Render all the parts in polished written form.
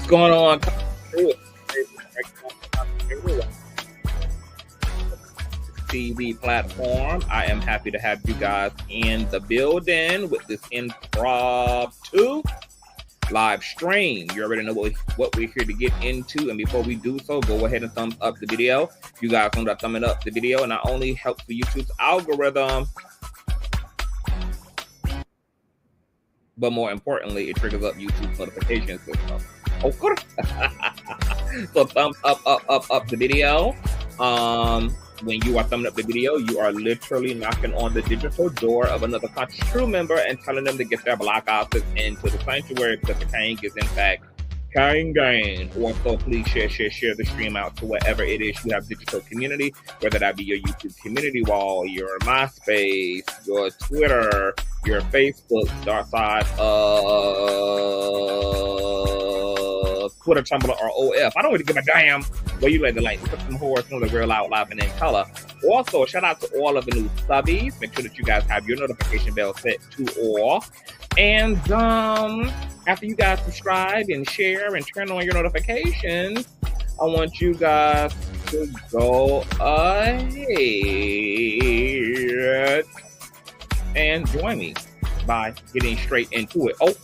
What's going on? TV platform. I am happy to have you guys in the building with this impromptu live stream. You already know what we're here to get into, and before we do so, go ahead and thumbs up the video. You guys know that thumbing up the video not only helps the YouTube's algorithm, but more importantly, it triggers up YouTube's notification system. Okay. So thumbs up the video. When you are thumbing up the video, you are literally knocking on the digital door of another conscious crew member and telling them to get their black asses into the sanctuary, because the king is in fact Gang. Also, please share the stream out to wherever it is you have digital community, whether that be your YouTube community wall, your MySpace, your Twitter, your Facebook, dark side Twitter, Tumblr, or OF. I don't really give a damn where you let the link. Put some horse know the real out loud and in color. Also, shout out to all of the new subbies. Make sure that you guys have your notification bell set to all. And after you guys subscribe and share and turn on your notifications, I want you guys to go ahead and join me by getting straight into it. Oh,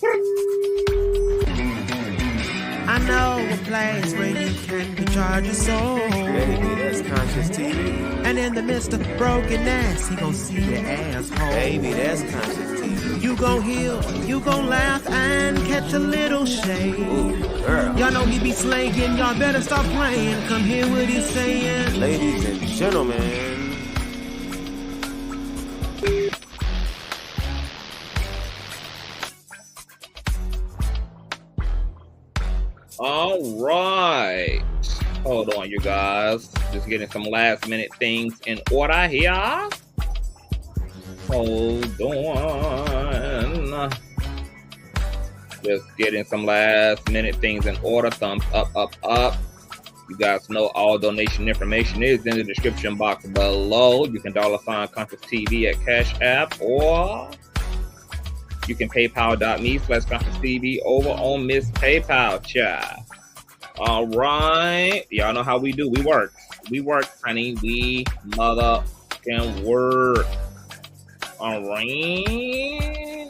I know a place where you can recharge your soul. Baby, that's Consciouztv. And in the midst of brokenness, he gon' see your asshole. Baby, that's Consciouztv. You gon' heal, you gon' laugh and catch a little shade. Ooh, girl. Y'all know he be slaying, y'all better stop playing. Come hear what he's saying. Ladies and gentlemen. all right. Hold on, you guys. Just getting some last minute things in order here. Hold on. Just getting some last minute things in order. Thumbs up. You guys know all donation information is in the description box below. You can $sign Consciouztv at Cash App, or you can paypal.me/Consciouztv over on Miss PayPal, child. All right. Y'all know how we do. We work. We work, honey. We motherfucking work. All right.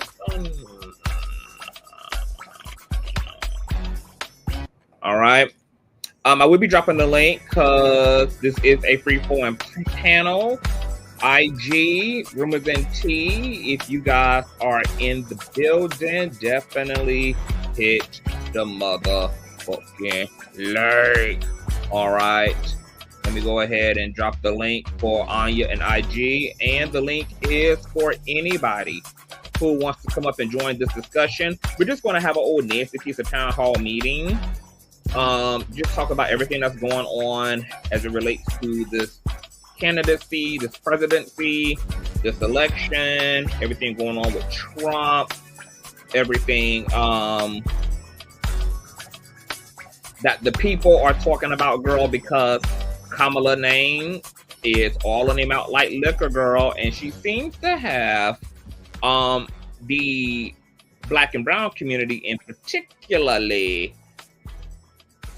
All right. I will be dropping the link because this is a free form panel. IG, Rumors and Tea. If you guys are in the building, definitely hit the motherfucking like. All right. Let me go ahead and drop the link for Anya and IG. And the link is for anybody who wants to come up and join this discussion. We're just going to have an old nasty piece of town hall meeting. Just talk about everything that's going on as it relates to this candidacy, this presidency, this election, everything going on with Trump, everything that the people are talking about, girl, because Kamala name is all on him out like liquor, girl, and she seems to have the Black and brown community in particularly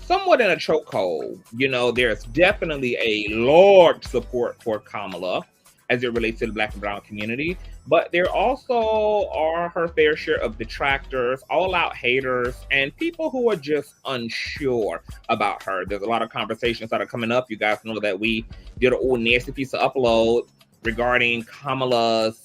somewhat in a chokehold. You know, there's definitely a large support for Kamala as it relates to the Black and brown community, but there also are her fair share of detractors, all-out haters, and people who are just unsure about her. There's a lot of conversations that are coming up. You guys know that we did an old nasty piece of upload regarding Kamala's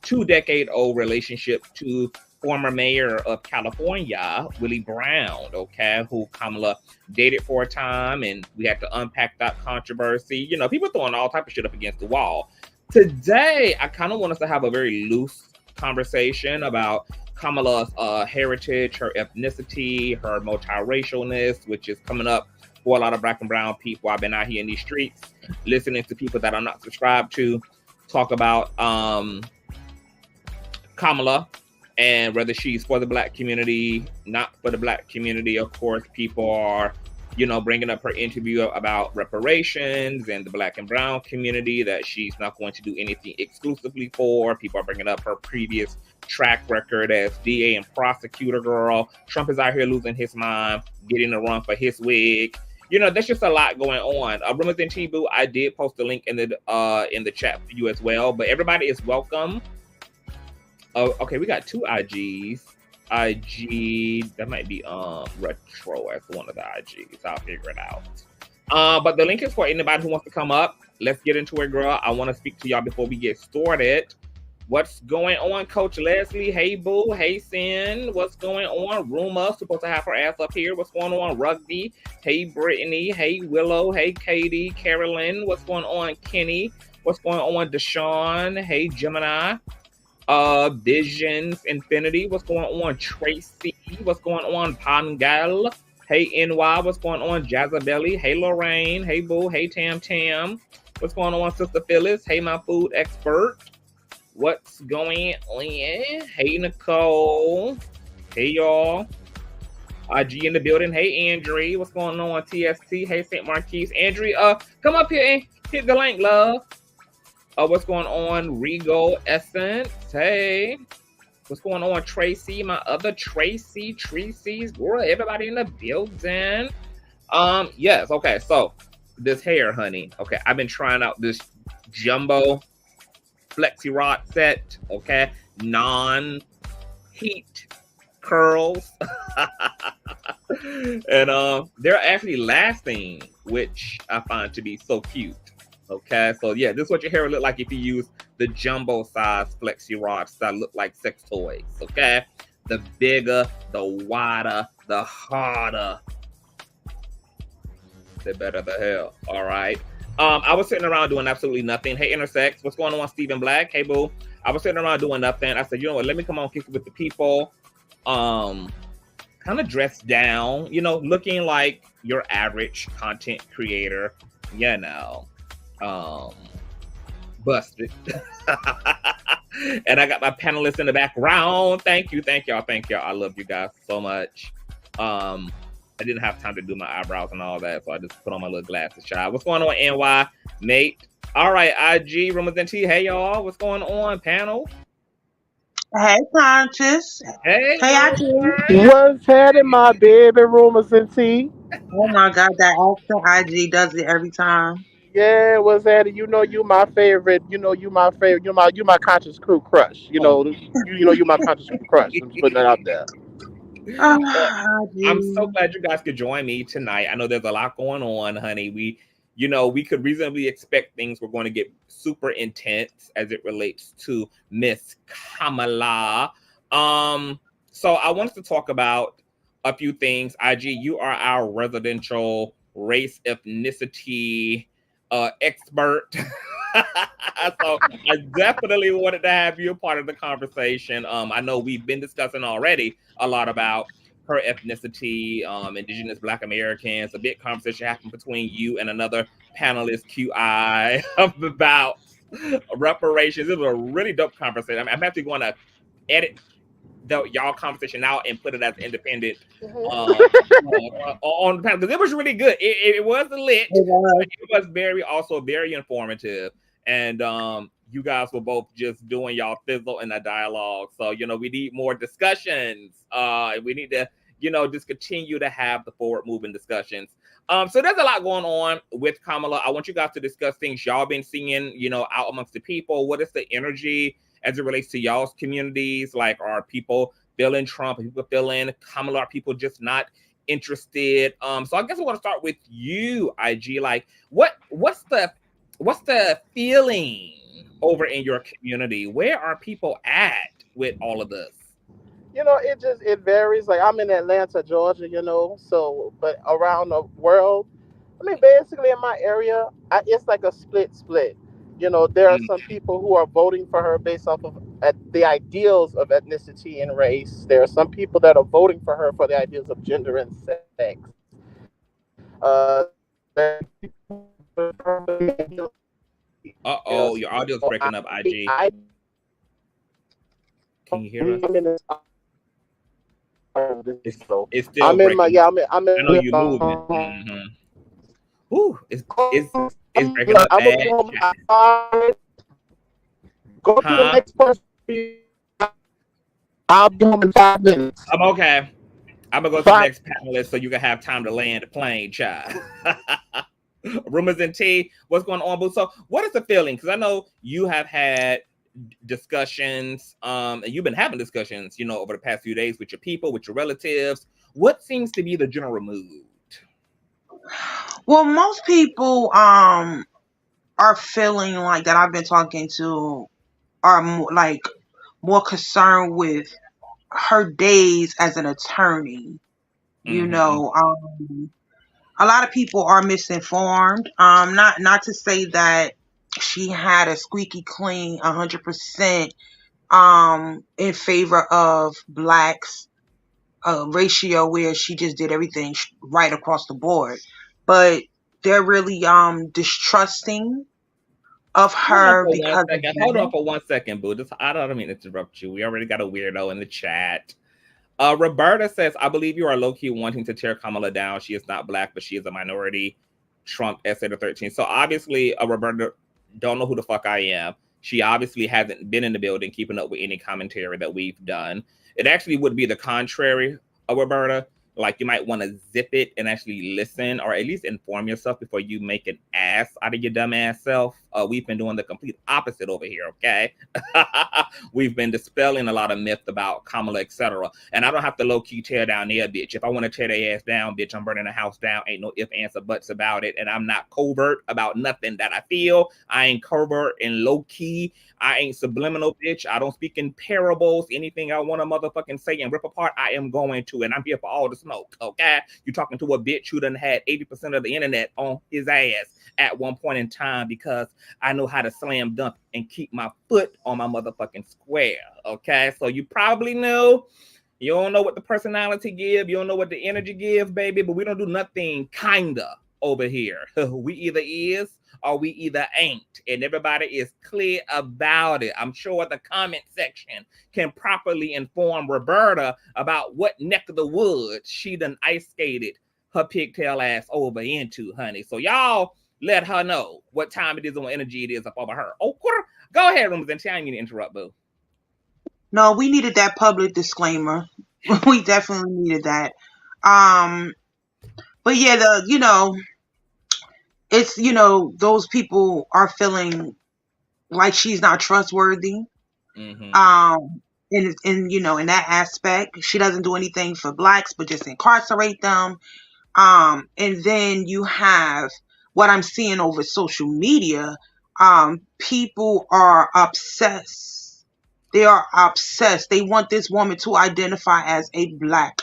2-decade-old relationship to former mayor of California, Willie Brown, okay, who Kamala dated for a time, and we had to unpack that controversy. You know, people throwing all type of shit up against the wall. Today, I kind of want us to have a very loose conversation about Kamala's heritage, her ethnicity, her multiracialness, which is coming up for a lot of Black and brown people. I've been out here in these streets listening to people that I'm not subscribed to talk about Kamala, and whether she's for the Black community, not for the Black community. Of course, people are bringing up her interview about reparations and the Black and brown community that she's not going to do anything exclusively for. People are bringing up her previous track record as DA and prosecutor girl. Trump is out here losing his mind, getting a run for his wig. There's just a lot going on. Rumors and T-Boo, I did post a link in the chat for you as well. But everybody is welcome. Okay, we got 2 IGs. IG, that might be retro as one of the IGs. I'll figure it out. But the link is for anybody who wants to come up. Let's get into it, girl. I want to speak to y'all before we get started. What's going on, Coach Leslie? Hey, Boo. Hey, Sin. What's going on? Ruma, supposed to have her ass up here. What's going on, Rugby? Hey, Brittany. Hey, Willow. Hey, Katie. Carolyn. What's going on, Kenny? What's going on, Deshaun? Hey, Gemini. Visions Infinity. What's going on, Tracy? What's going on, Pangal? Hey, NY. What's going on, Jazabelli? Hey, Lorraine. Hey, Boo. Hey, Tam Tam. What's going on, Sister Phyllis? Hey, my food expert. What's going on? Hey, Nicole. Hey, y'all. IG in the building. Hey, Andrew. What's going on, TST? Hey, St. Marquise. Andrew, come up here and hit the link, love. What's going on, Regal Essence? Hey. What's going on, Tracy? My other Tracy. Tracy's girl. Everybody in the building. Yes. Okay. So this hair, honey. Okay. I've been trying out this jumbo flexi rod set. Okay. Non-heat curls. And they're actually lasting, which I find to be so cute. Okay, so yeah, this is what your hair would look like if you use the jumbo size flexi rods that look like sex toys. Okay, the bigger, the wider, the harder, the better the hair. All right. I was sitting around doing absolutely nothing. Hey, Intersex, what's going on, Stephen Black? Hey, Boo. I was sitting around doing nothing. I said, you know what? Let me come on, kick it with the people. Kind of dressed down, looking like your average content creator. Busted. And I got my panelists in the background. Thank y'all. I love you guys so much. I didn't have time to do my eyebrows and all that, so I just put on my little glasses, child. What's going on, NY, mate? All right, IG, Rumors and T. Hey, y'all. What's going on, panel? Hey, Conscious. Hey, IG. What's happening, my baby? Rumors and T. Oh my God, that extra IG does it every time. Yeah, what's happening? You my favorite. You my favorite. You my conscious crew crush. You my conscious crew crush. I'm just putting that out there. I'm so glad you guys could join me tonight. I know there's a lot going on, honey. We could reasonably expect things were going to get super intense as it relates to Miss Kamala. So I wanted to talk about a few things. IG, you are our residential race ethnicity expert. So I definitely wanted to have you a part of the conversation. I know we've been discussing already a lot about her ethnicity, Indigenous Black Americans. A big conversation happened between you and another panelist, QI, about reparations. It was a really dope conversation. I'm actually going to edit y'all conversation out and put it as independent on the panel, because it was really good. It was lit. It was also very informative, and you guys were both just doing y'all fizzle in a dialogue. So we need more discussions. We need to just continue to have the forward moving discussions. So there's a lot going on with Kamala. I want you guys to discuss things y'all been seeing out amongst the people. What is the energy as it relates to y'all's communities? Like, are people feeling Trump? Are people feeling Kamala? Are people just not interested? So I guess I want to start with you, IG. Like, what's the feeling over in your community? Where are people at with all of this? It varies. Like, I'm in Atlanta, Georgia, so, but around the world, basically in my area, it's like a split. There are some people who are voting for her based off of the ideals of ethnicity and race. There are some people that are voting for her for the ideals of gender and sex. Your audio's breaking up, IG. Can you hear us? It's still I'm in my breaking up. I'm in I know you're moving. Ooh, it's breaking up I'm gonna bad. go home. Go to the Huh? next person. I'll be home in 5 minutes. I'm okay. I'm gonna go to the Five. next panelist so you can have time to land the plane, child. Rumors and tea. What's going on, Boo? So, what is the feeling? Because I know you have had discussions, and you've been having discussions, over the past few days with your people, with your relatives. What seems to be the general mood? Well, most people are feeling like that I've been talking to are more concerned with her days as an attorney. You Mm-hmm. know, a lot of people are misinformed. Not to say that she had a squeaky clean 100% in favor of blacks ratio where she just did everything right across the board, but they're really distrusting of Hold on her for one because of second. Hold on that. for 1 second, Boo. I don't mean to interrupt you. We already got a weirdo in the chat. Roberta says, I believe you are low-key wanting to tear Kamala down. She is not black, but she is a minority. Trump essay to 13. So obviously, Roberta don't know who the fuck I am. She obviously hasn't been in the building keeping up with any commentary that we've done. It actually would be the contrary, Roberta. Like, you might want to zip it and actually listen, or at least inform yourself before you make an ass out of your dumb ass self. We've been doing the complete opposite over here, okay? We've been dispelling a lot of myth about Kamala, etc. And I don't have to low-key tear down their bitch. If I want to tear their ass down, bitch, I'm burning the house down. Ain't no ifs, ands, or buts about it. And I'm not covert about nothing that I feel. I ain't covert and low-key. I ain't subliminal, bitch. I don't speak in parables. Anything I want to motherfucking say and rip apart, I am going to. And I'm here for all the smoke, okay? You talking to a bitch who done had 80% of the internet on his ass at one point in time because I know how to slam dunk and keep my foot on my motherfucking square, okay? So you probably know. You don't know what the personality give. You don't know what the energy give, baby. But we don't do nothing kinda over here. We either is or we either ain't. And everybody is clear about it. I'm sure the comment section can properly inform Roberta about what neck of the woods she done ice skated her pigtail ass over into, honey. So y'all let her know what time it is and what energy it is up over her. Oh, go ahead, Rumors and Tea. I didn't mean to interrupt, boo. No, we needed that public disclaimer. We definitely needed that. But yeah, it's those people are feeling like she's not trustworthy. Mm-hmm. In that aspect, she doesn't do anything for blacks, but just incarcerate them. And then you have what I'm seeing over social media. People are obsessed. They are obsessed. They want this woman to identify as a black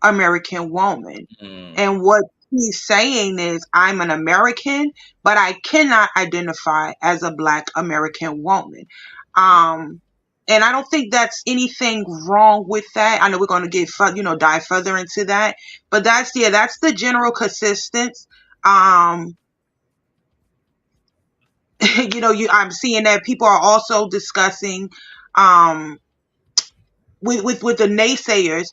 American woman. And what he's saying is, I'm an American, but I cannot identify as a black American woman. And I don't think that's anything wrong with that. I know we're going to dive further into that, but that's the general consistency. I'm seeing that people are also discussing, with the naysayers,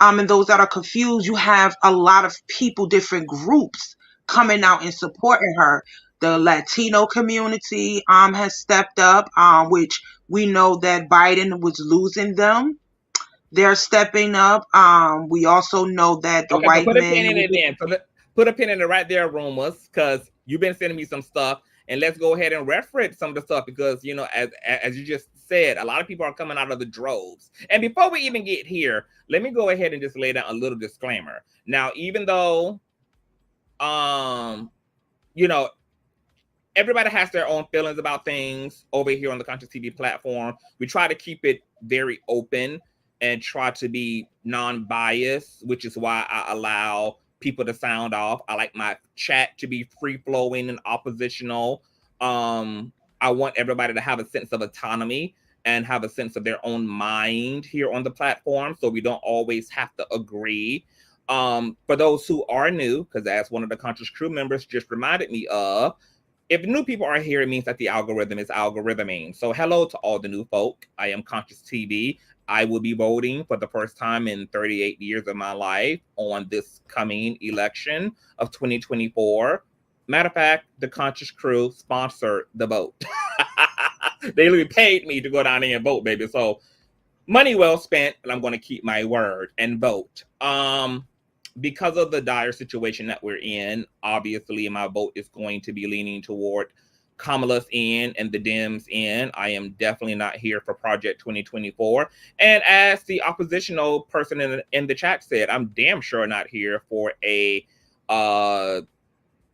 and those that are confused. You have a lot of people, different groups coming out and supporting her. The Latino community has stepped up, which we know that Biden was losing them. They're stepping up. We also know that the Okay, so white put a men. pin in it then. So put a pin in it right there, Rumors, because you've been sending me some stuff, and let's go ahead and reference some of the stuff because as you just said, a lot of people are coming out of the droves. And before we even get here, let me go ahead and just lay down a little disclaimer. Now, even though, everybody has their own feelings about things over here on the Consciouztv platform, we try to keep it very open and try to be non-biased, which is why I allow people to sound off. I like my chat to be free-flowing and oppositional. I want everybody to have a sense of autonomy and have a sense of their own mind here on the platform, so we don't always have to agree. For those who are new, because as one of the Conscious crew members just reminded me of, if new people are here, it means that the algorithm is algorithming. So hello to all the new folk. I am Consciouztv. I will be voting for the first time in 38 years of my life on this coming election of 2024. Matter of fact, the Conscious crew sponsored the vote. They literally paid me to go down there and vote, baby. So money well spent, and I'm going to keep my word and vote. Because of the dire situation that we're in, obviously my vote is going to be leaning toward Kamala's end and the Dems end. I am definitely not here for Project 2024. And as the oppositional person in the chat said, I'm damn sure not here for a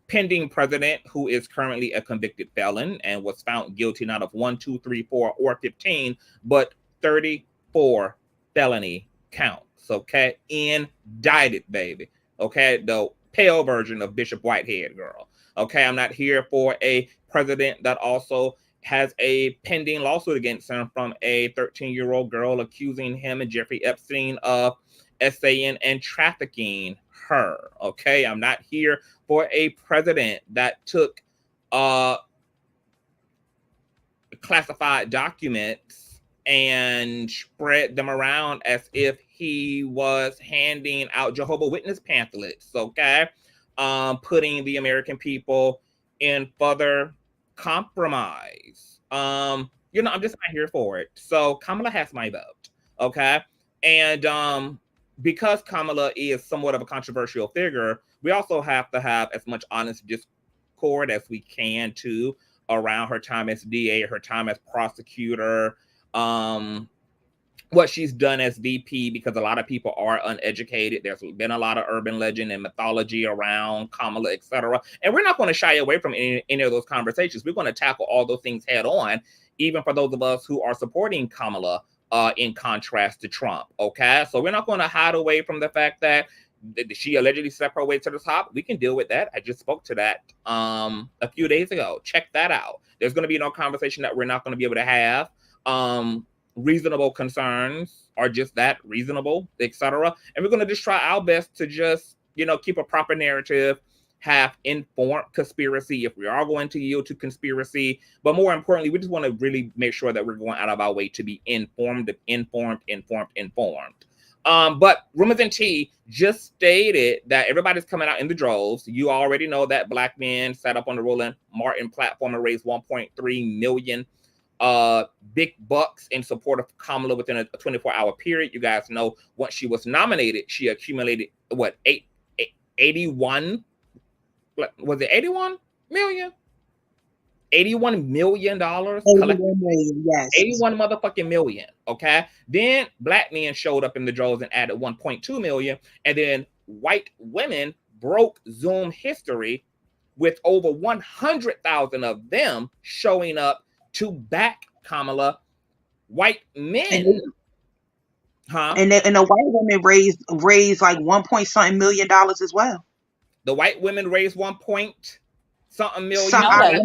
pending president who is currently a convicted felon and was found guilty not of 1, 2, 3, 4, or 15, but 34 felony counts. Okay, indicted, baby. Okay, the pale version of Bishop Whitehead, girl. Okay, I'm not here for a president that also has a pending lawsuit against him from a 13-year-old girl accusing him and Jeffrey Epstein of essaying and trafficking her. Okay, I'm not here for a president that took classified documents and spread them around as if he was handing out Jehovah's Witness pamphlets, okay? Putting the American people in further compromise. I'm just not here for it. So Kamala has my vote, okay? And because Kamala is somewhat of a controversial figure, we also have to have as much honest discord as we can, too, around her time as DA, her time as prosecutor, what she's done as VP, because a lot of people are uneducated. There's been a lot of urban legend and mythology around Kamala, etc. And we're not going to shy away from any of those conversations. We're going to tackle all those things head on, even for those of us who are supporting Kamala in contrast to Trump, okay? So we're not going to hide away from the fact that she allegedly stepped her way to the top. We can deal with that. I just spoke to that a few days ago. Check that out. There's going to be no conversation that we're not going to be able to have. Reasonable concerns are just that, reasonable, etc. And we're going to just try our best to just, keep a proper narrative, have informed conspiracy if we are going to yield to conspiracy. But more importantly, we just want to really make sure that we're going out of our way to be informed. But Rumors and Tea just stated that everybody's coming out in the droves. You already know that Black men sat up on the Roland Martin platform and raised 1.3 million big bucks in support of Kamala within a 24-hour period. You guys know once she was nominated, she accumulated 81, was it 81 million? $81 million. 81 million, yes. 81 motherfucking million. Okay. Then Black men showed up in the droves and added 1.2 million. And then white women broke Zoom history with over 100,000 of them showing up to back Kamala. White men. And the white women raised like $1 million as well. The white women raised $1 million.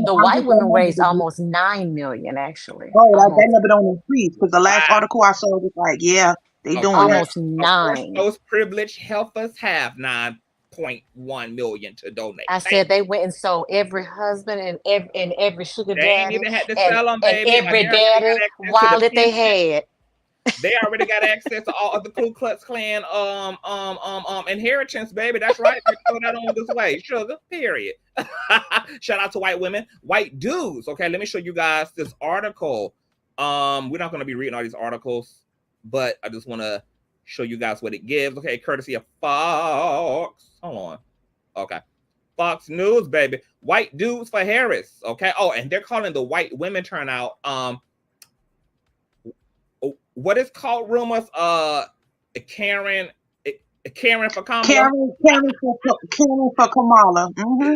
The white women raised almost 9 million, actually. Oh, that number don't increase, because the last article I saw was like, yeah, they doing almost that. 9. Those privileged helpers have 9.1 million to donate. I said they went and sold every husband and every sugar daddy, ain't even had to sell them, baby. and every daddy wallet they had. They already got access to all of the Ku Klux Klan inheritance, baby. That's right. They throw that on this way. Sugar, period. Shout out to white women. White dudes. Okay, let me show you guys this article. We're not going to be reading all these articles, but I just want to show you guys what it gives. Okay, courtesy of Fox. Hold on. Okay. Fox News, baby. White dudes for Harris. Okay. Oh, and they're calling the white women turnout what is called rumors, Karen for Kamala. Karen for Kamala. Mm-hmm.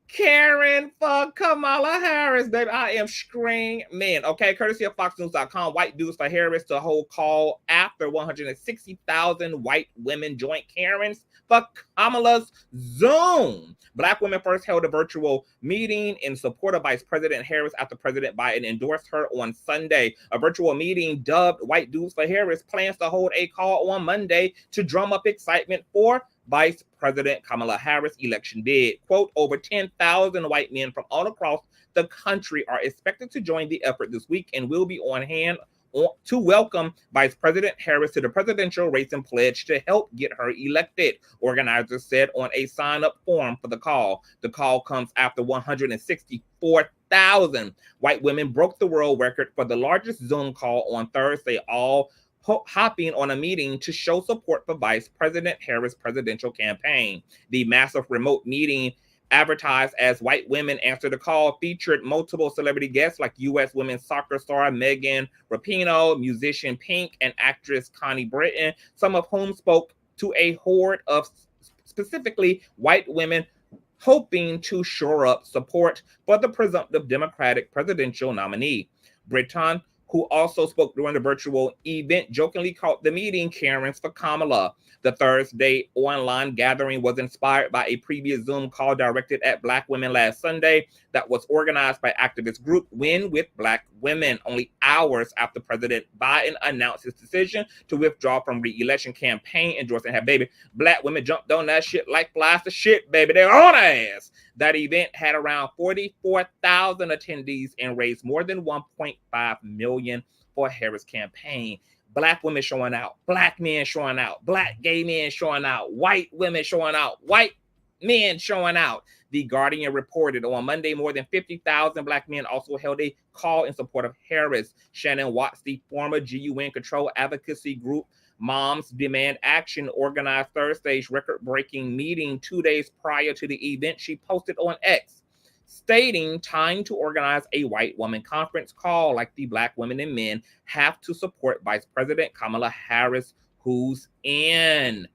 Karen for Kamala Harris, baby. I am screaming. Okay, courtesy of FoxNews.com. White dudes for Harris to hold call after 160,000 white women joined Karens for Kamala's Zoom. Black women first held a virtual meeting in support of Vice President Harris after President Biden endorsed her on Sunday. A virtual meeting dubbed White Dudes for Harris plans to hold a call on Monday to drum up excitement for Vice President Kamala Harris' election bid. Quote, over 10,000 white men from all across the country are expected to join the effort this week and will be on hand to welcome Vice President Harris to the presidential race and pledge to help get her elected, organizers said on a sign-up form for the call. The call comes after 164,000 white women broke the world record for the largest Zoom call on Thursday, all hopping on a meeting to show support for Vice President Harris' presidential campaign. The massive remote meeting, advertised as White Women Answer the Call, featured multiple celebrity guests like U.S. women's soccer star Megan Rapinoe, musician Pink, and actress Connie Britton, some of whom spoke to a horde of specifically white women hoping to shore up support for the presumptive Democratic presidential nominee. Britton, who also spoke during the virtual event, jokingly called the meeting Karen's for Kamala. The Thursday online gathering was inspired by a previous Zoom call directed at Black women last Sunday that was organized by activist group Win with Black Women, only hours after President Biden announced his decision to withdraw from re-election campaign endorsing her baby. Black women jumped on that shit like flies to shit, baby. They're on her ass. That event had around 44,000 attendees and raised more than $1.5 million for Harris' campaign. Black women showing out, Black men showing out, Black gay men showing out, white women showing out, white men showing out. The Guardian reported on Monday more than 50,000 Black men also held a call in support of Harris. Shannon Watts, the former GUN-controlled advocacy group Moms Demand Action, organized Thursday's record-breaking meeting 2 days prior to the event. She posted on X, stating time to organize a white woman conference call like the Black women and men have to support Vice President Kamala Harris, who's in.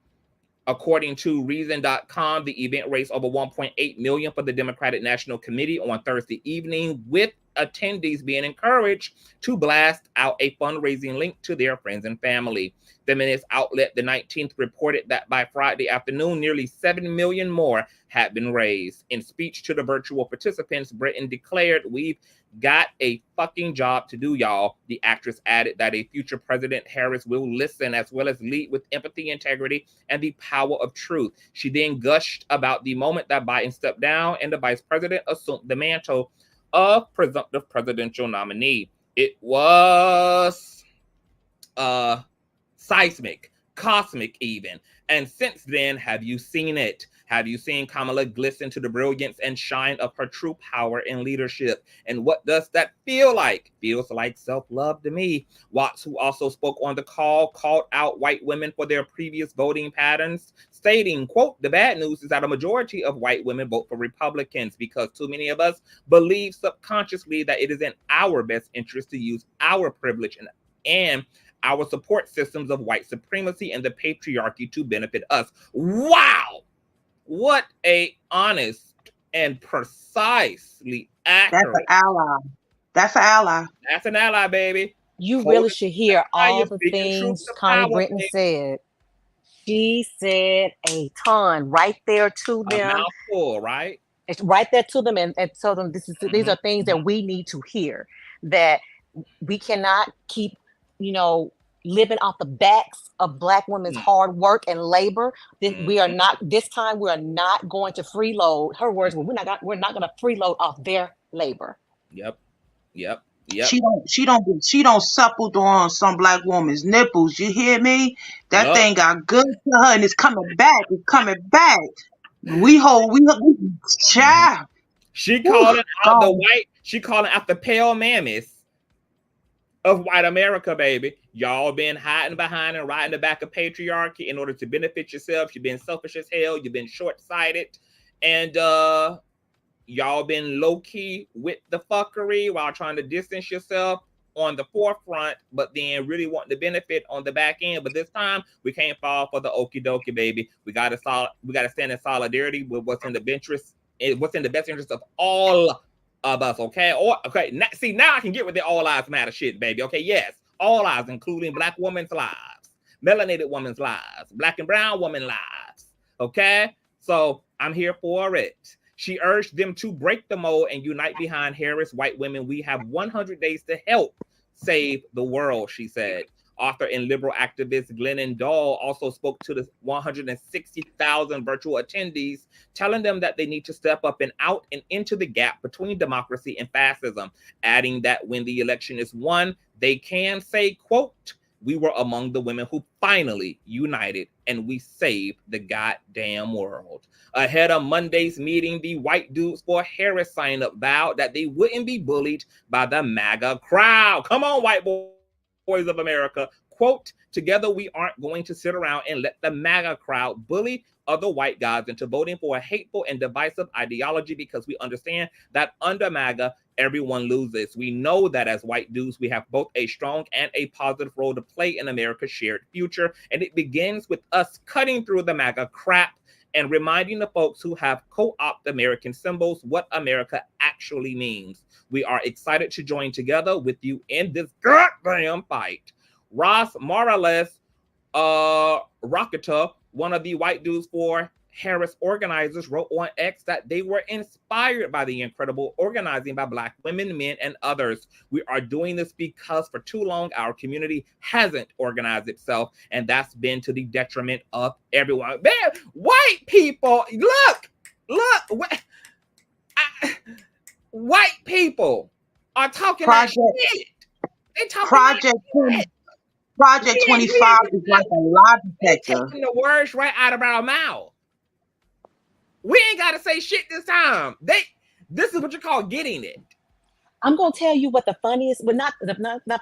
According to Reason.com, the event raised over $1.8 million for the Democratic National Committee on Thursday evening, with attendees being encouraged to blast out a fundraising link to their friends and family. Feminist outlet The 19th reported that by Friday afternoon, nearly $7 million more had been raised. In speech to the virtual participants, Britton declared, "We've got a fucking job to do, y'all." The actress added that a future President Harris will listen as well as lead with empathy, integrity, and the power of truth. She then gushed about the moment that Biden stepped down and the vice president assumed the mantle of presumptive presidential nominee. It was seismic, cosmic even. And since then, have you seen it? Have you seen Kamala glisten to the brilliance and shine of her true power and leadership? And what does that feel like? Feels like self-love to me. Watts, who also spoke on the call, called out white women for their previous voting patterns, stating, quote, "The bad news is that a majority of white women vote for Republicans because too many of us believe subconsciously that it is in our best interest to use our privilege and our support systems of white supremacy and the patriarchy to benefit us." Wow! What a honest and precisely accurate. That's an ally. That's an ally. That's an ally, baby. You really should hear all the things Connie Britton said. She said a ton right there to them. A mouthful, right? It's right there to them and tell them these are things that we need to hear. That we cannot keep, living off the backs of Black women's hard work and labor. We are not, this time we are not going to freeload. Her words were, we're not going to freeload off their labor. Yep. She don't supple on some Black woman's nipples. You hear me? That thing got good to her and it's coming back. It's coming back. We child. She calling out the pale mammies of white America, baby. Y'all been hiding behind and riding the back of patriarchy in order to benefit yourself. You've been selfish as hell. You've been short-sighted. And y'all been low-key with the fuckery while trying to distance yourself on the forefront, but then really wanting to benefit on the back end. But this time, we can't fall for the okie dokie, baby. We gotta stand in solidarity with what's in the best interest of all of us, okay? Now I can get with the all lives matter shit, baby. Okay, yes, all lives, including Black women's lives, melanated women's lives, Black and brown women's lives. Okay, so I'm here for it. She urged them to break the mold and unite behind Harris. White women, we have 100 days to help save the world, she said. Author and liberal activist Glennon Doyle also spoke to the 160,000 virtual attendees, telling them that they need to step up and out and into the gap between democracy and fascism, adding that when the election is won, they can say, quote, "We were among the women who finally united and we saved the goddamn world." Ahead of Monday's meeting, the White Dudes for Harris sign-up vowed that they wouldn't be bullied by the MAGA crowd. Come on, white boys of America. Quote, "Together we aren't going to sit around and let the MAGA crowd bully other white guys into voting for a hateful and divisive ideology, because we understand that under MAGA, everyone loses. We know that as white dudes, we have both a strong and a positive role to play in America's shared future. And it begins with us cutting through the MAGA crap and reminding the folks who have co-opted American symbols what America actually means. We are excited to join together with you in this goddamn fight." Ross Morales Rocketer, one of the White Dudes for Harris organizers, wrote on X that they were inspired by the incredible organizing by Black women, men, and others. "We are doing this because for too long our community hasn't organized itself, and that's been to the detriment of everyone." Man, white people, look, white people are talking that shit. They talking Project that Project 25 is like a lie They detector. taking the words right out of our mouth. We ain't got to say shit this time. This is what you call getting it. I'm gonna tell you what the funniest, well, not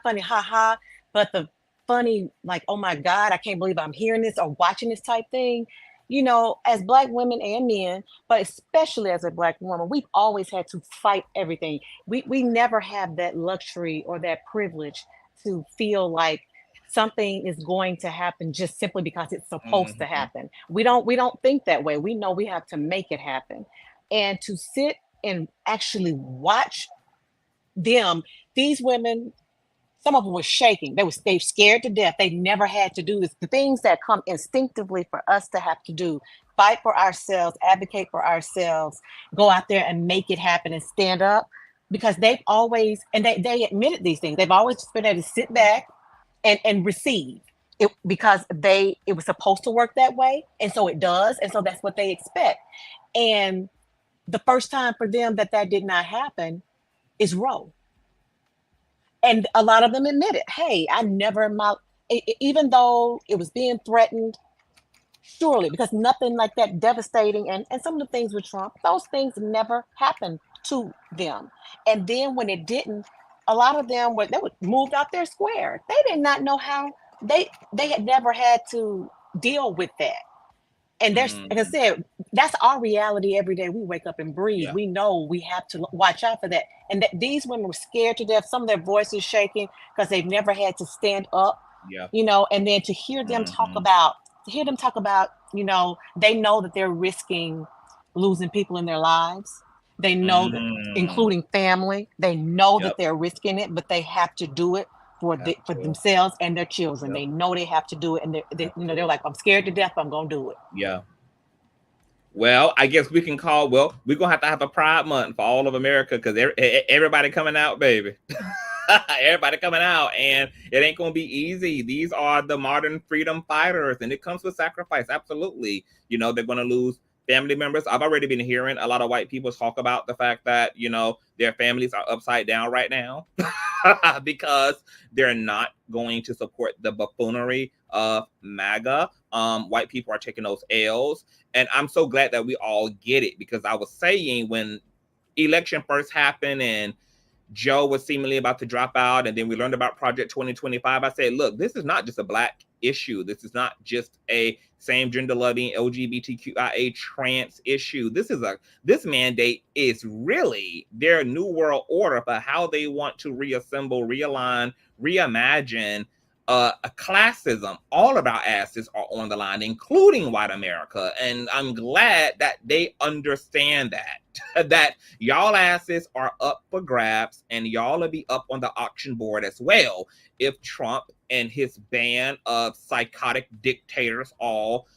funny, haha, but the funny, like, oh my God, I can't believe I'm hearing this or watching this type thing. You know, as Black women and men, but especially as a Black woman, we've always had to fight everything. We never have that luxury or that privilege to feel like something is going to happen just simply because it's supposed to happen. We don't think that way. We know we have to make it happen. And to sit and actually watch them, these women, some of them were shaking. They scared to death. They never had to do this. The things that come instinctively for us to have to do: fight for ourselves, advocate for ourselves, go out there and make it happen and stand up. Because they've always, and they admitted these things, they've always been able to sit back and receive it, because it was supposed to work that way, and so it does, and so that's what they expect. And the first time for them that did not happen is Roe. And a lot of them admitted, hey, I never, even though it was being threatened, surely, because nothing like that devastating, and some of the things with Trump, those things never happened to them. And then when it didn't, a lot of them they were moved out their square. They did not know how, they had never had to deal with that. And there's, like I said, that's our reality every day. We wake up and breathe. Yeah. We know we have to watch out for that. And that these women were scared to death. Some of their voices shaking because they've never had to stand up. Yeah. You know, and then to hear them talk about, you know, they know that they're risking losing people in their lives. They know that, including family. They know that they're risking it, but they have to do it for themselves and their children. They know they have to do it, and they're like, I'm scared to death, I'm gonna do it. Yeah. Well, I guess we can call. Well, we're gonna have to have a Pride Month for all of America, because everybody coming out, baby. Everybody coming out, and it ain't gonna be easy. These are the modern freedom fighters, and it comes with sacrifice. Absolutely, you know, they're gonna lose family members. I've already been hearing a lot of white people talk about the fact that, you know, their families are upside down right now because they're not going to support the buffoonery of MAGA. White people are taking those L's, and I'm so glad that we all get it, because I was saying when election first happened and Joe was seemingly about to drop out, and then we learned about Project 2025. I said, look, this is not just a Black issue. This is not just a same gender loving LGBTQIA trans issue. This mandate is really their new world order for how they want to reassemble, realign, reimagine a classism. All of our asses are on the line, including white America. And I'm glad that they understand that y'all asses are up for grabs, and y'all will be up on the auction board as well if Trump and his band of psychotic dictators all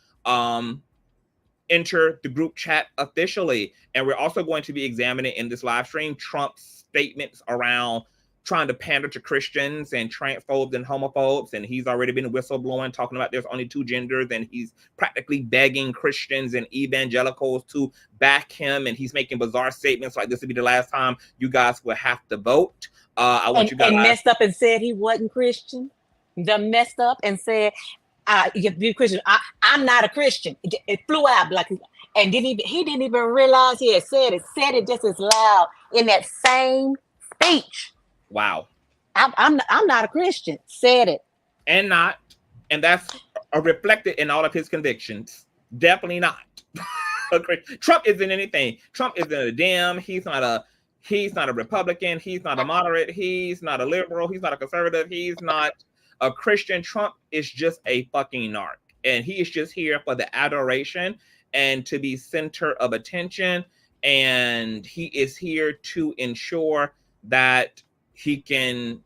enter the group chat officially. And we're also going to be examining in this live stream Trump's statements around trying to pander to Christians and transphobes and homophobes, and he's already been whistleblowing, talking about there's only two genders, and he's practically begging Christians and evangelicals to back him, and he's making bizarre statements like this will be the last time you guys will have to vote. I want you guys. And messed up and said he wasn't Christian. Done messed up and said, "You're Christian. I'm not a Christian." It flew out like, and he didn't even realize he had said it. Said it just as loud in that same speech. Wow. I'm not a Christian. Said it. And that's reflected in all of his convictions. Definitely not. Trump isn't anything. Trump isn't a Dem. He's not a Republican. He's not a moderate. He's not a liberal. He's not a conservative. He's not a Christian. Trump is just a fucking narc. And he is just here for the adoration and to be center of attention. And he is here to ensure that he can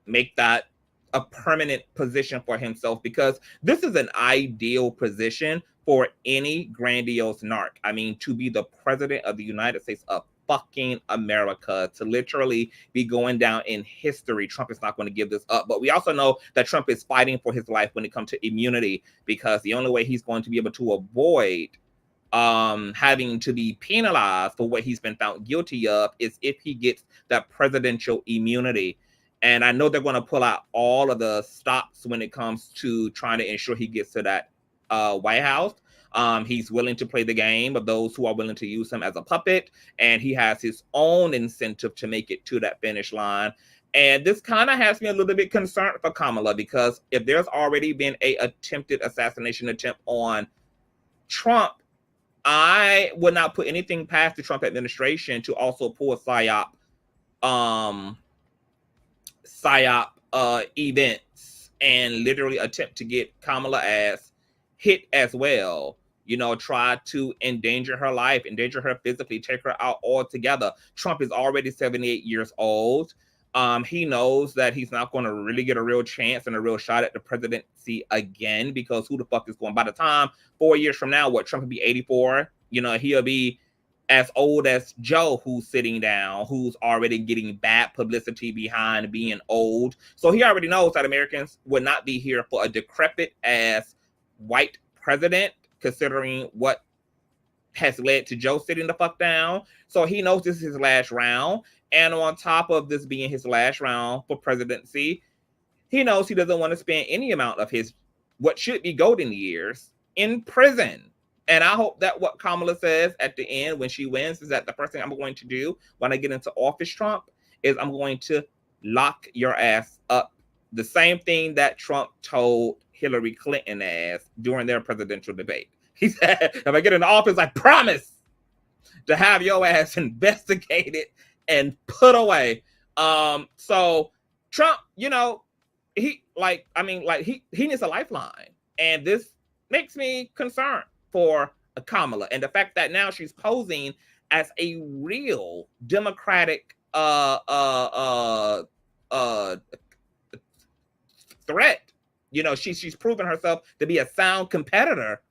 make that a permanent position for himself, because this is an ideal position for any grandiose narc. I mean, to be the president of the United States of fucking America, to literally be going down in history. Trump is not going to give this up. But we also know that Trump is fighting for his life when it comes to immunity, because the only way he's going to be able to avoid having to be penalized for what he's been found guilty of is if he gets that presidential immunity. And I know they're going to pull out all of the stops when it comes to trying to ensure he gets to that White House. He's willing to play the game of those who are willing to use him as a puppet, and he has his own incentive to make it to that finish line. And this kind of has me a little bit concerned for Kamala, because if there's already been a attempted assassination attempt on Trump, I would not put anything past the Trump administration to also pull PSYOP events and literally attempt to get Kamala as hit as well. You know, try to endanger her life, endanger her physically, take her out altogether. Trump is already 78 years old. He knows that he's not going to really get a real chance and a real shot at the presidency again, because who the fuck is going, by the time 4 years from now, Trump will be 84, you know, he'll be as old as Joe, who's sitting down, who's already getting bad publicity behind being old. So he already knows that Americans would not be here for a decrepit ass white president, considering what has led to Joe sitting the fuck down. So he knows this is his last round. And on top of this being his last round for presidency, he knows he doesn't want to spend any amount of his what should be golden years in prison. And I hope that what Kamala says at the end when she wins is that the first thing I'm going to do when I get into office, Trump, is I'm going to lock your ass up. The same thing that Trump told Hillary Clinton as during their presidential debate. He said, if I get into office, I promise to have your ass investigated and put away. So Trump, you know, he needs a lifeline. And this makes me concerned for Kamala. And the fact that now she's posing as a real Democratic threat. You know, she's proven herself to be a sound competitor.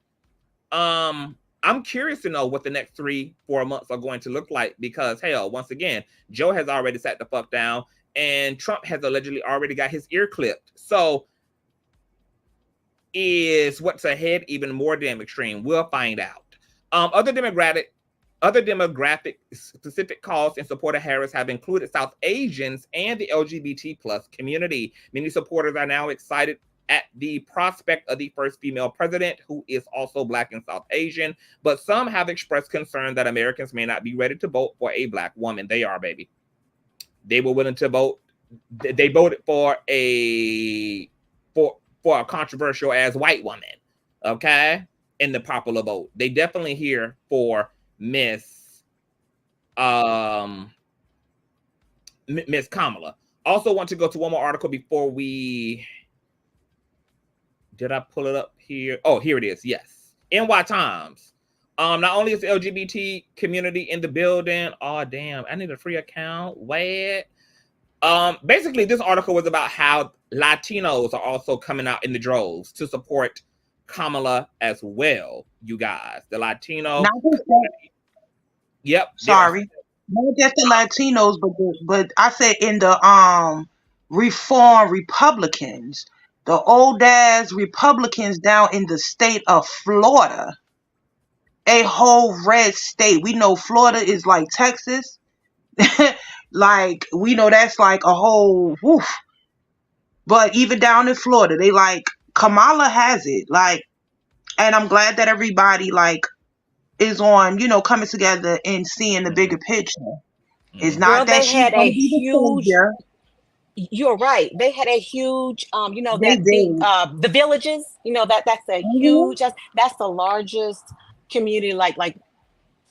I'm curious to know what the next 3-4 months are going to look like, because hell, once again, Joe has already sat the fuck down and Trump has allegedly already got his ear clipped. So is what's ahead even more damn extreme? We'll find out. Other demographic specific calls in support of Harris have included South Asians and the LGBT plus community. Many supporters are now excited at the prospect of the first female president who is also Black and South Asian, but some have expressed concern that Americans may not be ready to vote for a Black woman. They are, baby. They were willing to vote. They voted for a controversial ass white woman, okay, in the popular vote. They definitely here for Miss Kamala. Also want to go to one more article before we... Did I pull it up here? Oh, here it is. Yes. NY Times. Not only is the LGBT community in the building. Oh, damn. I need a free account. What? Basically, this article was about how Latinos are also coming out in the droves to support Kamala as well, you guys. The Latino community. Yep. Sorry. not just the Latinos, but I said in the reform Republicans, the old ass Republicans down in the state of Florida, a whole red state. We know Florida is like Texas. Like we know that's like a whole woof. But even down in Florida, they like Kamala has it. Like, and I'm glad that everybody like is on, coming together and seeing the bigger picture. It's Girl, not that they she's had gonna a be the huge, savior. you're right. They had a huge, They that big, did. the villages, that's a Hmm. huge, that's the largest community, like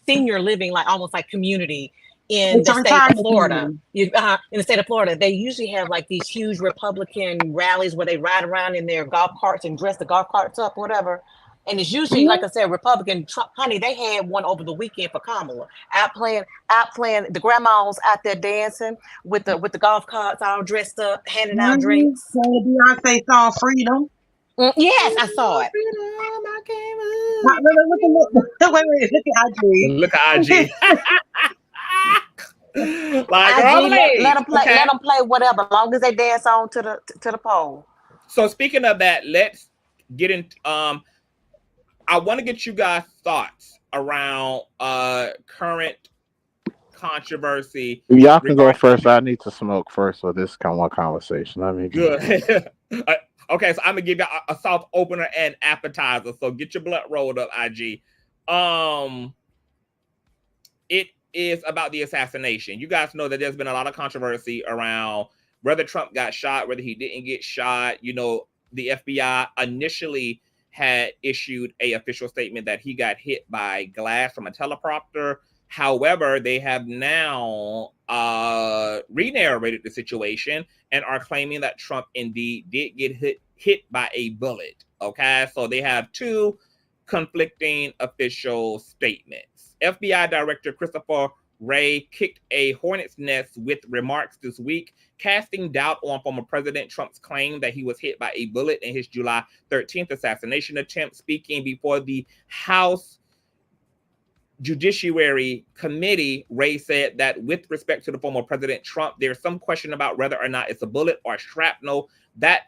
senior living, like almost like community in It's the a state of retirement Florida. community. In the state of Florida, they usually have like these huge Republican rallies where they ride around in their golf carts and dress the golf carts up, whatever. And it's usually, like Hmm. I said, Republican. Trump, honey, they had one over the weekend for Kamala, out playing. The grandmas out there dancing with the golf carts, all dressed up, handing out Hmm. drinks. Playing Beyonce song "Freedom." Yes, I saw it. Wait, look at Look at IG. IG. Like, girl, IG, let please. them play. Okay. Let them play whatever, as long as they dance on to the pole. So speaking of that, let's get in. I want to get you guys' thoughts around current controversy. Y'all can go first. I need to smoke first for this kind of conversation. Let me Good. Okay, so I'm gonna give you a soft opener and appetizer. So get your blood rolled up, IG. It is about the assassination. You guys know that there's been a lot of controversy around whether Trump got shot, whether he didn't get shot. The FBI initially had issued a official statement that he got hit by glass from a teleprompter. However, they have now re-narrated the situation and are claiming that Trump indeed did get hit by a bullet. Okay, so they have two conflicting official statements. FBI Director Christopher Wray kicked a hornet's nest with remarks this week, casting doubt on former President Trump's claim that he was hit by a bullet in his July 13th assassination attempt. Speaking before the House Judiciary Committee, Wray said that with respect to the former President Trump, there's some question about whether or not it's a bullet or shrapnel that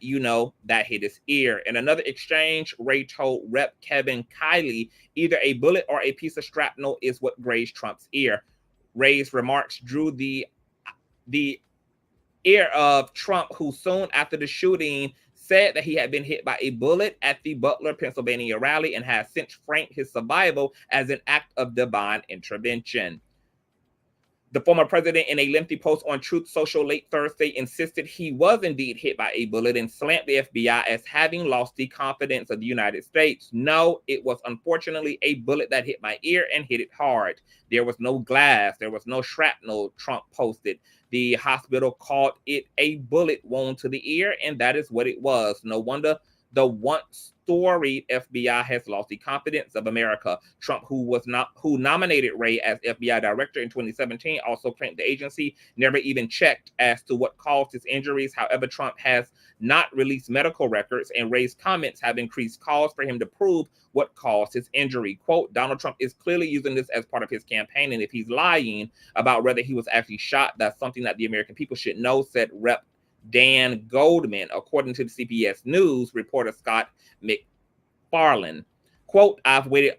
hit his ear. In another exchange, Wray told Rep. Kevin Kiley, either a bullet or a piece of shrapnel is what grazed Trump's ear. Wray's remarks drew the ear of Trump, who soon after the shooting said that he had been hit by a bullet at the Butler, Pennsylvania rally and has since framed his survival as an act of divine intervention. The former president, in a lengthy post on Truth Social late Thursday, insisted he was indeed hit by a bullet and slammed the FBI as having lost the confidence of the United States. No, it was unfortunately a bullet that hit my ear and hit it hard. There was no glass. There was no shrapnel, Trump posted. The hospital called it a bullet wound to the ear, and that is what it was. No wonder the once storied FBI has lost the confidence of America. Trump, who nominated Wray as FBI director in 2017, also claimed the agency never even checked as to what caused his injuries. However, Trump has not released medical records, and Wray's comments have increased calls for him to prove what caused his injury. Quote, Donald Trump is clearly using this as part of his campaign, and if he's lying about whether he was actually shot, that's something that the American people should know, said Rep. Dan Goldman, according to the CBS News reporter Scott McFarlane. Quote, I've waited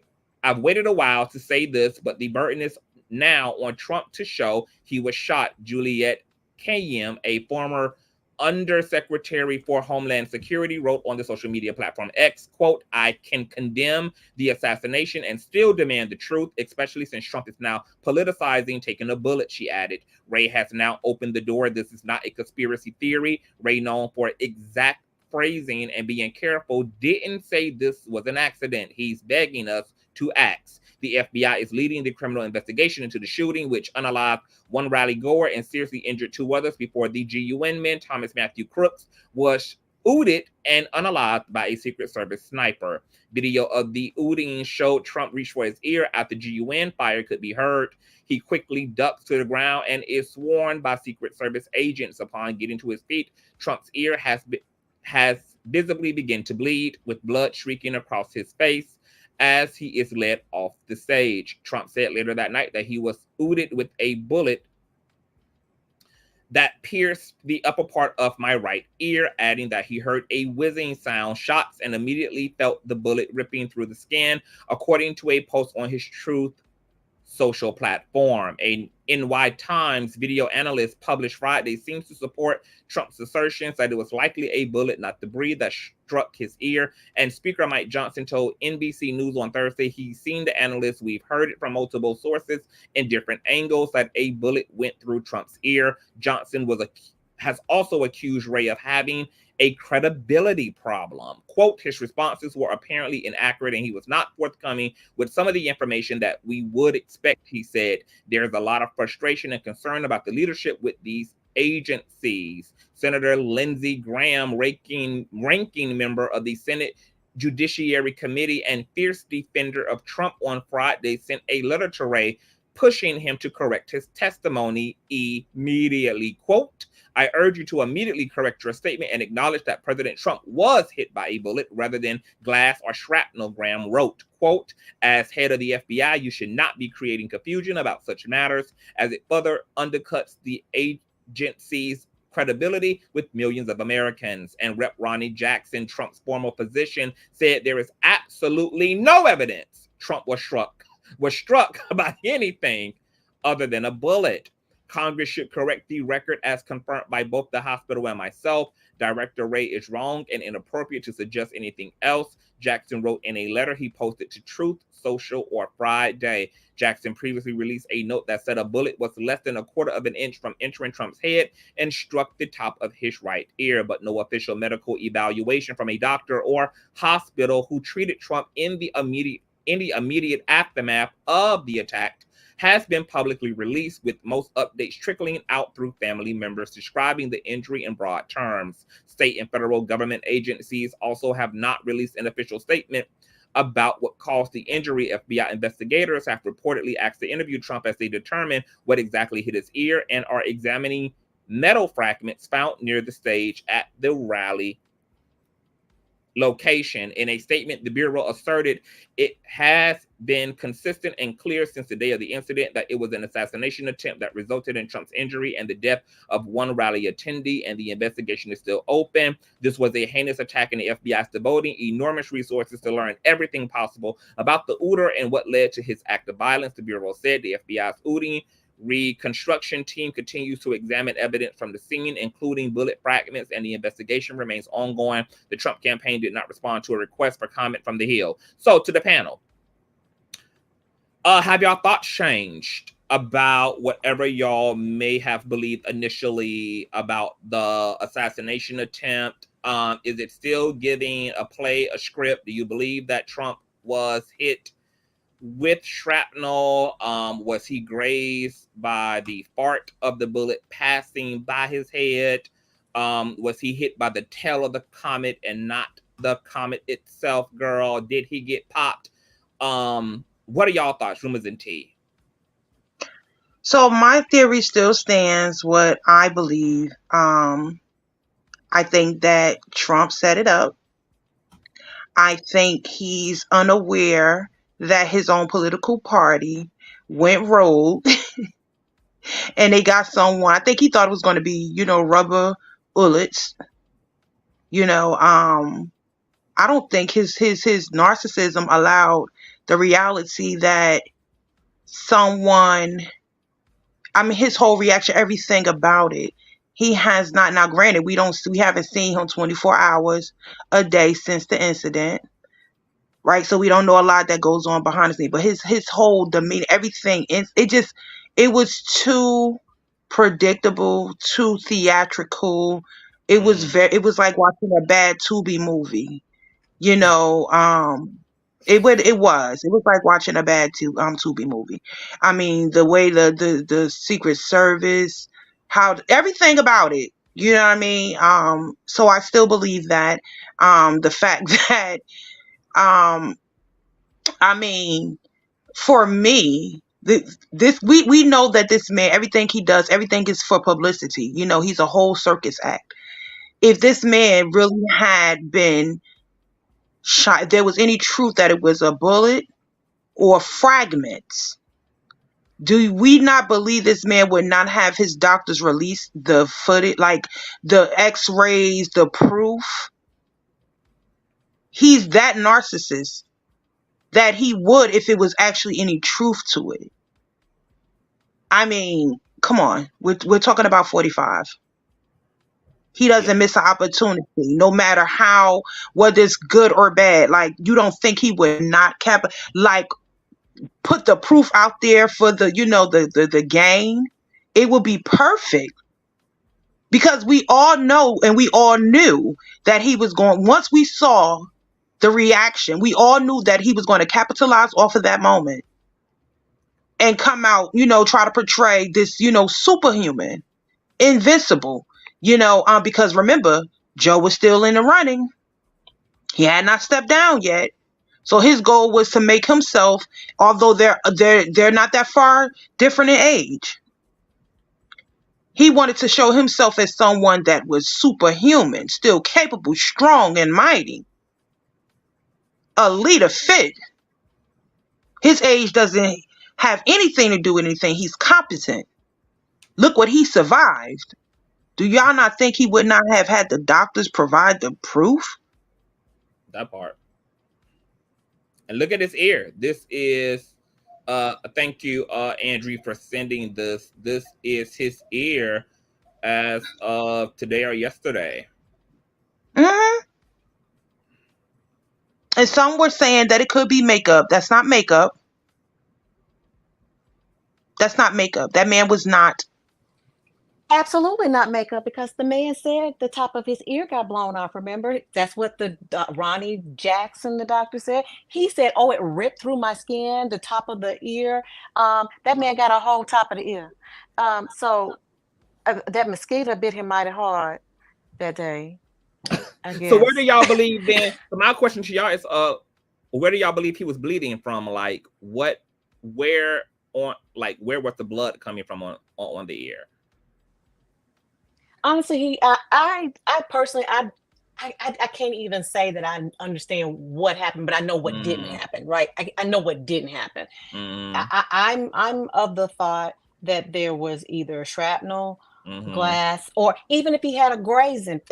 a while to say this, but the burden is now on Trump to show he was shot. Juliette Kayyem, a former Undersecretary for Homeland Security, wrote on the social media platform X, quote, I can condemn the assassination and still demand the truth, especially since Trump is now politicizing taking a bullet, she added. Wray has now opened the door. This is not a conspiracy theory. Wray, known for exact phrasing and being careful, didn't say this was an accident. He's begging us to act. The FBI is leading the criminal investigation into the shooting, which unalived one rally goer and seriously injured two others before the GUN men, Thomas Matthew Crooks, was ooted and unalived by a Secret Service sniper. Video of the ooting showed Trump reach for his ear after GUN fire could be heard. He quickly ducks to the ground and is sworn by Secret Service agents. Upon getting to his feet, Trump's ear has visibly begun to bleed, with blood streaking across his face. as he is led off the stage. Trump said later that night that he was wounded with a bullet that pierced the upper part of my right ear, adding that he heard a whizzing sound, shots, and immediately felt the bullet ripping through the skin, according to a post on his Truth social platform. A NY Times video analyst published Friday seems to support Trump's assertions that it was likely a bullet, not debris, that struck his ear. And Speaker Mike Johnson told NBC News on Thursday he's seen the analyst. We've heard it from multiple sources in different angles that a bullet went through Trump's ear. Johnson has also accused Ray of having a credibility problem. Quote, his responses were apparently inaccurate and he was not forthcoming with some of the information that we would expect, he said. There's a lot of frustration and concern about the leadership with these agencies. Senator Lindsey Graham, ranking member of the Senate Judiciary Committee and fierce defender of Trump, on Friday sent a letter to Ray pushing him to correct his testimony immediately. Quote, I urge you to immediately correct your statement and acknowledge that President Trump was hit by a bullet rather than glass or shrapnel, Graham wrote. Quote, as head of the FBI, you should not be creating confusion about such matters, as it further undercuts the agency's credibility with millions of Americans. And Rep. Ronnie Jackson, Trump's former physician, said there is absolutely no evidence Trump was struck by anything other than a bullet. Congress should correct the record as confirmed by both the hospital and myself. Director Ray is wrong and inappropriate to suggest anything else, Jackson wrote in a letter he posted to Truth Social on Friday. Jackson previously released a note that said a bullet was less than a quarter of an inch from entering Trump's head and struck the top of his right ear, but no official medical evaluation from a doctor or hospital who treated Trump in the immediate aftermath of the attack has been publicly released, with most updates trickling out through family members describing the injury in broad terms. State and federal government agencies also have not released an official statement about what caused the injury. FBI investigators have reportedly asked to interview Trump as they determine what exactly hit his ear and are examining metal fragments found near the stage at the rally location. In a statement, the Bureau asserted it has been consistent and clear since the day of the incident that it was an assassination attempt that resulted in Trump's injury and the death of one rally attendee, and the investigation is still open. This was a heinous attack, and the FBI is devoting enormous resources to learn everything possible about the Uter and what led to his act of violence, the Bureau said. The FBI's Uter reconstruction team continues to examine evidence from the scene, including bullet fragments, and the investigation remains ongoing. The Trump campaign did not respond to a request for comment from the Hill. So to the panel, have y'all thoughts changed about whatever y'all may have believed initially about the assassination attempt? Is it still giving a script? Do you believe that Trump was hit with shrapnel? Was he grazed by the fart of the bullet passing by his head? Was he hit by the tail of the comet and not the comet itself, girl? Did he get popped? What are y'all thoughts, rumors and tea? So my theory still stands. What I believe, I think that Trump set it up. I think he's unaware that his own political party went rogue and they got someone. I think he thought it was going to be, rubber bullets. I don't think his narcissism allowed the reality that his whole reaction, everything about it. He has not. Now, granted, we haven't seen him 24 hours a day since the incident, right? So we don't know a lot that goes on behind the scenes. But his whole demeanor, everything, it was too predictable, too theatrical. It was like watching a bad Tubi movie, It was like watching a bad Tubi movie. I mean, the way the Secret Service, how everything about it, you know what I mean? So I still believe that. The fact that, for me, we know that this man, everything he does, everything is for publicity. He's a whole circus act. If this man really had been shot, if there was any truth that it was a bullet or fragments, do we not believe this man would not have his doctors release the footage, like the x-rays, the proof? He's that narcissist that he would if it was actually any truth to it. I mean, come on. We're talking about 45. He doesn't miss an opportunity, no matter how, whether it's good or bad. Like, you don't think he would not put the proof out there for the, the gain? It would be perfect. Because we all know and we all knew that he was going, once we saw the reaction, we all knew that he was going to capitalize off of that moment and come out, try to portray this, superhuman, invincible, because remember, Joe was still in the running. He had not stepped down yet. So his goal was to make himself, although they're not that far different in age, he wanted to show himself as someone that was superhuman, still capable, strong, and mighty. A leader fit. His age doesn't have anything to do with anything. He's competent. Look what he survived. Do y'all not think he would not have had the doctors provide the proof? That part. And look at his ear. This is thank you, Andrew, for sending this. This is his ear as of today or yesterday. Mm-hmm. And some were saying that it could be makeup. That's not makeup. That's not makeup. That man was not. Absolutely not makeup, because the man said the top of his ear got blown off. Remember? That's what the Ronnie Jackson, the doctor, said. He said, "Oh, it ripped through my skin, the top of the ear." That man got a whole top of the ear. So that mosquito bit him mighty hard that day, I guess. So where do y'all believe then? So my question to y'all is, where do y'all believe he was bleeding from? Like, where was the blood coming from on the ear? Honestly, I personally, I can't even say that I understand what happened, but I know what didn't happen, right? I know what didn't happen. I'm of the thought that there was either shrapnel, glass, or even if he had a grazing.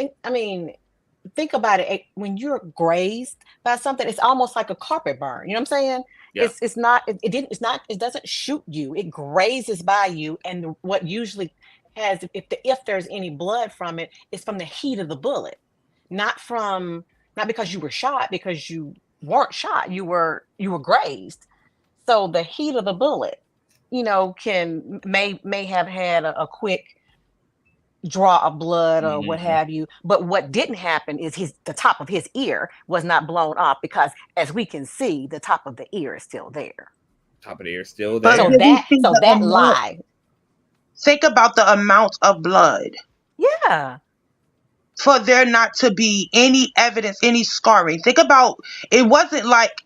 Think about it. When you're grazed by something, it's almost like a carpet burn. You know what I'm saying? Yeah. It doesn't shoot you. It grazes by you, and what usually has, if there's any blood from it, it's from the heat of the bullet, not because you were shot, because you weren't shot. You were grazed. So the heat of the bullet, may have had a quick draw of blood or what have you. But what didn't happen is the top of his ear was not blown off, because as we can see, the top of the ear is still there. Top of the ear is still there. So that lie. Think about the amount of blood. Yeah. For there not to be any evidence, any scarring. Think about, it wasn't like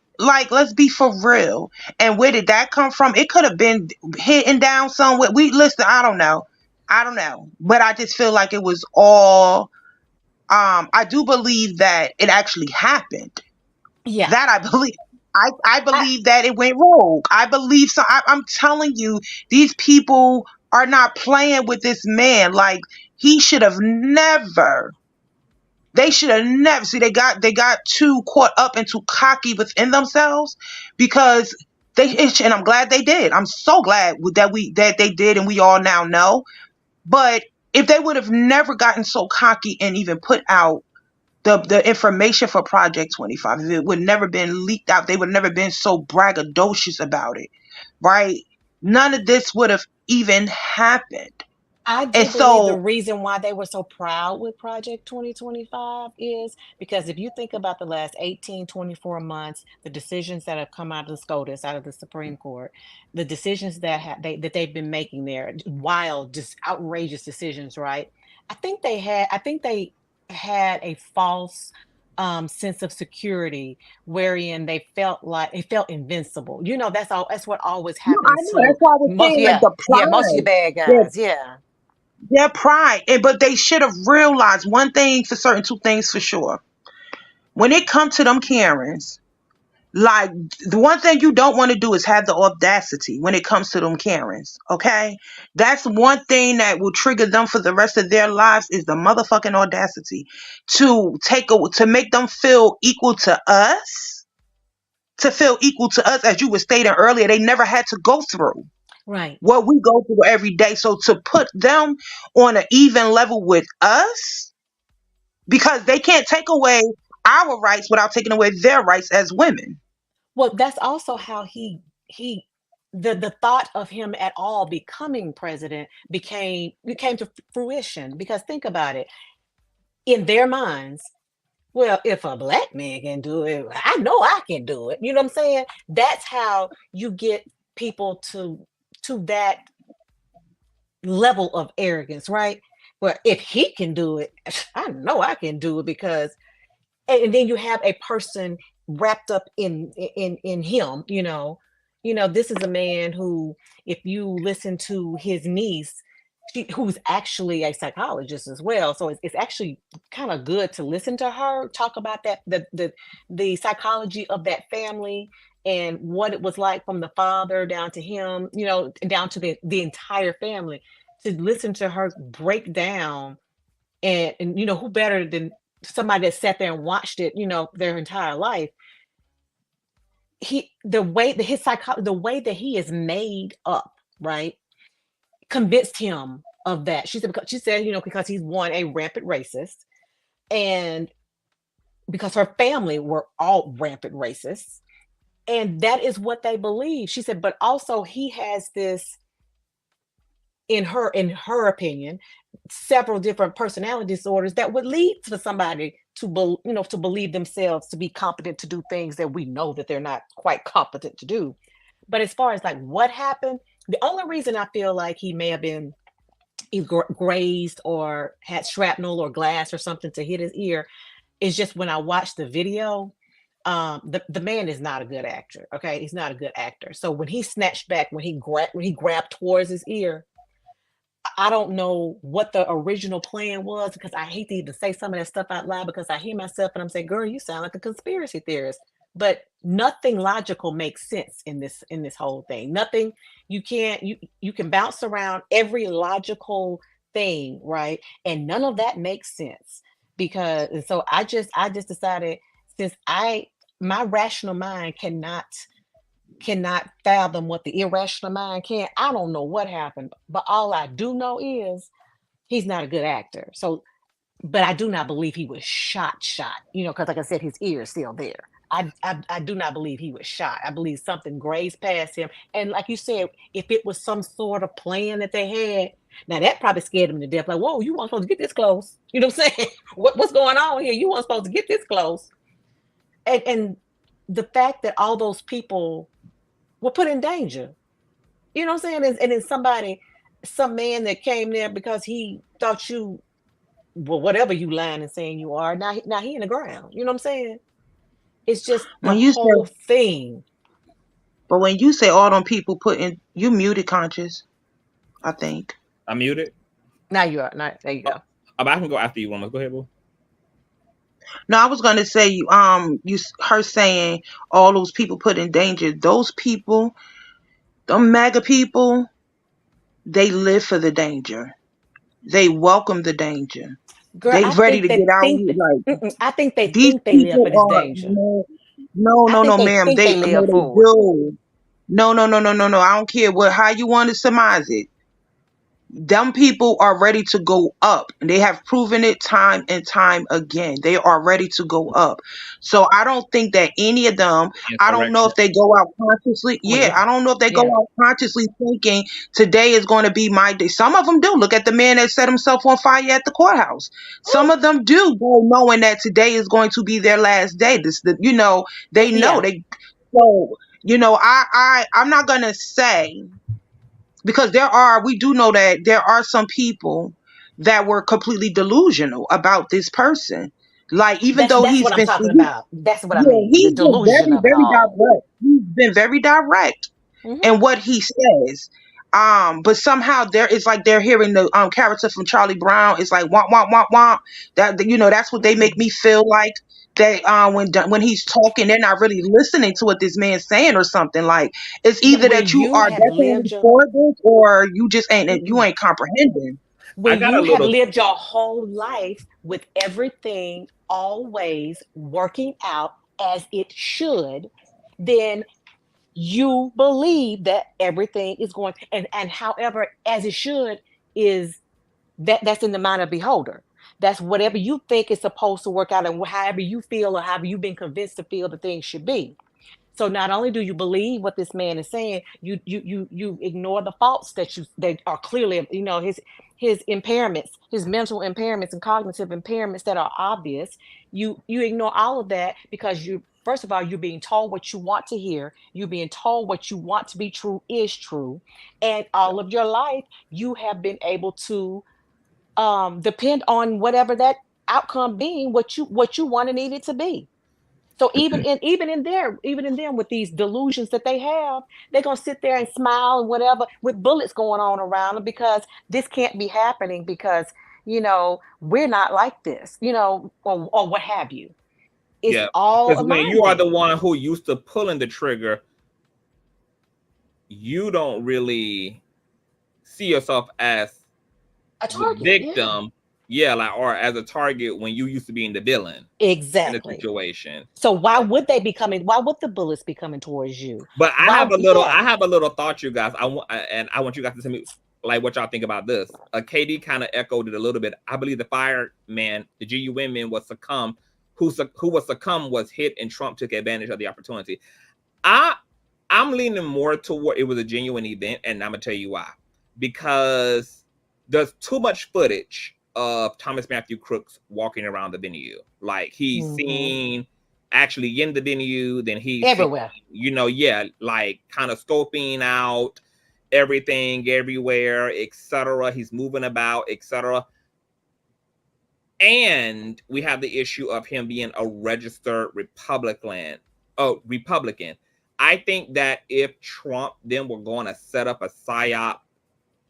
let's be for real. And where did that come from? It could have been hitting down somewhere. I don't know. But I just feel like it was all, I do believe that it actually happened. Yeah. That I believe. I believe that it went rogue. I believe so. I'm telling you, these people are not playing with this man. Like, he should have never. They should have never. See, they got too caught up and too cocky within themselves, because and I'm glad they did. I'm so glad that they did, and we all now know. But if they would have never gotten so cocky and even put out the information for Project 25, if it would never been leaked out, they would never been so braggadocious about it, right? None of this would have even happened. I do believe the reason why they were so proud with Project 2025 is because if you think about the last 18, 24 months, the decisions that have come out of the SCOTUS, out of the Supreme Court, the decisions that they've been making there, wild, just outrageous decisions, right? I think they had a false sense of security, wherein they felt invincible. That's what always happens. No, I know. That's why I was saying, like, the pride. Most of your bad guys, yeah. Their pride. But they should have realized one thing for certain, two things for sure. when it comes to them Karens, like the one thing you don't want to do is have the audacity when it comes to them Karens. Okay, that's one thing that will trigger them for the rest of their lives is the motherfucking audacity to make them feel equal to us. To feel equal to us, as you were stating earlier, they never had to go through Right. what we go through every day. So to put them on an even level with us, because they can't take away our rights without taking away their rights as women. Well, that's also how he the thought of him at all becoming president became to fruition, because think about it. In their minds, well, if a black man can do it, I know I can do it. You know what I'm saying? That's how you get people to that level of arrogance, right? Where if he can do it, I know I can do it, because and then you have a person wrapped up in him, this is a man who, if you listen to his niece, who's actually a psychologist as well, so it's actually kind of good to listen to her talk about that, the psychology of that family, and what it was like from the father down to him, down to the entire family, to listen to her break down. And who better than somebody that sat there and watched it, their entire life. The way that he is made up, right, convinced him of that. She said, because he's a rampant racist, and because her family were all rampant racists, and that is what they believe. She said, but also he has this, in her opinion, several different personality disorders that would lead to somebody to believe themselves to be competent to do things that we know that they're not quite competent to do. But as far as like what happened, the only reason I feel like he may have been either grazed or had shrapnel or glass or something to hit his ear is just when I watched the video. The man is not a good actor. Okay, he's not a good actor. So when he snatched back, when he grabbed towards his ear, I don't know what the original plan was, because I hate to even say some of that stuff out loud, because I hear myself and I'm saying, girl, you sound like a conspiracy theorist. But nothing logical makes sense in this whole thing. Nothing. You can bounce around every logical thing, right? And none of that makes sense, and so I just decided, since my rational mind cannot fathom what the irrational mind can. I don't know what happened, but all I do know is he's not a good actor. So, but I do not believe he was shot, because like I said, his ear is still there. I do not believe he was shot. I believe something grazed past him. And like you said, if it was some sort of plan that they had, now that probably scared him to death. Like, whoa, you weren't supposed to get this close. You know what I'm saying? What's going on here? You weren't supposed to get this close. And the fact that all those people were put in danger. You know what I'm saying? And then some man that came there because he thought you, well, whatever you lying and saying you are, now he in the ground. You know what I'm saying? It's just the whole thing. But when you say all them people you muted, Conscious, I think. I muted? Now you are. Now, there you go. I can go after you, woman. Go ahead, boo. No, I was gonna say her saying all those people put in danger. Those people, them MAGA people, they live for the danger. They welcome the danger. Girl, they ready to get out here. Like I think they think they live for this danger. No, ma'am. They do. No. I don't care how you want to surmise it. Them people are ready to go up, and they have proven it time and time again. They are ready to go up. So I don't think that any of them, I don't know if they go out consciously. I don't know if they go out consciously thinking today is going to be my day. Some of them do. Look at the man that set himself on fire at the courthouse. Some of them do go knowing that today is going to be their last day. They know. So, I'm not going to say, because we do know that there are some people that were completely delusional about this person. Like, even though that's what I'm talking about. That's what I mean. He's been very direct. He's been very direct in what he says. But somehow there is like they're hearing the character from Charlie Brown. It's like womp womp womp womp. That's what they make me feel like. They when he's talking, they're not really listening to what this man's saying or something. Like it's either When that you you are have lived definitely your for this or you just ain't comprehending. I when got a you have little. lived your whole life with everything always working out as it should, then you believe that everything is going and however as it should is that's in the mind of the beholder. That's whatever you think is supposed to work out and however you feel or however you've been convinced to feel the things should be. So not only do you believe what this man is saying, you ignore the faults that are clearly, his impairments, his mental impairments and cognitive impairments that are obvious. You ignore all of that because you first of all you're being told what you want to hear. You're being told what you want to be true is true, and all of your life you have been able to depend on whatever that outcome being what you want and need it to be. So even in them with these delusions that they have, they're gonna sit there and smile and whatever with bullets going on around them because this can't be happening because we're not like this, or what have you. It's Yeah, all because a when mind you are the thing. one who used to pulling the trigger, you don't really see yourself as A the target, yeah. victim, yeah, like or as a target when you used to being the villain in a Exactly. situation. So why would the bullets be coming towards you? But Why, I yeah. have a little thought, you guys. I want you guys to tell me like what y'all think about this. KD kind of echoed it a little bit. I believe the fireman, the GUN man, was succumb. Who was succumb was hit, and Trump took advantage of the opportunity. I'm leaning more toward it was a genuine event, and I'm gonna tell you why. Because there's too much footage of Thomas Matthew Crooks walking around the venue. Like he's Hmm. seen actually in the venue, then he's seen, Everywhere. yeah, like kind of scoping out everything everywhere, etc. He's moving about, etc. And we have the issue of him being a registered Republican. Oh, Republican. I think that if Trump then were going to set up a psyop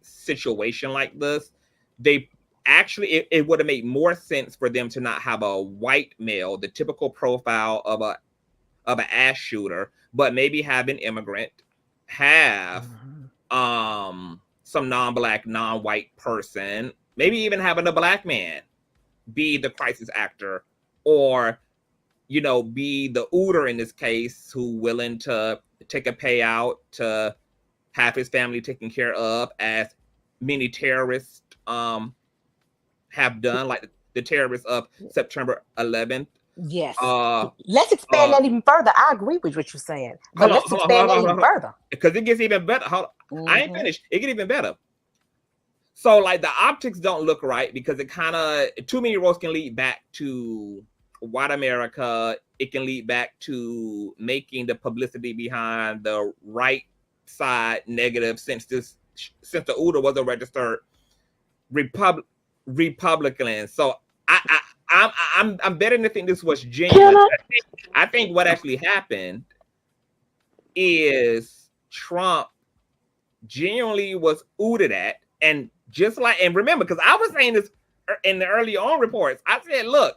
situation like this, they actually it would have made more sense for them to not have a white male, the typical profile of an ass shooter, but maybe have an immigrant, have Mhm. some non-black, non-white person, maybe even having a black man be the crisis actor, or be the Uter in this case, who willing to take a payout to have his family taken care of, as many terrorists have done, like the terrorists of September 11th. Yes. Uh, Let's expand uh, that even further. I agree with what you're saying, but hold on, let's hold on, expand hold on, that hold even on, further. because it gets even better. I ain't Hmm. finished. It get even better. So like the optics don't look right because it kind of too many roads can lead back to white America. It can lead back to making the publicity behind the right side negative, since the Uter was a registered Repub- Republican. So I'm betting to think this was Can genuine. I? I think what actually happened is Trump genuinely was ooted at, and remember, because I was saying this in the early on reports, I said, look,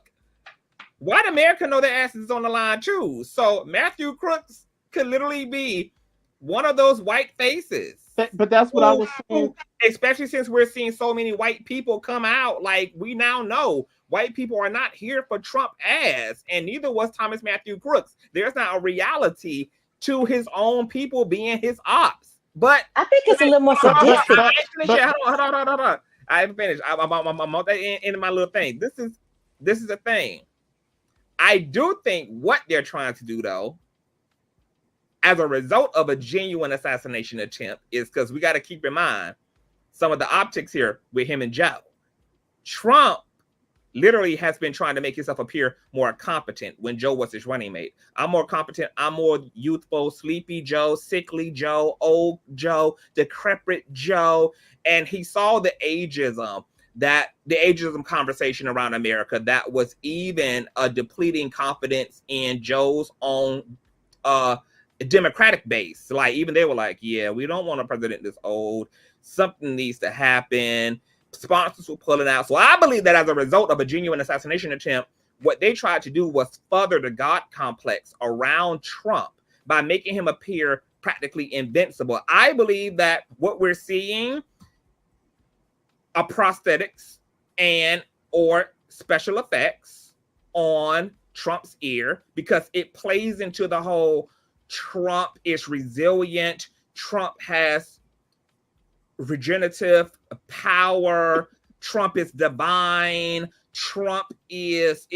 white America know their asses on the line too. So Matthew Crooks could literally be one of those white faces. But that's what I was saying. Especially since we're seeing so many white people come out, like we now know white people are not here for Trump ass, and neither was Thomas Matthew Crooks. There's not a reality to his own people being his ops. But I think it's a little more But but sadistic. I but ain't finished but yet. Hold on. I haven't finished. I'm on that end of my little thing. This is a thing. I do think what they're trying to do, though, as a result of a genuine assassination attempt, is because we got to keep in mind some of the optics here with him and Joe. Trump literally has been trying to make himself appear more competent when Joe was his running mate. I'm more competent. I'm more youthful, sleepy Joe, sickly Joe, old Joe, decrepit Joe. And he saw the ageism conversation around America that was even a depleting confidence in Joe's own Democratic base. Like even they were like, yeah, we don't want a president this old. Something needs to happen. Sponsors were pulling out. So I believe that as a result of a genuine assassination attempt, what they tried to do was further the God complex around Trump by making him appear practically invincible. I believe that what we're seeing are prosthetics and or special effects on Trump's ear, because it plays into the whole Trump is resilient, Trump has regenerative power, Trump is divine, Trump is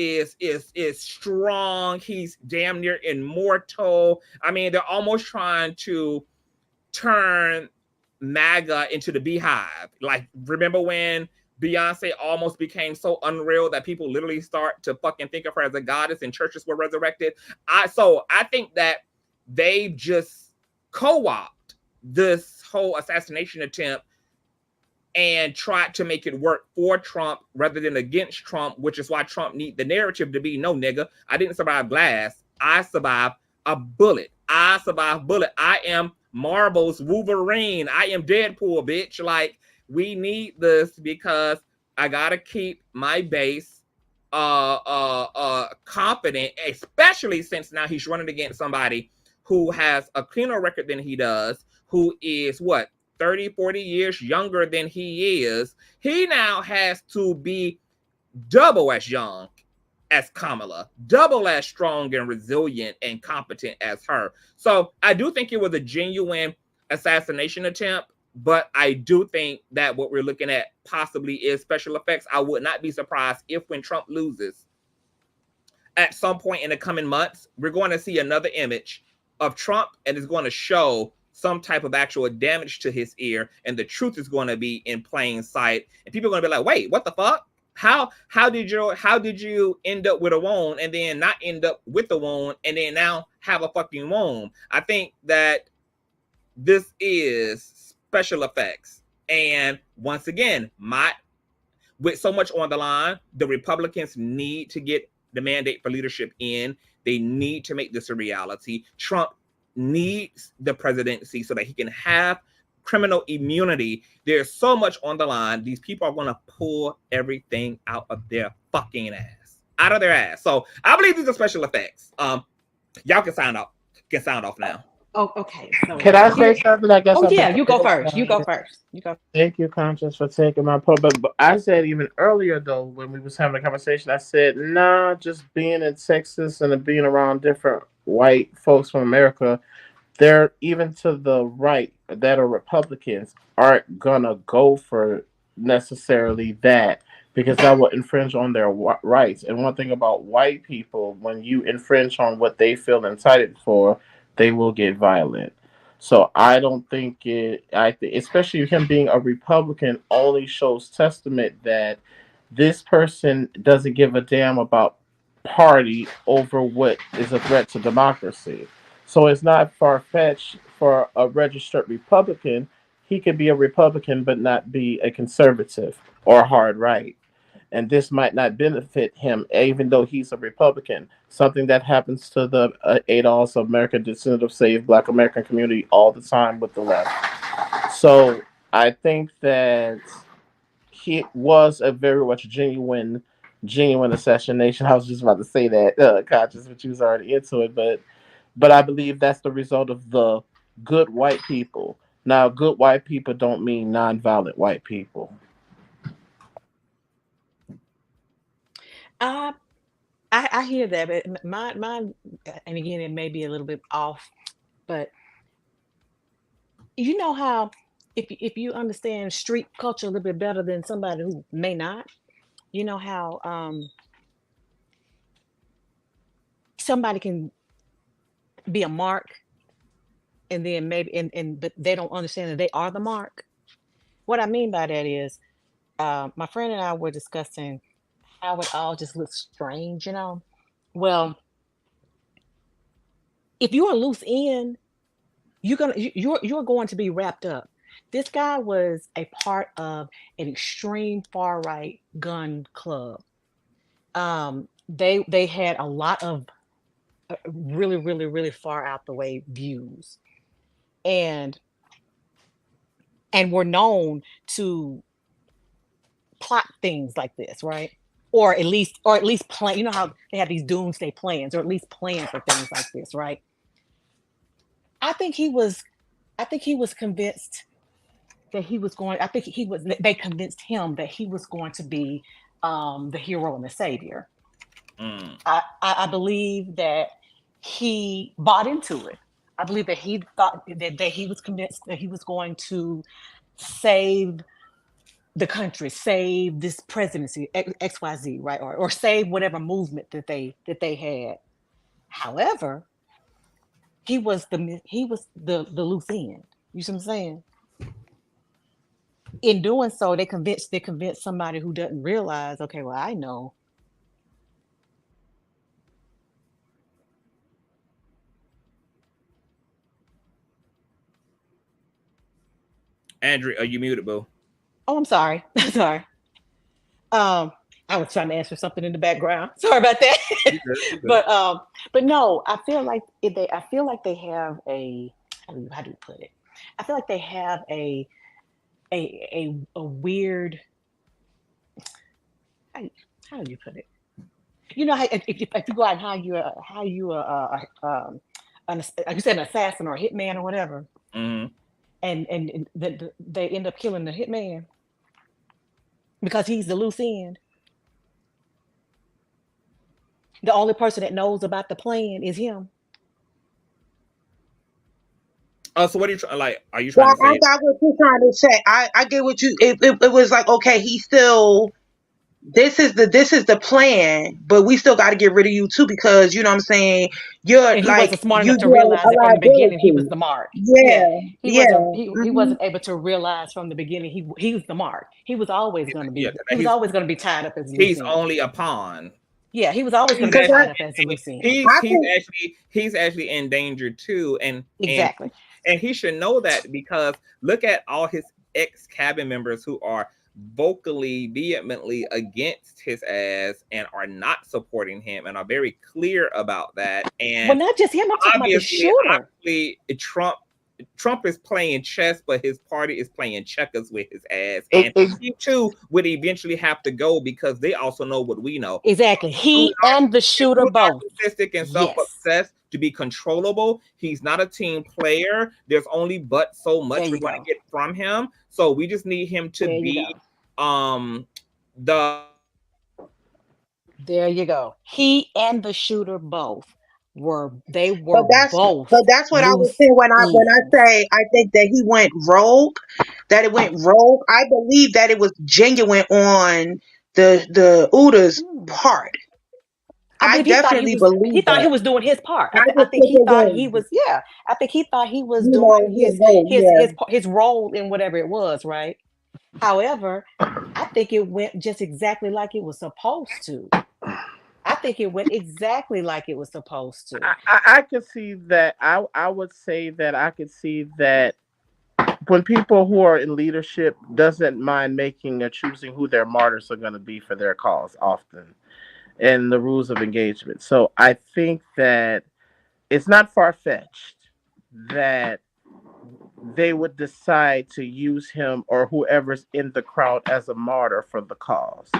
strong, he's damn near immortal. I mean, they're almost trying to turn MAGA into the beehive. Like, remember when Beyonce almost became so unreal that people literally start to fucking think of her as a goddess and churches were resurrected? I think that they've just co-opted this whole assassination attempt and tried to make it work for Trump rather than against Trump, which is why Trump need the narrative to be, no, nigga, I didn't survive glass. I survived a bullet. I survived bullet. I am Marvel's Wolverine. I am Deadpool, bitch. Like, we need this because I gotta keep my base confident, especially since now he's running against somebody who has a cleaner record than he does, who is what, 30, 40 years younger than he is. He now has to be double as young as Kamala, double as strong and resilient and competent as her. So I do think it was a genuine assassination attempt, but I do think that what we're looking at possibly is special effects. I would not be surprised if when Trump loses, at some point in the coming months, we're going to see another image of Trump and it's going to show some type of actual damage to his ear, and the truth is going to be in plain sight, and people are going to be like, wait, what the fuck? How did you end up with a wound and then not end up with a wound and then now have a fucking wound? I think that this is special effects. And once again, with so much on the line, the Republicans need to get the mandate for leadership in. They need to make this a reality. Trump needs the presidency so that he can have criminal immunity. There's so much on the line. These people are going to pull everything out of their fucking ass. Out of their ass. So I believe these are special effects. Y'all can sound off now. Oh, okay. So Can I say something? I guess. Oh yeah, you go first. You go first. You go. Thank you, Conscious, for taking my point. But I said even earlier, though, when we was having a conversation, I said, nah, just being in Texas and being around different white folks from America, they're even to the right that are Republicans aren't gonna go for necessarily that, because that will infringe on their rights. And one thing about white people, when you infringe on what they feel entitled for, they will get violent. So I don't think especially him being a Republican, only shows testament that this person doesn't give a damn about party over what is a threat to democracy. So it's not far-fetched for a registered Republican. He could be a Republican but not be a conservative or hard right. And this might not benefit him, even though he's a Republican. Something that happens to the ADOS American Descendant of Saved Black American community all the time with the left. So I think that he was a very much genuine assassination. I was just about to say that, Conscious, but you was already into it. But I believe that's the result of the good white people. Now, good white people don't mean nonviolent white people. I hear that, but mine, and again, it may be a little bit off, but you know how if you understand street culture a little bit better than somebody who may not, you know how somebody can be a mark and then maybe but they don't understand that they are the mark. What I mean by that is my friend and I were discussing how it all just looks strange, you know. Well, if you're a loose end, you're going to be wrapped up. This guy was a part of an extreme far right gun club. They had a lot of really, really, really far out the way views, and were known to plot things like this, right? Or at least plan. You know how they have these doomsday plans, or at least plan for things like this, right? I think he was. I think he was convinced that he was going. I think he was. They convinced him that he was going to be the hero and the savior. Mm. I believe that he bought into it. I believe that he thought that he was convinced that he was going to save the country, save this presidency, XYZ, right? Or save whatever movement that they had. However, he was the loose end. You see what I'm saying? In doing so, they convinced somebody who doesn't realize, okay, well, I know. Andrew, are you muted, boo? Oh, I'm sorry. Sorry. Um, I was trying to answer something in the background. Sorry about that. You good? You good? But no, I feel like I feel like they have a how do you put it? I feel like they have a weird how, how do you put it? You know, how, if you go out and how you like you said, an assassin or a hitman or whatever, Mm-hmm. they end up killing the hitman because he's the loose end. The only person that knows about the plan is him. Oh, so what are you trying? Like, are you Well, trying to I say? got what you're trying to say. I get what you. It was like, okay, he still. This is the plan, but we still got to get rid of you too, because you know what I'm saying. You're And he like wasn't smart enough to you're a realize it from the beginning. He was liability. the mark. Yeah, Yeah, yeah. he Hmm. wasn't able to realize from the beginning he was the mark. Yeah, He that was always going to be tied up as a loose he's end. only a pawn. Yeah, he was always going He's to be Because tied actually up as a loose end. I he's think actually in danger too, Exactly. and he should know that, because look at all his ex cabin members who are vocally vehemently against his ass and are not supporting him and are very clear about that. Well, And not just him. I'm talking about the shooter. obviously Trump is playing chess, but his party is playing checkers with his ass. It, And it, he too would eventually have to go, because they also know what we know. Exactly. Too He and the he's shooter too both. narcissistic and Yes. self-obsessed to be controllable. He's not a team player. There's only but so There much we're you going to go. get from him. So we just need him to There you be go. the There you go. He and the shooter both But were that's both what I was loose saying when I ends. say I think that he went rogue, that it went rogue. I believe that it was genuine on the Uda's Hmm. part. I I believe definitely he believe thought he that. was doing his part. I I just think think he it thought was, he was, yeah. I think he thought he was you doing know, yeah, rogue, yeah. his role in whatever it was, right? However, I think it went just exactly like it was supposed to. I think it went exactly like it was supposed to. I could see that. I would say that I could see that when people who are in leadership doesn't mind making or choosing who their martyrs are going to be for their cause often, and the rules of engagement. So I think that it's not far fetched that they would decide to use him or whoever's in the crowd as a martyr for the cause.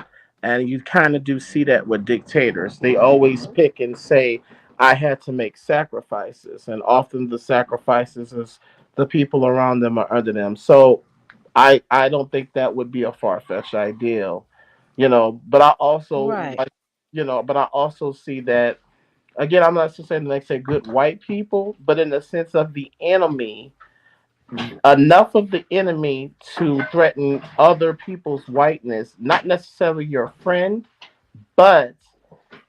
And you kind of do see that with dictators. They always pick and say, I had to make sacrifices. And often the sacrifices is the people around them are under them. So I don't think that would be a far fetched ideal, but I also Right. like, but I also see that, again, I'm not just saying like say good white people, but in the sense of the enemy, enough of the enemy to threaten other people's whiteness, not necessarily your friend, but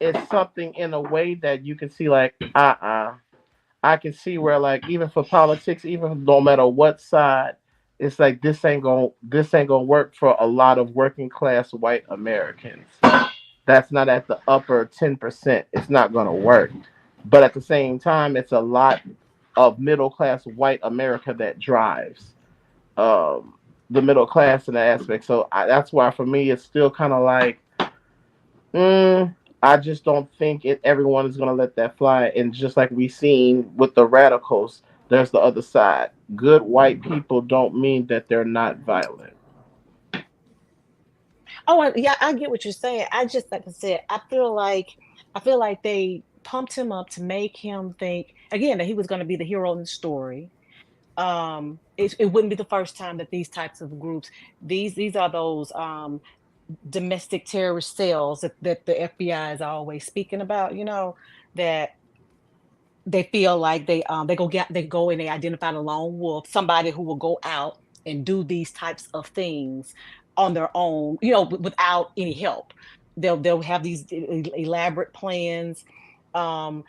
it's something in a way that you can see like, I can see where like even for politics, even no matter what side, it's like this ain't gonna work for a lot of working class white Americans. That's not at the upper 10%. It's not gonna work. But at the same time, it's a lot of middle class white America that drives um, the middle class in that aspect. So that's why for me it's still kind of like, mm, I just don't think everyone is going to let that fly. And just like we seen with the radicals, there's the other side. Good white people don't mean that they're not violent. Oh, yeah, I get what you're saying. I just, like I said, I feel like they pumped him up to make him think again that he was going to be the hero in the story. It wouldn't be the first time that these types of groups, these are those domestic terrorist cells that the FBI is always speaking about, that they feel like they go and they identify a lone wolf, somebody who will go out and do these types of things on their own, without any help. They'll have these elaborate plans.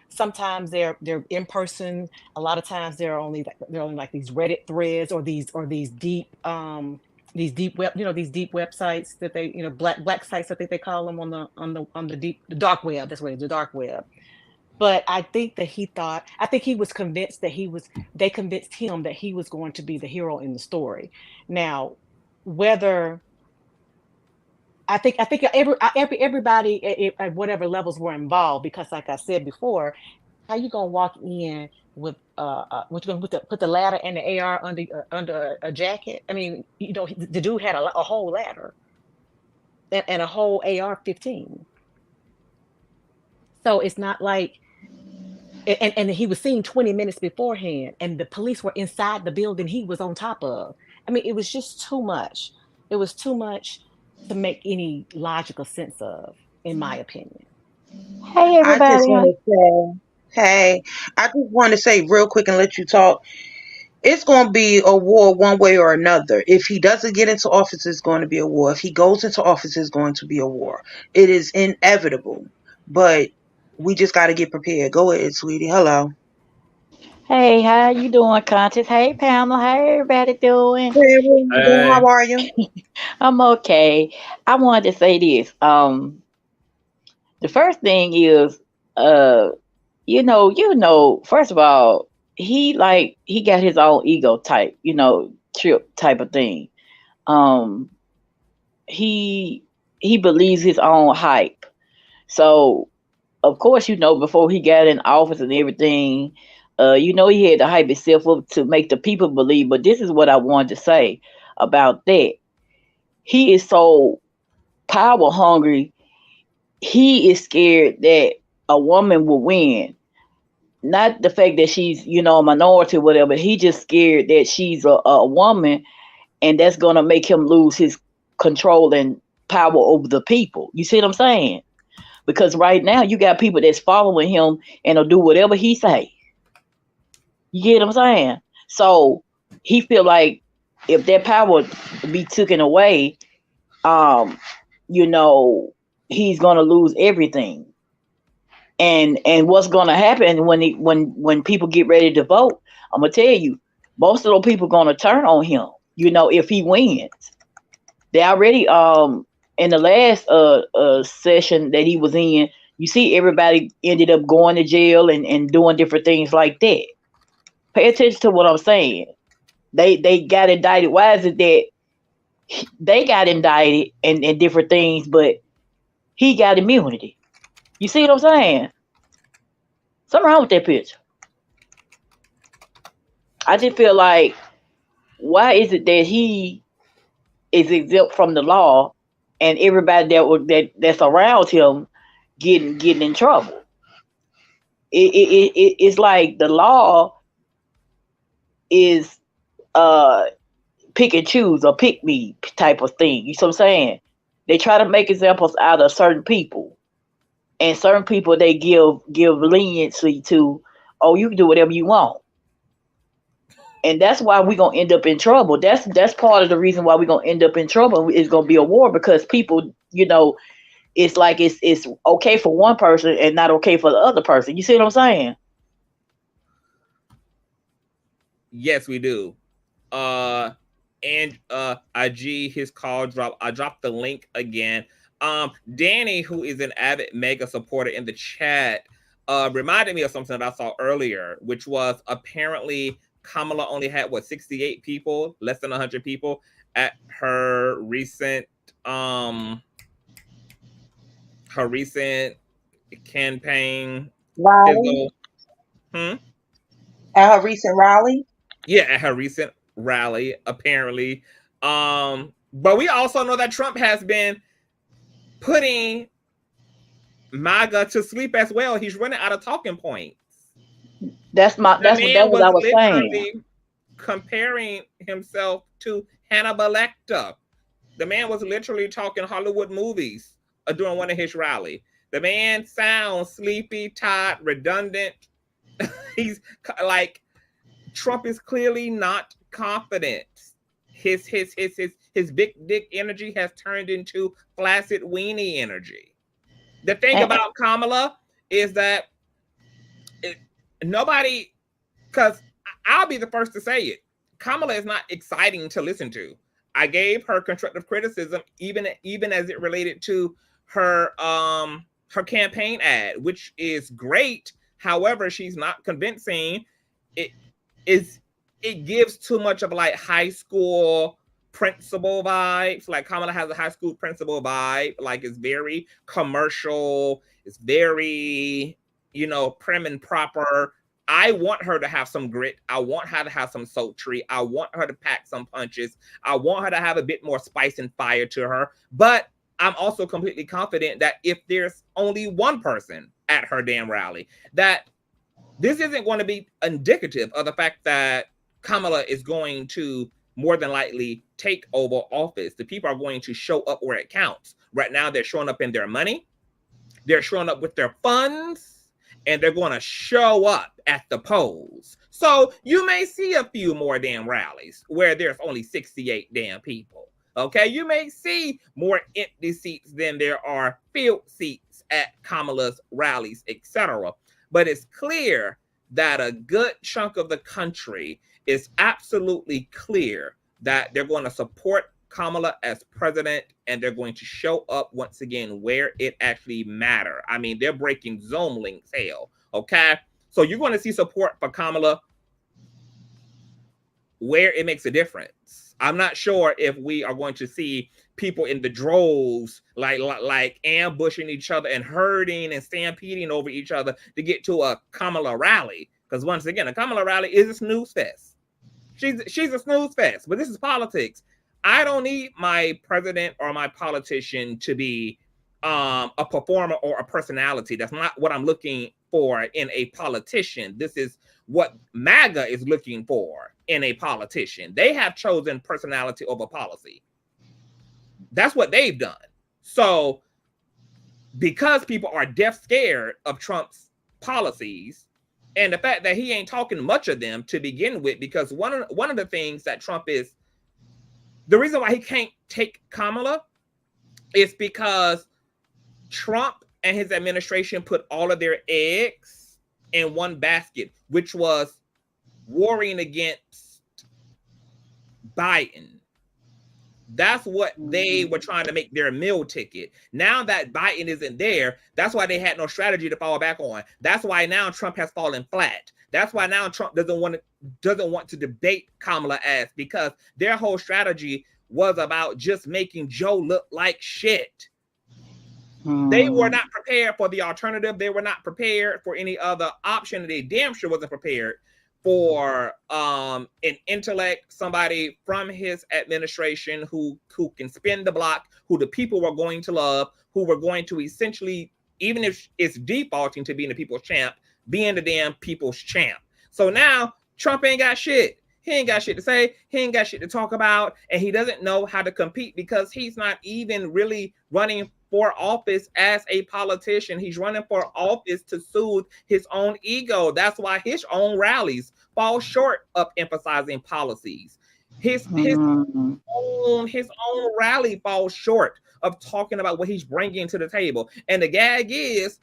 Sometimes they're in person. A lot of times they're only like these Reddit threads or these deep web, these deep websites that they, black sites, I think they call them the dark web. That's what it is, the dark web. But I think he was convinced they convinced him that he was going to be the hero in the story. Now, whether I think everybody at whatever levels were involved, because like I said before, how you gonna walk in with what you gonna put the ladder and the AR under a jacket? I mean, the dude had a whole ladder and a whole AR-15. So it's not like, and he was seen 20 minutes beforehand, and the police were inside the building he was on top of. I mean, it was just too much. It was too much to make any logical sense of, in my opinion. Hey, I just everybody. want to say, hey, I just want to say real quick and let you talk. It's going to be a war one way or another. If he doesn't get into office, it's going to be a war. If he goes into office, it's going to be a war. It is inevitable. But we just got to get prepared. Go ahead, sweetie. Hello. Hey, how you doing, Conscious? Hey, Pamela. How everybody doing? Hey, everyone, how are you? I'm okay. I wanted to say this. The first thing is, uh, first of all, he got his own ego type, trip type of thing. Um, he he believes his own hype. So of course, before he got in office and everything, he had to hype himself up to make the people believe. But this is what I wanted to say about that. He is so power hungry. He is scared that a woman will win. Not the fact that she's, a minority or whatever. He just scared that she's a woman, and that's gonna make him lose his control and power over the people. You see what I'm saying? Because right now you got people that's following him and will do whatever he say. You get what I'm saying? So he feel like if that power be taken away, um, you know, he's gonna lose everything. And what's gonna happen when people get ready to vote? I'm gonna tell you, most of those people gonna turn on him. If he wins, they already in the last session that he was in, you see everybody ended up going to jail and doing different things like that. Pay attention to what I'm saying. They got indicted. Why is it that they got indicted and different things, but he got immunity? You see what I'm saying? Something wrong with that picture. I just feel like, why is it that he is exempt from the law and everybody that's around him getting in trouble? It's like the law is uh pick and choose or pick me type of thing. You see what I'm saying? They try to make examples out of certain people, and certain people they give leniency to. Oh, you can do whatever you want, and that's why we're gonna end up in trouble. That's part of the reason why we're gonna end up in trouble. It's gonna be a war because people, it's like it's okay for one person and not okay for the other person. You see what I'm saying? Yes, we do. And IG, his call drop. I dropped the link again. Danny, who is an avid MAGA supporter in the chat, reminded me of something that I saw earlier, which was apparently Kamala only had 68 people, less than 100 people at her recent campaign Rally fizzle. at her recent rally. Yeah, at her recent rally, apparently. But we also know that Trump has been putting MAGA to sleep as well. He's running out of talking points. That's what I was saying. Literally comparing himself to Hannibal Lecter. The man was literally talking Hollywood movies during one of his rallies. The man sounds sleepy, tired, redundant. He's like, Trump is clearly not confident. His big dick energy has turned into flaccid weenie energy. The thing about Kamala is that nobody, because I'll be the first to say it, Kamala is not exciting to listen to. I gave her constructive criticism, even as it related to her her campaign ad, which is great. However, she's not convincing. It gives too much of like high school principal vibes. Like Kamala has a high school principal vibe. Like it's very commercial. It's very, prim and proper. I want her to have some grit. I want her to have some sultry. I want her to pack some punches. I want her to have a bit more spice and fire to her. But I'm also completely confident that if there's only one person at her damn rally, that this isn't going to be indicative of the fact that Kamala is going to more than likely take over office. The people are going to show up where it counts. Right now, they're showing up in their money. They're showing up with their funds. And they're going to show up at the polls. So you may see a few more damn rallies where there's only 68 damn people. Okay, you may see more empty seats than there are filled seats at Kamala's rallies, etc. But it's clear that a good chunk of the country is absolutely clear that they're going to support Kamala as president, and they're going to show up once again where it actually matters. I mean, they're breaking Zoom links, hell, okay? So you're going to see support for Kamala where it makes a difference. I'm not sure if we are going to see people in the droves, like ambushing each other and herding and stampeding over each other to get to a Kamala rally. Because once again, a Kamala rally is a snooze fest. She's a snooze fest, but this is politics. I don't need my president or my politician to be a performer or a personality. That's not what I'm looking for in a politician. This is what MAGA is looking for in a politician. They have chosen personality over policy. That's what they've done. So because people are deaf scared of Trump's policies and the fact that he ain't talking much of them to begin with, because one of the things that Trump is, the reason why he can't take Kamala is because Trump and his administration put all of their eggs in one basket, which was warring against Biden. That's what they were trying to make their meal ticket. Now that Biden isn't there, that's why they had no strategy to fall back on. That's why now Trump has fallen flat. That's why now Trump doesn't want to debate Kamala as, because their whole strategy was about just making Joe look like shit. They were not prepared for the alternative. They were not prepared for any other option. They damn sure wasn't prepared for an intellect, somebody from his administration who can spin the block, who the people were going to love, who were going to essentially, even if it's defaulting to being the people's champ, being the damn people's champ. So now Trump ain't got shit. He ain't got shit to say. He ain't got shit to talk about. And he doesn't know how to compete because he's not even really running for office as a politician. He's running for office to soothe his own ego. That's why his own rallies fall short of emphasizing policies. His own rally falls short of talking about what he's bringing to the table. And the gag is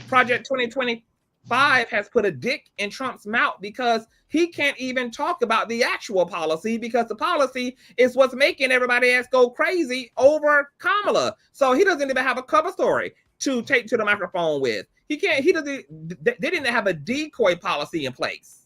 Project 2025 has put a dick in Trump's mouth because he can't even talk about the actual policy, because the policy is what's making everybody else go crazy over Kamala. So he doesn't even have a cover story to take to the microphone with. They didn't have a decoy policy in place.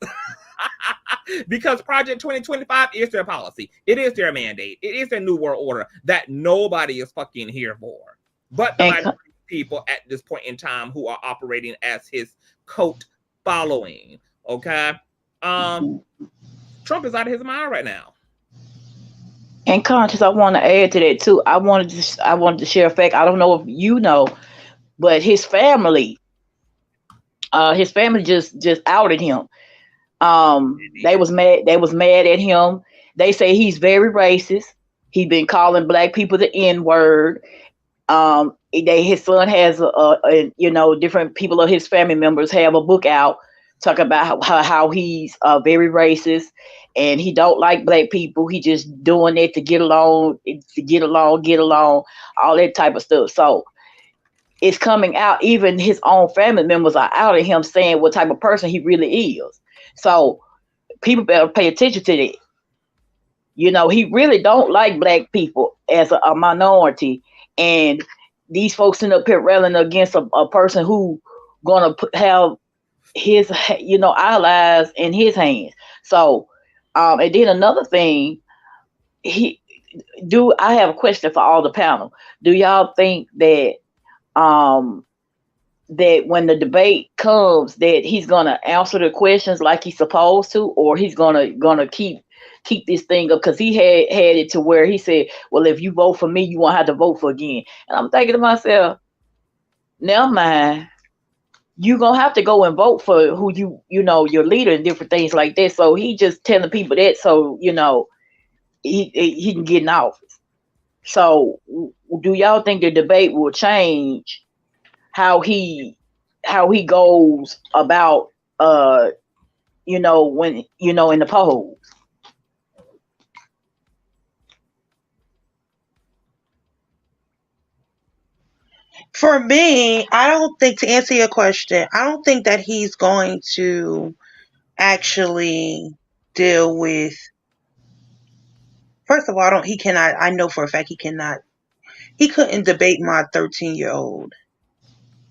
Because Project 2025 is their policy. It is their mandate. It is their new world order that nobody is fucking here for. But the people at this point in time who are operating as his cult following. Okay. Trump is out of his mind right now. And Conscious, I want to add to that too. I wanted to share a fact. I don't know if you know, but his family just outed him. They was mad at him. They say he's very racist. He's been calling black people the N-word. His son has different people of his family members have a book out talking about how he's very racist and he don't like black people. He just doing it to get along, all that type of stuff. So it's coming out. Even his own family members are out of him saying what type of person he really is. So people better pay attention to that. He really don't like black people as a minority, and these folks end up here railing against a person who gonna have his allies in his hands. So and then another thing, I have a question for all the panel. Do y'all think that that when the debate comes that he's gonna answer the questions like he's supposed to, or he's gonna keep this thing up? Because he had it to where he said, well, if you vote for me, you won't have to vote for again. And I'm thinking to myself, never mind, you're gonna have to go and vote for who your leader and different things like that. So he just telling people that so he can get in office. So do y'all think the debate will change how he goes about when in the polls? For me, I don't think, to answer your question, I don't think that he's going to actually deal with. First of all, he cannot. I know for a fact he cannot. He couldn't debate my 13-year-old.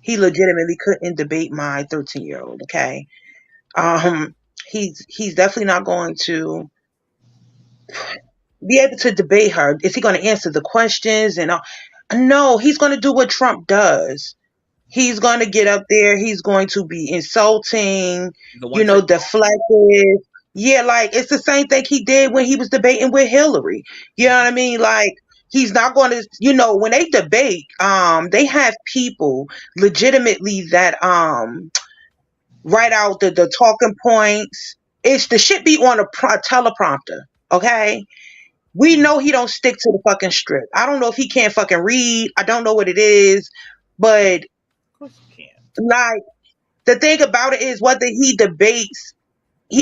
He legitimately couldn't debate my 13-year-old. Okay, he's definitely not going to be able to debate her. Is he going to answer the questions and all? No, he's going to do what Trump does. He's going to get up there. He's going to be insulting, deflective. Yeah, like it's the same thing he did when he was debating with Hillary. You know what I mean? Like he's not going to, when they debate, they have people legitimately that write out the talking points. It's the shit be on a teleprompter. Okay. We know he don't stick to the fucking script. I don't know if he can't fucking read. I don't know what it is, but Of course you can't. like the thing about it is whether he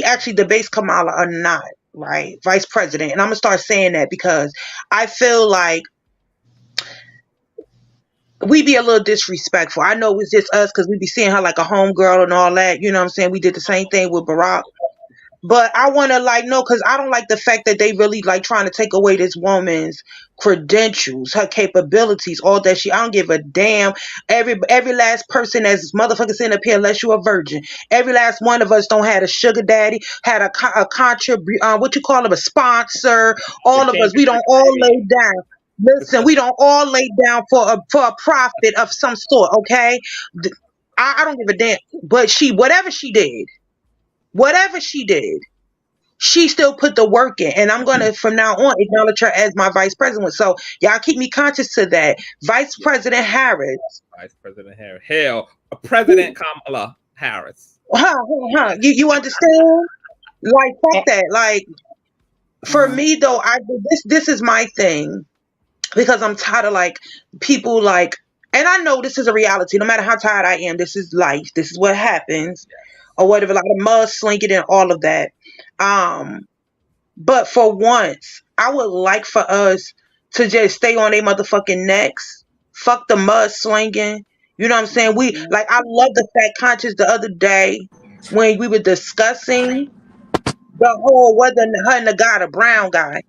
actually debates Kamala or not, right? Vice president. And I'm gonna start saying that because I feel like we be a little disrespectful. I know it's just us because we be seeing her like a homegirl and all that. You know what I'm saying? We did the same thing with Barack. But I want to no, because I don't like the fact that they really trying to take away this woman's credentials, her capabilities, all that shit. I don't give a damn. Every last person that's motherfucking sitting up here, unless you're a virgin, every last one of us don't had a sugar daddy, had a what you call him, a sponsor. All of us, we don't all lay down. Listen, we don't all lay down for a profit of some sort. Okay, I don't give a damn. But whatever she did, she still put the work in. And I'm going to, from now on, acknowledge her as my vice president. So y'all keep me conscious to that. Vice President Harris. Hell, President Kamala Harris. You understand? Like, fuck that. Like, for me, though, this is my thing. Because I'm tired of, people, and I know this is a reality. No matter how tired I am, this is life. This is what happens. Or whatever, like the mudslinging and all of that. But for once, I would like for us to just stay on their motherfucking necks. Fuck the mudslinging. You know what I'm saying? I love the fact, Conscious, the other day when we were discussing the whole whether her and the guy, the brown guy,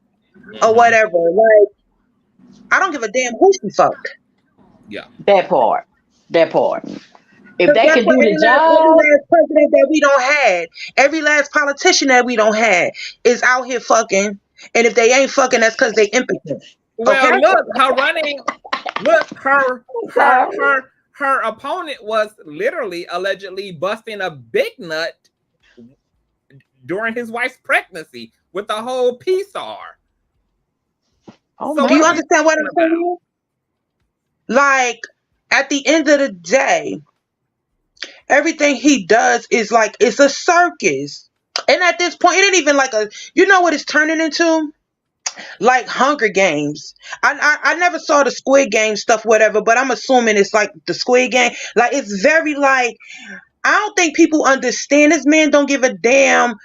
or whatever. I don't give a damn who she fucked. Yeah. That part. If they can do the Every job, last president that we don't have, every last politician that we don't have is out here fucking. And if they ain't fucking, that's because they impotent. Well, Okay? look, her running. Look, her her opponent was literally allegedly busting a big nut during his wife's pregnancy with the whole PSAR. Oh So my Do you what are we understand what I'm talking about? saying? Like, at the end of the day, everything he does is like it's a circus. And at this point, it ain't even like a, you know what it's turning into? Like Hunger Games. I never saw the Squid Game stuff, whatever, but I'm assuming it's like the Squid Game. Like, it's very like, I don't think people understand. This man don't give a damn.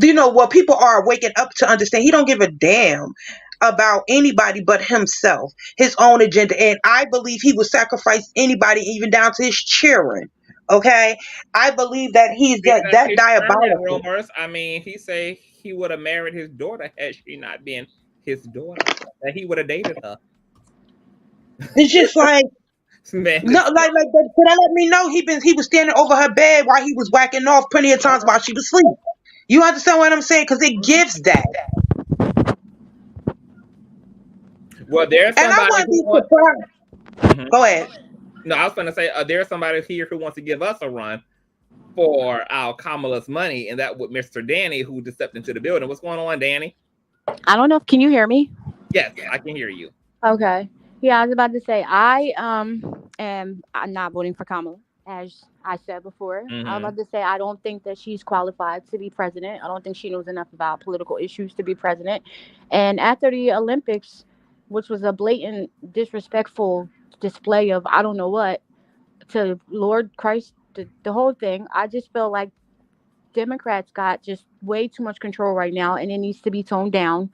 You know what people are waking up to understand? He don't give a damn about anybody but himself, his own agenda. And I believe he would sacrifice anybody, even down to his children. Okay, I believe that he's Because that his Sherman diabolical. rumors, I mean, he say he would have married his daughter had she not been his daughter. That he would have dated her. It's just like, Man, no, like could I let me know he was standing over her bed while he was whacking off plenty of times while she was asleep. You understand what I'm saying? Because it gives that. well, there's And I somebody wouldn't who be wants. surprised. Mhm. Go ahead. No, I was going to say there's somebody here who wants to give us a run for our Kamala's money, and that with Mr. Danny, who just stepped into the building. What's going on, Danny? I don't know if can you hear me? Yes, I can hear you. Okay. Yeah, I was about to say I'm not voting for Kamala, as I said before. I was about to say I don't think that she's qualified to be president. I don't think she knows enough about political issues to be president. And after the Olympics, which was a blatant disrespectful display of I don't know what to Lord Christ, the whole thing, I just feel like Democrats got just way too much control right now and it needs to be toned down.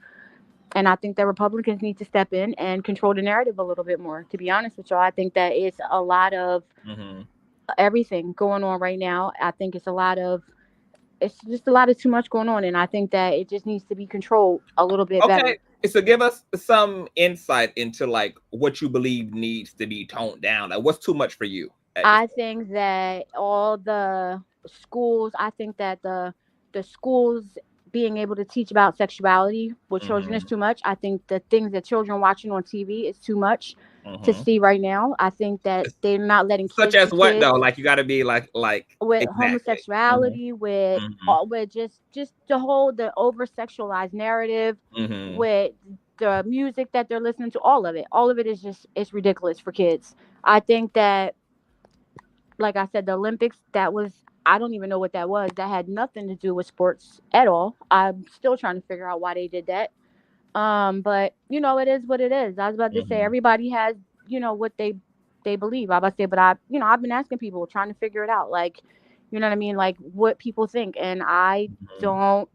And I think that Republicans need to step in and control the narrative a little bit more. To be honest with y'all, I think that it's a lot of everything going on right now. I think it's just a lot of too much going on. And I think that it just needs to be controlled a little bit better. Okay, so give us some insight into like what you believe needs to be toned down. Like, what's too much for you? I think that all the schools, I think that the schools being able to teach about sexuality with children is too much. I think the things that children watching on TV is too much to see right now. I think that they're not letting Such kids as be what kids though? Like you got to be like with exactly. homosexuality, with just the over sexualized narrative, with the music that they're listening to. All of it is just it's ridiculous for kids. I think that, like I said, the Olympics, I don't even know what that was. That had nothing to do with sports at all. I'm still trying to figure out why they did that. But it is what it is. I was about to say everybody has, what they believe. I was about to say, but I've been asking people, trying to figure it out. Like, you know what I mean? Like what people think. And I don't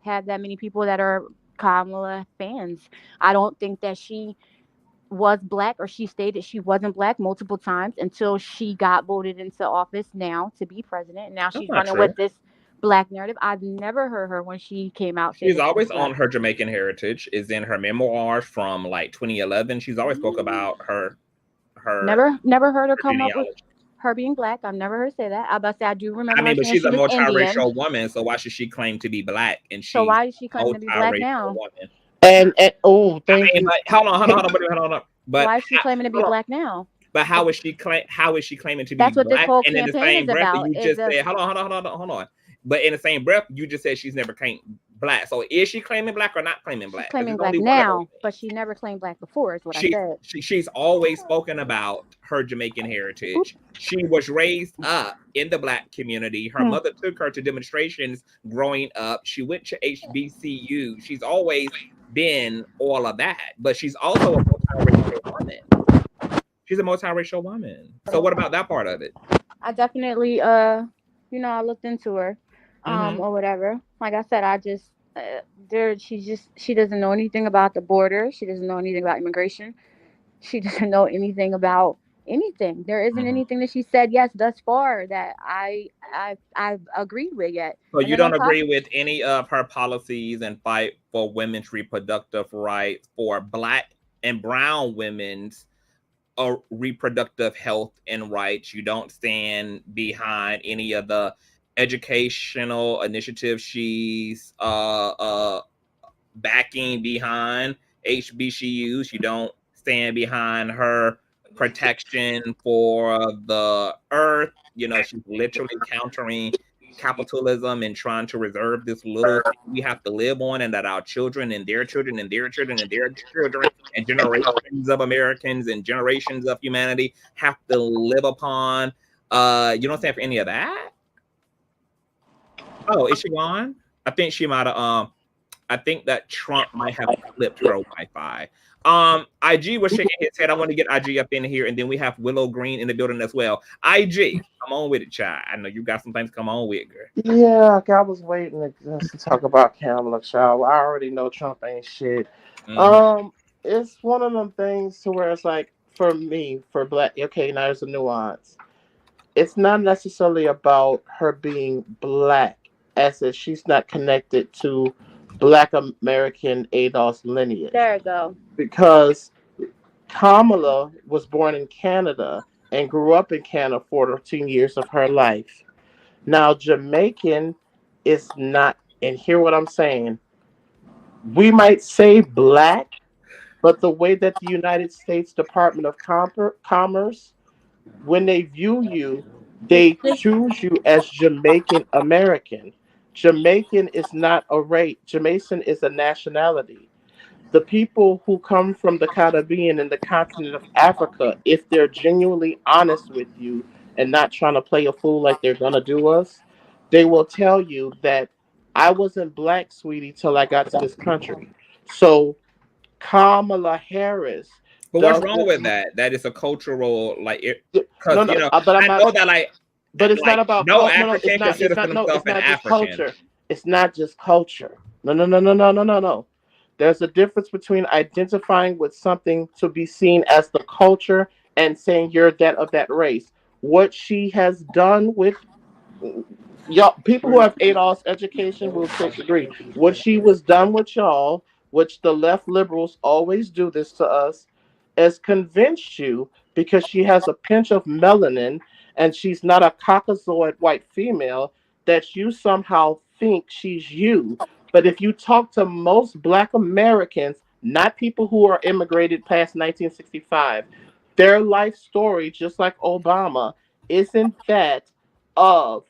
have that many people that are Kamala fans. I don't think that she was black, or she stated she wasn't black multiple times until she got voted into office now to be president. Now she's running with this black narrative. I've never heard her when she came out. She's always on her Jamaican heritage. Is in her memoirs from like 2011. She's always spoke about her. Never heard her come up with her being black. I've never heard her say that. I about to say I do remember. I mean, her but she's a she was multiracial Indian. woman, so why should she claim to be black? And so why is she claiming to be black now? Woman. And oh, thank you. But hold on. But why is she claiming to be black now? But how is she claiming to be That's what black? this whole And in the campaign same is breath, about. you just said, hold on. But in the same breath, you just said she's never claimed black. So is she claiming black or not claiming black? She's claiming black now, but she never claimed black before, is what I said. She's always spoken about her Jamaican heritage. She was raised up in the black community. Her mother took her to demonstrations growing up. She went to HBCU. She's always been all of that. But she's also a multiracial woman. She's a multiracial woman. So what about that part of it? I definitely, I looked into her, or whatever. Like I said, I just, she doesn't know anything about the border. She doesn't know anything about immigration. She doesn't know anything about anything. There isn't anything that she said yes thus far that I've agreed with yet. So you don't agree with any of her policies and fight for women's reproductive rights, for black and brown women's reproductive health and rights. You don't stand behind any of the educational initiatives she's backing behind HBCUs. You don't stand behind her protection for the earth. You know, she's literally countering capitalism and trying to reserve this little thing we have to live on, and that our children and their children and their children and their children and generations of Americans and generations of humanity have to live upon. You don't stand for any of that? Oh, is she gone? I think she might have I think that Trump might have flipped her Wi-Fi. IG was shaking his head. I want to get IG up in here, and then we have Willow Green in the building as well. IG, come on with it, child. I know you got some things. Come on with, girl. Yeah, I was waiting to talk about Kamala, child. I already know Trump ain't shit. It's one of them things to where it's like, for me, for Black, okay, now there's a nuance. It's not necessarily about her being Black, as if she's not connected to Black American ADOS lineage. There you go. Because Kamala was born in Canada and grew up in Canada for 14 years of her life. Now, Jamaican is not, and hear what I'm saying, we might say Black, but the way that the United States Department of Commerce, when they view you, they choose you as Jamaican American. Jamaican is not a race. Jamaican is a nationality. The people who come from the Caribbean and the continent of Africa, if they're genuinely honest with you and not trying to play a fool like they're going to do us, they will tell you that I wasn't Black, sweetie, till I got to this country. So Kamala Harris. But what's wrong with that? That is a cultural, like, because, you know, but I know that, like, but it's like, not about no African considers themselves an African. Culture. It's not just culture. No. There's a difference between identifying with something to be seen as the culture and saying you're that of that race. What she has done with y'all, people who have ADOS education will agree. What she was done with y'all, which the left liberals always do this to us, has convinced you because she has a pinch of melanin and she's not a Caucasoid white female that you somehow think she's you. But if you talk to most Black Americans, not people who are immigrated past 1965, their life story, just like Obama, isn't that of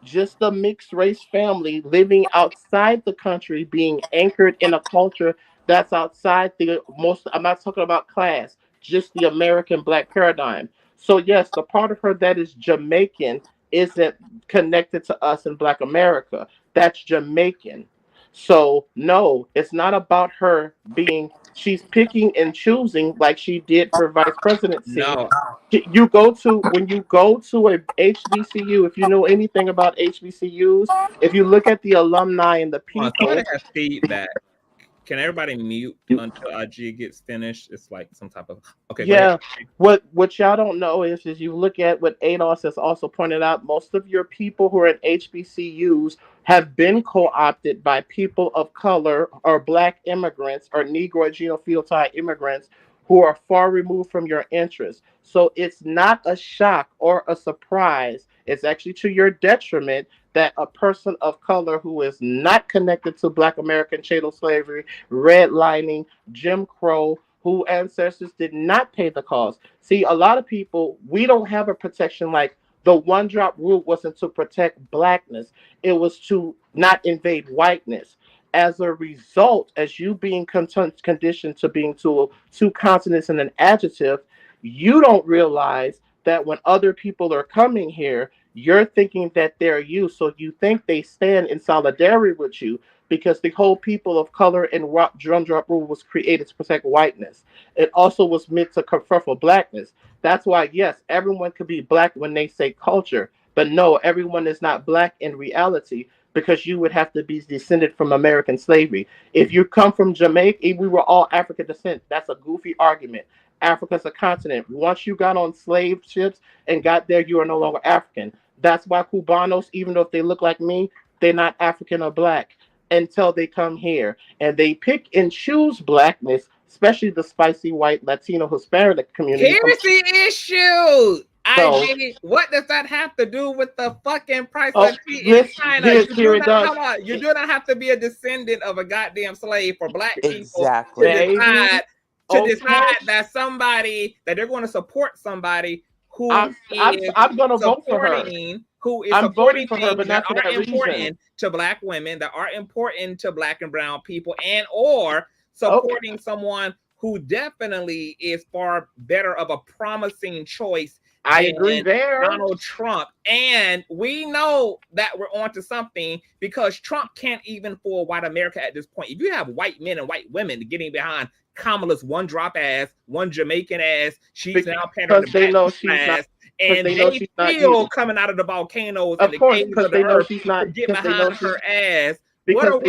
just a mixed race family living outside the country, being anchored in a culture that's outside the most. I'm not talking about class, just the American Black paradigm. So yes, the part of her that is Jamaican isn't connected to us in Black America. That's Jamaican. So no, it's not about her being. She's picking and choosing like she did for vice presidency. No. You go to, when you go to a HBCU, if you know anything about HBCUs, if you look at the alumni and the people. Somebody has feedback. Can everybody mute until IG gets finished? It's like some type of okay. Yeah. What y'all don't know is you look at what ADOS has also pointed out. Most of your people who are at HBCUs have been co-opted by people of color or Black immigrants or Negro genophenotype immigrants who are far removed from your interests. So it's not a shock or a surprise. It's actually to your detriment that a person of color who is not connected to Black American chattel slavery, redlining, Jim Crow, who ancestors did not pay the cost. See, a lot of people, we don't have a protection like the one-drop rule wasn't to protect Blackness. It was to not invade whiteness. As a result, as you being conditioned to being two consonants and an adjective, you don't realize that when other people are coming here, you're thinking that they're you. So you think they stand in solidarity with you because the whole people of color and drum drop rule was created to protect whiteness. It also was meant to confer for Blackness. That's why, yes, everyone could be Black when they say culture, but no, everyone is not Black in reality, because you would have to be descended from American slavery. If you come from Jamaica, we were all African descent. That's a goofy argument. Africa's a continent. Once you got on slave ships and got there, you are no longer African. That's why Cubanos, even though if they look like me, they're not African or Black until they come here. And they pick and choose Blackness, especially the spicy white Latino Hispanic community. Here's the issue. What does that have to do with the fucking price of tea in China? You do not have to be a descendant of a goddamn slave for Black people to decide to decide that they're going to support somebody who I'm going to vote for her. Who is I'm voting supporting for her, but things not that for are that important reason. to Black women, that are important to Black and brown people, and or supporting someone who definitely is far better of a promising choice. I agree there. Donald Trump. And we know that we're onto something, because Trump can't even fool white America at this point. If you have white men and white women getting behind Kamala's one drop ass, one Jamaican ass, she's now pandering because they know she's not, and they still coming out of the volcanoes and the caves of the earth to get behind her ass. Because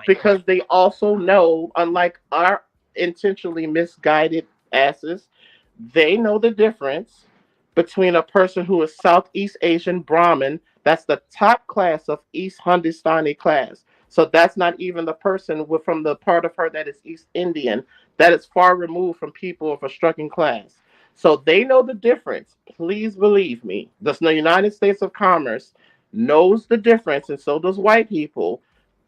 because they also know, unlike our intentionally misguided asses, they know the difference between a person who is Southeast Asian Brahmin, that's the top class of East Hindustani class. So that's not even the person from the part of her that is East Indian. That is far removed from people of a striking class. So they know the difference. Please believe me. The United States of Commerce knows the difference, and so does white people.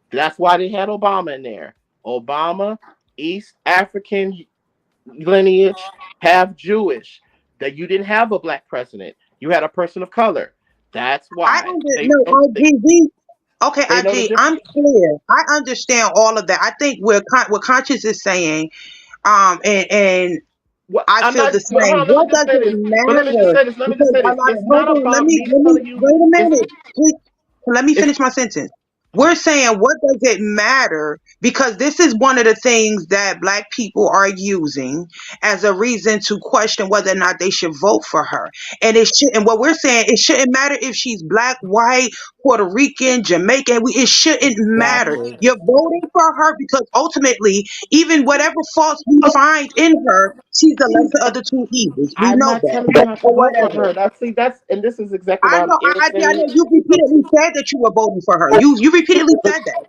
That's why they had Obama in there. Obama, East African lineage, half Jewish. That you didn't have a Black president. You had a person of color. That's why. Okay, IG, I'm clear. I understand all of that. I think what Conscious is saying, and I feel the same. What does it matter? Let me wait a minute. Let me finish my sentence. We're saying, what does it matter? Because this is one of the things that Black people are using as a reason to question whether or not they should vote for her. And and what we're saying, it shouldn't matter if she's Black, white, Puerto Rican, Jamaican. It shouldn't matter. You're voting for her because ultimately, even whatever faults we find in her, she's the lesser of the two evils. We know that. Telling you not to vote for her. And this is exactly what I know you repeatedly said that you were voting for her. You repeatedly said that.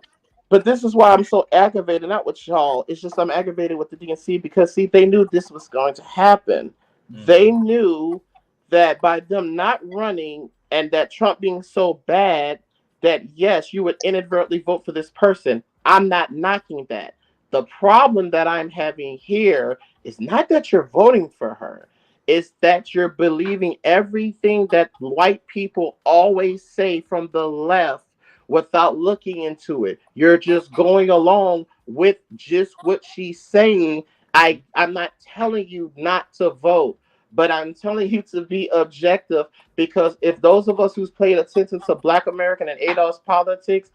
But this is why I'm so aggravated, not with y'all. It's just I'm aggravated with the DNC because, see, they knew this was going to happen. They knew that by them not running and that Trump being so bad that, yes, you would inadvertently vote for this person. I'm not knocking that. The problem that I'm having here is not that you're voting for her. It's that you're believing everything that white people always say from the left without looking into it. You're just going along with just what she's saying. I'm not telling you not to vote, but I'm telling you to be objective, because if those of us who's paid attention to Black American and ADOS politics,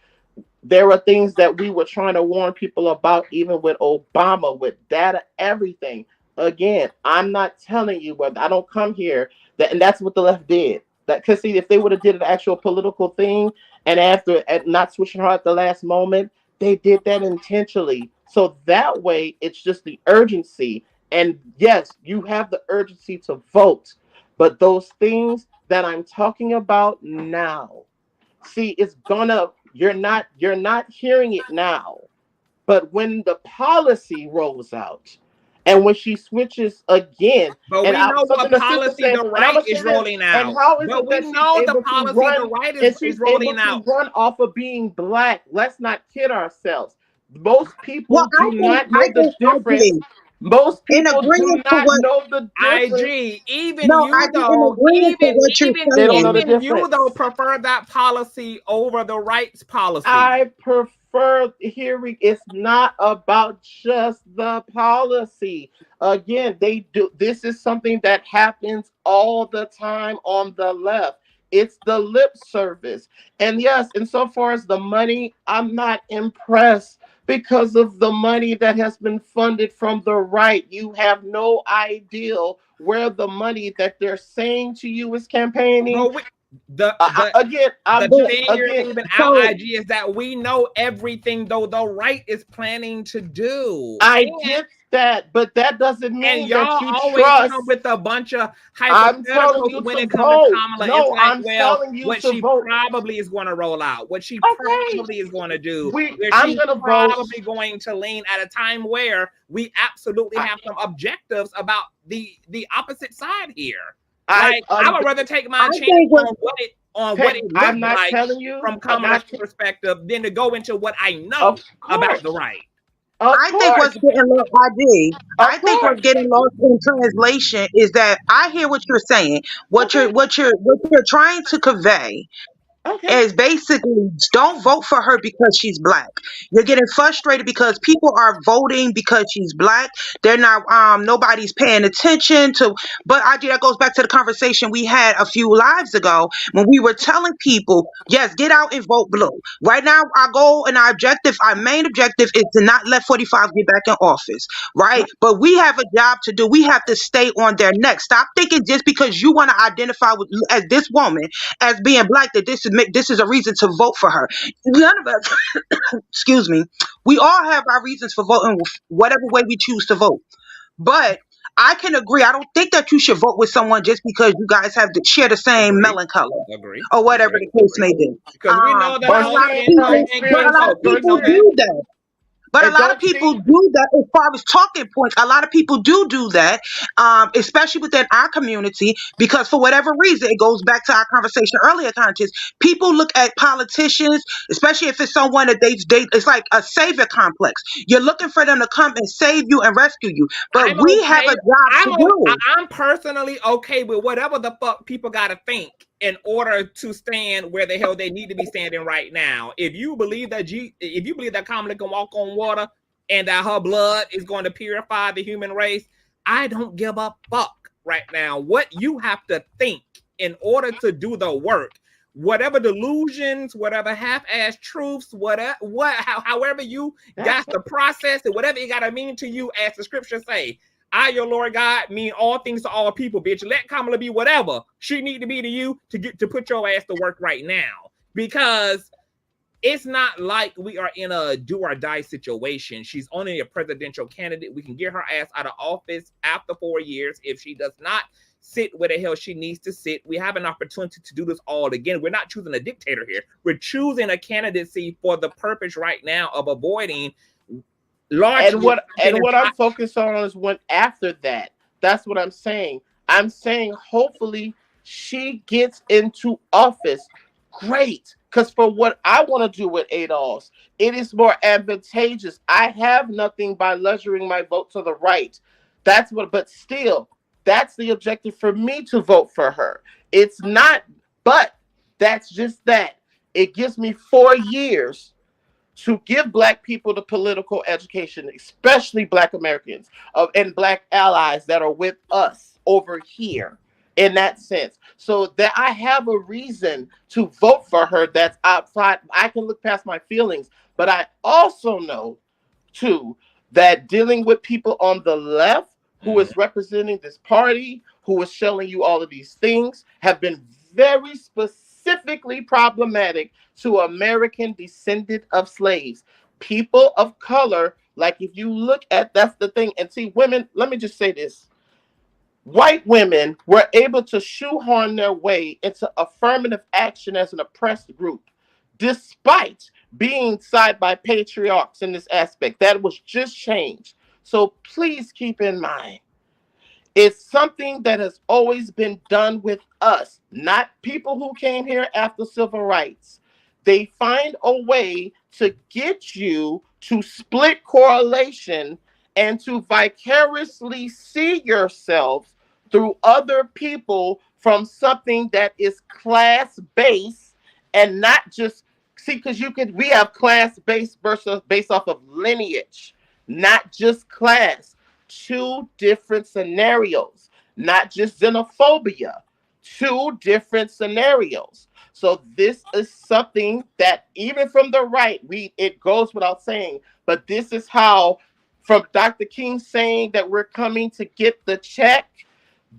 there are things that we were trying to warn people about, even with Obama, with data, everything. Again, I'm not telling you, but I don't come here and that's what the left did. Because see, if they would have did an actual political thing, and after not switching her at the last moment, they did that intentionally. So that way, it's just the urgency. And yes, you have the urgency to vote, but those things that I'm talking about now, see, you're not hearing it now, but when the policy rolls out, and when she switches again, but we know what policy the right is rolling out. And how is but we know the policy the right is rolling out. To run off of being Black. Let's not kid ourselves. Most people do not know the difference. Most people do not know the difference. IG, even you though prefer that policy over the rights policy. I prefer hearing it's not about just the policy. Again, they do. This is something that happens all the time on the left. It's the lip service. And yes, insofar as the money, I'm not impressed because of the money that has been funded from the right. You have no idea where the money that they're saying to you is campaigning. Well, the thing you're leaving out, IG, is that we know everything though the right is planning to do. I get that, but that doesn't mean and y'all that you always trust. Come with a bunch of hypotheticals when it comes to Kamala. No, it's like, I'm telling you what to she vote. Probably is going to roll out, what she probably is going to do. I'm going to probably going to lean at a time where we absolutely have some objectives about the opposite side here. I would rather take my chance on what it looks like from Kamala's perspective than to go into what I know about the right. Of I think course. what's getting lost, ID. Of I think course. what's getting lost in translation is that I hear what you're saying. Okay. What you're trying to convey Okay. is basically don't vote for her because she's black. You're getting frustrated because people are voting because she's black. They're not nobody's paying attention to, but I that goes back to the conversation we had a few lives ago when we were telling people, yes, get out and vote blue. Right now our goal and our objective, our main objective is to not let 45 get back in office, right? But we have a job to do. We have to stay on their neck. Stop thinking just because you want to identify with as this woman as being black that this is a reason to vote for her. None of us, excuse me, we all have our reasons for voting whatever way we choose to vote. But I can agree. I don't think that you should vote with someone just because you guys have to share the same Agree. melon color Agree. or whatever Agree. the case may be. Because we know that But Or a all lot of sharing skin her color people, ain't but a kin experience lot color. of of We people know Gertrude. that. do that. But a And lot of don't people she? do that as far as talking points. A lot of people do that, especially within our community, because for whatever reason, it goes back to our conversation earlier, Conscious. People look at politicians, especially if it's someone that it's like a savior complex. You're looking for them to come and save you and rescue you. But I'm we have okay. a job to do. I'm personally okay with whatever the fuck people gotta think in order to stand where the hell they need to be standing right now. If you believe that Kamala can walk on water and that her blood is going to purify the human race, I don't give a fuck right now what you have to think in order to do the work. Whatever delusions, whatever half-ass truths, however you got to process it, whatever it gotta mean to you, as the scriptures say. I, your Lord God, mean all things to all people, bitch. Let Kamala be whatever she need to be to you to put your ass to work right now. Because it's not like we are in a do or die situation. She's only a presidential candidate. We can get her ass out of office after 4 years. If she does not sit where the hell she needs to sit, we have an opportunity to do this all again. We're not choosing a dictator here. We're choosing a candidacy for the purpose right now of avoiding largely. And what I'm focused on is when after that. That's what I'm saying. I'm saying hopefully she gets into office. Great. Because for what I want to do with ADOS, it is more advantageous. I have nothing by leisuring my vote to the right. But still, that's the objective for me to vote for her. It's not, but that's just that. It gives me 4 years to give black people the political education, especially black Americans and black allies that are with us over here in that sense. So that I have a reason to vote for her that's outside. I can look past my feelings, but I also know too that dealing with people on the left who is representing this party, who is showing you all of these things, have been very specifically problematic to American descendant of slaves. People of color, like if you look at, that's the thing. And see, women, let me just say this. White women were able to shoehorn their way into affirmative action as an oppressed group, despite being side by patriarchs in this aspect. That was just changed. So please keep in mind, it's something that has always been done with us, not people who came here after civil rights. They find a way to get you to split correlation and to vicariously see yourselves through other people from something that is class-based and not just, see, because we have class-based versus based off of lineage, not just class. Two different scenarios, not just xenophobia, two different scenarios. So this is something that even from the right, it goes without saying, but this is how, from Dr. King saying that we're coming to get the check,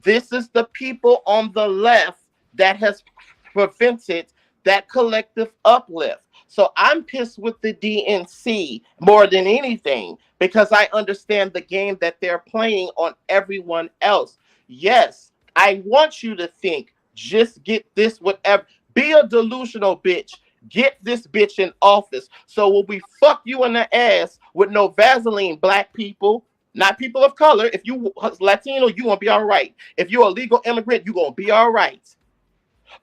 this is the people on the left that has prevented that collective uplift. So I'm pissed with the DNC more than anything because I understand the game that they're playing on everyone else. Yes, I want you to think, just get this, whatever. Be a delusional bitch. Get this bitch in office. So when we fuck you in the ass with no Vaseline, black people, not people of color. If you Latino, you gonna be all right. If you're a legal immigrant, you gonna be all right.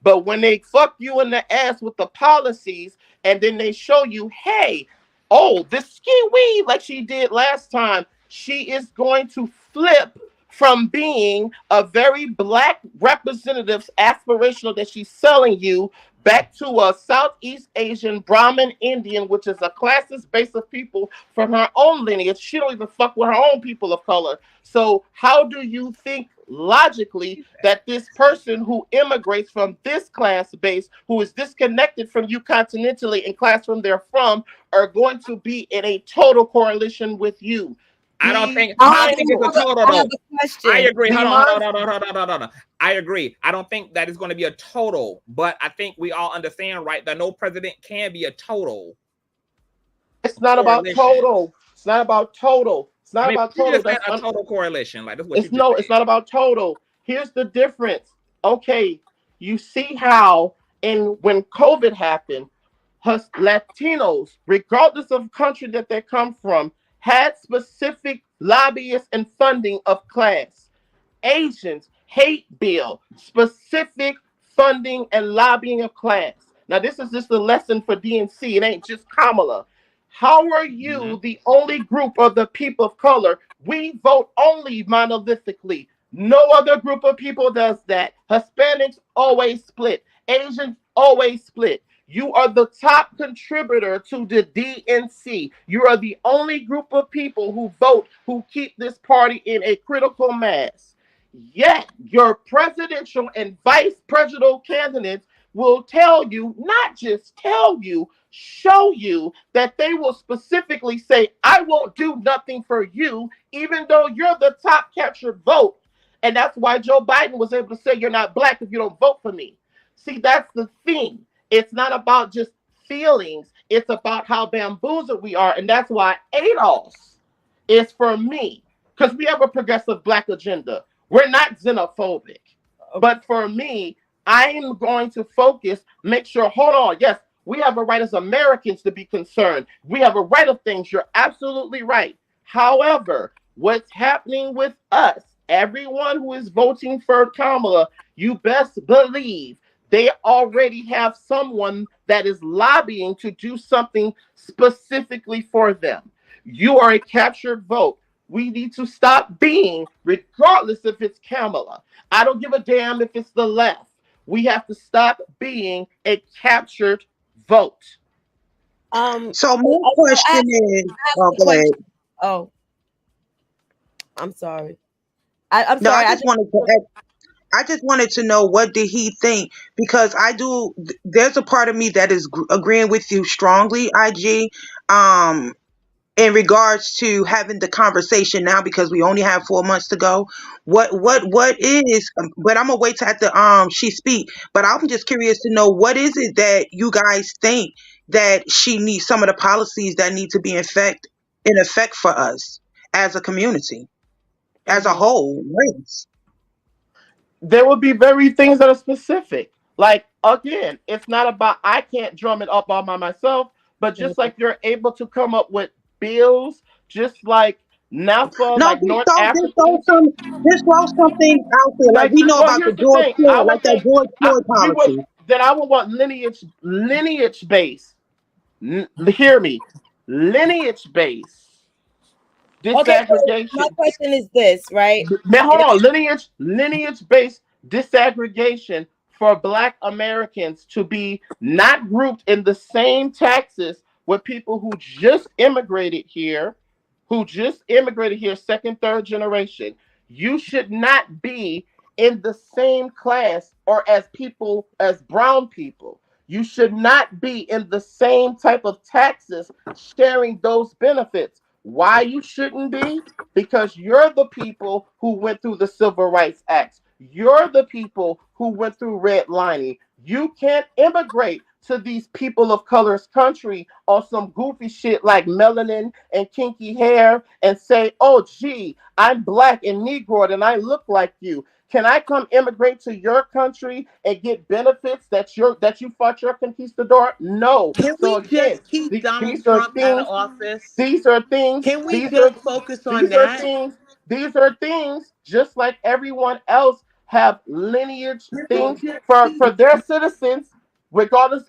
But when they fuck you in the ass with the policies and then they show you, hey, oh, this ski like she did last time, she is going to flip from being a very black representative aspirational that she's selling you back to a Southeast Asian Brahmin Indian, which is a classist base of people from her own lineage. She don't even fuck with her own people of color. So how do you think logically that this person who immigrates from this class base, who is disconnected from you continentally and class from they're from, are going to be in a total coalition with you? I don't think it's a total though. I agree. Hold on. I agree. I don't think that is going to be a total, but I think we all understand, right, that no president can be a total. It's not about total. It's not about total. It's not about total. That's a total correlation. Like that's what it's not about total. Here's the difference. Okay, you see how when COVID happened, Latinos, regardless of country that they come from, had specific lobbyists and funding of class. Asians, hate bill, specific funding and lobbying of class. Now, this is just a lesson for DNC. It ain't just Kamala. How are you the only group of the people of color? We vote only monolithically. No other group of people does that. Hispanics always split. Asians always split. You are the top contributor to the DNC. You are the only group of people who vote, who keep this party in a critical mass. Yet, your presidential and vice presidential candidates will tell you, not just tell you, show you that they will specifically say, I won't do nothing for you, even though you're the top captured vote. And that's why Joe Biden was able to say, you're not black if you don't vote for me. See, that's the thing. It's not about just feelings. It's about how bamboozled we are. And that's why ADOS is for me. Because we have a progressive black agenda. We're not xenophobic. But for me, I'm going to focus, make sure, hold on, yes, we have a right as Americans to be concerned. We have a right of things. You're absolutely right. However, what's happening with us, everyone who is voting for Kamala, you best believe they already have someone that is lobbying to do something specifically for them. You are a captured vote. We need to stop being, regardless if it's Kamala. I don't give a damn if it's the left. We have to stop being a captured vote. So my question is, go ahead. Oh, I'm sorry. I'm sorry. I just wanted to know, what did he think? Because there's a part of me that is agreeing with you strongly, IG, in regards to having the conversation now, because we only have 4 months to go. What is, but I'm gonna wait till after she speak. But I'm just curious to know, what is it that you guys think that she needs, some of the policies that need to be in effect for us as a community, as a whole race? There will be very things that are specific. Like, again, it's not about, I can't drum it up all by myself, but just like you're able to come up with bills, just like NAFTA, like North Africa. This throw something out there. Like, we know about the George Floyd, like that George Floyd policy. Then I would want lineage based. Hear me. Lineage based. Disaggregation. Okay, so my question is this, right? Now, hold on. Lineage-based disaggregation for Black Americans to be not grouped in the same taxes with people who just immigrated here, second, third generation. You should not be in the same class or as brown people. You should not be in the same type of taxes sharing those benefits. Why you shouldn't be? Because you're the people who went through the Civil Rights Act. You're the people who went through redlining. You can't immigrate to these people of color's country on some goofy shit like melanin and kinky hair and say, oh, gee, I'm Black and Negroid and I look like you. Can I come immigrate to your country and get benefits that you fought your conquistador? No. Can we just keep Donald Trump out of office? These are things. Can we just focus on that? These are things just like everyone else have lineage things for their citizens, regardless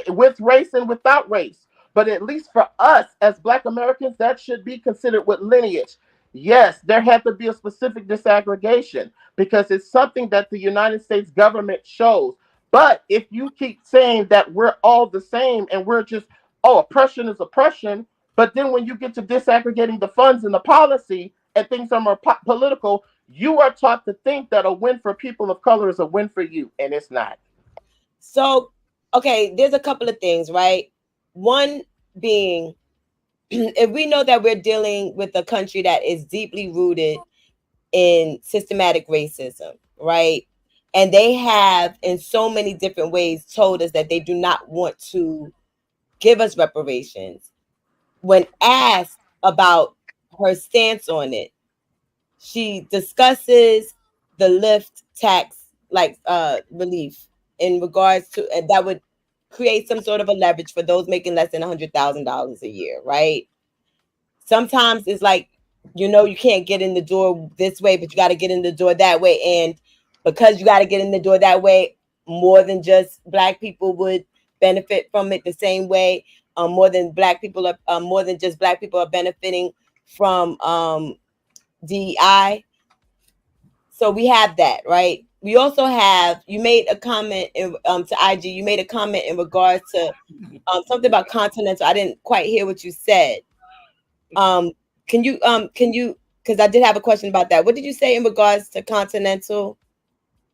with race and without race. But at least for us as Black Americans, that should be considered with lineage. Yes, there had to be a specific disaggregation because it's something that the United States government shows. But if you keep saying that we're all the same and we're just, oh, oppression is oppression, but then when you get to disaggregating the funds and the policy and things are more political, you are taught to think that a win for people of color is a win for you, and it's not. So, okay, there's a couple of things, right? One being, if we know that we're dealing with a country that is deeply rooted in systematic racism, right? And they have, in so many different ways, told us that they do not want to give us reparations. When asked about her stance on it, she discusses the lift tax relief in regards to, and that would create some sort of a leverage for those making less than $100,000 a year, right? Sometimes it's like, you can't get in the door this way, but you got to get in the door that way. And because you got to get in the door that way, more than just Black people would benefit from it the same way. More than just Black people are benefiting from DEI. So we have that, right? We also have, you made a comment to IG, you made a comment in regards to something about Continental. I didn't quite hear what you said. Can you, because I did have a question about that. What did you say in regards to Continental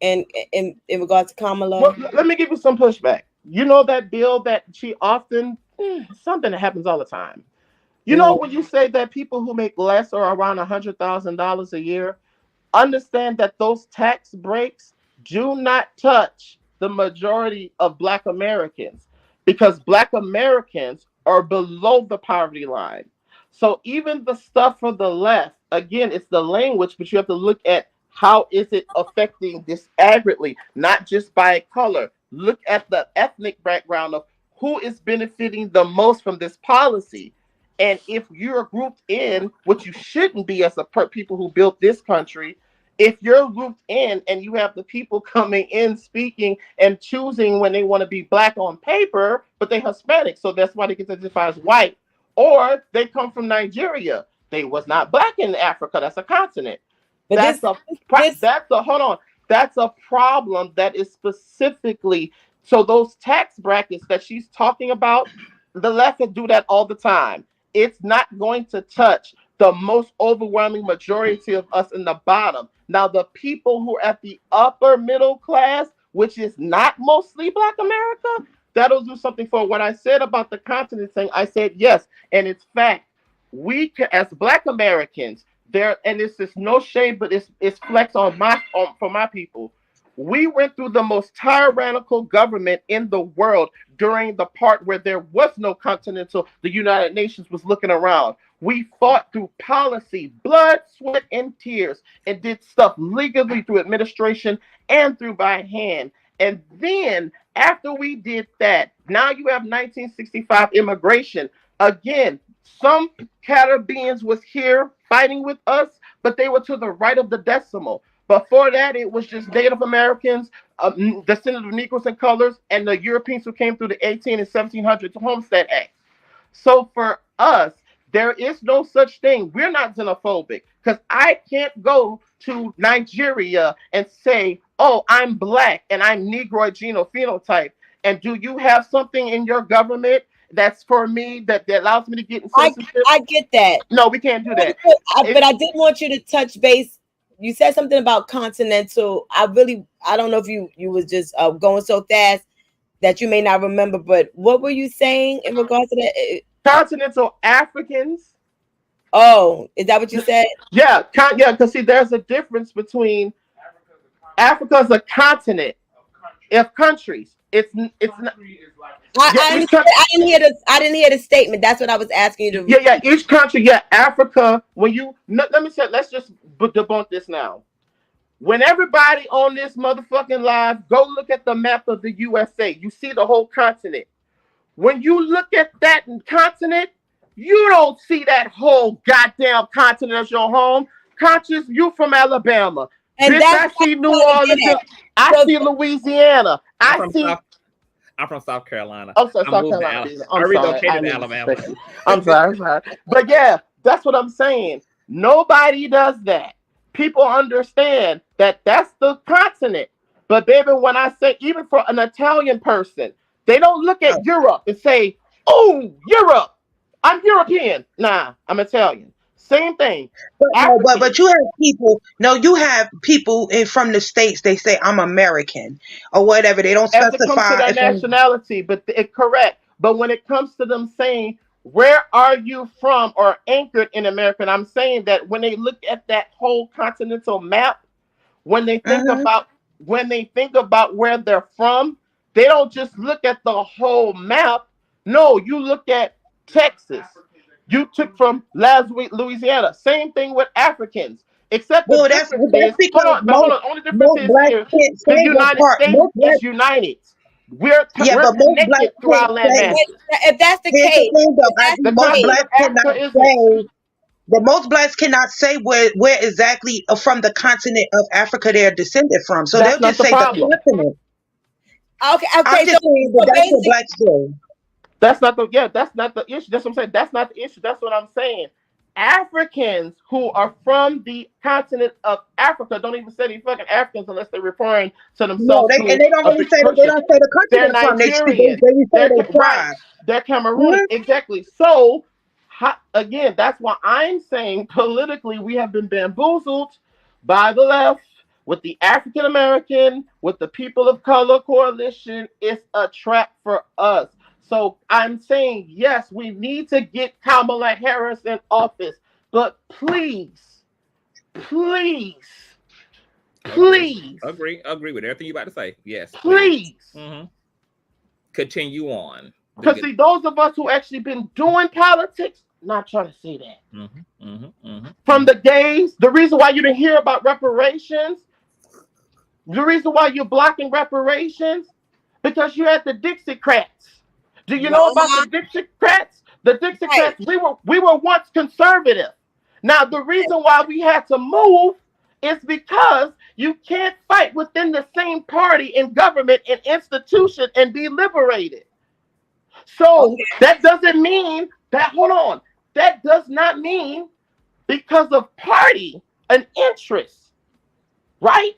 and in regards to Kamala? Well, let me give you some pushback. You know that bill that she often, something that happens all the time. You know, when you say that people who make less or around $100,000 a year, understand that those tax breaks do not touch the majority of Black Americans because Black Americans are below the poverty line. So even the stuff for the left, again, it's the language, but you have to look at how is it affecting disaggregately, not just by color. Look at the ethnic background of who is benefiting the most from this policy. And if you're grouped in, which you shouldn't be as people who built this country, if you're grouped in and you have the people coming in speaking and choosing when they want to be Black on paper, but they're Hispanic, so that's why they get identified as white, or they come from Nigeria. They was not Black in Africa. That's a continent. But That's a problem that is specifically, so those tax brackets that she's talking about, the left can do that all the time. It's not going to touch the most overwhelming majority of us in the bottom. Now, the people who are at the upper middle class, which is not mostly Black America, that'll do something for what I said about the continent thing. I said yes, and it's fact. We can, as Black Americans, and this is no shame, but it's flex for my people. We went through the most tyrannical government in the world during the part where there was no continental. The United Nations was looking around. We fought through policy, blood, sweat, and tears, and did stuff legally through administration and through by hand. And then after we did that, now you have 1965 immigration. Again, some Caribbeans was here fighting with us, but they were to the right of the decimal. Before that, it was just Native Americans, descendants of Negroes and colors, and the Europeans who came through the 18 and 1700s Homestead Act. So for us, there is no such thing. We're not xenophobic because I can't go to Nigeria and say, oh, I'm Black and I'm Negroid genophenotype. And do you have something in your government that's for me that allows me to get in citizenship? I get that. No, we can't do that. But I did want you to touch base. You said something about Continental. I don't know if you was just going so fast that you may not remember, but what were you saying in regards to that? Continental Africans. Oh, is that what you said? Yeah, because see, there's a difference between Africa's a continent of countries. It's not. I didn't hear the statement. That's what I was asking you to. Yeah. Each country, Africa. When you let me say, let's just debunk this now. When everybody on this motherfucking live, go look at the map of the USA. You see the whole continent. When you look at that continent, you don't see that whole goddamn continent as your home. Conscious, you from Alabama. And I see New Orleans. I see Louisiana. I I'm from South Carolina. I'm sorry, I South moved to Carolina. Alabama. I'm I sorry. relocated I to didn't Alabama. disrespect you. I'm sorry. But yeah, that's what I'm saying. Nobody does that. People understand that that's the continent. But baby, when I say even for an Italian person, they don't look at Europe and say, "Oh, Europe. I'm European." Nah, I'm Italian. Same thing. But no, African. but you have people. No, you have people from the states. They say I'm American or whatever. They don't As it comes to specify their if I'm. nationality, but it's correct. But when it comes to them saying, where are you from or anchored in America, and I'm saying that when they look at that whole continental map, when they think Mhm. about where they're from, they don't just look at the whole map. No, you look at Texas. You took from Louisiana. Same thing with Africans. Except the Well, difference that's is, hold because on, but hold on. Only difference most is blacks here, can't say the what United part. States Most is blacks, united. We're yeah, we're but most blacks connected through our can't say. landmasses. If that's the Here's the case, thing, though. if that's The the Most case, continent of blacks cannot Africa isn't. say. But most blacks cannot say where exactly from the continent of Africa they're descended from. So they'll That's not just the say the problem. continent. okay, I'm okay, just saying that so that's what basic. blacks do. That's not the issue. That's what I'm saying. That's not the issue. That's what I'm saying. Africans who are from the continent of Africa don't even say they fucking Africans unless they're referring to No, themselves they through and they don't a really say that. They prescription. don't say the country They're they're from. They speak. Nigerian. They say They're they right. tribe. They're Cameroonian. Mhm. Exactly. So again, that's why I'm saying politically we have been bamboozled by the left with the African American, with the people of color coalition. It's a trap for us. So I'm saying yes, we need to get Kamala Harris in office, but please, please, please, Agree with everything you about to say. Yes, please. please. Continue on. Because see, those of us who actually been doing politics, not trying to say that. From the gays, the reason why you didn't hear about reparations, the reason why you're blocking reparations, because you had the Dixiecrats. Do you know about the Dixiecrats? The Right. Dixiecrats, we were once conservative. Now the reason why we had to move is because you can't fight within the same party in government and institution and be liberated. So Okay. that doesn't mean that, hold on, that does not mean because of party and interest, right?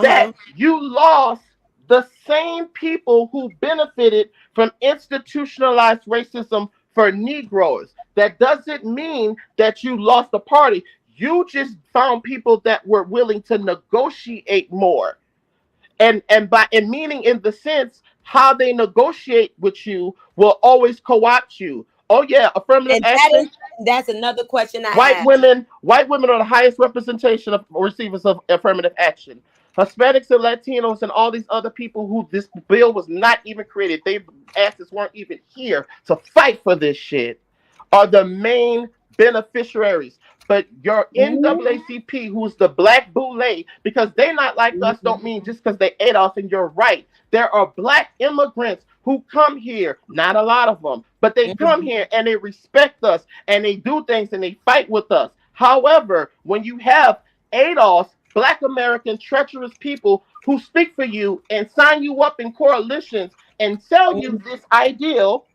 That you lost the same people who benefited from institutionalized racism for Negroes. That doesn't mean that you lost the party. You just found people that were willing to negotiate more. And meaning in the sense how they negotiate with you will always co-opt you. Oh yeah, affirmative And action. that's another question I White have. women are the highest representation of receivers of affirmative action. Hispanics and Latinos and all these other people who this bill was not even created, their asses weren't even here to fight for this shit, are the main beneficiaries. But your NAACP, who's the black boule, because they not like us, don't mean just because they Adolf, and you're right. There are black immigrants who come here, not a lot of them, but they come here and they respect us and they do things and they fight with us. However, when you have Adolf, black American treacherous people who speak for you and sign you up in coalitions and sell you this ideal,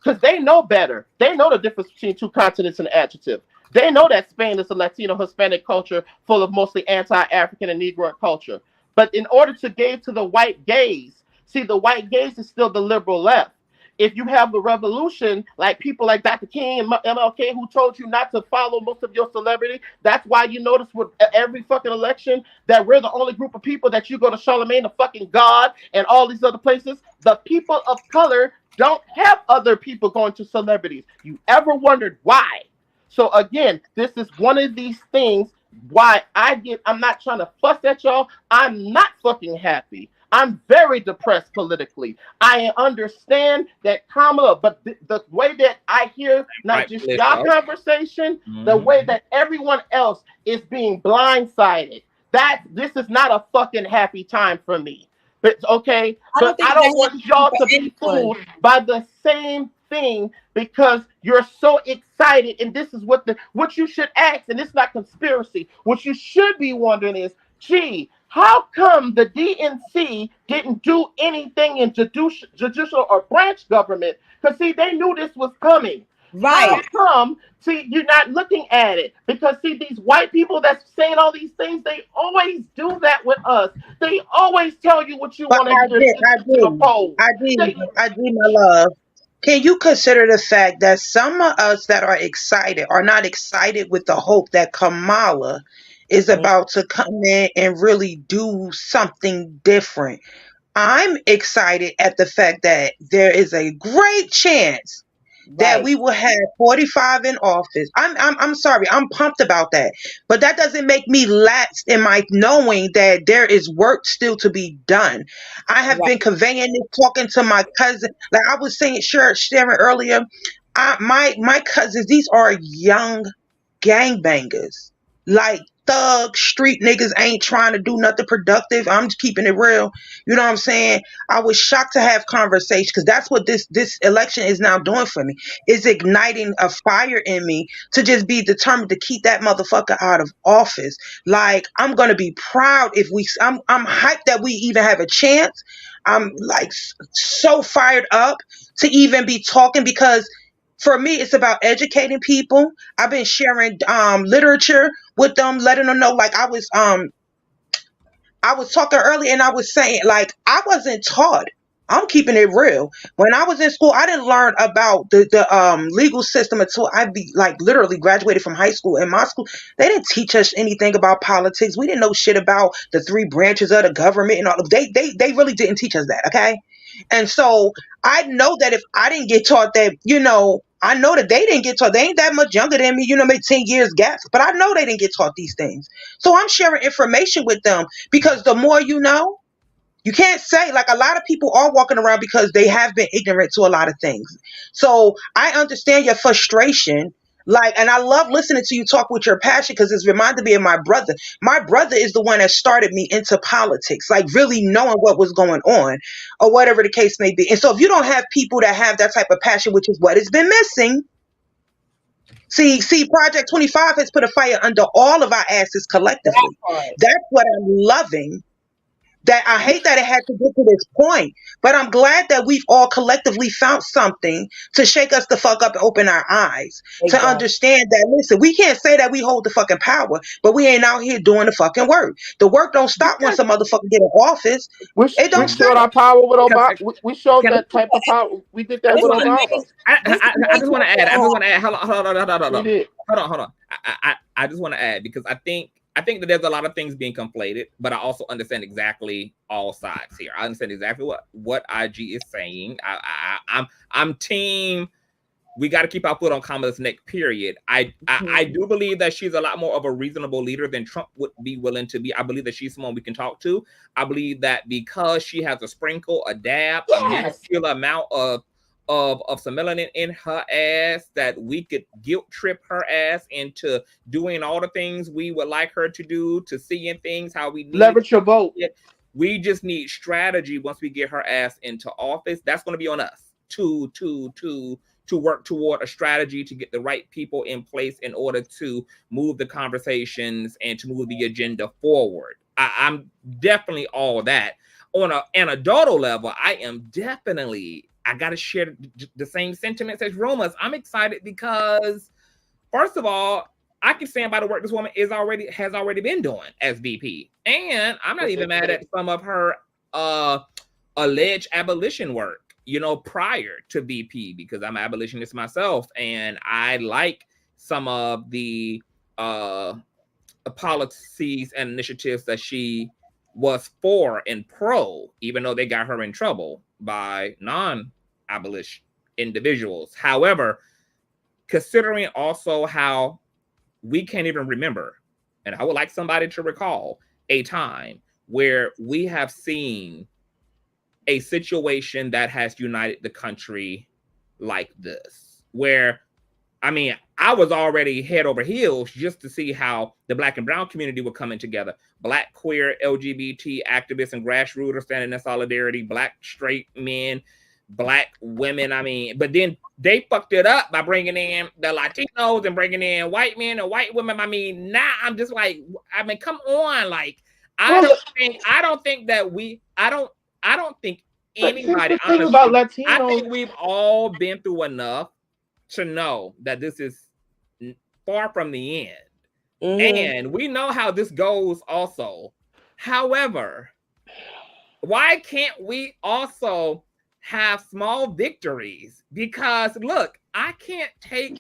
because they know better. They know the difference between two continents and adjective. They know that Spain is a Latino Hispanic culture full of mostly anti-African and Negro culture. But in order to give to the white gaze, see, the white gaze is still the liberal left. If you have the revolution, like people like Dr. King and MLK who told you not to follow most of your celebrity, that's why you notice with every fucking election that we're the only group of people that you go to Charlemagne, the fucking God, and all these other places. The people of color don't have other people going to celebrities. You ever wondered why? So again, this is one of these things why I'm not trying to fuss at y'all. I'm not fucking happy. I'm very depressed politically. I understand that Kamala, but the way that I hear not just y'all conversation, the way that everyone else is being blindsided, that this is not a fucking happy time for me. But okay, but I don't want y'all to be fooled by the same thing because you're so excited. And this is what you should ask, and it's not conspiracy. What you should be wondering is, gee, How come the DNC didn't do anything in judicial or branch government? Because, see, they knew this was coming. Right. How come, see, you're not looking at it? Because, see, these white people that's saying all these things, they always do that with us. They always tell you what you But want to hear to oppose. They, I do, my love. Can you consider the fact that some of us that are excited are not excited with the hope that Kamala is about to come in and really do something different? I'm excited at the fact that there is a great chance that we will have 45 in office. I'm sorry, I'm pumped about that. But that doesn't make me lax in my knowing that there is work still to be done. I have been conveying this, talking to my cousin. Like I was saying, sharing earlier, my cousins, these are young gangbangers. Like thug street niggas ain't trying to do nothing productive. I'm just keeping it real. You know what I'm saying? I was shocked to have conversations because that's what this election is now doing for me. Is igniting a fire in me to just be determined to keep that motherfucker out of office. Like I'm gonna be proud if I'm hyped that we even have a chance. I'm like so fired up to even be talking because for me, it's about educating people. I've been sharing literature with them, letting them know. Like I was talking earlier, and I was saying like I wasn't taught. I'm keeping it real. When I was in school, I didn't learn about the legal system until I be like literally graduated from high school. In my school, they didn't teach us anything about politics. We didn't know shit about the three branches of the government and all. They really didn't teach us that. Okay, and so I know that if I didn't get taught that, I know that they didn't get taught. They ain't that much younger than me, maybe 10 years gaps. But I know they didn't get taught these things. So I'm sharing information with them because the more you know, you can't say like a lot of people are walking around because they have been ignorant to a lot of things. So I understand your frustration. Like, and I love listening to you talk with your passion because it's reminded me of my brother. My brother is the one that started me into politics, like really knowing what was going on or whatever the case may be. And so if you don't have people that have that type of passion, which is what has been missing. See, Project 25 has put a fire under all of our asses collectively. That's what I'm loving. That I hate that it had to get to this point, but I'm glad that we've all collectively found something to shake us the fuck up and open our eyes to understand that, listen, we can't say that we hold the fucking power, but we ain't out here doing the fucking work. The work don't stop once a motherfucker get in office. It don't we showed our power with Obama. We showed that type of power. We did that with Obama. I just want to add. Hold on. I just want to add because I think that there's a lot of things being conflated, but I also understand exactly all sides here. I understand exactly what IG is saying. I'm team. We got to keep our foot on Kamala's neck, period. I do believe that she's a lot more of a reasonable leader than Trump would be willing to be. I believe that she's someone we can talk to. I believe that because she has a sprinkle, a dab, a minuscule amount of some melanin in her ass, that we could guilt trip her ass into doing all the things we would like her to do, to seeing things how we need. Leverage your vote. We just need strategy once we get her ass into office. That's going to be on us to work toward a strategy to get the right people in place in order to move the conversations and to move the agenda forward. I'm definitely all that. On an anecdotal level, I am definitely, I got to share the same sentiments as Roma's. I'm excited because, first of all, I can stand by the work this woman has already been doing as VP. And I'm not even mad at some of her alleged abolition work, prior to VP, because I'm an abolitionist myself. And I like some of the policies and initiatives that she was for and pro, even though they got her in trouble by non-abolition individuals. However, considering also how we can't even remember, and I would like somebody to recall a time where we have seen a situation that has united the country like this, where, I was already head over heels just to see how the Black and brown community were coming together. Black, queer, LGBT activists and grassroots are standing in solidarity. Black straight men, Black women. But then they fucked it up by bringing in the Latinos and bringing in white men and white women. Now I'm just like, come on. Like, I don't think anybody, the thing about honestly, I Latinos, think we've all been through enough to know that this is far from the end. And we know how this goes also. However, why can't we also have small victories? Because look, I can't take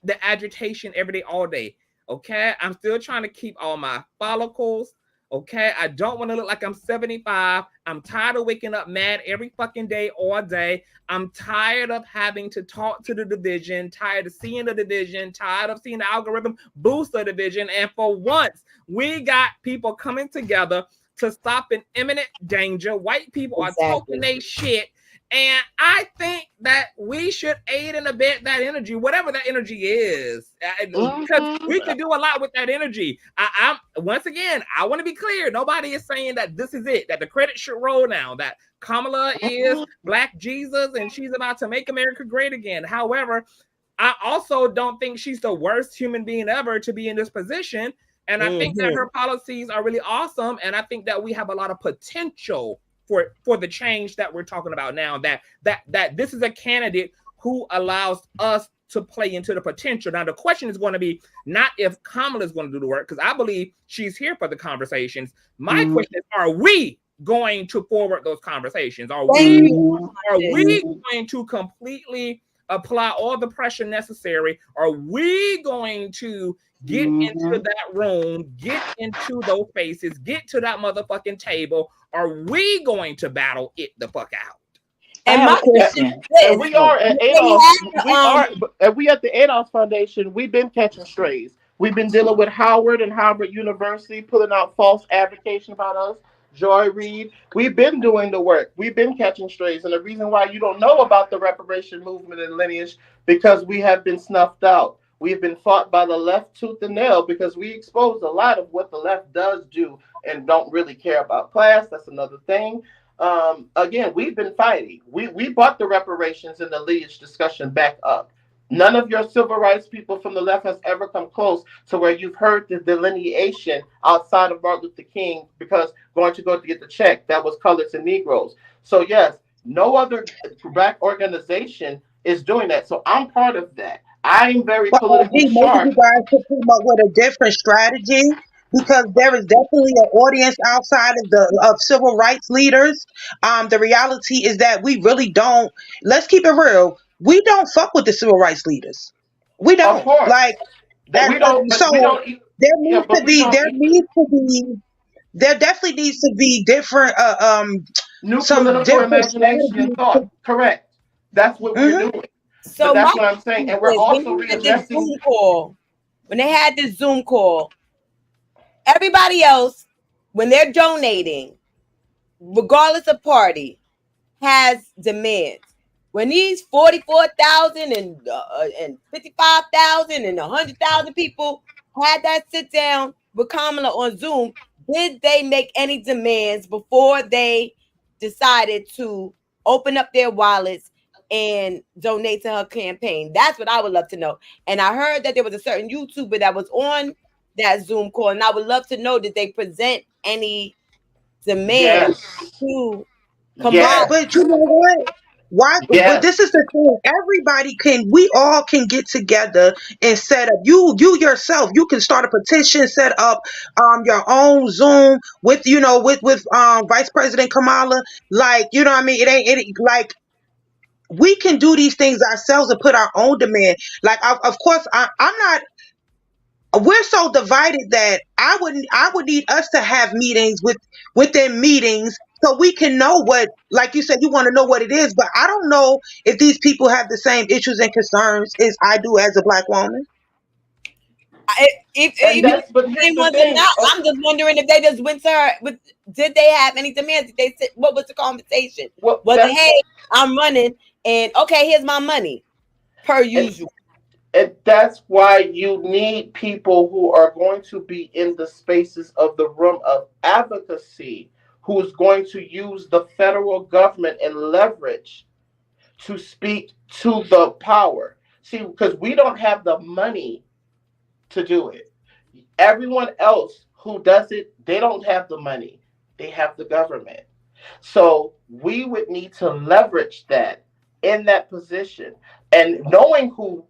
the agitation every day, all day. Okay, I'm still trying to keep all my follicles. Okay, I don't want to look like I'm 75. I'm tired of waking up mad every fucking day, all day. I'm tired of having to talk to the division, tired of seeing the division, tired of seeing the algorithm boost the division. And for once, we got people coming together to stop an imminent danger. White people are talking their shit. And I think that we should aid and abet that energy, whatever that energy is, because we can do a lot with that energy. I'm once again, I want to be clear. Nobody is saying that this is it, that the credit should roll now, that Kamala is Black Jesus and she's about to make America great again. However, I also don't think she's the worst human being ever to be in this position. And I think that her policies are really awesome. And I think that we have a lot of potential for the change that we're talking about now, that this is a candidate who allows us to play into the potential. Now, the question is going to be not if Kamala is going to do the work, because I believe she's here for the conversations. My question is, are we going to forward those conversations? Are we going to completely apply all the pressure necessary? Are we going to get into that room, get into those spaces, get to that motherfucking table? Are we going to battle it the fuck out? And my question is, we are at ADOS. We at the ADOS Foundation. We've been catching strays. We've been dealing with Howard and Harvard University, pulling out false advocation about us. Joy Reid, we've been doing the work. We've been catching strays. And the reason why you don't know about the reparation movement and lineage, because we have been snuffed out. We've been fought by the left tooth and nail because we exposed a lot of what the left does do and don't really care about class. That's another thing. Again, we've been fighting. We brought the reparations and the lineage discussion back up. None of your civil rights people from the left has ever come close to where you've heard the delineation outside of Martin Luther King, because going to go to get the check, that was coloreds and Negroes. So yes, no other Black organization is doing that. So I'm part of that. I'm very politically sharp. Maybe you guys could come up with a different strategy, because there is definitely an audience outside of civil rights leaders. The reality is that we really don't. Let's keep it real. We don't fuck with the civil rights leaders. We don't. Of course. Like that. There definitely needs to be different. New political imagination and thought. Correct. That's what we're doing. So that's what I'm saying. And we're also readdressing. When they had this Zoom call, everybody else, when they're donating, regardless of party, has demands. When these 44,000 and 55,000 and 100,000 people had that sit down with Kamala on Zoom, did they make any demands before they decided to open up their wallets and donate to her campaign? That's what I would love to know. And I heard that there was a certain YouTuber that was on that Zoom call, and I would love to know, did they present any demands to Kamala? Yeah, but you know what? Why? Yes. But this is the thing. We all can get together and set up. You yourself, you can start a petition, set up your own Zoom with Vice President Kamala. Like, you know what I mean? It ain't like we can do these things ourselves and put our own demand. Like, of course, I'm not. We're so divided that I would need us to have meetings within meetings, so we can know what, like you said, you want to know what it is. But I don't know if these people have the same issues and concerns as I do as a Black woman. I'm just wondering if they just went to her. Did they have any demands? What was the conversation? Was it, hey, I'm running, and okay, here's my money, per usual? And that's why you need people who are going to be in the spaces of the room of advocacy, who is going to use the federal government and leverage to speak to the power. See, because we don't have the money to do it. Everyone else who does it, they don't have the money. They have the government. So we would need to leverage that in that position. And knowing who,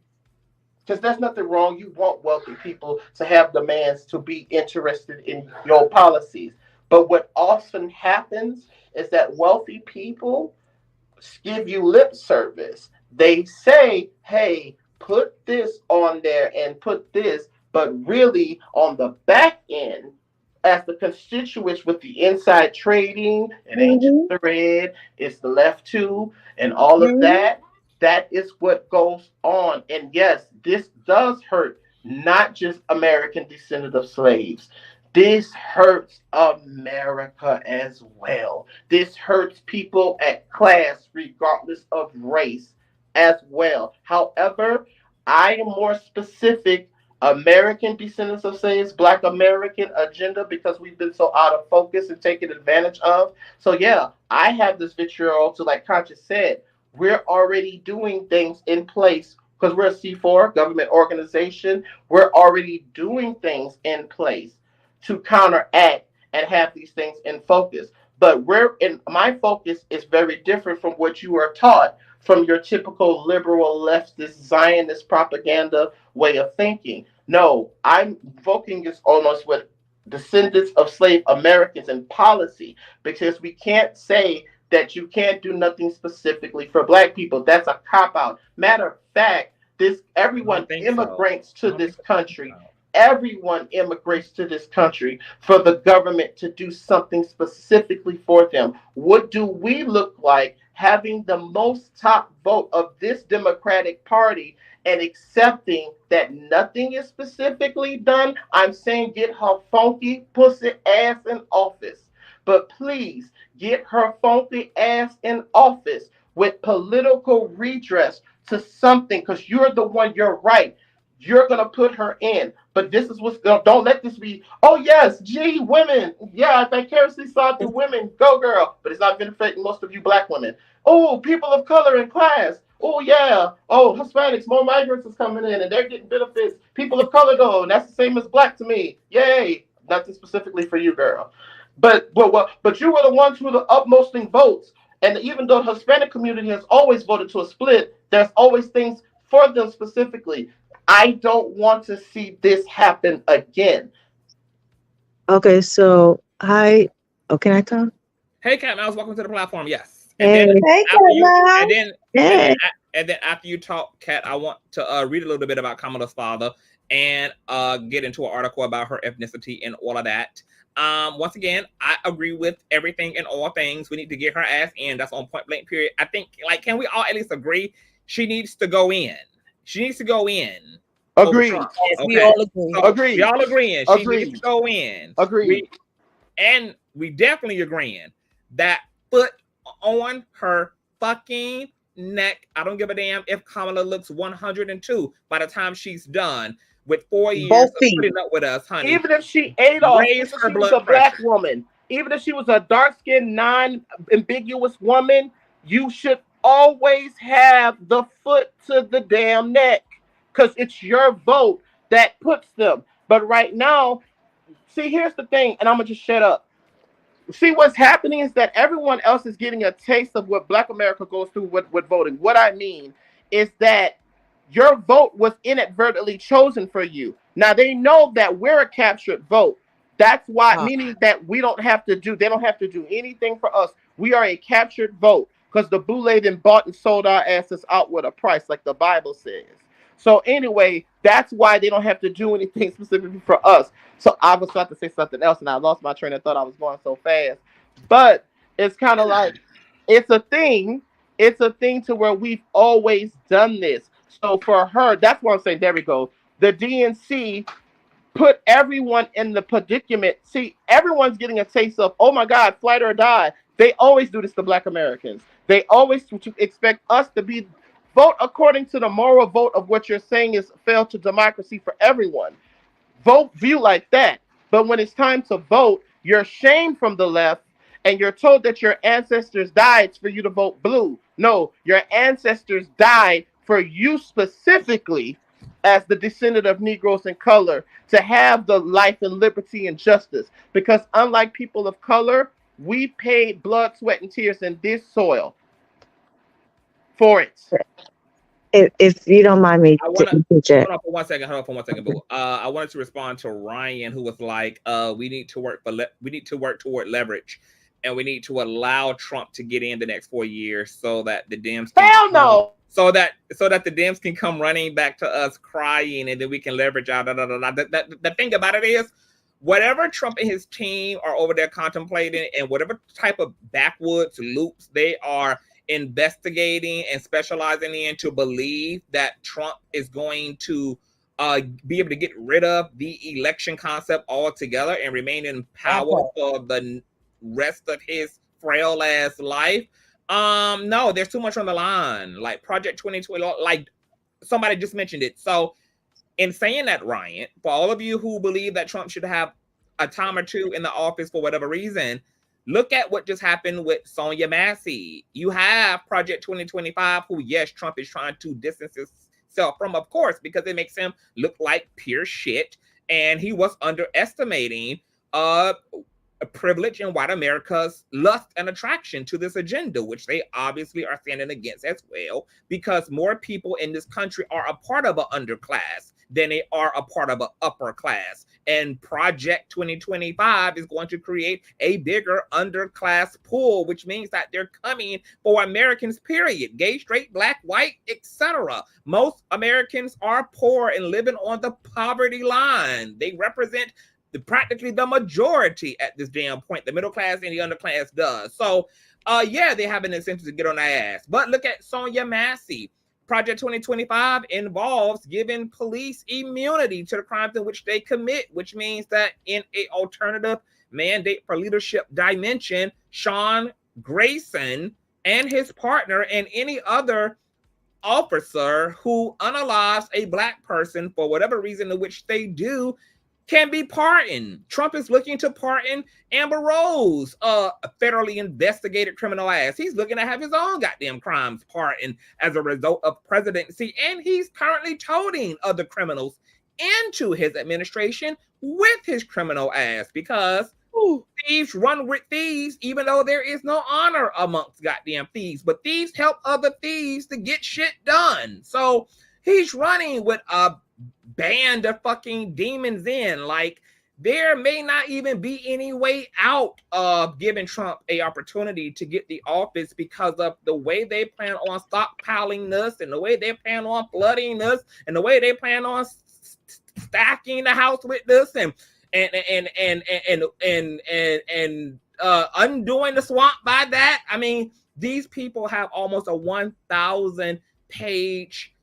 because there's nothing wrong. You want wealthy people to have demands to be interested in your policies. But what often happens is that wealthy people give you lip service. They say, hey, put this on there and put this, but really on the back end, as the constituents with the inside trading, it ain't just the red, it's the left too, and all of that. That is what goes on. And yes, this does hurt not just American descendants of slaves. This hurts America as well. This hurts people at class, regardless of race, as well. However, I am more specific. American descendants of slaves, Black American agenda, because we've been so out of focus and taken advantage of. So yeah, I have this vitriol to, like Conscious said, we're already doing things in place because we're a C4 government organization. We're already doing things in place to counteract and have these things in focus. But my focus is very different from what you are taught from your typical liberal leftist Zionist propaganda way of thinking. No, I'm focusing almost with descendants of slave Americans and policy, because we can't say that you can't do nothing specifically for Black people. That's a cop-out. Matter of fact, everyone immigrates to this country. Everyone immigrates to this country for the government to do something specifically for them. What do we look like having the most top vote of this Democratic Party and accepting that nothing is specifically done? I'm saying get her funky pussy ass in office. But please get her funky ass in office with political redress to something, because you're the one, you're right. You're going to put her in. But this is what's going, don't let this be, oh yes, gee, women. Yeah, if I vicariously saw through women, go girl. But it's not benefiting most of you Black women. Oh, people of color in class. Oh yeah. Oh, Hispanics, more migrants is coming in and they're getting benefits. People of color though, and that's the same as Black to me. Yay. Nothing specifically for you, girl. But you were the ones who were the upmosting votes. And even though the Hispanic community has always voted to a split, there's always things for them specifically. I don't want to see this happen again. Okay, so hi. Oh, can I talk? Hey, Cat Mouse, welcome to the platform. Yes. Hey, And then after you talk, Kat, I want to read a little bit about Kamala's father and get into an article about her ethnicity and all of that. Once again, I agree with everything and all things. We need to get her ass in. That's on point blank period. I think, like, can we all at least agree she needs to go in? She needs to go in. Agreed. Yes, okay. We all agree. So agreed. We all agreeing. She agreed. needs to go in. Agreed. We definitely agreeing that foot on her fucking neck. I don't give a damn if Kamala looks 102 by the time she's done with 4 years of putting up with us, honey. Even if she ate off, even if she was a Black woman, even if she was a dark-skinned, non-ambiguous woman, you should always have the foot to the damn neck, because it's your vote that puts them. But right now, see, here's the thing, and I'm going to just shut up. See, what's happening is that everyone else is getting a taste of what Black America goes through with voting. What I mean is that your vote was inadvertently chosen for you. Now, they know that we're a captured vote. That's why, meaning that they don't have to do anything for us. We are a captured vote because the boule then bought and sold our asses out with a price, like the Bible says. So anyway, that's why they don't have to do anything specifically for us. So I was about to say something else, and I lost my train of thought. I was going so fast. But it's kind of like, it's a thing. It's a thing to where we've always done this. So for her, that's what I'm saying. There we go. The DNC put everyone in the predicament. See, everyone's getting a taste of, oh my God, flight or die. They always do this to Black Americans. They always expect us to be vote according to the moral vote of what you're saying is fail to democracy for everyone. Vote view like that. But when it's time to vote, you're shamed from the left and you're told that your ancestors died for you to vote blue. No, your ancestors died for you specifically as the descendant of Negroes in color, to have the life and liberty and justice. Because unlike people of color, we paid blood, sweat, and tears in this soil for it. If you don't mind me, I want to hold hold on for 1 second. Hold on for 1 second, boo. I wanted to respond to Ryan, who was like, "We need to work toward leverage, and we need to allow Trump to get in the next 4 years so that the Dems can Hell no. so that the Dems can come running back to us crying, and then we can leverage out." The thing about it is, whatever Trump and his team are over there contemplating, and whatever type of backwoods loops they are investigating and specializing in to believe that Trump is going to be able to get rid of the election concept altogether and remain in power for the rest of his frail ass life. No, there's too much on the line. Like Project 2020, like somebody just mentioned it. So in saying that, Ryan, for all of you who believe that Trump should have a time or two in the office for whatever reason, look at what just happened with Sonia Massey. You have Project 2025, who, yes, Trump is trying to distance himself from, of course, because it makes him look like pure shit. And he was underestimating privilege in white America's lust and attraction to this agenda, which they obviously are standing against as well, because more people in this country are a part of an underclass than they are a part of an upper class. And Project 2025 is going to create a bigger underclass pool, which means that they're coming for Americans, period. Gay, straight, black, white, etc. Most Americans are poor and living on the poverty line. They represent practically the majority at this damn point. The middle class and the underclass does. So, yeah, they have an incentive to get on their ass. But look at Sonia Massey. Project 2025 involves giving police immunity to the crimes in which they commit, which means that in an alternative mandate for leadership dimension, Sean Grayson and his partner and any other officer who unalives a black person for whatever reason in which they do can be pardoned. Trump is looking to pardon Amber Rose, a federally investigated criminal ass. He's looking to have his own goddamn crimes pardoned as a result of presidency, and he's currently toting other criminals into his administration with his criminal ass, because thieves run with thieves, even though there is no honor amongst goddamn thieves. But thieves help other thieves to get shit done. So he's running with a band of fucking demons in. Like, there may not even be any way out of giving Trump a opportunity to get the office, because of the way they plan on stockpiling this, and the way they plan on flooding this, and the way they plan on stacking the house with this, and undoing the swamp by that. I mean, these people have almost a 1,000-page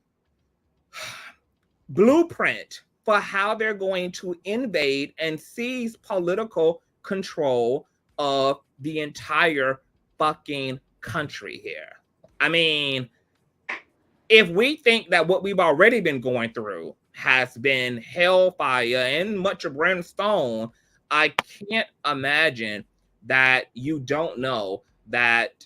blueprint for how they're going to invade and seize political control of the entire fucking country here. I mean, if we think that what we've already been going through has been hellfire and much of brimstone, I can't imagine that you don't know that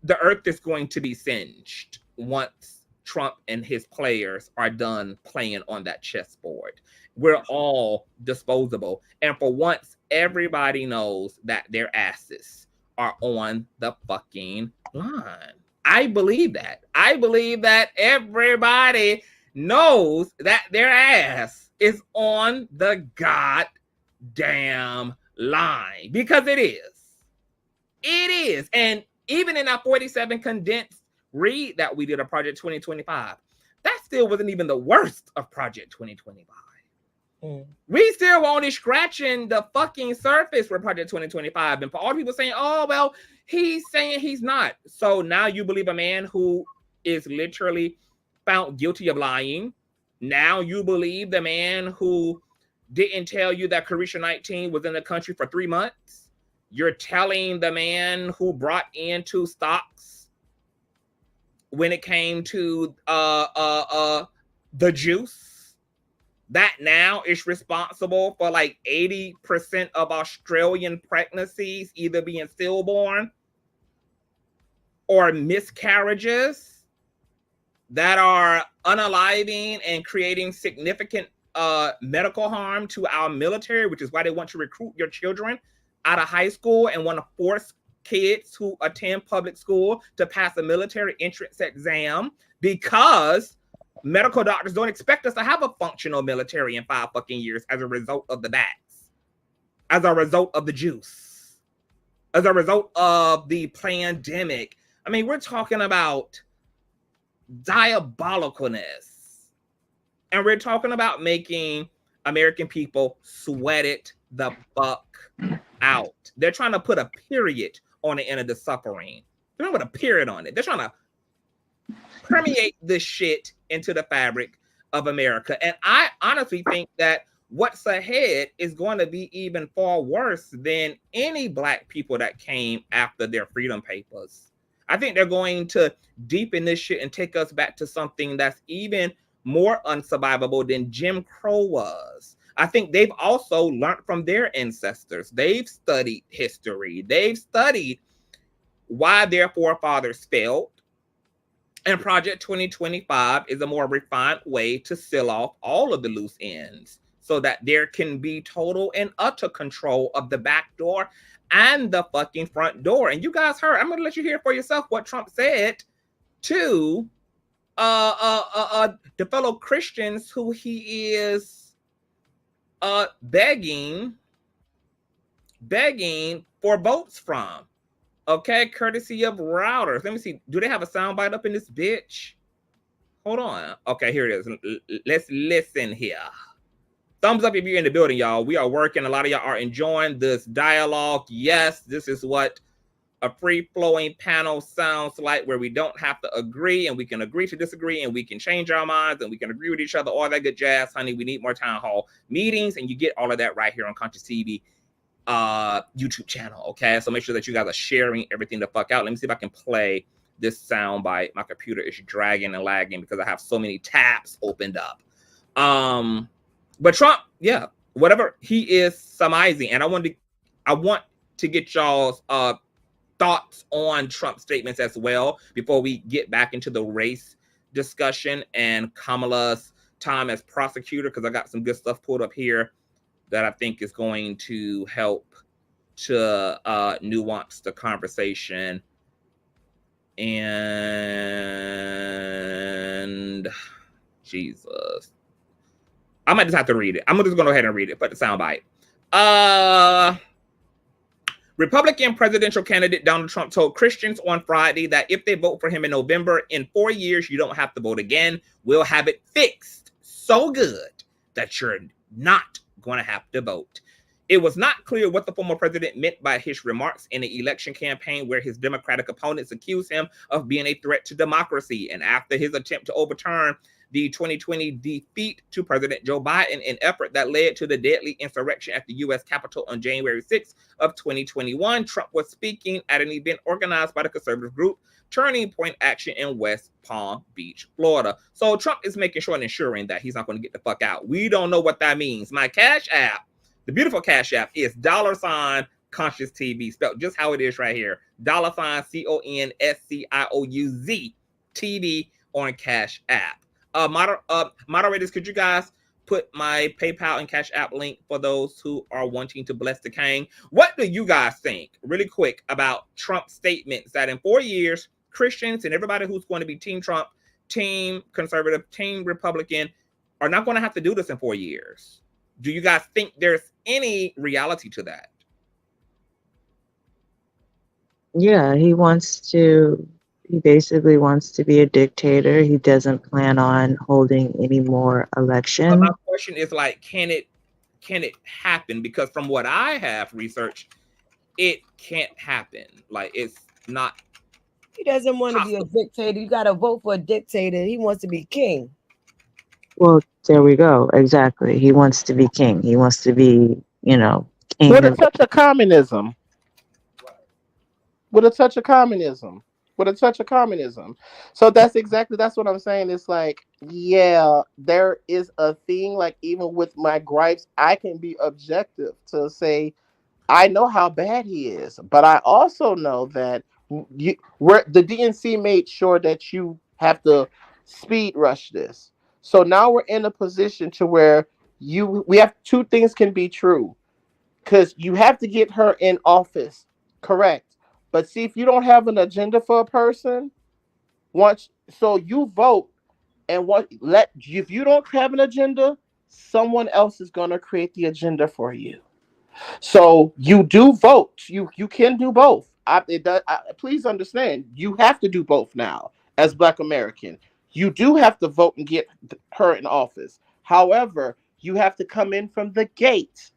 the earth is going to be singed once Trump and his players are done playing on that chessboard. We're all disposable. And for once, everybody knows that their asses are on the fucking line. I believe that. I believe that everybody knows that their ass is on the goddamn line, because it is. It is. And even in our 47 condensed read that we did of Project 2025, that still wasn't even the worst of Project 2025. We still only scratching the fucking surface for Project 2025. And for all the people saying, oh, well, he's saying he's not. So now you believe a man who is literally found guilty of lying. Now you believe the man who didn't tell you that Carisha 19 was in the country for 3 months. You're telling the man who brought in 2 stocks when it came to the juice, that now is responsible for like 80% of Australian pregnancies either being stillborn or miscarriages. that are unaliving and creating significant medical harm to our military, which is why they want to recruit your children out of high school and want to force kids who attend public school to pass a military entrance exam, because medical doctors don't expect us to have a functional military in 5 fucking years as a result of the bats, as a result of the juice, as a result of the pandemic. I mean, we're talking about diabolicalness, and we're talking about making American people sweat it the fuck out. They're trying to put a period on the end of the suffering. They're not put a period on it. They're trying to permeate this shit into the fabric of America. And I honestly think that what's ahead is going to be even far worse than any Black people that came after their freedom papers. I think they're going to deepen this shit and take us back to something that's even more unsurvivable than Jim Crow was. I think they've also learned from their ancestors. They've studied history. They've studied why their forefathers failed. And Project 2025 is a more refined way to seal off all of the loose ends so that there can be total and utter control of the back door and the fucking front door. And you guys heard, I'm going to let you hear for yourself what Trump said to the fellow Christians who he is begging for votes from. Okay, courtesy of routers. Let me see. Do they have a soundbite up in this bitch? Hold on. Okay, here it is. Let's listen here. Thumbs up if you're in the building, y'all. We are working. A lot of y'all are enjoying this dialogue. Yes, this is what a free-flowing panel sounds like, where we don't have to agree, and we can agree to disagree, and we can change our minds, and we can agree with each other, all that good jazz, honey. We need more town hall meetings, and you get all of that right here on Consciouztv YouTube channel. Okay, so make sure that you guys are sharing everything the fuck out. Let me see if I can play this soundbite. My computer is dragging and lagging because I have so many tabs opened up. But Trump, yeah, whatever he is surmising, and I want to get y'all's thoughts on Trump statements as well before we get back into the race discussion and Kamala's time as prosecutor, because I got some good stuff pulled up here that I think is going to help to nuance the conversation. And Jesus, I might just have to read it. I'm just going to go ahead and read it, but the soundbite. Republican presidential candidate Donald Trump told Christians on Friday that if they vote for him in November, in 4 years, you don't have to vote again. We'll have it fixed so good that you're not going to have to vote. It was not clear what the former president meant by his remarks in the election campaign, where his Democratic opponents accused him of being a threat to democracy. And after his attempt to overturn the 2020 defeat to President Joe Biden, an effort that led to the deadly insurrection at the U.S. Capitol on January 6th of 2021, Trump was speaking at an event organized by the conservative group Turning Point Action in West Palm Beach, Florida. So Trump is making sure and ensuring that he's not going to get the fuck out. We don't know what that means. My Cash App, the beautiful Cash App, is $Consciouztv, spelled just how it is right here. $CONSCIOUZ TV on Cash App. Moderators, could you guys put my PayPal and Cash App link for those who are wanting to bless the king? What do you guys think, really quick, about Trump's statements that in 4 years, Christians and everybody who's going to be Team Trump, Team Conservative, Team Republican are not going to have to do this in 4 years? Do you guys think there's any reality to that? Yeah, he basically wants to be a dictator. He doesn't plan on holding any more election. But my question is, like, can it happen? Because from what I have researched, it can't happen. Like, it's not. He doesn't want to be a dictator. You got to vote for a dictator. He wants to be king. Well, there we go. Exactly. He wants to be king. He wants to be, king. With a touch of communism. With a touch of communism. So that's what I'm saying. It's like, yeah, there is a thing, like, even with my gripes, I can be objective to say, I know how bad he is, but I also know that the DNC made sure that you have to speed rush this. So now we're in a position to where we have two things can be true, because you have to get her in office, correct? But see, if you don't have an agenda for a person, so you vote, and if you don't have an agenda, someone else is going to create the agenda for you. So you do vote. You can do both. Please understand, you have to do both now as Black American. You do have to vote and get her in office. However, you have to come in from the gate.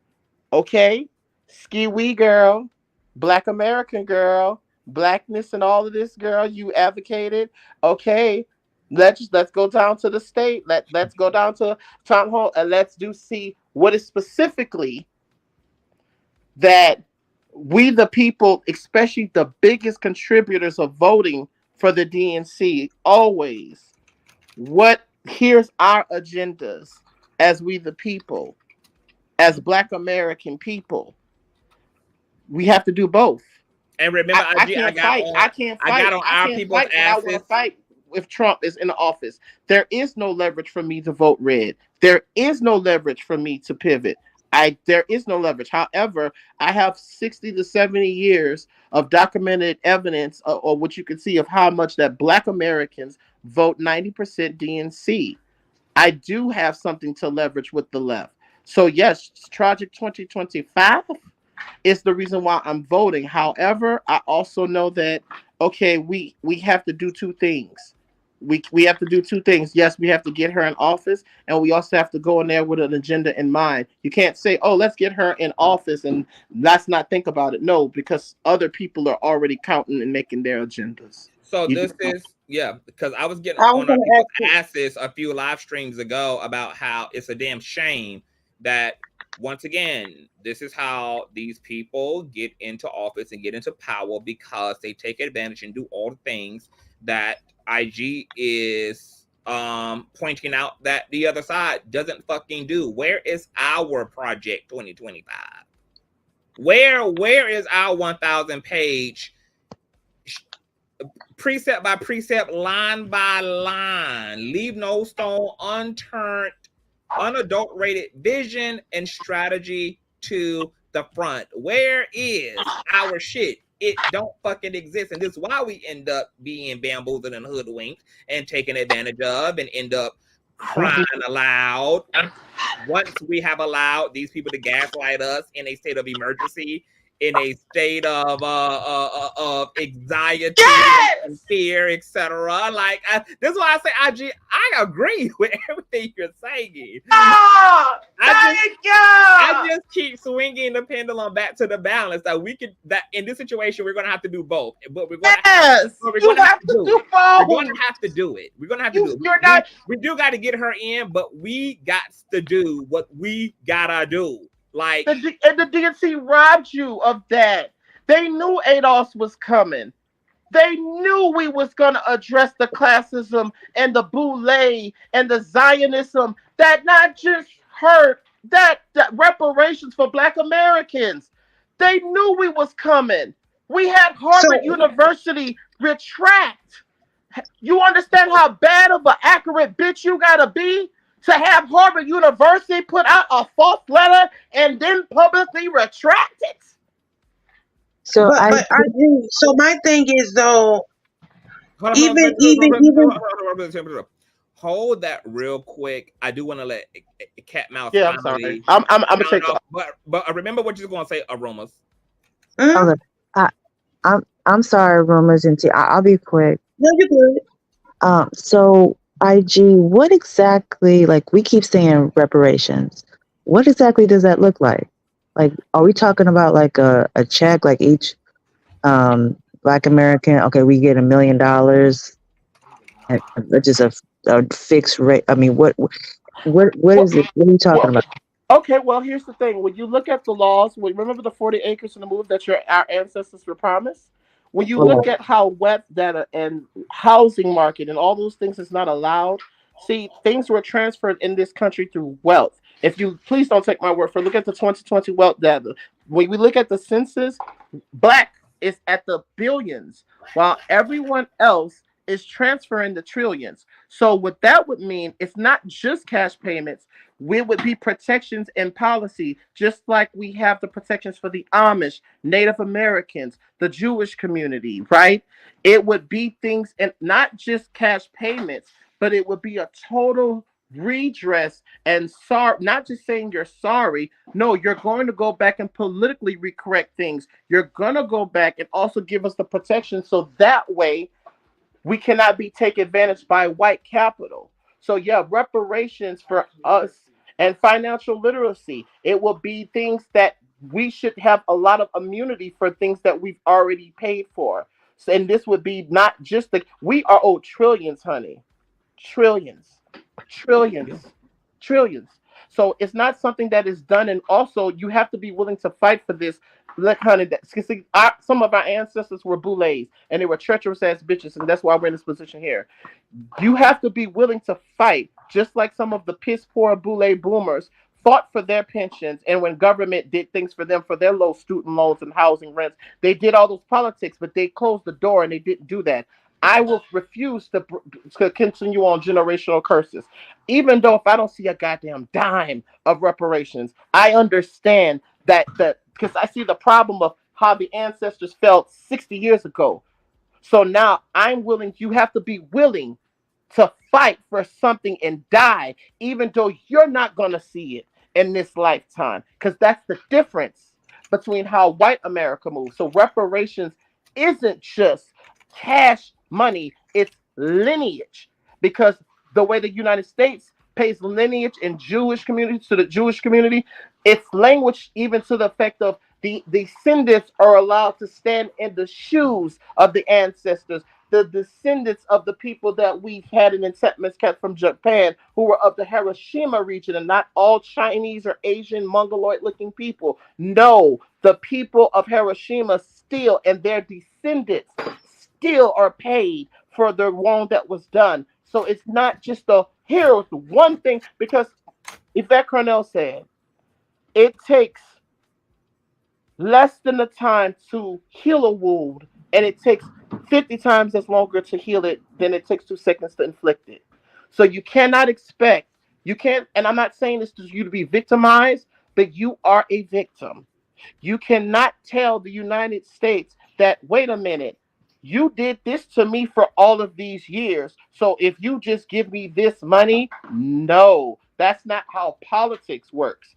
Okay? Ski wee girl, Black American girl, blackness and all of this girl you advocated. Okay. Let's go down to the state. Let's go down to town hall and let's see what is specifically that we the people, especially the biggest contributors of voting for the DNC, always, here's our agendas as we the people, as Black American people. We have to do both. And remember, I can't fight. I can't fight. I got on our people's asses. I want to fight if Trump is in the office. There is no leverage for me to vote red. There is no leverage for me to pivot. There is no leverage. However, I have 60 to 70 years of documented evidence, or what you can see of how much that Black Americans vote 90% DNC. I do have something to leverage with the left. So yes, Tragic 2025 is the reason why I'm voting. However, I also know that, okay, we have to do two things. We have to do two things. Yes, we have to get her in office, and we also have to go in there with an agenda in mind. You can't say, oh, let's get her in office and let's not think about it. No, because other people are already counting and making their agendas. So because I was getting on our people's asses a few live streams ago about how it's a damn shame that, once again, this is how these people get into office and get into power, because they take advantage and do all the things that IG is pointing out that the other side doesn't fucking do. Where is our Project 2025? Where is our 1,000 page precept by precept, line by line, leave no stone unturned, unadulterated vision and strategy to the front? Where is our shit? It don't fucking exist. And this is why we end up being bamboozled and hoodwinked and taken advantage of and end up crying aloud once we have allowed these people to gaslight us in a state of emergency, in a state of anxiety, yes! and fear, etc. Like, this is why I say, IG, I agree with everything you're saying. I just keep swinging the pendulum back to the balance that that in this situation we're gonna have to do both, but we're gonna have to do both. We're gonna have to do it. We're gonna have to do it. We do got to get her in, but we got to do what we gotta do. Like, and the DNC robbed you of that. They knew ADOS was coming. They knew we was going to address the classism and the boule and the Zionism that not just hurt, that reparations for Black Americans. They knew we was coming. We had Harvard University retract. You understand how bad of an accurate bitch you got to be to have Harvard University put out a false letter and then publicly retract it? So my thing is, though, hold that real quick. I do want to let Cat Mouse. Yeah, I'm sorry. I'm gonna take off. But remember what you're going to say, Aromas. Okay. I'm sorry, Aromas, and I'll be quick. No, you're good. So IG, what exactly, like, we keep saying reparations. What exactly does that look like? Like, are we talking about like a check, like each Black American, okay, we get $1 million, and just a fixed rate? I mean, what is it? What are you talking about? Okay, well, here's the thing. When you look at the laws, remember the 40 acres in the move that our ancestors were promised? When you look at how web data and housing market and all those things is not allowed, see, things were transferred in this country through wealth. If you, please don't take my word for it, look at the 2020 wealth data. When we look at the census, Black is at the billions, while everyone else is transferring the trillions. So what that would mean, it's not just cash payments. We would be protections and policy, just like we have the protections for the Amish, Native Americans, the Jewish community, right? It would be things, and not just cash payments, but it would be a total redress and sorry, not just saying you're sorry. No, you're going to go back and politically recorrect things. You're going to go back and also give us the protection so that way we cannot be taken advantage by white capital. So yeah, reparations for us and financial literacy. It will be things that we should have a lot of immunity for things that we've already paid for. So, and this would be not just we are owed trillions, honey. Trillions, trillions, trillions. So it's not something that is done, and also you have to be willing to fight for this. Look, honey, some of our ancestors were boulets, and they were treacherous ass bitches, and that's why we're in this position here. You have to be willing to fight, just like some of the piss poor boule boomers fought for their pensions, and when government did things for them for their low student loans and housing rents, they did all those politics, but they closed the door and they didn't do that. I will refuse to continue on generational curses. Even though if I don't see a goddamn dime of reparations, I understand that because I see the problem of how the ancestors felt 60 years ago. So now you have to be willing to fight for something and die, even though you're not going to see it in this lifetime. Because that's the difference between how white America moves. So reparations isn't just cash money, it's lineage. Because the way the United States pays lineage in Jewish communities to the Jewish community, it's language even to the effect of the descendants are allowed to stand in the shoes of the ancestors. The descendants of the people that we've had in encampments kept from Japan who were of the Hiroshima region, and not all Chinese or Asian Mongoloid looking people. No, the people of Hiroshima still, and their descendants still are paid for the wrong that was done. So it's not just here's one thing, because Yvette Cornell said it takes less than the time to heal a wound, and it takes 50 times as longer to heal it than it takes 2 seconds to inflict it. So you cannot expect, and I'm not saying this to you to be victimized, but you are a victim. You cannot tell the United States that, wait a minute, you did this to me for all of these years, so if you just give me this money, no, that's not how politics works.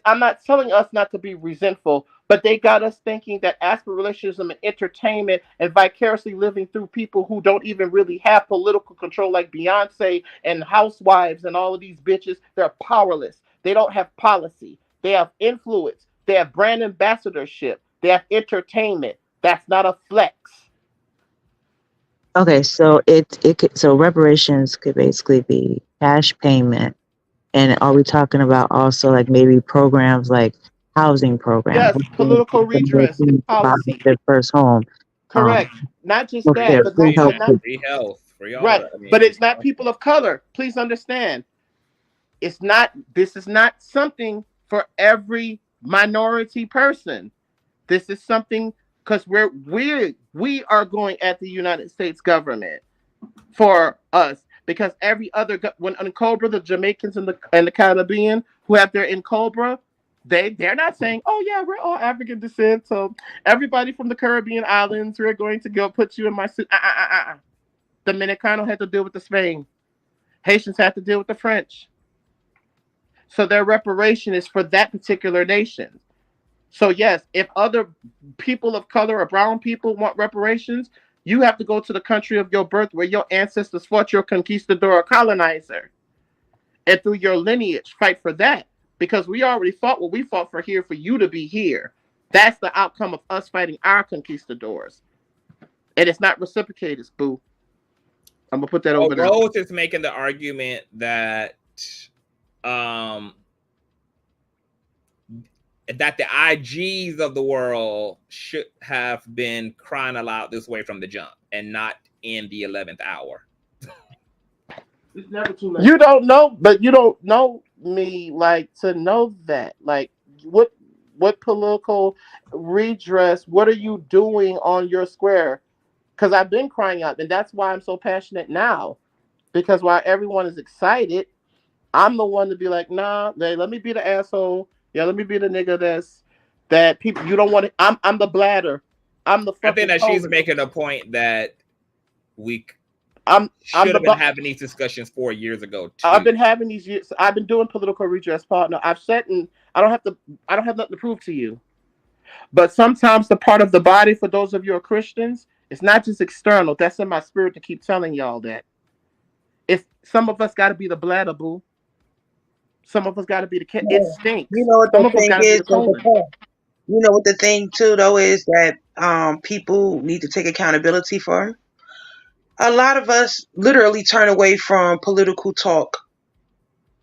I'm not telling us not to be resentful, but they got us thinking that aspirationism and entertainment and vicariously living through people who don't even really have political control, like Beyonce and housewives and all of these bitches, they're powerless. They don't have policy. They have influence. They have brand ambassadorship. They have entertainment. That's not a flex. Okay, so so reparations could basically be cash payment. And are we talking about also like maybe programs like housing programs? Yes, political redress and policy. Their first home. Correct. Not just okay, that, but free not health, free all right. that. I mean, but it's not people of color. Please understand. This is not something for every minority person. This is something because we are going at the United States government for us, because every other when in Cobra, the Jamaicans and the Caribbean who have their in Cobra, they're not saying, oh yeah, we're all African descent, so everybody from the Caribbean islands, we're going to go put you in my suit. Dominicano had to deal with the Spain. Haitians had to deal with the French. So their reparation is for that particular nation. So yes, if other people of color or brown people want reparations, you have to go to the country of your birth where your ancestors fought your conquistador or colonizer. And through your lineage, fight for that. Because we already fought what we fought for here for you to be here. That's the outcome of us fighting our conquistadors. And it's not reciprocated, boo. I'm going to put that over there. Rose is making the argument that that the IGs of the world should have been crying aloud this way from the jump and not in the 11th hour. It's never too late. You don't know, but you don't know me like to know that. Like what political redress, what are you doing on your square? because I've been crying out, and that's why I'm so passionate now. Because while everyone is excited, I'm the one to be like, nah, let me be the asshole. Yeah, let me be the nigga that people you don't want to. I'm the bladder. I'm the I think fucking that she's colon. making a point that we I'm should have the been having these discussions 4 years ago too. I've been having these years. I've been doing political redress, partner. I've said, and I don't have nothing to prove to you. But sometimes the part of the body, for those of you who are Christians, it's not just external. That's in my spirit to keep telling y'all that. If some of us got to be the bladder, boo. Some of us got to be the cat. It You stinks. know what Some the of us thing got to be is, the colon. you know what the thing too though is that people need to take accountability for. A lot of us literally turn away from political talk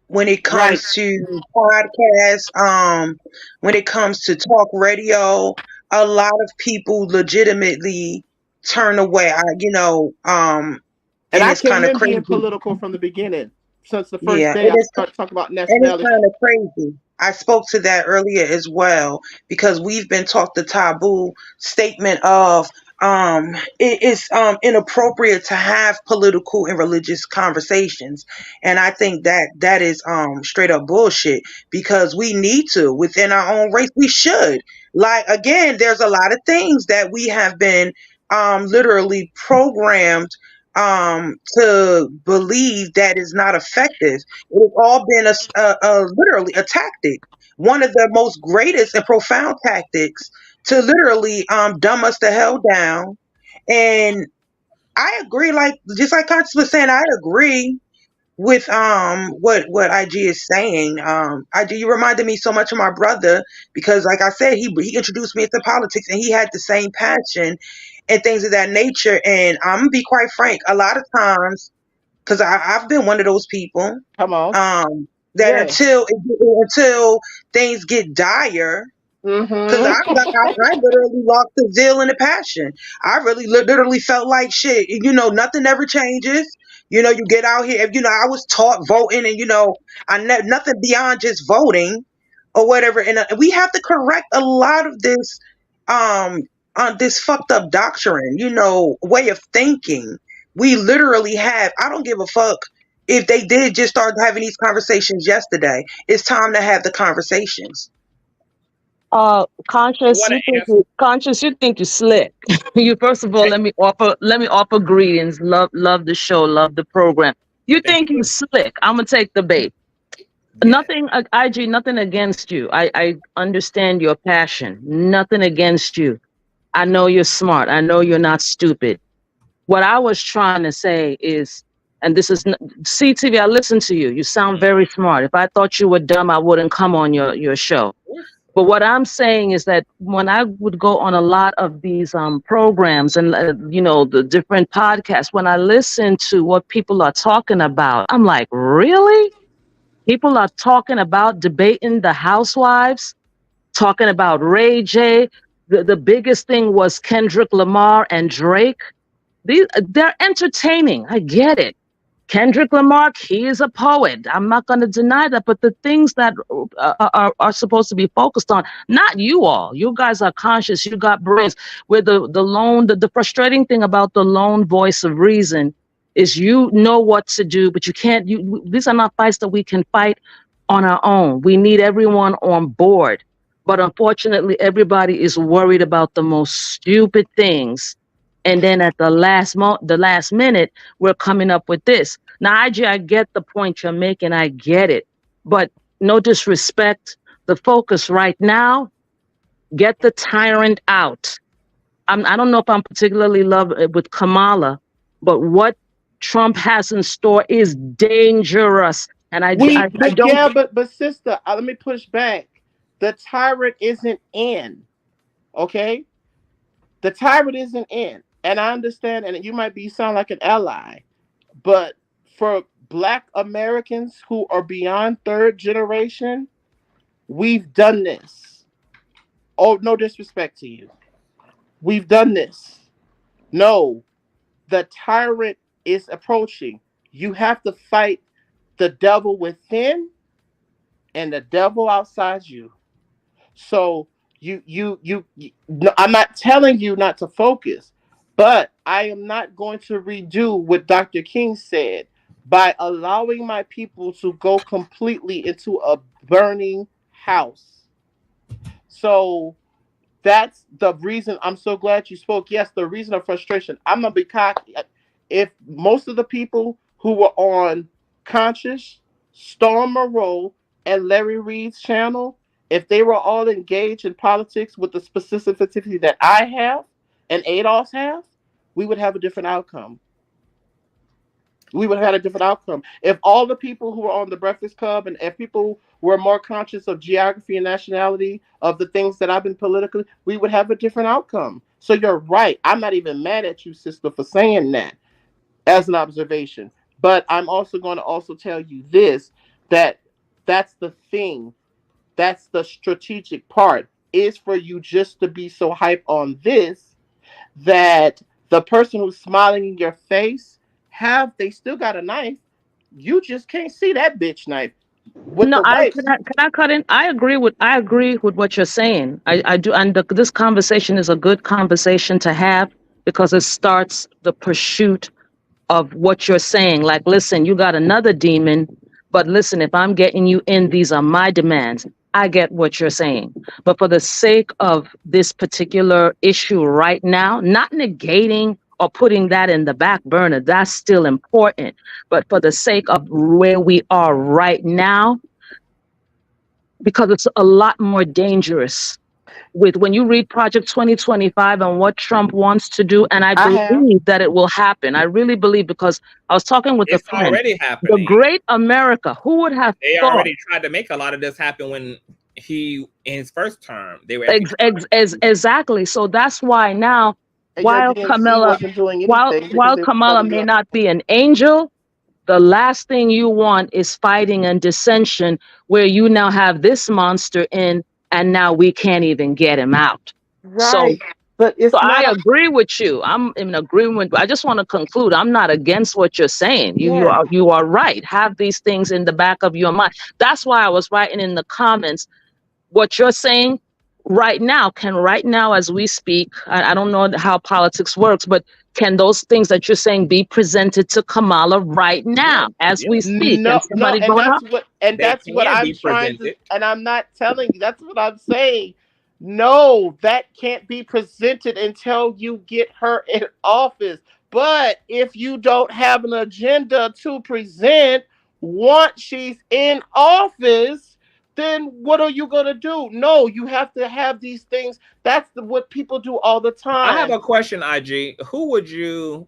when it Right. comes to podcasts, when it comes to talk radio. A lot of people legitimately turn away. And And I it's came kind of in being crazy. political from the beginning. Since the first Yeah, day it I is. started talking about And it's nationality. kind of crazy. I spoke to that earlier as well because we've been taught the taboo statement of it is inappropriate to have political and religious conversations. And I think that is straight up bullshit because we need to within our own race. We should. Like again, there's a lot of things that we have been literally programmed to believe that is not effective. It has all been literally a tactic. One of the most greatest and profound tactics to literally dumb us the hell down. And I agree, like just like Conscious was saying, I agree with what IG is saying. IG, you reminded me so much of my brother because like I said, he introduced me into politics and he had the same passion and things of that nature. And I'm gonna be quite frank, a lot of times because I've been one of those people Come on. that Yeah. until things get dire. Cause I literally lost the zeal and the passion. I really literally felt like shit. Nothing ever changes. You get out here. I was taught voting, and nothing beyond just voting or whatever. And we have to correct a lot of this, on this fucked up doctrine. Way of thinking. We literally have. I don't give a fuck if they did just start having these conversations yesterday. It's time to have the conversations. I Conscious, you think you're slick. You first of all, let me offer greetings. Love the show, love the program. You think you're slick. I'm gonna take the bait. Nothing, IG, nothing against you. I understand your passion. Nothing against you. I know you're smart. I know you're not stupid. What I was trying to say is, and this is CTV, I listen to you. You sound very smart. If I thought you were dumb, I wouldn't come on your show. But what I'm saying is that when I would go on a lot of these programs and, the different podcasts, when I listen to what people are talking about, I'm like, really? People are talking about debating the housewives, talking about Ray J. The biggest thing was Kendrick Lamar and Drake. They're entertaining. I get it. Kendrick Lamar, he is a poet. I'm not going to deny that. But the things that are supposed to be focused on, not you all. You guys are conscious. You got brains. Where the frustrating thing about the lone voice of reason is you know what to do, but you can't. These are not fights that we can fight on our own. We need everyone on board. But unfortunately, everybody is worried about the most stupid things. And then at the last minute, we're coming up with this. Now, IG, I get the point you're making. I get it. But no disrespect. The focus right now, get the tyrant out. I don't know if I'm particularly love with Kamala, but what Trump has in store is dangerous. And I don't. Yeah, but sister, let me push back. The tyrant isn't in. Okay? The tyrant isn't in. And I understand, and you might sound like an ally, but for Black Americans who are beyond third generation, we've done this. Oh, no disrespect to you. We've done this. No, the tyrant is approaching. You have to fight the devil within and the devil outside you. So you no, I'm not telling you not to focus, But I am not going to redo what Dr. King said by allowing my people to go completely into a burning house. So that's the reason. I'm so glad you spoke. Yes, the reason of frustration. I'm gonna be cocky. If most of the people who were on Conscious, Storm Moreau, and Larry Reed's channel, if they were all engaged in politics with the specificity that I have and ADOS have, we would have a different outcome. We would have had a different outcome. If all the people who were on the Breakfast Club and if people were more conscious of geography and nationality, of the things that I've been politically, we would have a different outcome. So you're right. I'm not even mad at you, sister, for saying that as an observation. But I'm also going to also tell you this, that that's the thing. That's the strategic part, is for you just to be so hype on this that the person who's smiling in your face they still got a knife. You just can't see that bitch knife with No, the wipes. can I cut in? I agree with what you're saying. I do, and this conversation is a good conversation to have because it starts the pursuit of what you're saying. Like, listen, you got another demon, but listen, if I'm getting you in, these are my demands. I get what you're saying. But for the sake of this particular issue right now, not negating or putting that in the back burner, that's still important. But for the sake of where we are right now, because it's a lot more dangerous with when you read Project 2025 and what Trump wants to do, and I believe that it will happen. I really believe, because I was talking with a It's friend. already The happening. great America, who would have They thought? already tried to make a lot of this happen when in his first term. They were Exactly. So that's why now, And your DNC wasn't doing anything because while they were Kamala telling may you. not be an angel, the last thing you want is fighting and dissension where you now have this monster in and now we can't even get him out. Right. But it's So I not agree with you. I'm in agreement. I just want to conclude. I'm not against what you're saying. Yes. You are right. Have these things in the back of your mind. That's why I was writing in the comments what you're saying right now. Can right now, as we speak, I don't know how politics works, but can those things that you're saying be presented to Kamala right now as we speak? No, And no, somebody and going up? that's what can I'm be trying to, presented. and I'm not telling you. That's what I'm saying. No, that can't be presented until you get her in office. But if you don't have an agenda to present once she's in office, then what are you gonna do? No, you have to have these things. That's what people do all the time. I have a question, IG. Who would you,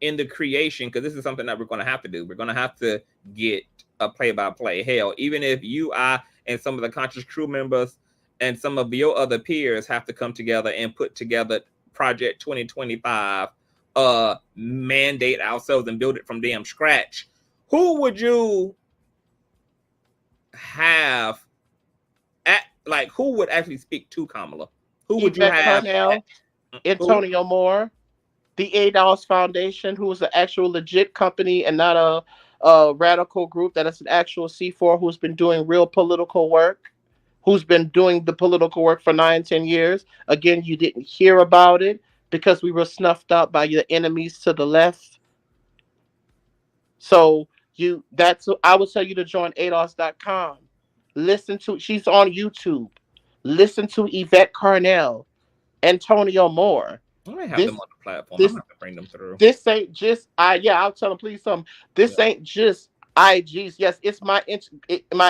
in the creation, because this is something that we're going to have to do, we're going to have to get a play-by-play. Hell, even if you, I, and some of the Conscious crew members and some of your other peers have to come together and put together Project 2025, mandate ourselves and build it from damn scratch, who would you have at, like, who would actually speak to Kamala? Who would you have? Cornell, Antonio Moore, the ADOS Foundation, who is an actual legit company and not a radical group, that is an actual C4 who's been doing real political work, who's been doing the political work for 9-10 years. Again, you didn't hear about it because we were snuffed out by your enemies to the left. So I would tell you to join ADOS.com. Listen to, she's on YouTube. Listen to Yvette Carnell, Antonio Moore. I might have them on the platform. I'm going to bring them through. This ain't just I'll tell them, please some. This ain't just IGs. Yes, it's my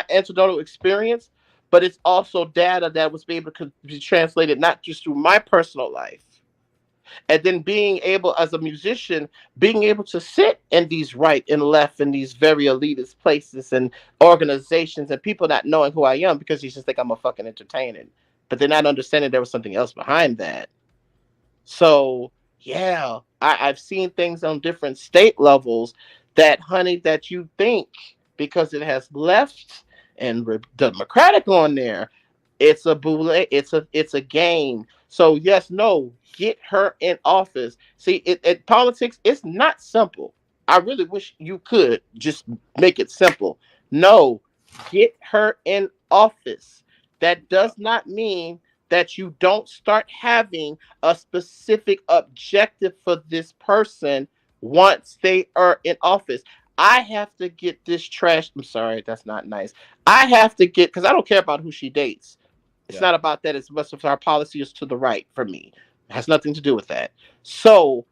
anecdotal experience, but it's also data that was able to be translated not just through my personal life, and then being able, as a musician, being able to sit in these right and left in these very elitist places and organizations, and people not knowing who I am because you just think I'm a fucking entertainer, but they're not understanding there was something else behind that. So yeah, I've seen things on different state levels that, honey, that you think because it has left and Democratic on there, it's a boule, it's a game. So yes, no, get her in office. See, politics, it's not simple. I really wish you could just make it simple. No, get her in office. That does not mean that you don't start having a specific objective for this person once they are in office. I have to get this trash. I'm sorry, that's not nice. I have to get, because I don't care about who she dates. It's not about that as much as our policy is to the right for me. It has nothing to do with that. So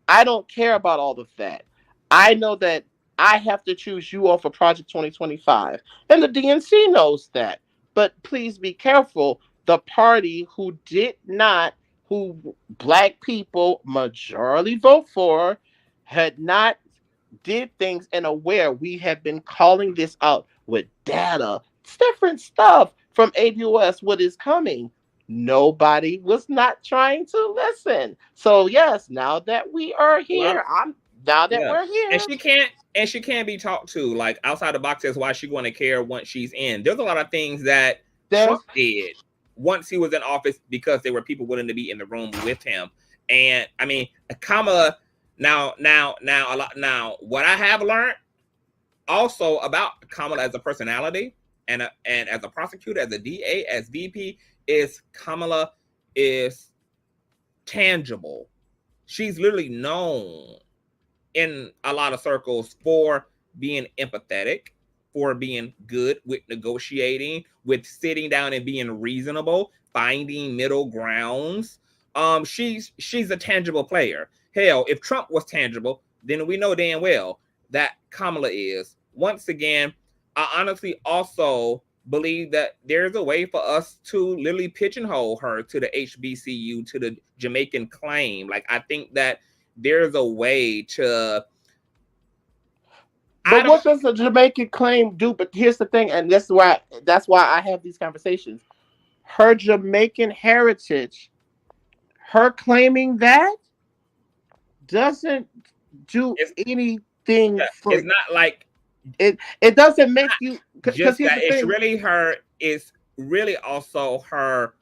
I don't care about all of that. I know that I have to choose you all for Project 2025. And the DNC knows that. But please be careful. The party who did not, who black people majority vote for, had not did things in a where we have been calling this out with data, different stuff from ADOS, what is coming. Nobody was not trying to listen. So yes, now that we are here, we're here. And she can't be talked to like outside the box. That's why she's going to care once she's in. There's a lot of things that Trump did once he was in office because there were people willing to be in the room with him. And I mean, Kamala. Now, what I have learned also about Kamala as a personality and as a prosecutor, as a DA, as VP, is Kamala is tangible. She's literally known in a lot of circles for being empathetic, for being good with negotiating, with sitting down and being reasonable, finding middle grounds. She's a tangible player. Hell, if Trump was tangible, then we know damn well that Kamala is. Once again, I honestly also believe that there's a way for us to literally pigeonhole her to the HBCU, to the Jamaican claim. Like, I think that there's a way to. But what does the Jamaican claim do? But here's the thing, and that's why I have these conversations. Her Jamaican heritage, her claiming that, doesn't do anything for. It's not like it doesn't make you. Just that it's really her. It's really also her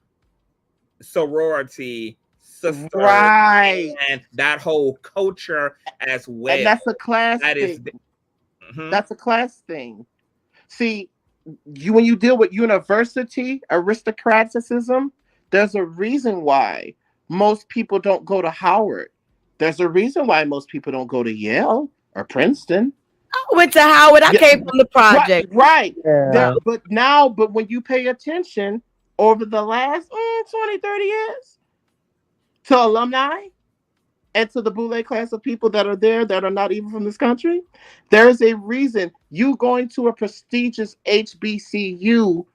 sorority sister, right? And that whole culture as well. And that's a class that thing. That's a class thing. See, when you deal with university aristocraticism, there's a reason why most people don't go to Howard. There's a reason why most people don't go to Yale or Princeton. I went to Howard. I came from the project. Right. Yeah. But when you pay attention over the last 20, 30 years to alumni and to the Boule class of people that are there that are not even from this country, there is a reason you going to a prestigious HBCU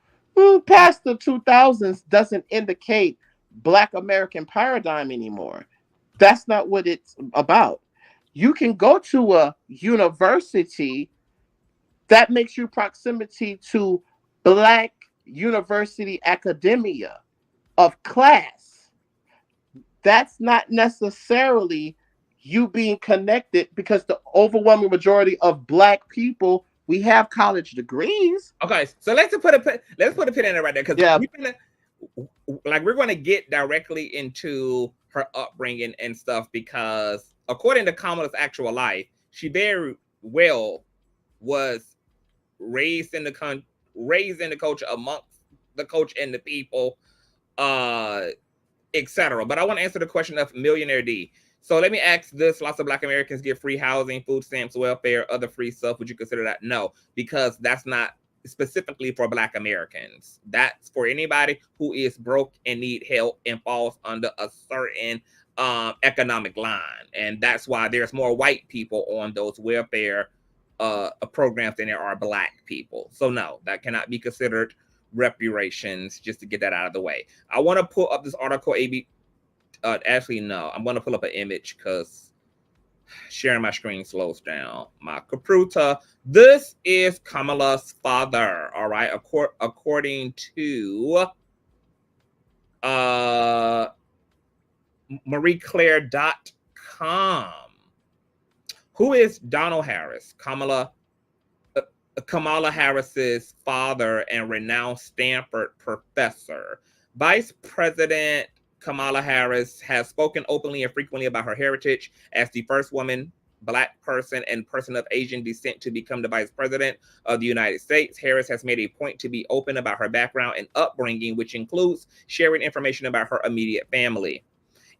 past the 2000s doesn't indicate Black American paradigm anymore. That's not what it's about. You can go to a university that makes you proximity to Black university academia of class. That's not necessarily you being connected, because the overwhelming majority of Black people, we have college degrees. Okay, so let's put a pin in it right there, because we're going to get directly into her upbringing and stuff, because according to Kamala's actual life, she very well was raised in the culture, amongst the culture and the people, etc. But I want to answer the question of Millionaire D. So let me ask this: lots of Black Americans get free housing, food stamps, welfare, other free stuff. Would you consider that? No, because that's not specifically for Black Americans. That's for anybody who is broke and need help and falls under a certain economic line. And that's why there's more white people on those welfare programs than there are Black people. So no, that cannot be considered reparations, just to get that out of the way. I want to pull up this article, actually, no, I'm going to pull up an image because sharing my screen slows down my computer. This is Kamala's father, all right, according to marieclaire.com. Who is Donald Harris, Kamala Harris's father and renowned Stanford professor? Vice President Kamala Harris has spoken openly and frequently about her heritage as the first woman Black person and person of Asian descent to become the Vice President of the United States. Harris has made a point to be open about her background and upbringing, which includes sharing information about her immediate family.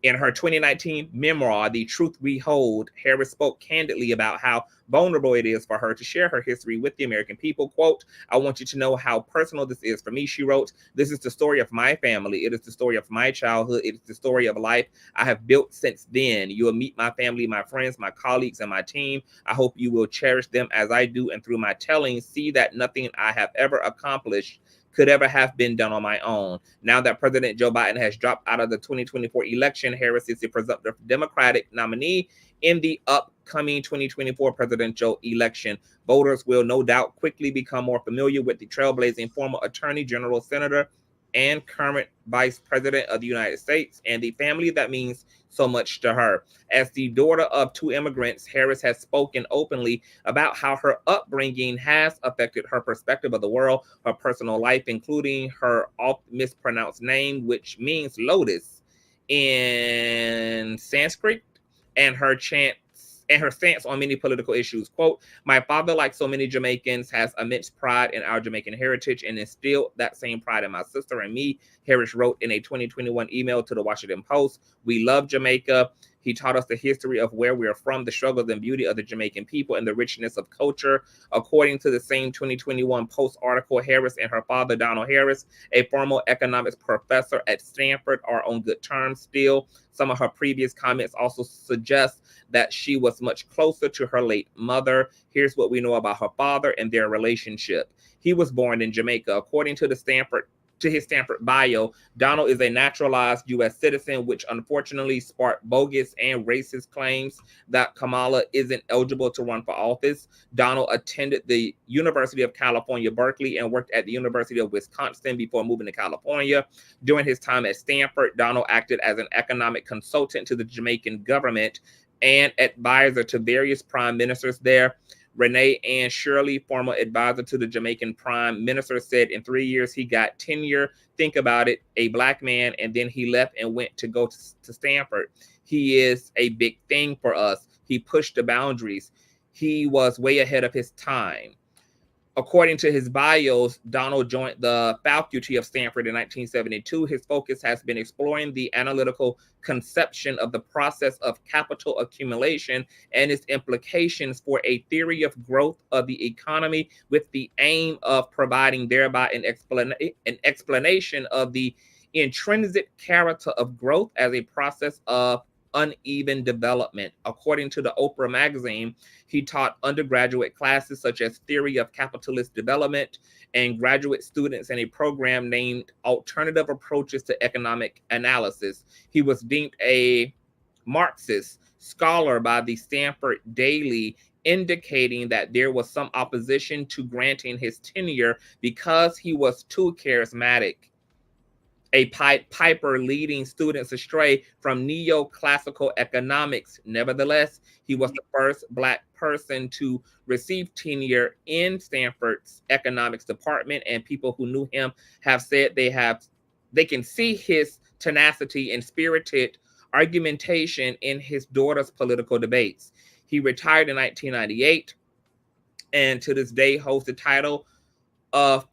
In her 2019 memoir, The Truth We Hold, Harris spoke candidly about how vulnerable it is for her to share her history with the American people. Quote, "I want you to know how personal this is for me," she wrote. "This is the story of my family. It is the story of my childhood. It is the story of life I have built since then. You will meet my family, my friends, my colleagues, and my team. I hope you will cherish them as I do, and through my telling, see that nothing I have ever accomplished could ever have been done on my own. Now that President Joe Biden has dropped out of the 2024 election, Harris is the presumptive Democratic nominee in the upcoming 2024 presidential election. Voters will no doubt quickly become more familiar with the trailblazing former Attorney General, Senator, and current Vice President of the United States and the family that means so much to her. As the daughter of two immigrants, Harris has spoken openly about how her upbringing has affected her perspective of the world, her personal life, including her oft mispronounced name, which means lotus in Sanskrit, and her stance on many political issues. Quote, "My father, like so many Jamaicans, has immense pride in our Jamaican heritage and instilled that same pride in my sister and me," Harris wrote in a 2021 email to the Washington Post. "We love Jamaica. He taught us the history of where we are from, the struggles and beauty of the Jamaican people, and the richness of culture." According to the same 2021 Post article, Harris and her father, Donald Harris, a former economics professor at Stanford, are on good terms still. Some of her previous comments also suggest that she was much closer to her late mother. Here's what we know about her father and their relationship. He was born in Jamaica. According to his Stanford bio, Donald is a naturalized U.S. citizen, which unfortunately sparked bogus and racist claims that Kamala isn't eligible to run for office. Donald attended the University of California, Berkeley, and worked at the University of Wisconsin before moving to California. During his time at Stanford, Donald acted as an economic consultant to the Jamaican government and advisor to various prime ministers there. Renee Ann Shirley, former advisor to the Jamaican prime minister, said in 3 years he got tenure. Think about it, a Black man, and then he left and went to go to Stanford. He is a big thing for us. He pushed the boundaries. He was way ahead of his time. According to his bios, Donald joined the faculty of Stanford in 1972. His focus has been exploring the analytical conception of the process of capital accumulation and its implications for a theory of growth of the economy, with the aim of providing thereby an explanation of the intrinsic character of growth as a process of uneven development. According to the Oprah magazine, he taught undergraduate classes such as Theory of Capitalist Development and graduate students in a program named Alternative Approaches to Economic Analysis. He was deemed a Marxist scholar by the Stanford Daily, indicating that there was some opposition to granting his tenure because he was too charismatic, a piper leading students astray from neoclassical economics. Nevertheless, he was the first Black person to receive tenure in Stanford's economics department, and people who knew him have said they can see his tenacity and spirited argumentation in his daughter's political debates. He retired in 1998 and to this day holds the title of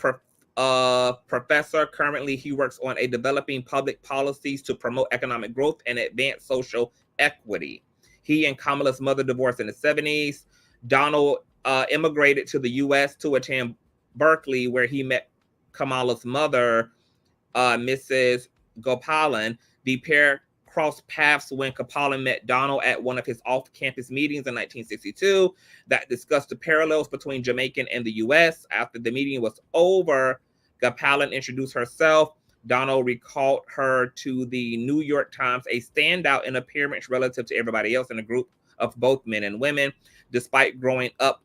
professor. Currently, he works on a developing public policies to promote economic growth and advance social equity. He and Kamala's mother divorced in the 70s. Donald immigrated to the U.S. to attend Berkeley, where he met Kamala's mother, Mrs. Gopalan. The pair crossed paths when Gopalan met Donald at one of his off-campus meetings in 1962 that discussed the parallels between Jamaican and the U.S. After the meeting was over, Gopalan introduced herself. Donald recalled her to the New York Times, a standout in appearance relative to everybody else in a group of both men and women. Despite growing up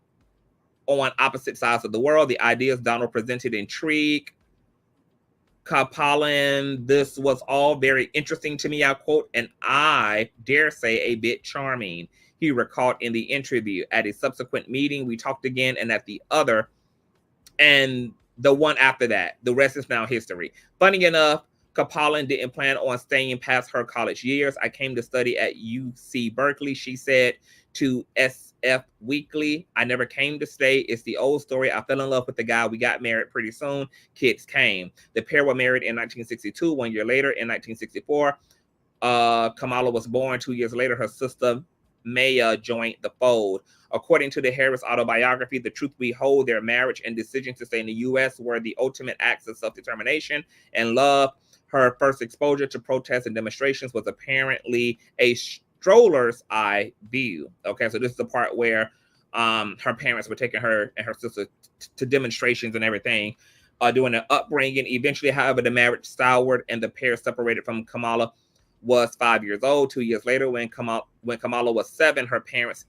on opposite sides of the world, the ideas Donald presented intrigued Gopalan. "This was all very interesting to me," I quote, "and I dare say a bit charming," he recalled in the interview. At a subsequent meeting, we talked again, and at the other, and the one after that. The rest is now history. Funny enough, Kaplan didn't plan on staying past her college years. I came to study at UC Berkeley, she said to SF Weekly. I never came to stay. It's the old story. I fell in love with the guy. We got married pretty soon. Kids came. The pair were married in 1962. 1 year later, in 1964, Kamala was born. 2 years later, her sister Maya joined the fold. According to the Harris autobiography, the truth we hold, their marriage and decision to stay in the U.S. were the ultimate acts of self-determination and love. Her first exposure to protests and demonstrations was apparently a stroller's eye view. Okay, so this is the part where her parents were taking her and her sister to demonstrations and everything during their upbringing. Eventually, however, the marriage soured and the pair separated from Kamala was 5 years old. 2 years later, when Kamala was 7, her parents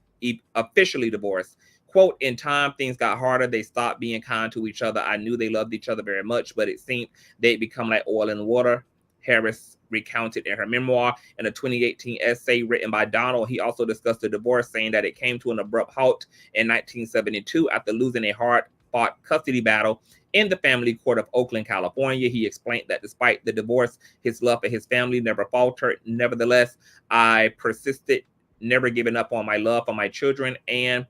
officially divorced. Quote, in time, things got harder. They stopped being kind to each other. I knew they loved each other very much, but it seemed they'd become like oil and water, Harris recounted in her memoir. In a 2018 essay written by Donald, he also discussed the divorce, saying that it came to an abrupt halt in 1972 after losing a hard-fought custody battle in the family court of Oakland, California. He explained that despite the divorce, his love for his family never faltered. Nevertheless, I persisted, never giving up on my love for my children and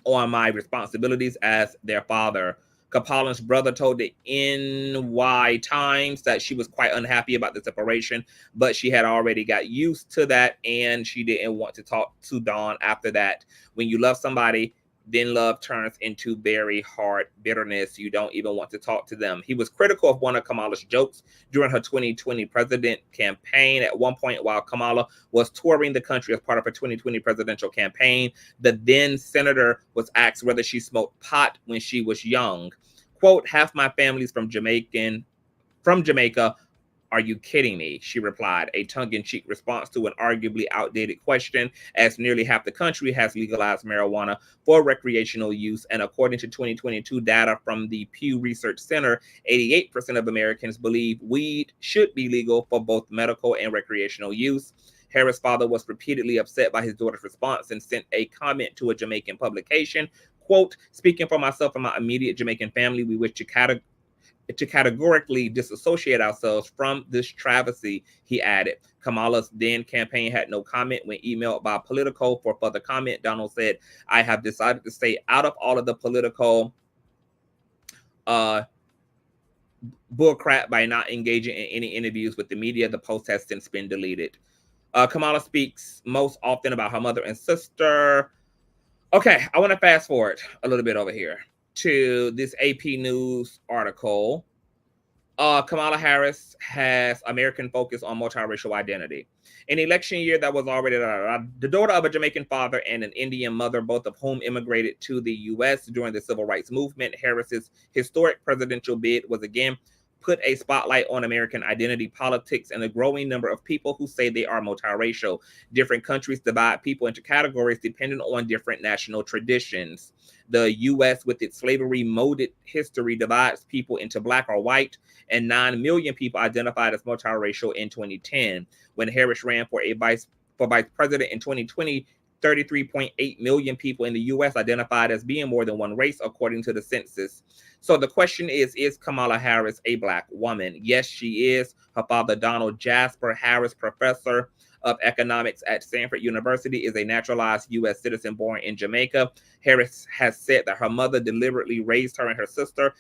on my responsibilities as their father. Kaplan's brother told the NY Times that she was quite unhappy about the separation, but she had already got used to that and she didn't want to talk to Dawn after that. When you love somebody, then love turns into very hard bitterness. You don't even want to talk to them. He was critical of one of Kamala's jokes during her 2020 president campaign. At one point, while Kamala was touring the country as part of her 2020 presidential campaign, the then senator was asked whether she smoked pot when she was young. Quote, half my family's from Jamaica. Are you kidding me? She replied, a tongue-in-cheek response to an arguably outdated question, as nearly half the country has legalized marijuana for recreational use. And according to 2022 data from the Pew Research Center, 88% of Americans believe weed should be legal for both medical and recreational use. Harris' father was repeatedly upset by his daughter's response and sent a comment to a Jamaican publication. Quote, speaking for myself and my immediate Jamaican family, we wish to categorically disassociate ourselves from this travesty, he added. Kamala's then campaign had no comment. When emailed by Politico for further comment, Donald said, I have decided to stay out of all of the political bullcrap by not engaging in any interviews with the media. The post has since been deleted. Kamala speaks most often about her mother and sister. Okay, I want to fast forward a little bit over here to this AP News article. Kamala Harris has American focus on multiracial identity. An election year that was already the daughter of a Jamaican father and an Indian mother, both of whom immigrated to the U.S. during the civil rights movement. Harris's historic presidential bid was again put a spotlight on American identity politics and a growing number of people who say they are multiracial. Different countries divide people into categories depending on different national traditions. The U.S., with its slavery-molded history, divides people into black or white, and 9 million people identified as multiracial in 2010. When Harris ran for vice president in 2020, 33.8 million people in the U.S. identified as being more than one race, according to the census. So the question is Kamala Harris a black woman? Yes, she is. Her father, Donald Jasper Harris, professor of economics at Stanford University, is a naturalized U.S. citizen born in Jamaica. Harris has said that her mother deliberately raised her and her sister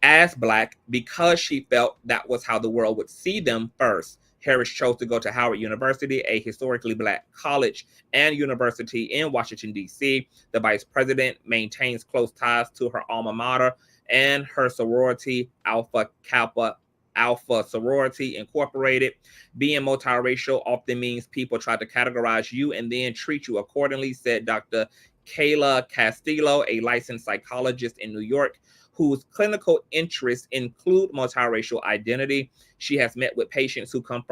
as black because she felt that was how the world would see them first. Harris chose to go to Howard University, a historically black college and university in Washington, D.C. The vice president maintains close ties to her alma mater and her sorority, Alpha Kappa Alpha Sorority Incorporated. Being multiracial often means people try to categorize you and then treat you accordingly, said Dr. Kayla Castillo, a licensed psychologist in New York, whose clinical interests include multiracial identity. She has met with patients who come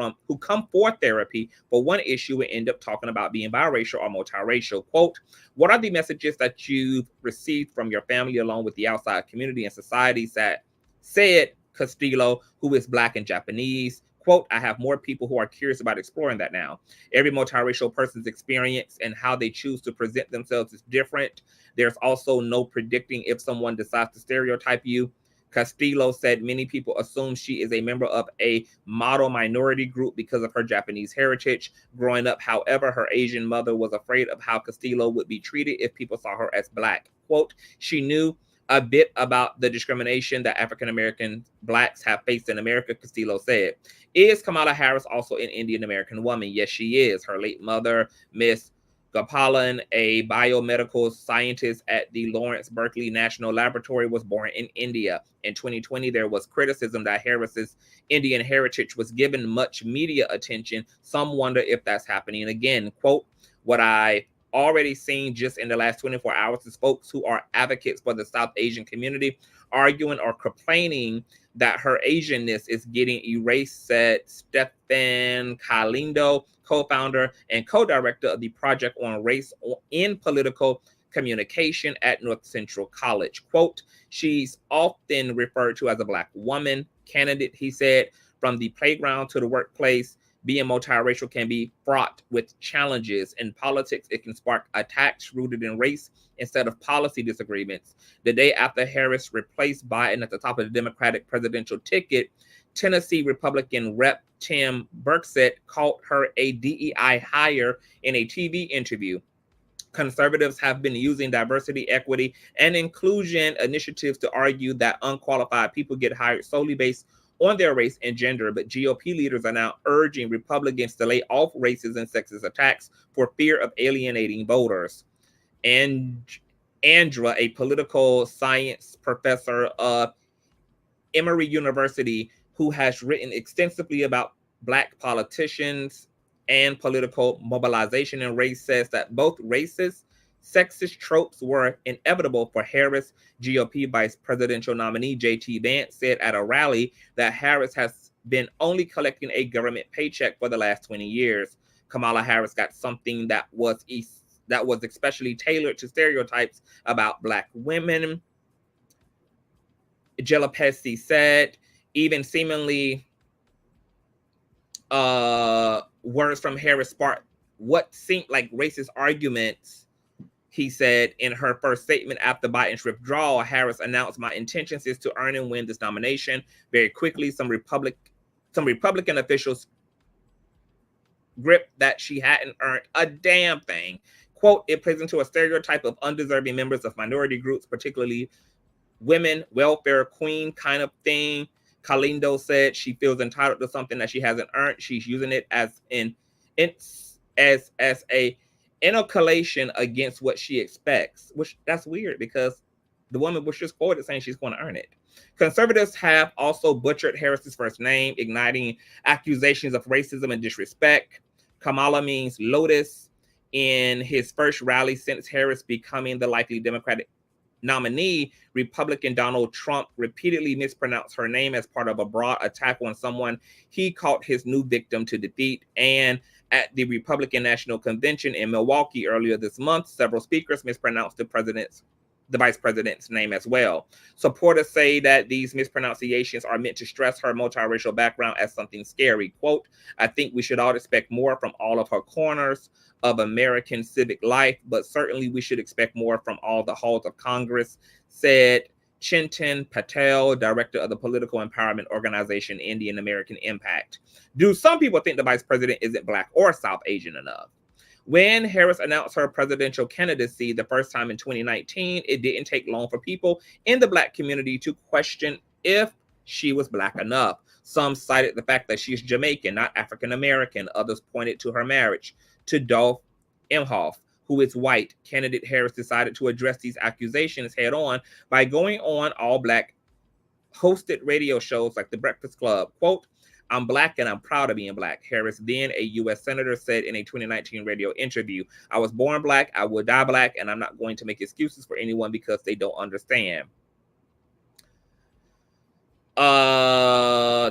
for therapy for one issue and end up talking about being biracial or multiracial. Quote, what are the messages that you've received from your family along with the outside community and society, said Castillo, who is black and Japanese. Quote, I have more people who are curious about exploring that now. Every multiracial person's experience and how they choose to present themselves is different. There's also no predicting if someone decides to stereotype you. Castillo said many people assume she is a member of a model minority group because of her Japanese heritage. Growing up, however, her Asian mother was afraid of how Castillo would be treated if people saw her as Black. Quote, she knew a bit about the discrimination that African-American Blacks have faced in America, Castillo said. Is Kamala Harris also an Indian American woman? Yes, she is. Her late mother, Miss Gopalan, a biomedical scientist at the Lawrence Berkeley National Laboratory, was born in India. In 2020, there was criticism that Harris's Indian heritage was given much media attention. Some wonder if that's happening again. Quote, what I already seen just in the last 24 hours is folks who are advocates for the South Asian community arguing or complaining that her Asianness is getting erased, said Stefan Calindo, co-founder and co-director of the Project on Race in Political Communication at North Central College. Quote, she's often referred to as a Black woman candidate, he said. From the playground to the workplace, being multiracial can be fraught with challenges. In politics, it can spark attacks rooted in race instead of policy disagreements. The day after Harris replaced Biden at the top of the Democratic presidential ticket, Tennessee Republican Rep. Tim Burksett called her a DEI hire in a TV interview. Conservatives have been using diversity, equity, and inclusion initiatives to argue that unqualified people get hired solely based on their race and gender, but GOP leaders are now urging Republicans to lay off racist and sexist attacks for fear of alienating voters. And Andra, a political science professor of Emory University, who has written extensively about Black politicians and political mobilization and race, says that both racist, sexist tropes were inevitable for Harris. GOP vice presidential nominee J.T. Vance said at a rally that Harris has been only collecting a government paycheck for the last 20 years. Kamala Harris got something that was especially tailored to stereotypes about Black women. Jalapesi said, even seemingly words from Harris sparked what seemed like racist arguments. He said in her first statement after Biden's withdrawal, Harris announced, my intentions is to earn and win this nomination. Very quickly, some Republican officials gripped that she hadn't earned a damn thing. Quote, it plays into a stereotype of undeserving members of minority groups, particularly women, welfare queen kind of thing. Calindo said she feels entitled to something that she hasn't earned. She's using it as a inoculation against what she expects, which that's weird because the woman was just quoted saying she's going to earn it. Conservatives have also butchered Harris's first name, igniting accusations of racism and disrespect. Kamala means lotus. In his first rally since Harris becoming the likely Democratic nominee, Republican Donald Trump repeatedly mispronounced her name as part of a broad attack on someone he called his new victim to defeat. And at the Republican National Convention in Milwaukee earlier this month, several speakers mispronounced the vice president's name as well. Supporters say that these mispronunciations are meant to stress her multiracial background as something scary. Quote, I think we should all expect more from all of her corners of American civic life, but certainly we should expect more from all the halls of Congress, said Chintan Patel, director of the political empowerment organization Indian American Impact. Do some people think the vice president isn't Black or South Asian enough? When Harris announced her presidential candidacy the first time in 2019, it didn't take long for people in the Black community to question if she was Black enough. Some cited the fact that she's Jamaican, not African American. Others pointed to her marriage to Dolph Imhoff, who is white. Candidate Harris decided to address these accusations head on by going on all Black hosted radio shows like The Breakfast Club. Quote, I'm Black and I'm proud of being Black, Harris, then a U.S. Senator, said in a 2019 radio interview. I was born Black, I will die Black, and I'm not going to make excuses for anyone because they don't understand.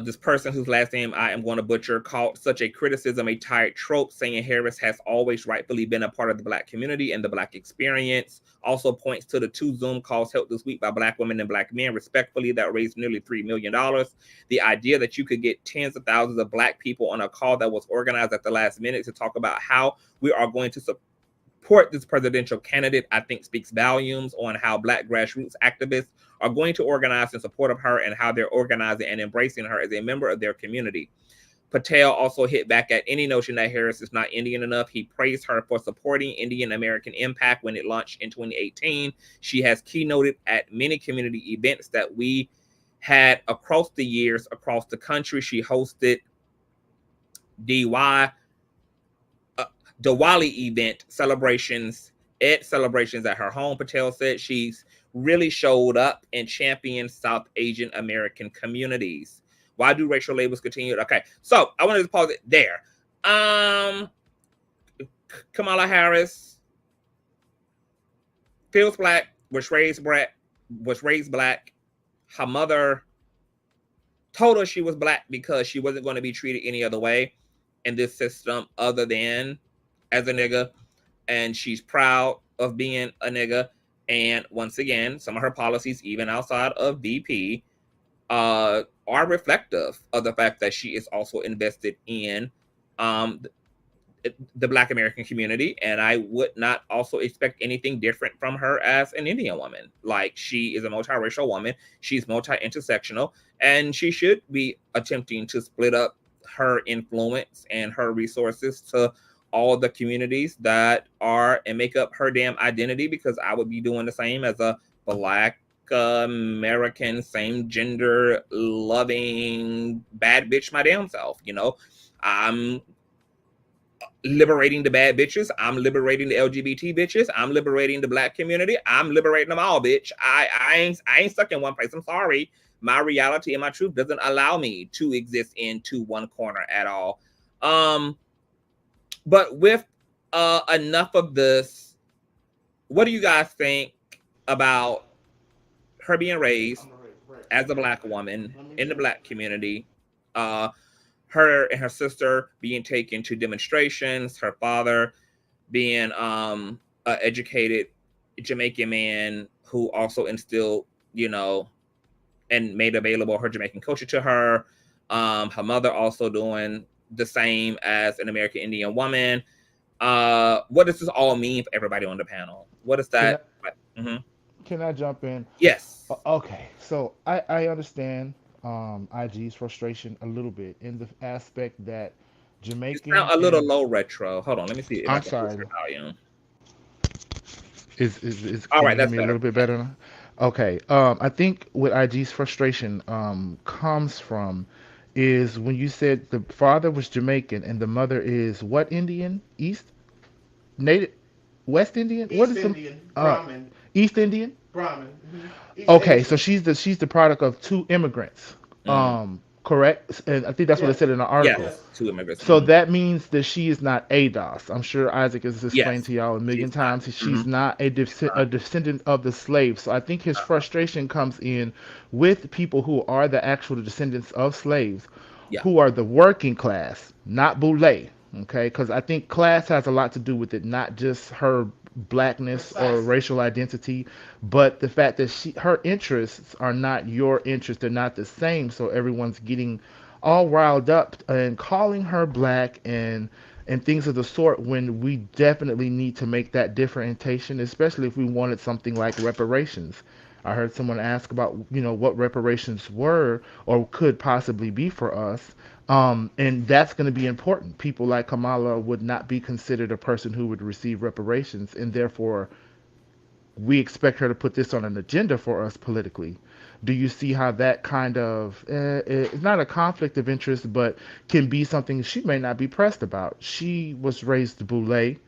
This person whose last name I am going to butcher called such a criticism a tired trope, saying Harris has always rightfully been a part of the Black community and the Black experience. Also points to the 2 Zoom calls held this week by Black women and Black men, respectfully, that raised nearly $3 million. The idea that you could get tens of thousands of Black people on a call that was organized at the last minute to talk about how we are going to support this presidential candidate, I think speaks volumes on how Black grassroots activists are going to organize in support of her and how they're organizing and embracing her as a member of their community. Patel also hit back at any notion that Harris is not Indian enough. He praised her for supporting Indian American Impact when it launched in 2018. She has keynoted at many community events that we had across the years, across the country. She hosted Diwali event celebrations at her home. Patel said she's really showed up and championed South Asian American communities. Why do racial labels continue? Okay, so I wanted to pause it there. Kamala Harris feels Black, was raised Black. Her mother told her she was Black because she wasn't going to be treated any other way in this system other than as a nigga, and she's proud of being a nigga. And once again, some of her policies, even outside of VP, are reflective of the fact that she is also invested in the Black American community. And I would not also expect anything different from her as an Indian woman. Like, she is a multiracial woman. She's multi-intersectional, and she should be attempting to split up her influence and her resources to all the communities that are and make up her damn identity, because I would be doing the same as a Black American, same gender loving bad bitch my damn self. You know, I'm liberating the bad bitches. I'm liberating the LGBT bitches. I'm liberating the Black community. I'm liberating them all, bitch. I ain't stuck in one place. I'm sorry. My reality and my truth doesn't allow me to exist into one corner at all. But with enough of this, what do you guys think about her being raised as a Black woman in the Black community? Her and her sister being taken to demonstrations, her father being an educated Jamaican man who also instilled, you know, and made available her Jamaican culture to her. Her mother also doing the same as an American Indian woman. What does this all mean for everybody on the panel? What is that? Can I jump in? Yes. Okay, so I understand IG's frustration a little bit in the aspect that Jamaican. You sound a little low, retro. Hold on, let me see if I'm I can sorry. boost your volume. Is all right? That's Me a little bit better now? Okay. I think what IG's frustration comes from is when you said the father was Jamaican and the mother is what Indian? East? Native? West Indian? East What is Indian, the Brahmin. East Indian? Brahmin. Okay, so she's the product of two immigrants. Correct? And I think that's what it said in the article. Yes, two immigrants. So that means that she is not ADOS. I'm sure Isaac has explained Yes, to y'all a million times. not. She's not a descendant of the slaves. So I think his frustration comes in with people who are the actual descendants of slaves, who are the working class, not Boulay. Okay, because I think class has a lot to do with it, not just her blackness or racial identity, but the fact that her interests are not your interests. They're not the same. So everyone's getting all riled up and calling her Black and things of the sort, when we definitely need to make that differentiation, especially if we wanted something like reparations. I heard someone ask about, you know, what reparations were or could possibly be for us. And that's going to be important. People like Kamala would not be considered a person who would receive reparations, and therefore we expect her to put this on an agenda for us politically. Do you see how that kind of, it's not a conflict of interest, but can be something she may not be pressed about? She was raised Boulay,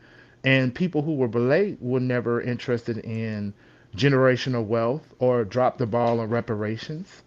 and people who were Boulay were never interested in generational wealth or drop the ball on reparations.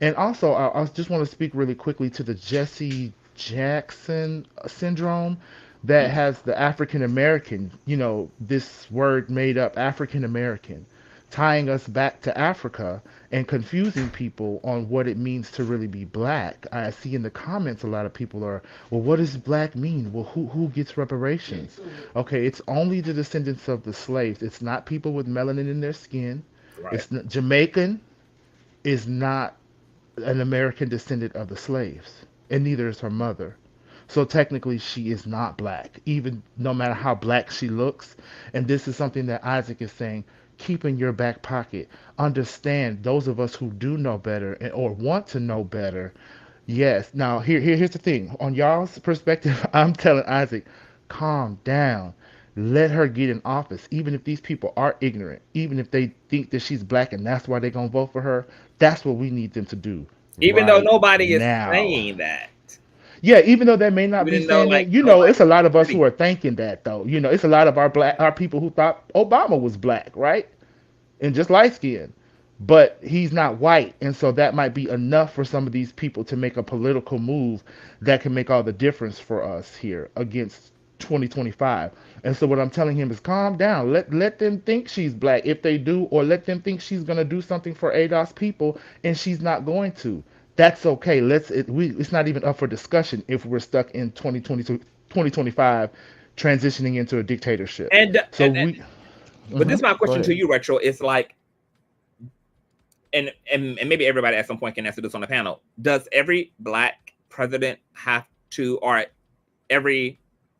And also, I just want to speak really quickly to the Jesse Jackson syndrome that has the African American, you know, this word made up African American, tying us back to Africa and confusing people on what it means to really be Black. I see in the comments a lot of people are, well, what does Black mean? Well, who gets reparations? Okay, it's only the descendants of the slaves. It's not people with melanin in their skin. Right. It's not, Jamaican is not an American descendant of the slaves, and neither is her mother. So technically, she is not black, even no matter how black she looks. And this is something that Isaac is saying. Keep in your back pocket. Understand those of us who do know better or want to know better. Yes. Now, here's the thing. On y'all's perspective, I'm telling Isaac, calm down. Let her get in office, even if these people are ignorant, even if they think that she's black and that's why they're gonna vote for her. That's what we need them to do Even though right nobody is now. saying that. Yeah, even though they may not be Even though saying like that, you know, it's a lot of us who are thinking that though. You know, it's a lot of our people who thought Obama was black, right? And just light skinned. But he's not white, and so that might be enough for some of these people to make a political move that can make all the difference for us here against 2025. And so what I'm telling him is calm down. Let them think she's black if they do, or let them think she's gonna do something for ADOS people and she's not going to. That's okay. It's not even up for discussion if we're stuck in 2022, 2025, transitioning into a dictatorship. So we. But this is my Go question to ahead. you, Retro. It's like, and maybe everybody at some point can answer this on the panel. Does every black president have to, or every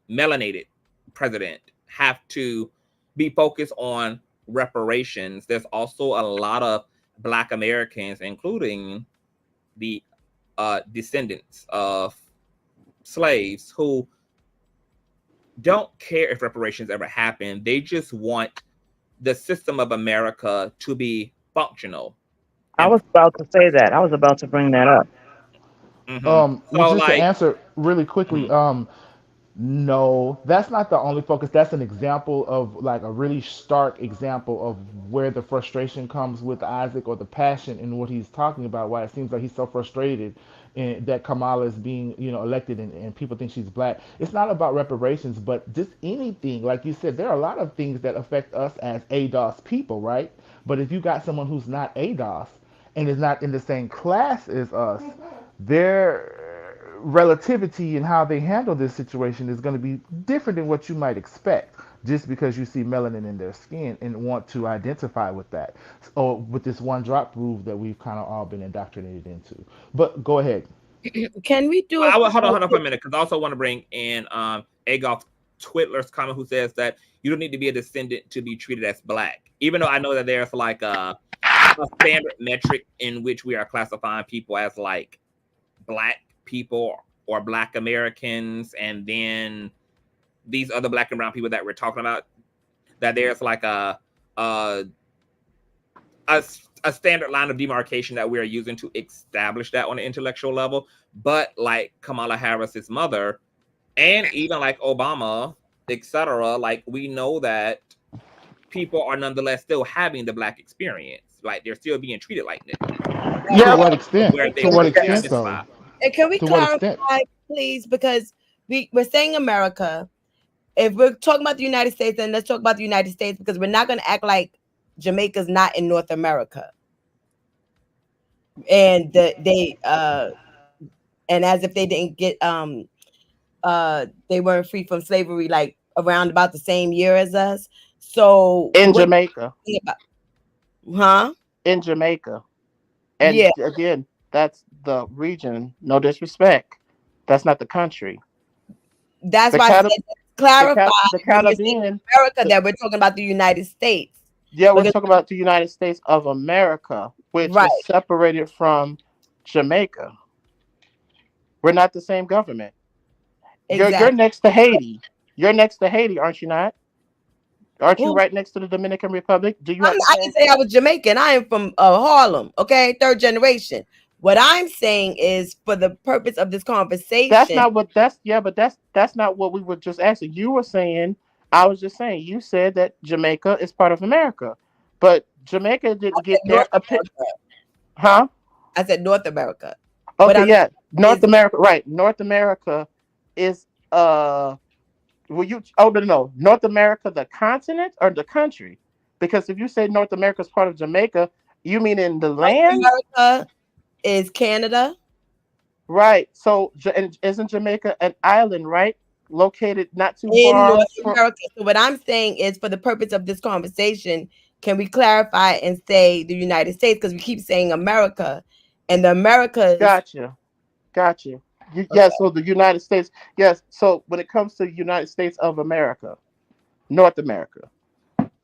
melanated president have to be focused on reparations? There's also a lot of black Americans, including the descendants of slaves, who don't care if reparations ever happen. They just want the system of America to be functional. I was about to say that. I was about to bring that up. So Well, just to like, answer really quickly, no, that's not the only focus. That's an example of like a really stark example of where the frustration comes with Isaac, or the passion in what he's talking about. Why it seems like he's so frustrated and that Kamala is being, elected, and people think she's black. It's not about reparations, but just anything. Like you said, there are a lot of things that affect us as ADOS people, right? But if you got someone who's not ADOS and is not in the same class as us, their relativity and how they handle this situation is going to be different than what you might expect, just because you see melanin in their skin and want to identify with that, or with this one drop rule that we've kind of all been indoctrinated into. But go ahead. Can we do hold on for a minute, because I also want to bring in Agolf Twitler's comment, who says that you don't need to be a descendant to be treated as black, even though I know that there's like a standard metric in which we are classifying people as like black people or black Americans, and then these other black and brown people that we're talking about, that there's like a standard line of demarcation that we are using to establish that on an intellectual level. But like Kamala Harris's mother, and even like Obama, etc., like we know that people are nonetheless still having the black experience. Like they're still being treated like that. To what extent? To what extent, though? And can we To what extent? clarify, please? Because we're saying America. If we're talking about the United States, then let's talk about the United States, because we're not going to act like Jamaica's not in North America. And and as if they didn't get they weren't free from slavery like around about the same year as us. So in Jamaica. Huh? In Jamaica. And again, that's the region. No disrespect. That's not the country. That's why I said clarify the Caribbean, America, that we're talking about the United States. Yeah, we're talking about the United States of America, which is separated from Jamaica. We're not the same government. Exactly. You're next to Haiti. You're next to Haiti, aren't you not? Aren't you right next to the Dominican Republic? Do you? I didn't say I was Jamaican. I am from Harlem. Okay, third generation. What I'm saying is, for the purpose of this conversation, that's not what that's not what we were just asking. You were saying, I was just saying, you said that Jamaica is part of America, but Jamaica didn't get their huh? I said North America. Okay, North America, right? North America is no, North America, the continent or the country? Because if you say North America is part of Jamaica, you mean in the land? America is Canada, right? So isn't Jamaica an island, right? Located not too in far North America. So what I'm saying is, for the purpose of this conversation, can we clarify and say the United States, because we keep saying America, and the Americas. Gotcha. Yes, so the United States, yes. So when it comes to the United States of America, North America,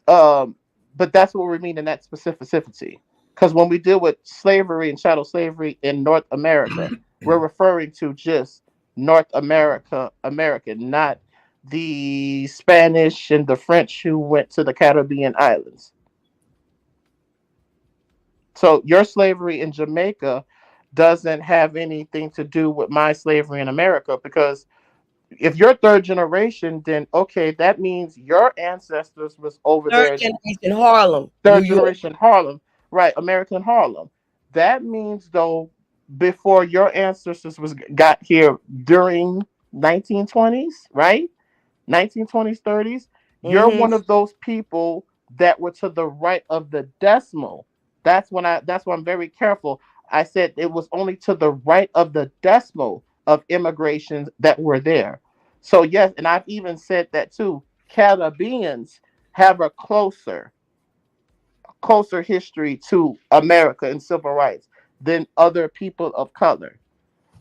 but that's what we mean in that specificity. Because when we deal with slavery and chattel slavery in North America, we're referring to just North America, not the Spanish and the French who went to the Caribbean islands. So your slavery in Jamaica doesn't have anything to do with my slavery in America, because if you're third generation, then okay, that means your ancestors was over Third there. generation Harlem, Third New York. generation Harlem, right? American Harlem. That means though, before your ancestors got here during 1920s, right? 1920s, 30s. You're one of those people that were to the right of the decimal. That's why I'm very careful. I said it was only to the right of the decimal of immigrations that were there. So yes, and I've even said that too. Caribbeans have a closer history to America and civil rights than other people of color.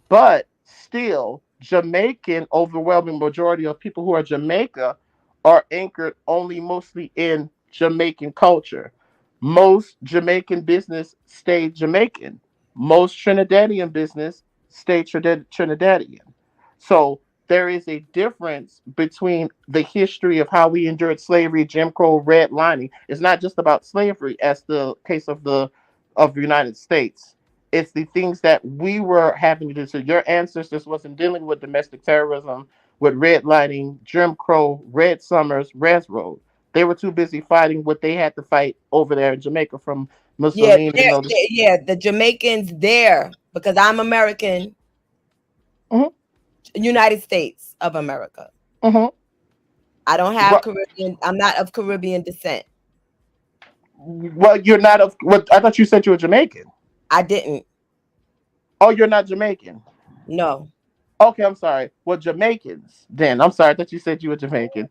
But still, Jamaican, overwhelming majority of people who are Jamaica are anchored only mostly in Jamaican culture. Most Jamaican business stayed Jamaican. Most Trinidadian business stayed Trinidadian. So there is a difference between the history of how we endured slavery, Jim Crow, redlining. It's not just about slavery, as the case of the United States. It's the things that we were having to do. So your ancestors wasn't dealing with domestic terrorism, with redlining, Jim Crow, Red Summers, Railroad. They were too busy fighting what they had to fight over there in Jamaica from Mussolini. The Jamaicans there, because I'm American. United States of America. I don't have Caribbean. I'm not of Caribbean descent. Well, you're not of. What I thought you said you were Jamaican. I didn't. Oh, you're not Jamaican? No. Okay, I'm sorry. Well, Jamaicans. Then I'm sorry. I thought you said you were Jamaican.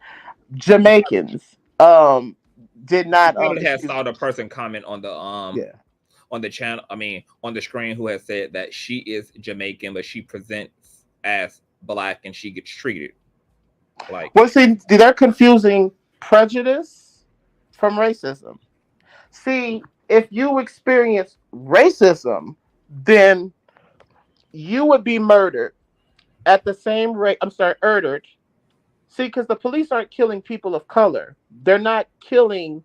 Jamaicans did not. Probably had saw the person comment on the on the channel. I mean, on the screen, who has said that she is Jamaican, but she presents as Black and she gets treated like. Well, see, they're confusing prejudice from racism. See, if you experience racism, then you would be murdered at the same rate. I'm sorry, murdered. See, because the police aren't killing people of color. They're not killing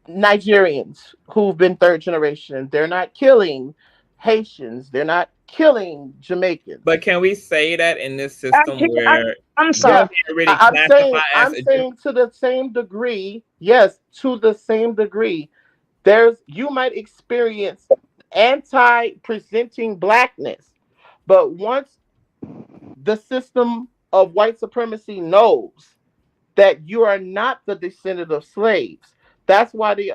Nigerians who've been third generation. They're not killing Haitians. They're not killing Jamaicans. But can we say that in this system where I'm sorry, I'm saying to the same degree. Yes, to the same degree. You might experience anti-presenting Blackness, but once the system of white supremacy knows that you are not the descendant of slaves, that's why they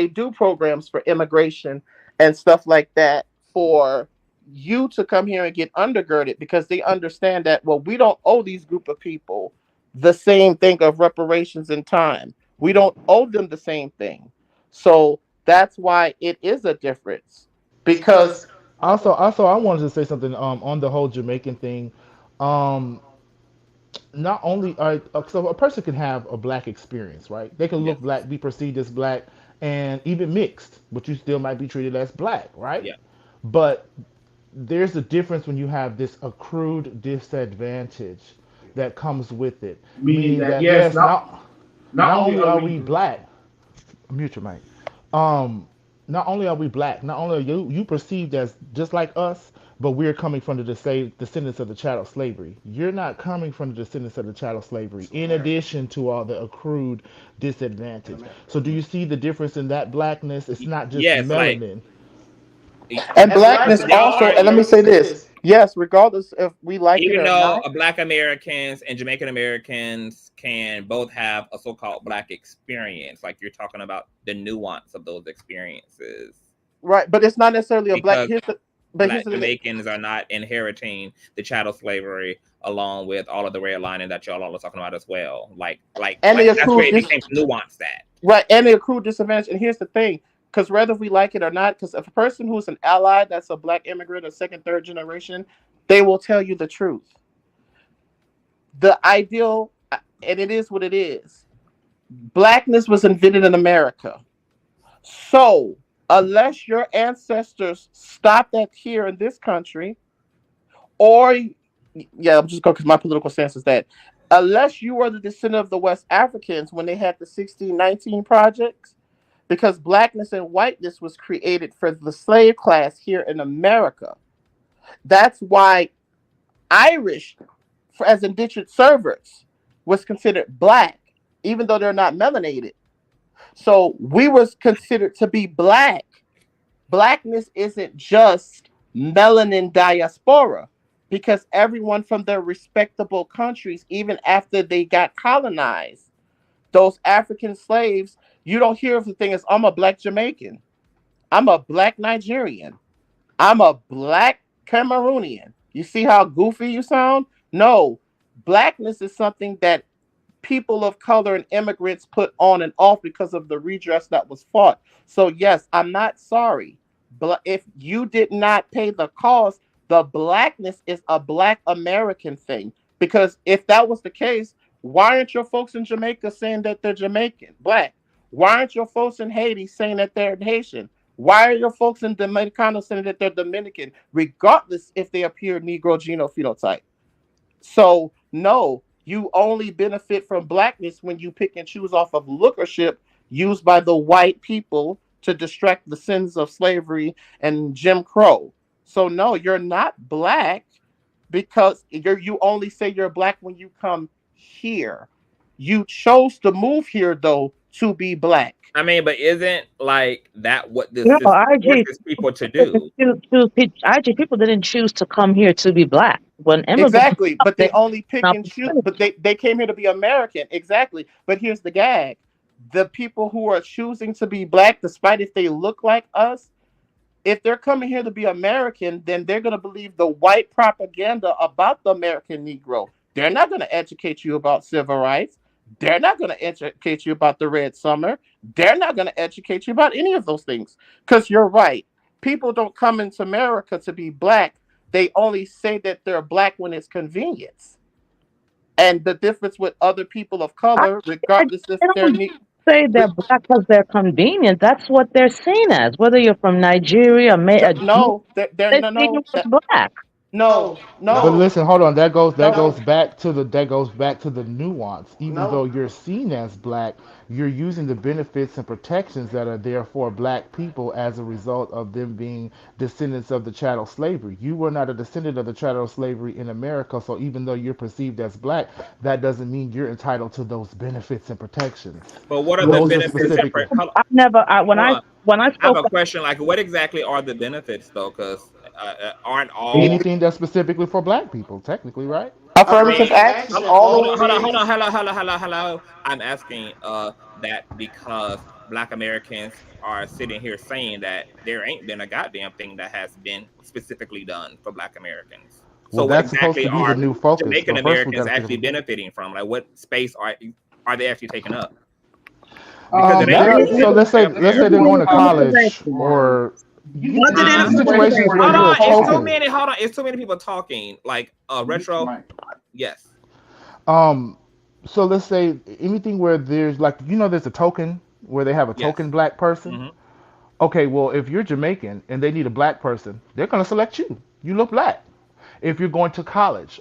do programs for immigration and stuff like that for you to come here and get undergirded, because they understand that, well, we don't owe these group of people the same thing of reparations in time. We don't owe them the same thing. So that's why it is a difference. Because also I wanted to say something on the whole Jamaican thing. Not only so a person can have a Black experience, right? They can look Black, be perceived as Black, and even mixed, but you still might be treated as Black, right? Yeah. But there's a difference when you have this accrued disadvantage that comes with it. Meaning that yes, not only are we Black, mute your mic. Not only are we Black, not only are you perceived as just like us, but we're coming from the descendants of the chattel slavery. You're not coming from the descendants of the chattel slavery, in addition to all the accrued disadvantage. So do you see the difference in that Blackness? It's not just melanin. And Blackness also, and let me say this. Yes, regardless if we like it or not. Even though Black Americans and Jamaican Americans can both have a so-called Black experience, like you're talking about the nuance of those experiences. Right, but it's not necessarily a Black. Black Jamaicans are not inheriting the chattel slavery along with all of the redlining that y'all are talking about as well. Like that's where it became nuanced that. Right, and the accrued disadvantage. And here's the thing, because whether we like it or not, because if a person who's an ally that's a black immigrant or second, third generation, they will tell you the truth. The ideal, and it is what it is. Blackness was invented in America. So, unless your ancestors stopped that here in this country, or, yeah, I'm just going because my political stance is that, unless you were the descendant of the West Africans when they had the 1619 projects, because blackness and whiteness was created for the slave class here in America. That's why Irish, as indentured servants, was considered black, even though they're not melanated. So we was considered to be black. Blackness isn't just melanin diaspora, because everyone from their respectable countries, even after they got colonized, those African slaves, you don't hear of the thing as, I'm a black Jamaican, I'm a black Nigerian, I'm a black Cameroonian. You see how goofy you sound? No, blackness is something that people of color and immigrants put on and off because of the redress that was fought. So yes, I'm not sorry, but if you did not pay the cost, the blackness is a black American thing. Because if that was the case, why aren't your folks in Jamaica saying that they're Jamaican, black? Why aren't your folks in Haiti saying that they're Haitian? Why are your folks in Dominicano saying that they're Dominican, regardless if they appear Negro genophenotype? So no, you only benefit from blackness when you pick and choose off of lookership used by the white people to distract the sins of slavery and Jim Crow. So no, you're not black because you only say you're black when you come here. You chose to move here though to be black. I mean, but isn't like that what this No, system IG forces people to do? IG people didn't choose to come here to be black. When immigrants, Exactly, but they only pick up and choose. But they came here to be American. Exactly. But here's the gag: the people who are choosing to be black, despite if they look like us, if they're coming here to be American, then they're going to believe the white propaganda about the American Negro. They're not going to educate you about civil rights. They're not going to educate you about the Red Summer. They're not going to educate you about any of those things. Because you're right. People don't come into America to be black. They only say that they're black when it's convenience. And the difference with other people of color, regardless if they're say they're black because they're convenient. That's what they're seen as. Whether you're from Nigeria, no, they see you as black. No. But listen, hold on. That goes back to the nuance. Even though you're seen as black, you're using the benefits and protections that are there for black people as a result of them being descendants of the chattel slavery. You were not a descendant of the chattel slavery in America, so even though you're perceived as black, that doesn't mean you're entitled to those benefits and protections. But what are the benefits? When I have a question. Like, what exactly are the benefits, though? Because aren't all anything that's specifically for black people, technically, right? Affirmative action. Hold on. Hello. I'm asking that because Black Americans are sitting here saying that there ain't been a goddamn thing that has been specifically done for Black Americans. So Well, what that's exactly supposed to be are the new focus. Jamaican Americans actually benefiting from? Like, what space are they actually taking up? So let's say they're going to college or situations where you're a token. Hold on, it's too many people talking. Like retro. Yes. So let's say anything where there's there's a token where they have a token black person. Mm-hmm. Okay, well if you're Jamaican and they need a black person, they're gonna select you. You look black. If you're going to college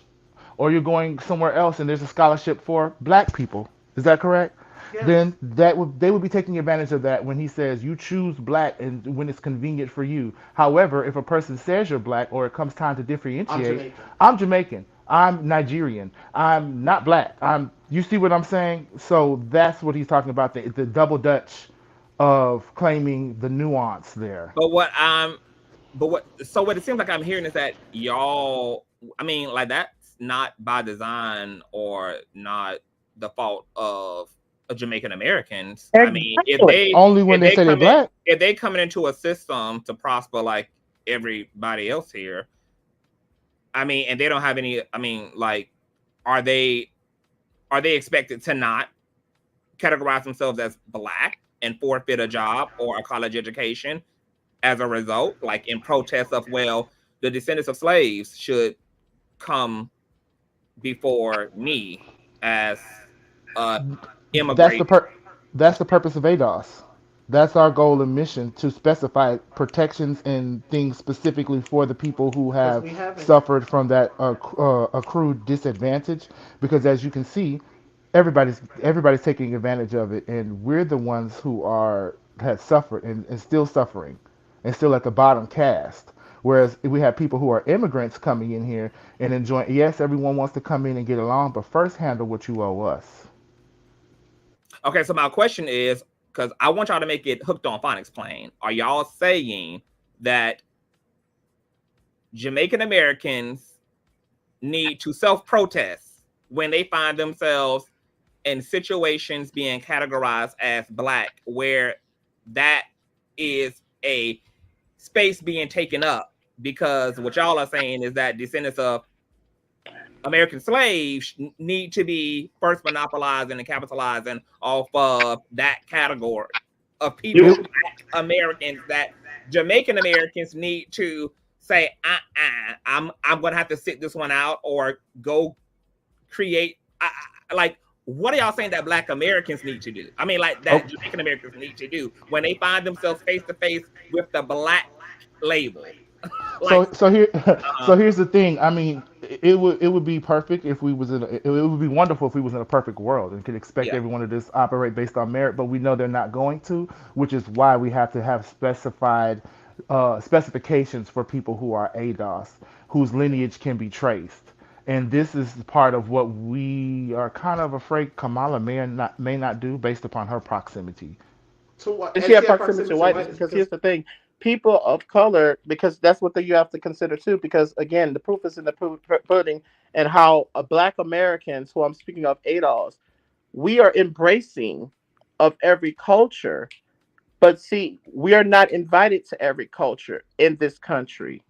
or you're going somewhere else and there's a scholarship for black people, is that correct? Yes. Then they would be taking advantage of that when he says you choose black and when it's convenient for you. However, if a person says you're black or it comes time to differentiate, I'm Jamaican, I'm Nigerian, I'm not black. You see what I'm saying? So that's what he's talking about, the double Dutch of claiming the nuance there. So what it seems like I'm hearing is that y'all, I mean, like that's not by design or not the fault of Jamaican Americans. I mean, if they coming into a system to prosper like everybody else here, I mean, and they don't have any, I mean, like, are they expected to not categorize themselves as black and forfeit a job or a college education as a result, like in protest of, well, the descendants of slaves should come before me as immigrant. That's the purpose of ADOS. That's our goal and mission, to specify protections and things specifically for the people who have suffered from that accrued disadvantage. Because as you can see, everybody's taking advantage of it, and we're the ones who have suffered and still suffering, and still at the bottom caste. Whereas we have people who are immigrants coming in here and enjoying. Yes, everyone wants to come in and get along, but first handle what you owe us. Okay, so my question is, because I want y'all to make it hooked on phonics plain. Are y'all saying that Jamaican Americans need to self-protest when they find themselves in situations being categorized as Black, where that is a space being taken up? Because what y'all are saying is that descendants of American slaves need to be first monopolizing and capitalizing off of that category of people, Black Americans, that Jamaican Americans need to say, I'm going to have to sit this one out, or go create, like, what are y'all saying that Black Americans need to do? I mean, like, that Jamaican Americans need to do when they find themselves face to face with the Black label? Like, so here's the thing. I mean, it would be perfect if we was it would be wonderful if we was in a perfect world and could expect everyone to just operate based on merit, but we know they're not going to, which is why we have to have specified specifications for people who are ADOS, whose lineage can be traced. And this is part of what we are kind of afraid Kamala may not do based upon her proximity. So what? She had proximity to whiteness, because here's the thing. People of color, because that's what you have to consider too, because again, the proof is in the pudding, and how Black Americans, who I'm speaking of, ADOS, we are embracing of every culture, but see, we are not invited to every culture in this country.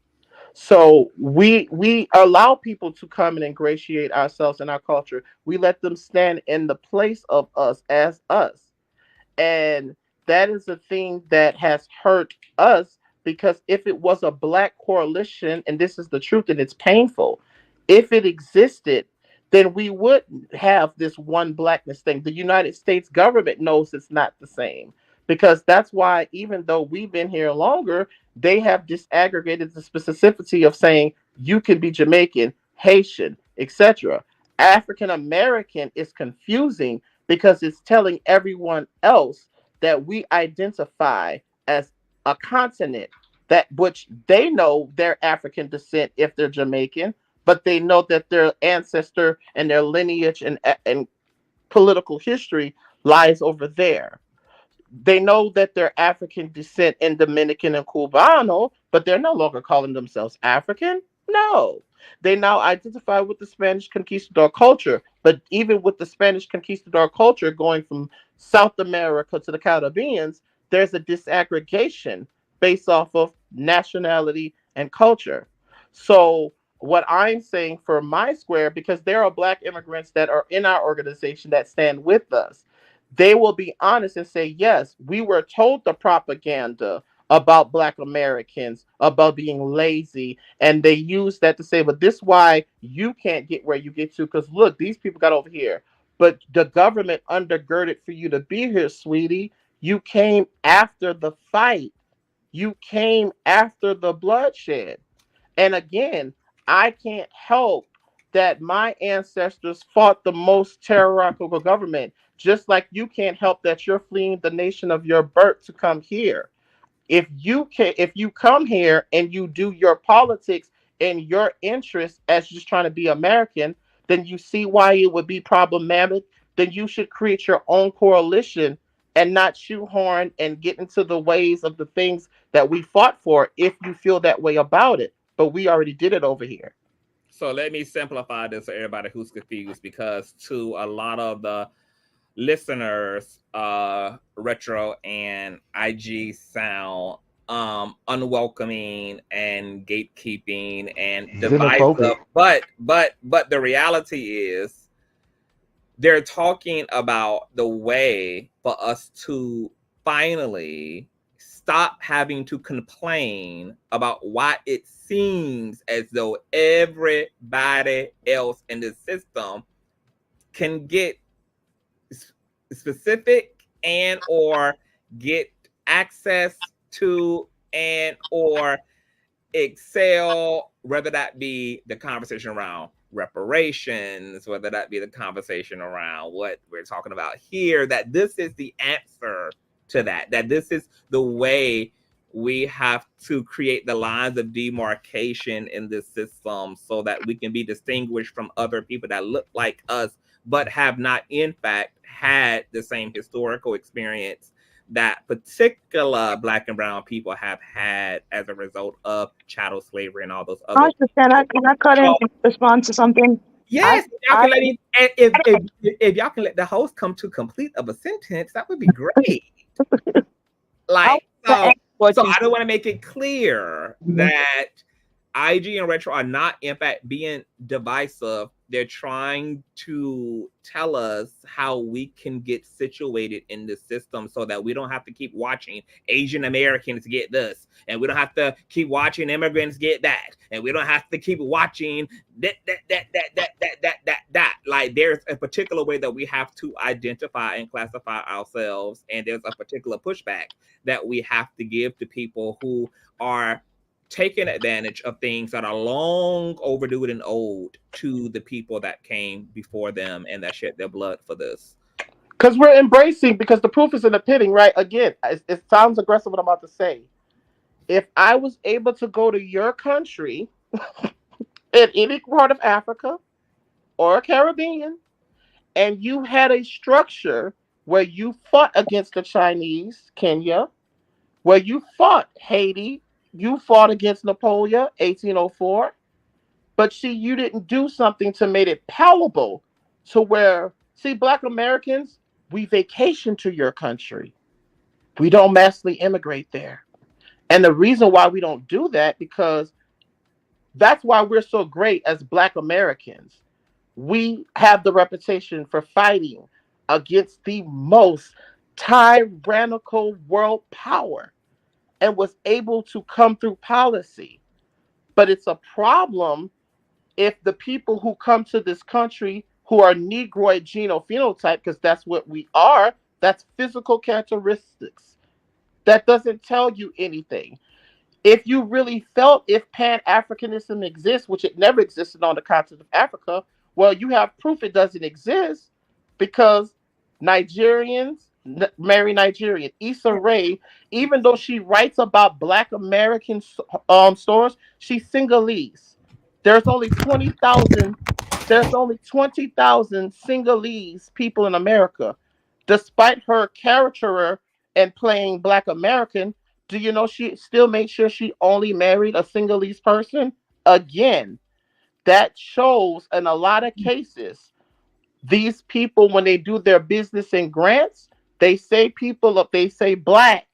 So we allow people to come and ingratiate ourselves in our culture. We let them stand in the place of us as us. And that is the thing that has hurt us, because if it was a Black coalition, and this is the truth and it's painful, if it existed, then we wouldn't have this one Blackness thing. The United States government knows it's not the same, because that's why, even though we've been here longer, they have disaggregated the specificity of saying you can be Jamaican, Haitian, etc. African American is confusing, because it's telling everyone else that we identify as a continent, that which they know their African descent if they're Jamaican, but they know that their ancestor and their lineage and political history lies over there. They know that they're African descent in Dominican and Cubano, but they're no longer calling themselves African. No. They now identify with the Spanish conquistador culture, but even with the Spanish conquistador culture going from South America to the Caribbeans, there's a disaggregation based off of nationality and culture. So what I'm saying for my square, because there are Black immigrants that are in our organization that stand with us, they will be honest and say, yes, we were told the propaganda about Black Americans, about being lazy, and they use that to say, but this is why you can't get where you get to, because look, these people got over here. But the government undergirded for you to be here, sweetie. You came after the fight. You came after the bloodshed. And again, I can't help that my ancestors fought the most tyrannical government, just like you can't help that you're fleeing the nation of your birth to come here. If you come here and you do your politics and your interests as just trying to be American, then you see why it would be problematic. Then you should create your own coalition and not shoehorn and get into the ways of the things that we fought for, if you feel that way about it. But we already did it over here. So let me simplify this for everybody who's confused, because to a lot of the listeners, retro and IG sound unwelcoming and gatekeeping and divisive. But the reality is, they're talking about the way for us to finally stop having to complain about why it seems as though everybody else in the system can get specific and or get access to and or excel, whether that be the conversation around reparations, whether that be the conversation around what we're talking about here, that this is the answer to that this is the way we have to create the lines of demarcation in this system so that we can be distinguished from other people that look like us but have not in fact had the same historical experience that particular Black and brown people have had as a result of chattel slavery and all those other. Can I cut in and respond to something? Yes, if y'all can let the host come to complete of a sentence, that would be great. Like, so I don't want to make it clear that IG and Retro are not, in fact, being divisive. They're trying to tell us how we can get situated in the system so that we don't have to keep watching Asian Americans get this, and we don't have to keep watching immigrants get that, and we don't have to keep watching that. Like, there's a particular way that we have to identify and classify ourselves, and there's a particular pushback that we have to give to people who are taking advantage of things that are long overdue and owed to the people that came before them and that shed their blood for this. Because we're embracing, because the proof is in the pudding, right? Again, it sounds aggressive what I'm about to say. If I was able to go to your country in any part of Africa or Caribbean, and you had a structure where you fought against the Chinese, Kenya, where you fought Haiti, you fought against Napoleon, 1804, but see, you didn't do something to make it palatable to where, see, Black Americans, we vacation to your country. We don't massively immigrate there. And the reason why we don't do that, because that's why we're so great as Black Americans. We have the reputation for fighting against the most tyrannical world power, and was able to come through policy. But it's a problem if the people who come to this country who are Negroid genophenotype, because that's what we are, that's physical characteristics. That doesn't tell you anything. If you really felt if Pan-Africanism exists, which it never existed on the continent of Africa, well, you have proof it doesn't exist, because Nigerians marry Nigerian. Issa Rae, even though she writes about Black American stores, she's Sinhalese. There's only 20,000 Sinhalese people in America. Despite her caricature and playing Black American, do you know she still made sure she only married a Sinhalese person? Again, that shows in a lot of cases, these people, when they do their business and grants, they say Black,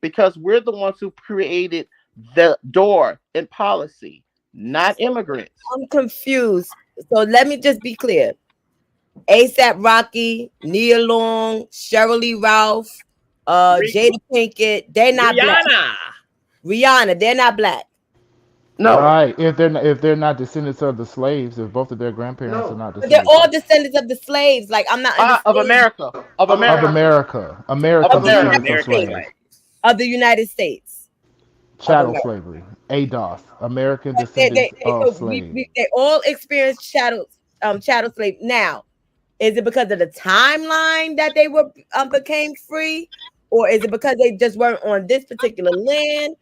because we're the ones who created the door in policy, not immigrants. I'm confused. So let me just be clear. ASAP Rocky, Nia Long, Sheryl Lee Ralph, Jada Pinkett, they're not Black. Rihanna, they're not Black. No. Right. If they're not descendants of the slaves, if both of their grandparents are not But descendants. they're all descendants of the slaves. Like, I'm not of America. Of the United States. Chattel slavery. ADOS. American descendants of slaves. They all experienced chattel slave. Now, is it because of the timeline that they were became free, or is it because they just weren't on this particular land?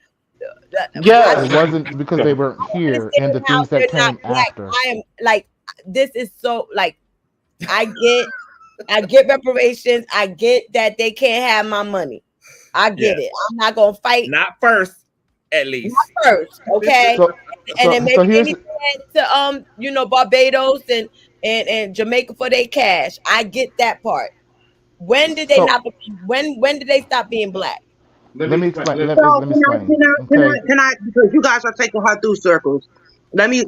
Yes. It wasn't because they weren't here and the things that came after. I am like, this is so like, I get reparations. I get that they can't have my money. I get it. I'm not gonna fight. Not first, at least. Not first, okay. And then maybe they need to Barbados and Jamaica for their cash. I get that part. When did they not? When did they stop being Black? Let me explain. Let me explain. Can I? Because you guys are taking her through circles. Let me.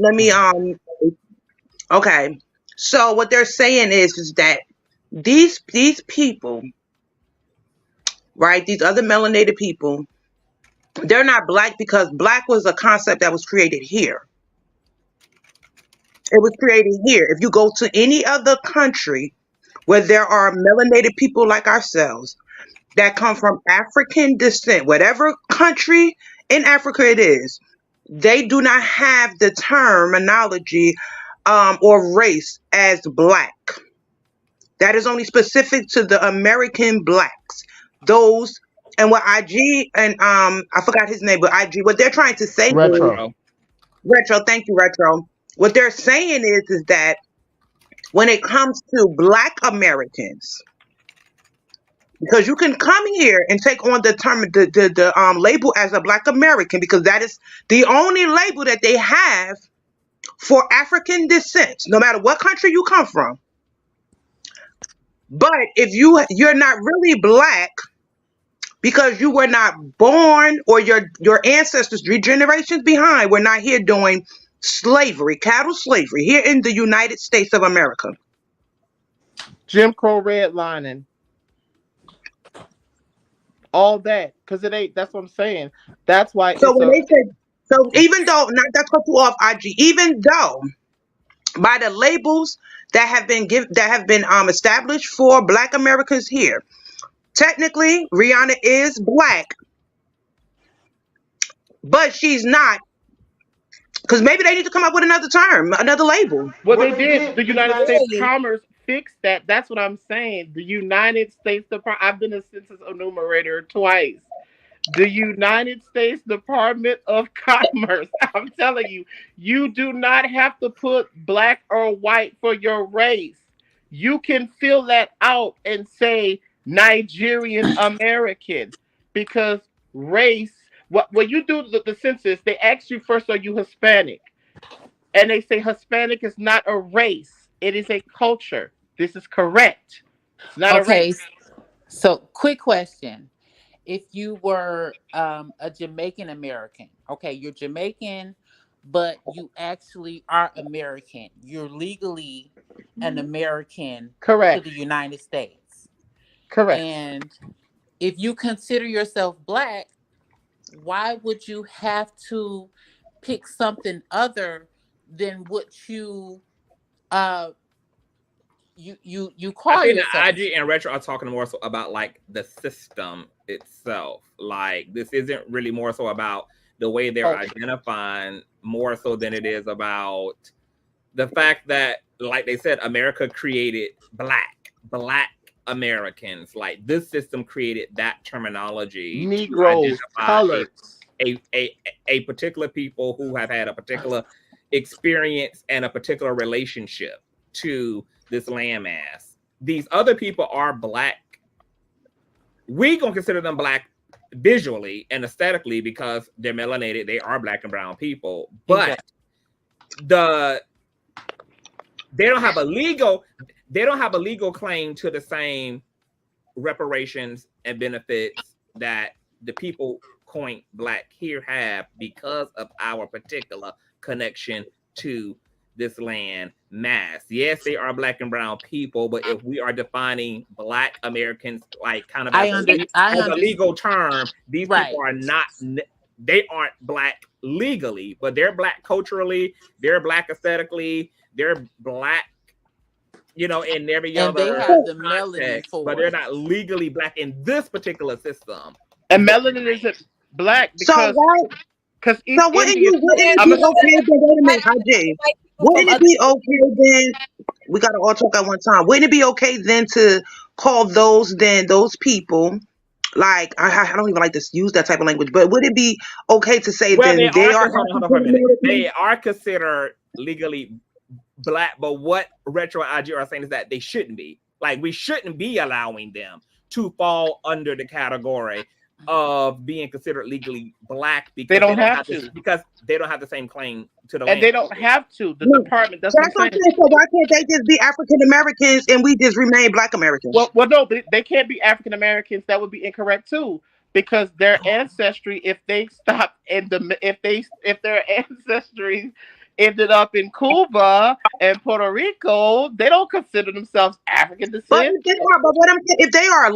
Okay. So what they're saying is that these people, right? These other melanated people, they're not black because black was a concept that was created here. It was created here. If you go to any other country where there are melanated people like ourselves that come from African descent, whatever country in Africa it is, they do not have the terminology or race as black. That is only specific to the American blacks. Those and what IG and I forgot his name, but IG, what they're trying to say is Retro. Retro, thank you, Retro. What they're saying is that when it comes to Black Americans, because you can come here and take on the term, the label as a Black American, because that is the only label that they have for African descent, no matter what country you come from. But if you're not really Black because you were not born, or your ancestors 3 generations behind were not here doing slavery, cattle slavery here in the United States of America. Jim Crow redlining. All that. Because it ain't, that's what I'm saying. That's why So it's when a they said, so even though, not that's cut you off, IG, even though by the labels that have been established for Black Americans here, technically Rihanna is Black, but she's not, because maybe they need to come up with another term, another label. Well, they did. The United States Commerce fixed that. That's what I'm saying. The United States Department. I've been a census enumerator twice. The United States Department of Commerce. I'm telling you, you do not have to put black or white for your race. You can fill that out and say Nigerian American, because race. When you do the census, they ask you first, are you Hispanic? And they say Hispanic is not a race; it is a culture. This is correct. It's not a race. So quick question. If you were a Jamaican American, okay, you're Jamaican, but you actually are American. You're legally an American Correct. to the United States. Correct. And if you consider yourself Black, why would you have to pick something other than what you call I think yourself? the IG and Retro are talking more so about like the system itself. Like this isn't really more so about the way they're identifying, more so than it is about the fact that, like they said, America created black Americans. Like this system created that terminology, Negroes, colors, a particular people who have had a particular experience and a particular relationship to this landmass. These other people are Black. We gonna consider them Black visually and aesthetically because they're melanated. They are Black and brown people, but they don't have a legal claim to the same reparations and benefits that the people coined Black here have because of our particular connection to this land mass. Yes, they are Black and brown people, but if we are defining Black Americans like kind of as a legal term, these people are not, they aren't Black legally, but they're Black culturally, they're Black aesthetically, they're Black, you know, in every other they have the melanin for but they're not legally Black in this particular system. And melanin isn't Black because wouldn't it be okay then? Wait a minute, IJ. Wouldn't it be okay then? We gotta all talk at one time. Wouldn't it be okay then to call those people, like I don't even like to use that type of language, but would it be okay to say then they are they are considered legally Black, but what Retro and IG are saying is that they shouldn't be. Like we shouldn't be allowing them to fall under the category of being considered legally Black because they don't have to, because they don't have the same claim to the and land. they don't have to. The department. That's what I'm saying. So why can't they just be African Americans and we just remain Black Americans? Well, no, they can't be African Americans. That would be incorrect too, because their ancestry, if they stopped if their ancestry ended up in Cuba and Puerto Rico, they don't consider themselves African descent. But what I'm saying, if they are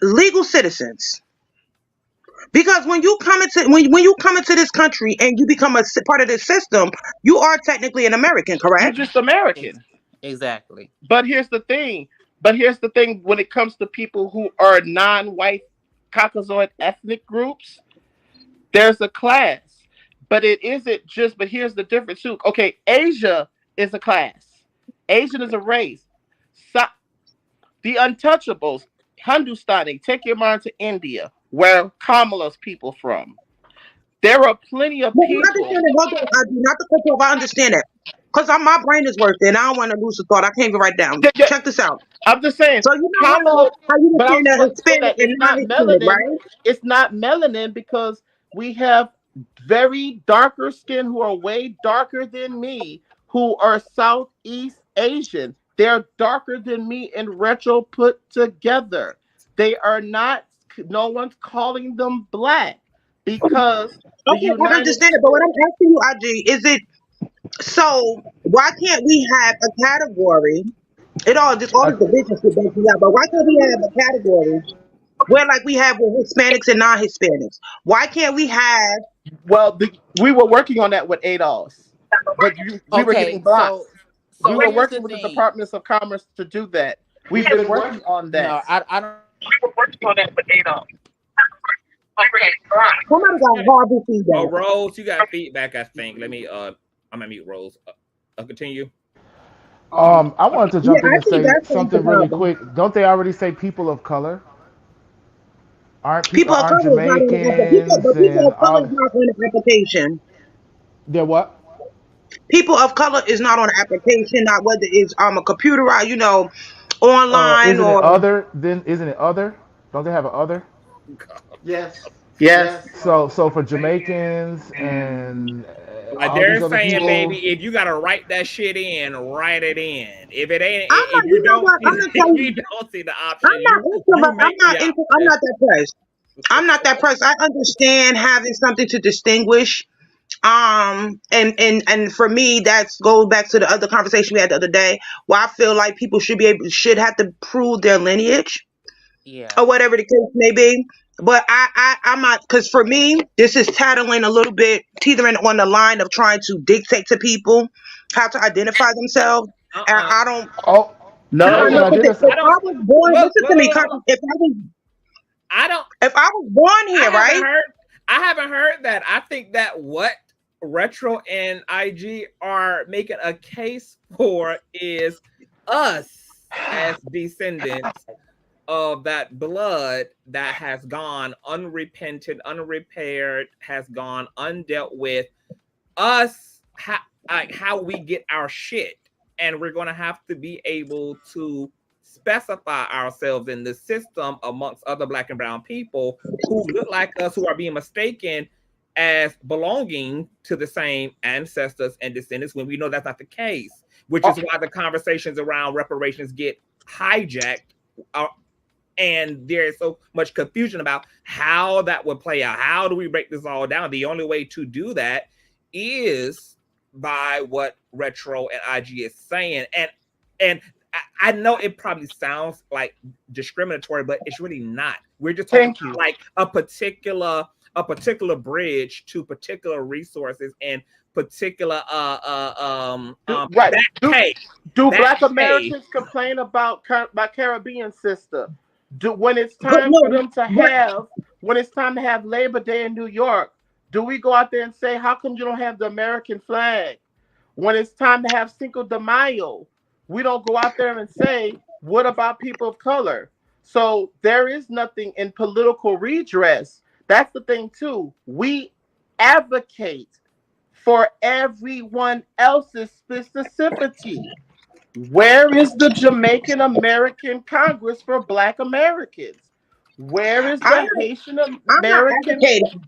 legal citizens. Because when you come into this country and you become a part of this system, you are technically an American, You're correct? just American. Exactly. But here's the thing. When it comes to people who are non-white Caucasoid ethnic groups, there's a class. But it isn't just, but here's the difference too. Okay, Asia is a class. Asian is a race. So, the untouchables, Hindustani, take your mind to India, where Kamala's people from. There are plenty of Well, I people. understand it. Hold on, I do not to cut you off. I understand it. Because my brain is working and I don't want to lose a thought. I can't even write down. Yeah, Check this out. I'm just saying, So you know Kamala, how you but I understand was that about to say Hispanic that and it's not non-Hispanic, melanin. right? It's not melanin because we have very darker skin who are way darker than me, who are Southeast Asian. They're darker than me in retro put together. They are not, no one's calling them black because the Okay, I United understand it. But what I'm asking you, IG, is it so? Why can't we have a category? All this division shit breaks me out. But why can't we have a category where, like we have with Hispanics and non-Hispanics? Why can't we have? Well, we were working on that with ADOS, but we were getting Okay, blocked. We so were here's the working with the thing. Departments of Commerce to do that. We've been working on that. No, I don't. We were working on that with ADOS. Somebody got horrible feedback. Oh, Rose, you got feedback. I think. Let me. I'm gonna mute Rose. Continue. I wanted to jump Yeah, in I and think say that's the something really problem. quick. Don't they already say people of color? People of Aren't color is not on the application. Jamaicans People and of color is all? not on the application. They're what? People of color is not on the application. Not whether it's a computerized, online Isn't it or. other? Then isn't it other? Don't they have an other? Yes. Yes. So for Jamaicans and all They're these other saying, baby, people, if you gotta write that shit in, write it in. If it ain't, I'm not. if you You know don't what? see, I'm gonna tell if you. you don't see the I'm option, not you introvert. make the I'm option. not that pressed. I'm not that pressed. I understand having something to distinguish. And for me, that goes back to the other conversation we had the other day, where I feel like people should have to prove their lineage Yeah. or whatever the case may be. But I'm not, because for me, this is tattling a little bit, teetering on the line of trying to dictate to people how to identify themselves. And I don't. oh, I they don't can No. know. If identify. I don't I was born, look, listen look, to me, look, look, look. I don't. If I was born I here, haven't right? heard. I haven't heard that. I think that what Retro and IG are making a case for is us as descendants of that blood that has gone unrepented, unrepaired, has gone undealt with. Us, how we get our shit, and we're going to have to be able to specify ourselves in the system amongst other black and brown people who look like us, who are being mistaken as belonging to the same ancestors and descendants when we know that's not the case, which is why the conversations around reparations get hijacked. And there's so much confusion about how that would play out. How do we break this all down? The only way to do that is by what Retro and IG is saying. And I know it probably sounds like discriminatory, but it's really not. We're just talking about like a particular bridge to particular resources and particular Right. Do Black pay. Americans complain about my Caribbean sister? When it's But time for no, them to have Labor Day in New York, do we go out there and say, how come you don't have the American flag? When it's time to have Cinco de Mayo, we don't go out there and say, what about people of color? So there is nothing in political redress. That's the thing too. We advocate for everyone else's specificity. Where is the Jamaican American Congress for Black Americans? Where is the Haitian I'm not American? advocating.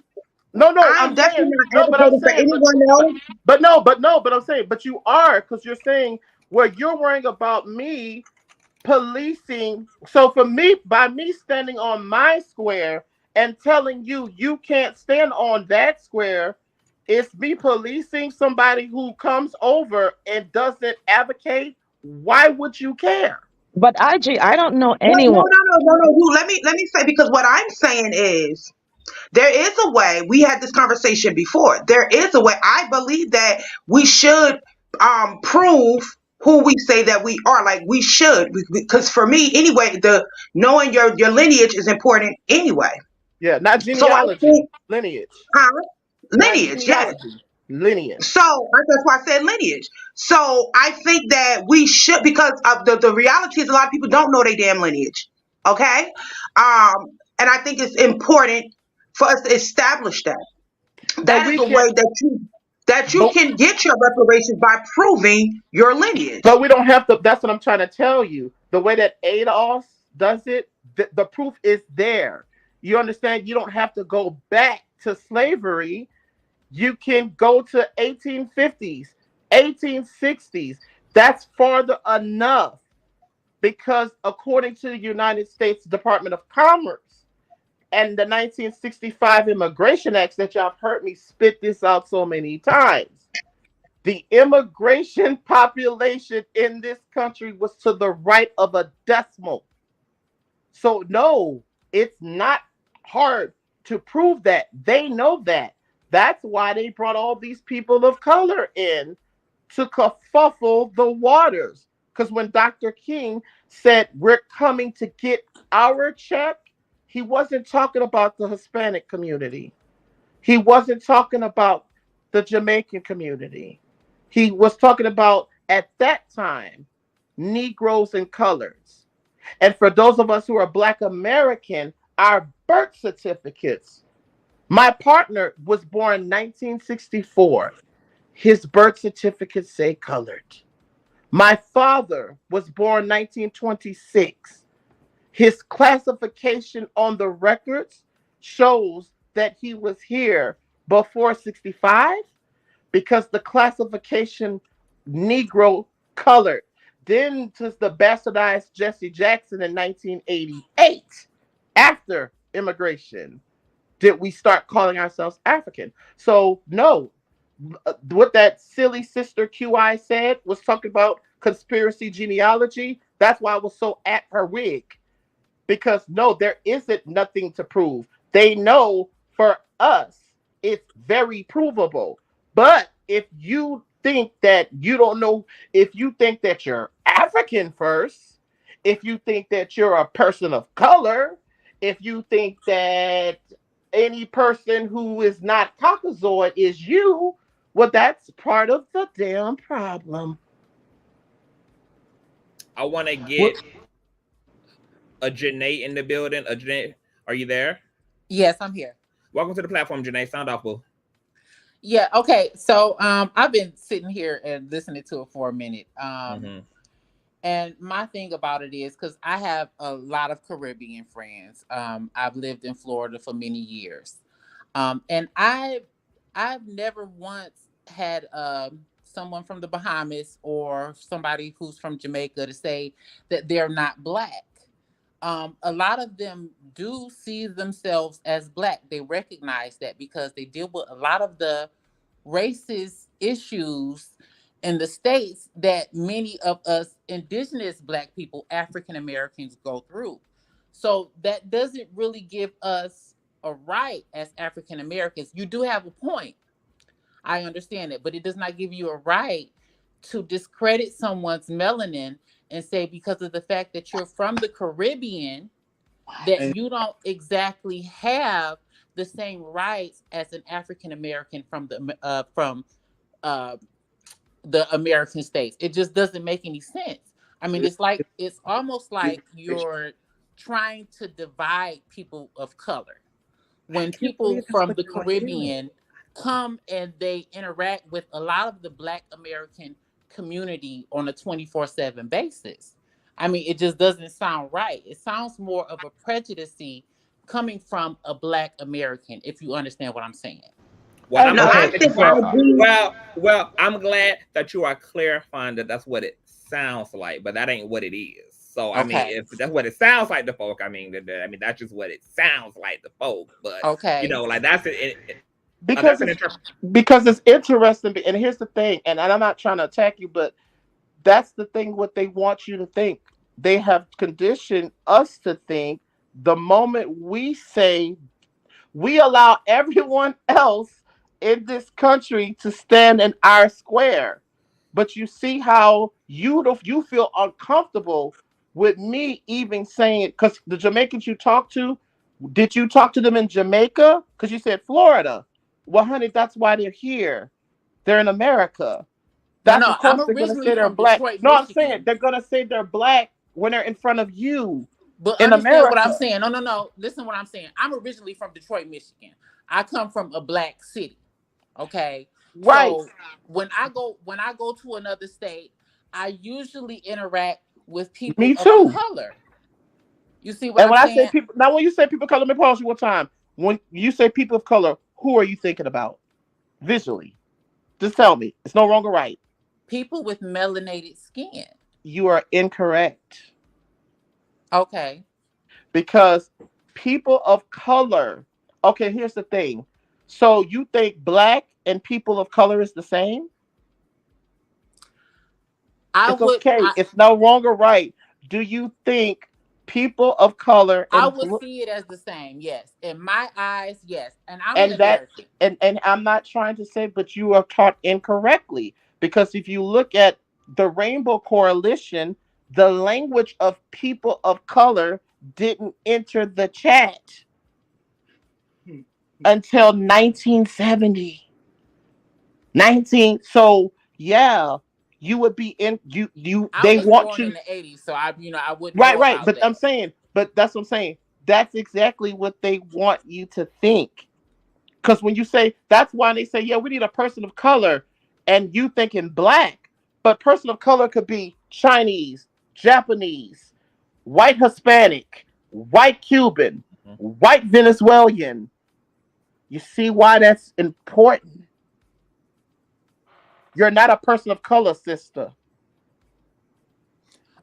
No, I'm definitely not advocating for anyone else. But I'm saying, but you are, because you're saying, well, you're worrying about me policing. So for me, by me standing on my square and telling you you can't stand on that square, it's me policing somebody who comes over and doesn't advocate. Why would you care? But IG, I don't know Well, no, anyone. no, no, no, no. Let me say, because what I'm saying is there is a way. We had this conversation before. There is a way. I believe that we should prove who we say that we are. Like we should, because for me anyway, the knowing your lineage is important anyway. Yeah, not So I genealogy, think, lineage. huh? Not Lineage, yes. genealogy, lineage. So that's why I said lineage. So I think that we should, because of the reality is a lot of people don't know their damn lineage. Okay, and I think it's important for us to establish that. But That is we a can, way that you but can get your reparations by proving your lineage. but we don't have to. That's what I'm trying to tell you. The way that ADOS does it, the proof is there. You understand? You don't have to go back to slavery. You can go to 1850s, 1860s. That's farther enough because according to the United States Department of Commerce and the 1965 Immigration Acts that y'all have heard me spit this out so many times, the immigration population in this country was to the right of a decimal. So no, it's not hard to prove that. They know that. That's why they brought all these people of color in to kerfuffle the waters. Because when Dr. King said we're coming to get our check, he wasn't talking about the Hispanic community. He wasn't talking about the Jamaican community. He was talking about, at that time, Negroes and colors. And for those of us who are Black American, our birth certificates. My partner was born 1964. His birth certificates say colored. My father was born 1926. His classification on the records shows that he was here before 65 because the classification Negro colored. Then to the bastardized Jesse Jackson in 1988, after immigration, did we start calling ourselves African. So no, what that silly sister QI said was talking about conspiracy genealogy. That's why I was so at her wig. Because no, there isn't nothing to prove. They know for us, it's very provable. But if you think that you don't know, if you think that you're African first, if you think that you're a person of color, if you think that any person who is not Caucasoid is you, well, that's part of the damn problem. I want to get a Janae in the building. A Janae, are you there? Yes, I'm here. Welcome to the platform, Janae. Sound off, boo. Yeah, okay. So I've been sitting here and listening to it for a minute. And my thing about it is because I have a lot of Caribbean friends. I've lived in Florida for many years. And I've never once had someone from the Bahamas or somebody who's from Jamaica to say that they're not Black. A lot of them do see themselves as Black. They recognize that because they deal with a lot of the racist issues in the States that many of us indigenous Black people, African Americans, go through. So that doesn't really give us a right as African Americans. You do have a point. I understand it, but it does not give you a right to discredit someone's melanin and say because of the fact that you're from the Caribbean that you don't exactly have the same rights as an African American from uh, the American states. It just doesn't make any sense. I mean, it's almost like you're trying to divide people of color when people from the Caribbean come and they interact with a lot of the Black American community on a 24/7 basis. I mean, it just doesn't sound right. It sounds more of a prejudice coming from a Black American, if you understand what I'm saying. Well, I'm No, I glad Okay, that think you are. I agree. Well, I'm glad that you are clarifying that that's what it sounds like, but that ain't what it is. So, I mean, Okay. if that's what it sounds like to folk, I mean, that's just what it sounds like to folk. But Okay. like that's it. because That's an it's interpretation. because it's interesting. And here's the thing, and I'm not trying to attack you, but that's the thing. What they want you to think. they have conditioned us to think the moment we say we allow everyone else in this country to stand in our square. But you see how you feel uncomfortable with me even saying it because the Jamaicans you talk to, did you talk to them in Jamaica? Because you said Florida. Well, honey, that's why they're here. They're in America. That's No, of I'm course they're gonna originally say they're from black. Detroit, No, I'm saying Michigan. they're gonna say they're black when they're in front of you But in understand what I'm America. saying. No. Listen what I'm saying. I'm originally from Detroit, Michigan. I come from a black city. Okay. Right. So when I go to another state, I usually interact with people Me of too. color. You see what And I'm when I say saying? people, now when you say people of color, let me pause you one time. When you say people of color, who are you thinking about visually? Just tell me. It's no wrong or right. People with melanated skin. You are incorrect Okay. because people of color. Okay, here's the thing. So you think black and people of color is the same? It's okay. It's no wrong or right. Do you think people of color I and would see it as the same, yes. In my eyes, yes. And I'm an and that American. and I'm not trying to say, but you are taught incorrectly because if you look at the Rainbow Coalition, the language of people of color didn't enter the chat until 1970. 19. So yeah, you would be in you. I They was want born you. in the 80s, so I wouldn't Right, know right. about But I'm that. saying, but that's what I'm saying. That's exactly what they want you to think. Because when you say, that's why they say, yeah, we need a person of color, and you thinking black, but person of color could be Chinese, Japanese, white Hispanic, white Cuban, white Venezuelan. You see why that's important? You're not a person of color, sister.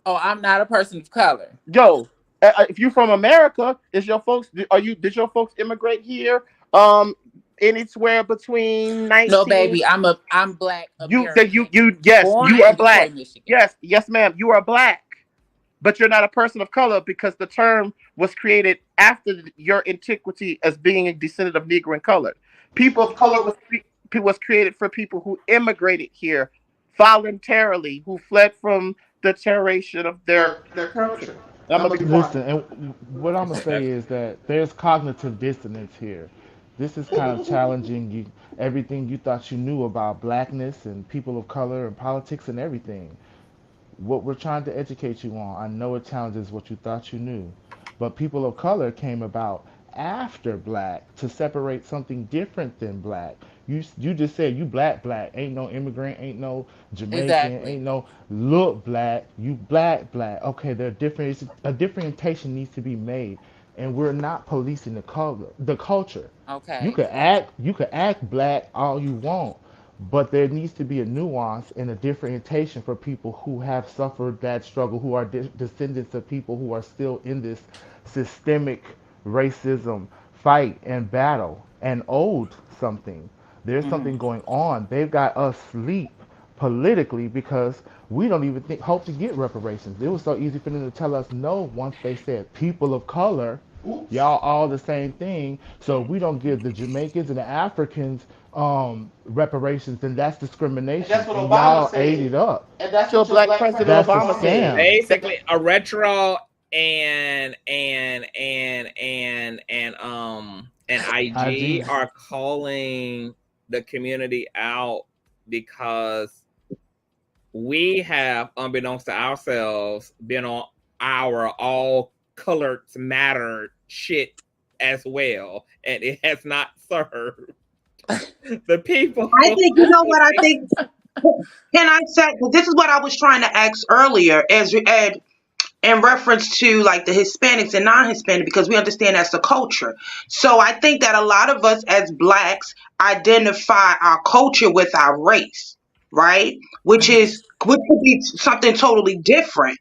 Oh, I'm not a person of color. Yo, if you're from America, is your folks? Did your folks immigrate here? Anywhere between No, 19. baby, I'm black American. Yes, Born you in are black. Detroit, Michigan. Yes, ma'am, you are black, but you're not a person of color because the term was created after your antiquity as being a descendant of Negro and colored. People of color was created for people who immigrated here voluntarily, who fled from the terroration of their culture. I'm gonna be quiet. Listen, and what I'm gonna say is that there's cognitive dissonance here. This is kind of challenging you everything you thought you knew about blackness and people of color and politics and everything. What we're trying to educate you on, I know it challenges what you thought you knew, but people of color came about after black to separate something different than black. You just said you black, ain't no immigrant, ain't no Jamaican, Exactly. ain't no look black, you black. Okay, there are different a differentiation needs to be made, and we're not policing the culture. Okay. You could act black all you want, but there needs to be a nuance and a differentiation for people who have suffered that struggle, who are descendants of people who are still in this systemic racism fight and battle and owed something. There's something going on. They've got us asleep politically because we don't even hope to get reparations. It was so easy for them to tell us no once they said people of color, y'all all the same thing. So if we don't give the Jamaicans and the Africans reparations, then that's discrimination. That's what And Obama y'all ate said. it up. And that's what your black president That's a Obama said. scam. Basically, a retro and IG IG. are calling the community out because we have, unbeknownst to ourselves, been on our all colors matter shit as well, and it has not served the people. I think, you know what I think. Can I say? This is what I was trying to ask earlier, as in reference to like the Hispanics and non-Hispanic, because we understand that's the culture. So I think that a lot of us as blacks identify our culture with our race, right? Which could be something totally different.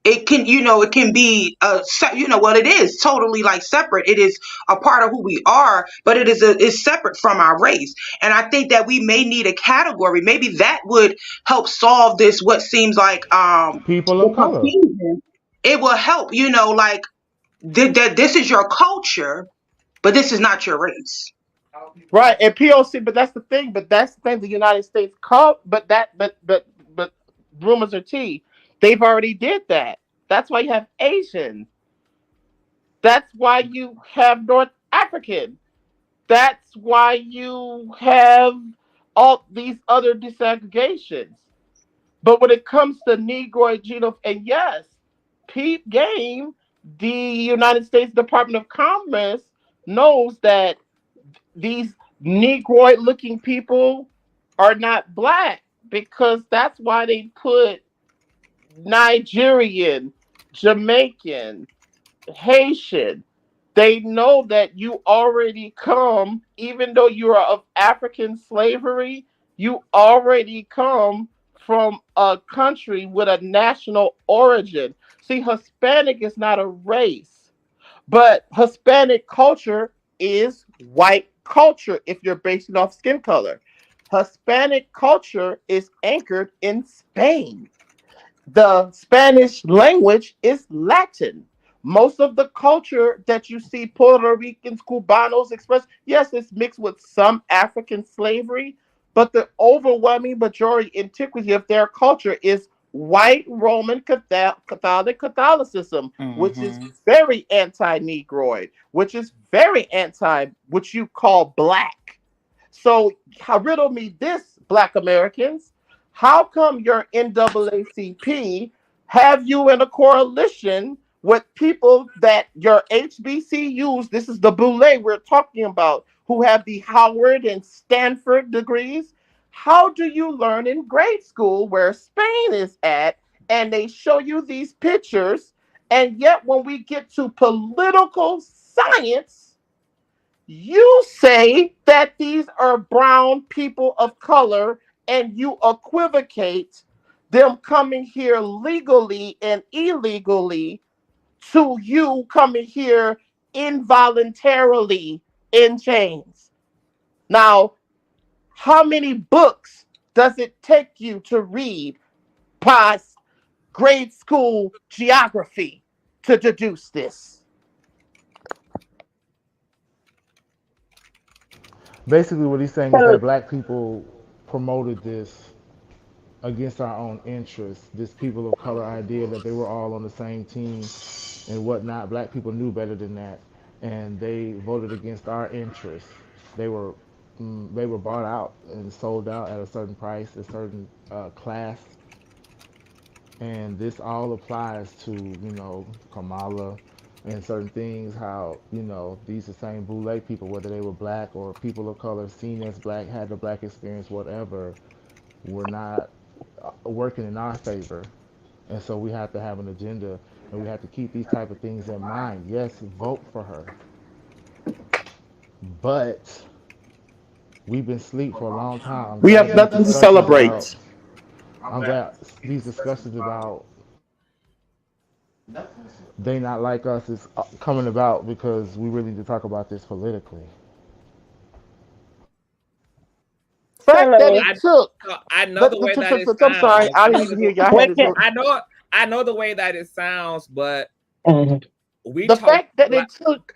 it can, it can be well, it is totally like separate. It is a part of who we are, but it's separate from our race. And I think that we may need a category. Maybe that would help solve this, what seems like People the of color. confusion. It will help, like this is your culture, but this is not your race. Right, and POC, but that's the thing. But that's the thing. The United States called, but rumors are tea. They've already did that. That's why you have Asian. That's why you have North African. That's why you have all these other disaggregations. But when it comes to Negroid genome, and yes, peep game, the United States Department of Commerce knows that these Negroid looking people are not black, because that's why they put Nigerian, Jamaican, Haitian. They know that you already come, even though you are of African slavery, you already come from a country with a national origin. See, Hispanic is not a race, but Hispanic culture is white culture if you're basing off skin color. Hispanic culture is anchored in Spain. The Spanish language is Latin. Most of the culture that you see Puerto Ricans, Cubanos express, yes, it's mixed with some African slavery, but the overwhelming majority antiquity of their culture is white Roman Catholicism, which is very anti-Negroid, which is very anti what you call black. So riddle me this, Black Americans. How come your NAACP have you in a coalition with people that your HBCUs, this is the boule we're talking about, who have the Howard and Stanford degrees? How do you learn in grade school where Spain is at, and they show you these pictures, and yet when we get to political science, you say that these are brown people of color, and you equivocate them coming here legally and illegally to you coming here involuntarily in chains. Now, how many books does it take you to read past grade school geography to deduce this? Basically, what he's saying is that black people promoted this against our own interests. This people of color idea that they were all on the same team and whatnot. Black people knew better than that, and they voted against our interests. They were they were bought out and sold out at a certain price, a certain class, and this all applies to Kamala and certain things. How these are same boule people, whether they were black or people of color, seen as black, had the black experience, whatever, were not working in our favor. And so we have to have an agenda, and we have to keep these type of things in mind. Yes, vote for her, but we've been asleep for a long time. I'm We glad have these nothing to discussions about. celebrate. I'm glad these discussions about they not like us is coming about, because we really need to talk about this politically. The fact that it I took, I know the way that it I'm sorry, sounds. I didn't even hear y'all had it. I know the way that it sounds, but we The talk fact that like, it took but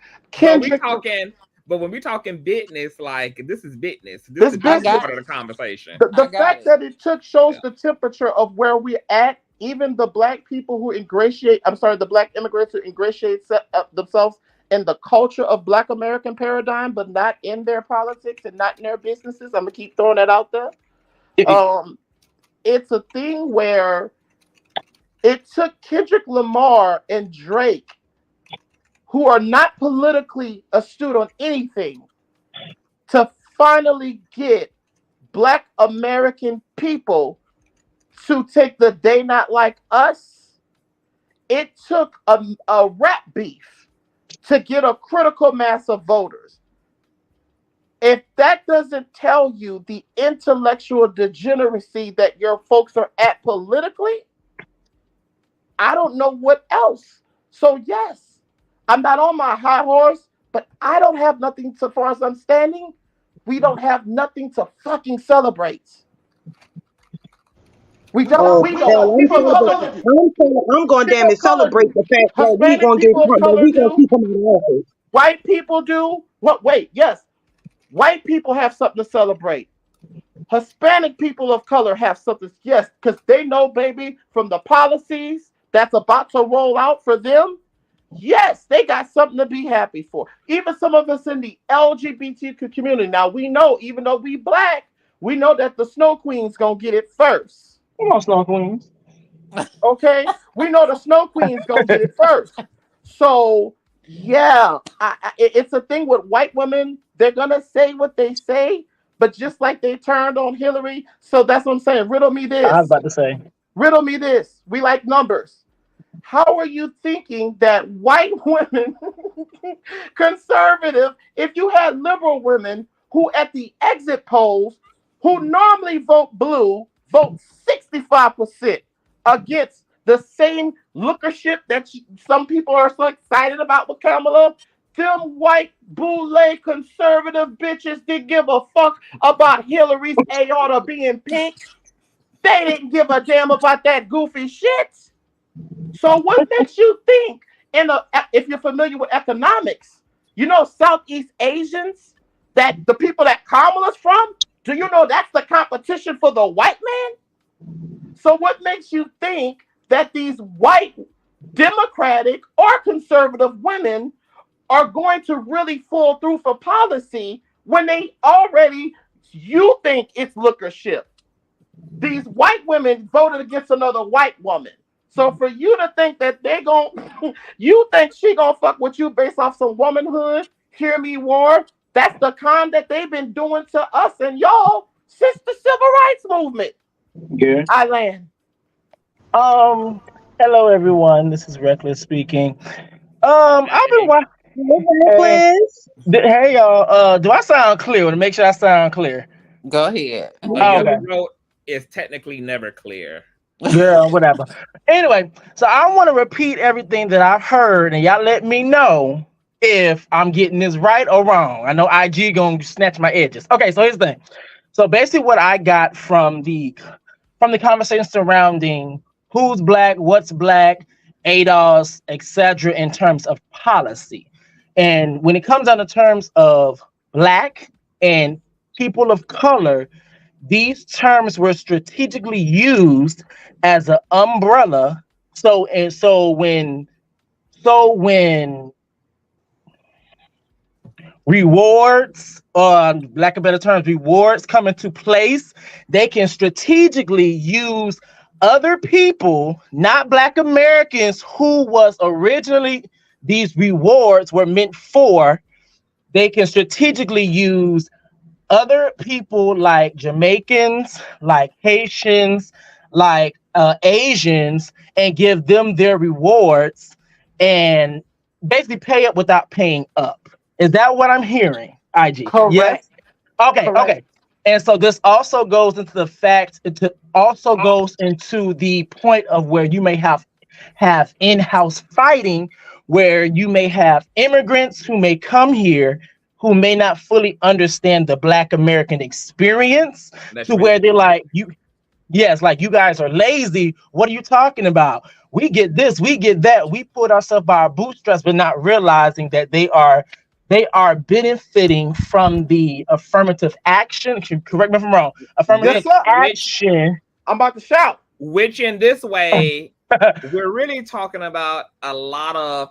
we Kendrick, talking, but when we talking business, like this is business. This this is business, part of the conversation. the fact that it took shows the temperature of where we're at. Even the black people who the black immigrants who ingratiate themselves in the culture of Black American paradigm, but not in their politics and not in their businesses. I'm gonna keep throwing that out there. It's a thing where it took Kendrick Lamar and Drake, who are not politically astute on anything, to finally get Black American people to take the "they not like us." It took a rap beef to get a critical mass of voters. If that doesn't tell you the intellectual degeneracy that your folks are at politically, I don't know what else. So yes, I'm not on my high horse, but I don't have nothing to, far as I'm standing, we don't have nothing to fucking celebrate. We don't. Oh We hell, don't. People of color do. I'm going People damn of it color celebrate do. the fact that we Hispanic gonna get people of that color we gonna do. keep him in office. White people do. What? Wait. Yes. White people have something to celebrate. Hispanic people of color have something. Yes, because they know, baby, from the policies that's about to roll out for them. Yes, they got something to be happy for. Even some of us in the LGBTQ community. Now we know, even though we black, we know that the Snow Queen's gonna get it first. Come on, Snow Queens. Okay, we know the Snow Queen's gonna get it first. So yeah, it's a thing with white women. They're gonna say what they say, but just like they turned on Hillary. So that's what I'm saying. Riddle me I was this. about to say. Riddle me this. We like numbers. How are you thinking that white women, conservative, if you had liberal women who at the exit polls, who normally vote blue, vote 65% against the same lookership that some people are so excited about with Kamala? Them white boule conservative bitches didn't give a fuck about Hillary's aorta being pink. They didn't give a damn about that goofy shit. So what makes you think, if you're familiar with economics, you know Southeast Asians, that the people that Kamala's from, do you know that's the competition for the white man? So what makes you think that these white Democratic or conservative women are going to really fall through for policy when they already, you think it's lookership? These white women voted against another white woman. So for you to think that they gon' you think she gonna fuck with you based off some womanhood, hear me war, that's the con that they've been doing to us and y'all since the civil rights movement. Yeah. I land. Hello everyone. This is Reckless speaking. I've been watching. Hey, Quiz. hey y'all. Do I sound clear? To make sure I sound clear. Go ahead. The Oh, yellow okay. road is technically never clear. Girl, whatever. Anyway, so I want to repeat everything that I've heard, and y'all let me know if I'm getting this right or wrong. I know IG gonna snatch my edges. Okay, so here's the thing. So basically, what I got from the conversation surrounding who's black, what's black, ADOS, etc., in terms of policy, and when it comes down to terms of black and people of color, these terms were strategically used as an umbrella. So when rewards, lack of better terms, rewards come into place, they can strategically use other people, not Black Americans, who was originally these rewards were meant for. They can strategically use other people like Jamaicans, like Haitians, like Asians, and give them their rewards and basically pay up without paying up. Is that what I'm hearing, IG? Correct. Yes? Okay, Correct. okay. And so this also goes into the fact, it also goes into the point of where you may have in-house fighting, where you may have immigrants who may come here who may not fully understand the Black American experience. That's to really where they're like, yes, like, you guys are lazy. What are you talking about? We get this, we get that. We put ourselves by our bootstraps, but not realizing that they are benefiting from the affirmative action. Correct me if I'm wrong. Affirmative action. I'm about to shout. Which in this way, we're really talking about a lot of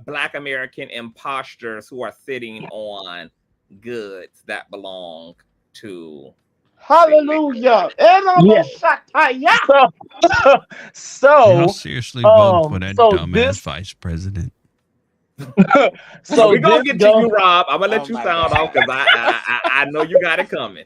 Black American imposters who are sitting on goods that belong to. Hallelujah. Yes. Y'all seriously vote for that dumbass vice president? So we're gonna get to you, Rob. I'm gonna let you sound off because I know you got it coming.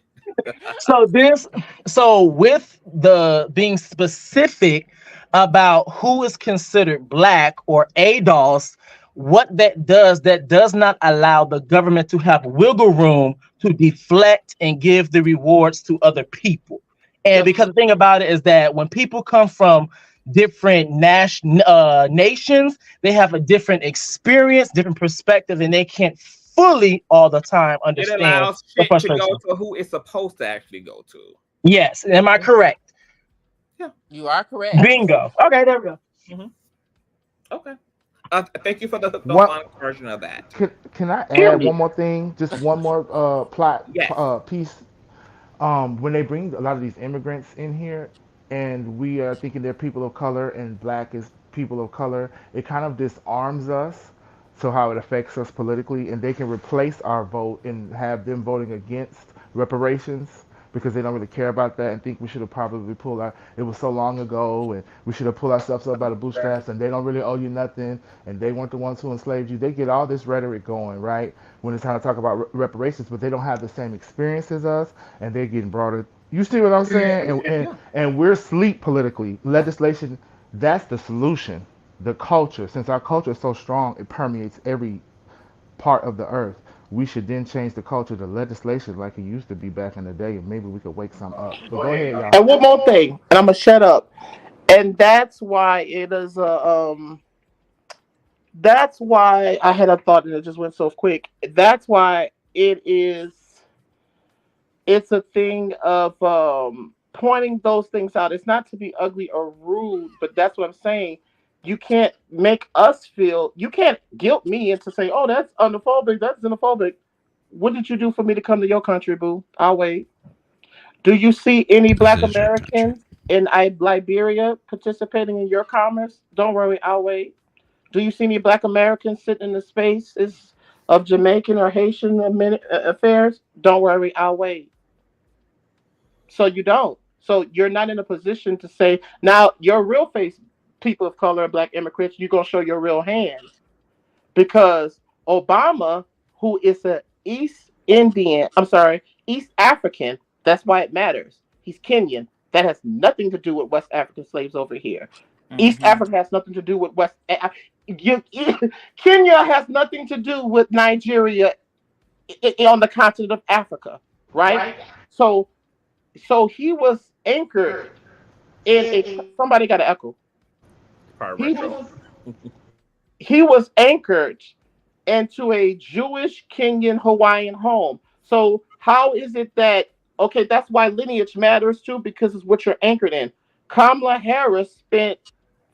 So with the being specific about who is considered Black or ADOS, what that does not allow the government to have wiggle room to deflect and give the rewards to other people. And because the thing about it is that when people come from different nations. They have a different experience, different perspective, and they can't fully all the time It understand allows the shit to go frustration. to who it's supposed to actually go to. Yes, am I correct? Yeah, you are correct. Bingo. Okay, there we go. Mm-hmm. Okay. Thank you for the What final version of that. can I add Period. one more thing? Just one more plot Yes. piece. When they bring a lot of these immigrants in here, and we are thinking they're people of color and black is people of color, it kind of disarms us. So how it affects us politically, and they can replace our vote and have them voting against reparations because they don't really care about that and think we should have probably pulled our. It was so long ago, and we should have pulled ourselves up by the bootstraps, and they don't really owe you nothing, and they weren't the ones who enslaved you. They get all this rhetoric going, right? When it's time to talk about reparations, but they don't have the same experience as us, and they're getting brought. You see what I'm saying? And we're asleep politically. Legislation, that's the solution. The culture, since our culture is so strong, it permeates every part of the earth. We should then change the culture to legislation like it used to be back in the day, and maybe we could wake some up. But go ahead, y'all. And one more thing, and I'm gonna shut up. And that's why it is that's why I had a thought and it just went so quick. That's why it's a thing of pointing those things out. It's not to be ugly or rude, but that's what I'm saying. You can't make us feel, you can't guilt me into saying, oh, that's xenophobic, that's xenophobic. What did you do for me to come to your country, boo? I'll wait. Do you see any This black is your country. Americans in Liberia participating in your commerce? Don't worry, I'll wait. Do you see any black Americans sitting in the spaces of Jamaican or Haitian affairs? Don't worry, I'll wait. So you don't. So you're not in a position to say, now your real face, people of color, black immigrants, you're going to show your real hand. Because Obama, who is a East African, that's why it matters. He's Kenyan. That has nothing to do with West African slaves over here. East Africa has nothing to do with Kenya has nothing to do with Nigeria on the continent of Africa, right? So he was anchored in a somebody got an echo. Probably He right was he was anchored into a Jewish Kenyan Hawaiian home. So how is it that okay, that's why lineage matters too, because it's what you're anchored in. Kamala Harris spent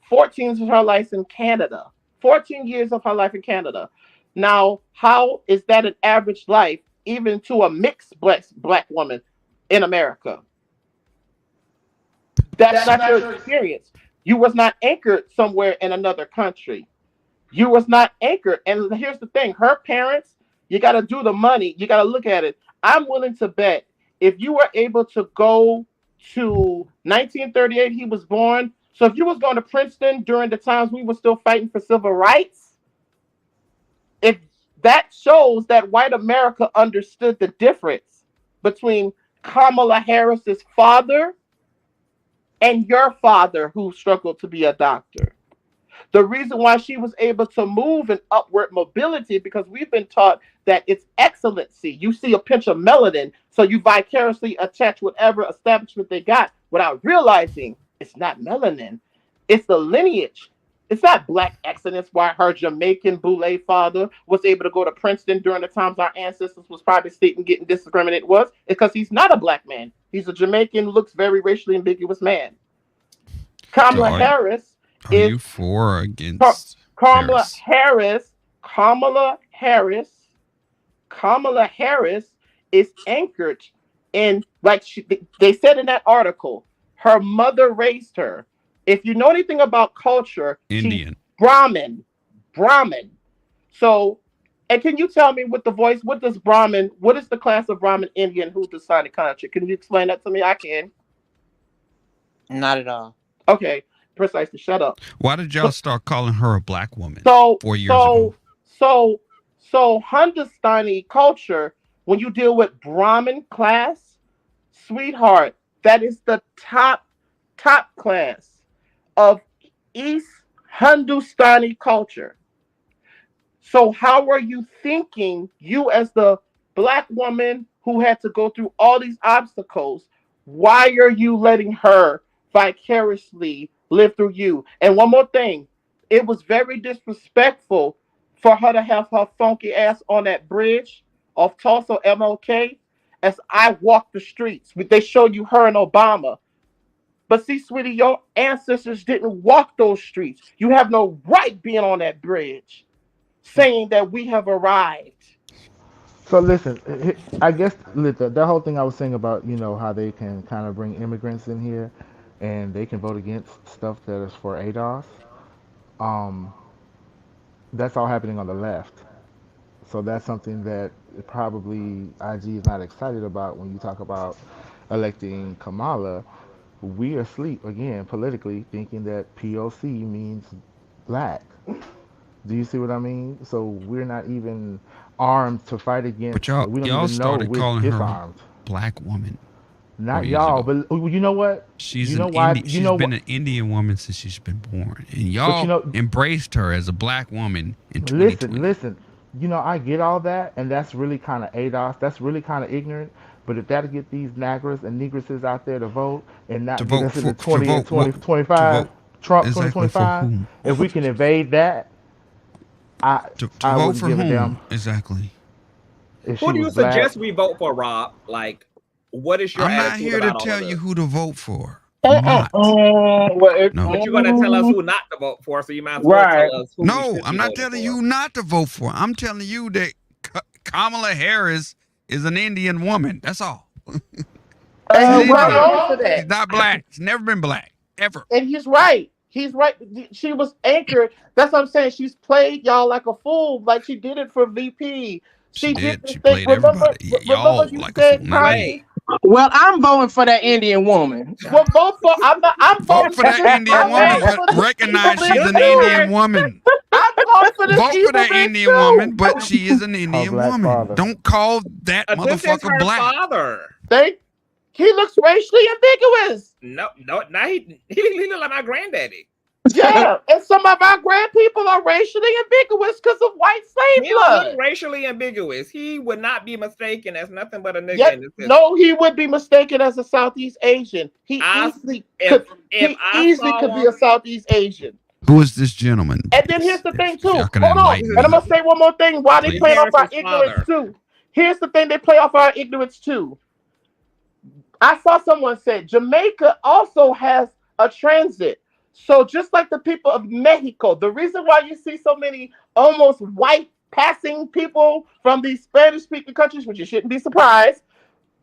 14 years of her life in Canada. 14 years of her life in Canada. Now, how is that an average life, even to a mixed black woman in America? That's not your experience. You was not anchored somewhere in another country. You was not anchored. And here's the thing: her parents, you got to do the money. You got to look at it. I'm willing to bet if you were able to go to 1938, he was born. So if you was going to Princeton during the times we were still fighting for civil rights, if that shows that white America understood the difference between Kamala Harris's father and your father who struggled to be a doctor. The reason why she was able to move in upward mobility because we've been taught that it's excellency. You see a pinch of melanin, so you vicariously attach whatever establishment they got without realizing it's not melanin. It's the lineage. It's not black excellence why her Jamaican Boule father was able to go to Princeton during the times our ancestors was probably sitting getting discriminated was. It's because he's not a black man. He's a Jamaican, looks very racially ambiguous man. Kamala Harris Are is you for or against Kamala Harris? Kamala Harris is anchored in, like they said in that article, her mother raised her. If you know anything about culture, Indian. she's Brahmin. So, and can you tell me with the voice, what is the class of Brahmin Indian who decided country? Can you explain that to me? I can. Not at all. Okay, precisely. Shut up. Why did y'all start calling her a black woman So 4 years ago? So Hindustani culture, when you deal with Brahmin class, sweetheart, that is the top class of East Hindustani culture. So how are you thinking, you as the black woman who had to go through all these obstacles, why are you letting her vicariously live through you. And one more thing, it was very disrespectful for her to have her funky ass on that bridge of Tulsa MLK as I walked the streets. They show you her and Obama. But see, sweetie, your ancestors didn't walk those streets. You have no right being on that bridge saying that we have arrived. So listen, I guess that whole thing I was saying about how they can kind of bring immigrants in here, and they can vote against stuff that is for ADOS. Um, that's all happening on the left. So that's something that probably IG is not excited about when you talk about electing Kamala. We are asleep again politically, thinking that POC means black. Do you see what I mean? So we're not even armed to fight against. But We don't y'all even know started we're calling her disarmed. black woman. Not y'all, but you know what? She's you know why? She's been an Indian woman since she's been born, and y'all embraced her as a black woman in 2020. Listen. I get all that, and that's really kind of ADOS. That's really kind of ignorant. But if that'll get these Nagras and Negresses out there to vote and not get us into 2025, Trump exactly 2025, if we can evade that, I vote for give whom? a damn. Exactly. Who do you suggest we vote for, Rob? Like, what is your I'm not attitude here about to tell you who to vote for. No. No. But you're going to tell us who not to vote for, so you might as well tell us who No, I'm not telling you who not to vote for. I'm telling you that Kamala Harris is an Indian woman. That's all. He's wrong for that. She's not black. She's never been black. Ever. And he's right. He's right. She was anchored. That's what I'm saying. She's played y'all like a fool, like she did it for VP. She did. She played everybody. Y'all like a fool. Not me. Well, I'm voting for that Indian woman. Well, vote for. I'm vote for that Indian woman, but recognize she's an Indian woman. Vote for that Indian woman, but she is an Indian woman. Father. Don't call that motherfucker black. Father. He looks racially ambiguous. No, now he look like my granddaddy. Yeah, and some of our grand people are racially ambiguous because of white slave blood. He racially ambiguous. He would not be mistaken as nothing but a nigga. Yep. No, he would be mistaken as a Southeast Asian. He easily could be a Southeast Asian. Who is this gentleman? And then here's the thing too. Hold on. And I'm gonna say one more thing while they play off our ignorance too. Here's the thing, they play off our ignorance too. I saw someone say Jamaica also has a transit. So just like the people of Mexico, the reason why you see so many almost white passing people from these Spanish-speaking countries, which you shouldn't be surprised,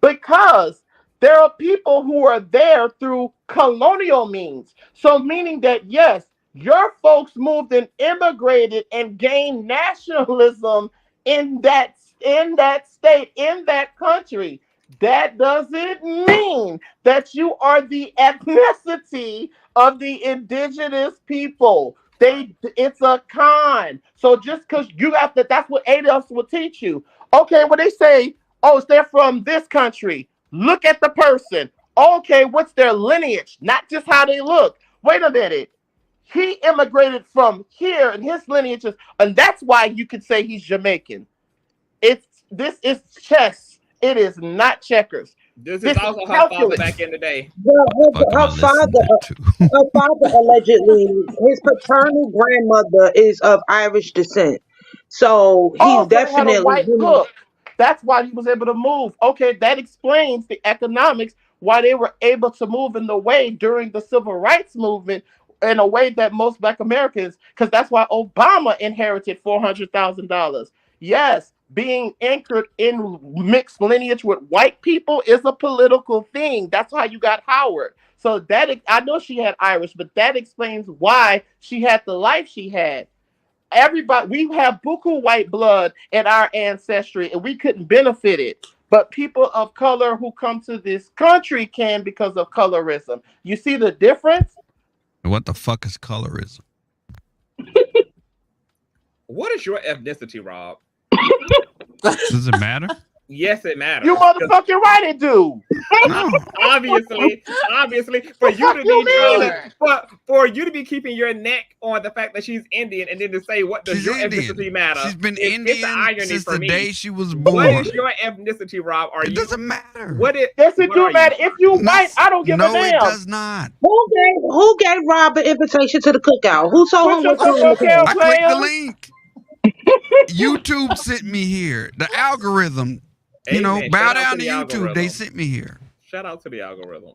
because there are people who are there through colonial means. So meaning that, yes, your folks moved and immigrated and gained nationalism in that state, in that country. That doesn't mean that you are the ethnicity of the indigenous people. It's a con. So just because you have to, that's what ADOS will teach you. Okay, when they say, oh, they're from this country, look at the person. Okay, what's their lineage? Not just how they look. Wait a minute. He immigrated from here and his lineage is, and that's why you could say he's Jamaican. This is chess. It is not checkers. This is also her father back in the day. Her father allegedly, his paternal grandmother is of Irish descent. So he's definitely had a white look. That's why he was able to move. Okay, that explains the economics, why they were able to move in the way during the civil rights movement in a way that most Black Americans, because that's why Obama inherited $400,000. Yes, being anchored in mixed lineage with white people is a political thing. That's how you got Howard. So that, I know she had Irish, but that explains why she had the life she had. Everybody, we have buku white blood in our ancestry, and we couldn't benefit it. But people of color who come to this country can because of colorism. You see the difference? What the fuck is colorism? What is your ethnicity, Rob? Does it matter? Yes, it matters. You motherfucking right it do. No. obviously, for you to You be mean for you to be keeping your neck on the fact that she's Indian, and then to say what does She's your Indian. ethnicity matter? She's been it's the Indian irony since for the me. day she was What born. is your ethnicity, Rob? Are It you? doesn't matter. What is? yes, it what do are matter. you? If you No, white, I don't give a no, it damn. does not. Who gave Rob an invitation to the cookout? Who told Put him your what's on foot the on cookout? kill, I clicked the player. link. YouTube sent me here. The algorithm, Amen. bow Shout out down to to the YouTube. algorithm. They sent me here. Shout out to the algorithm.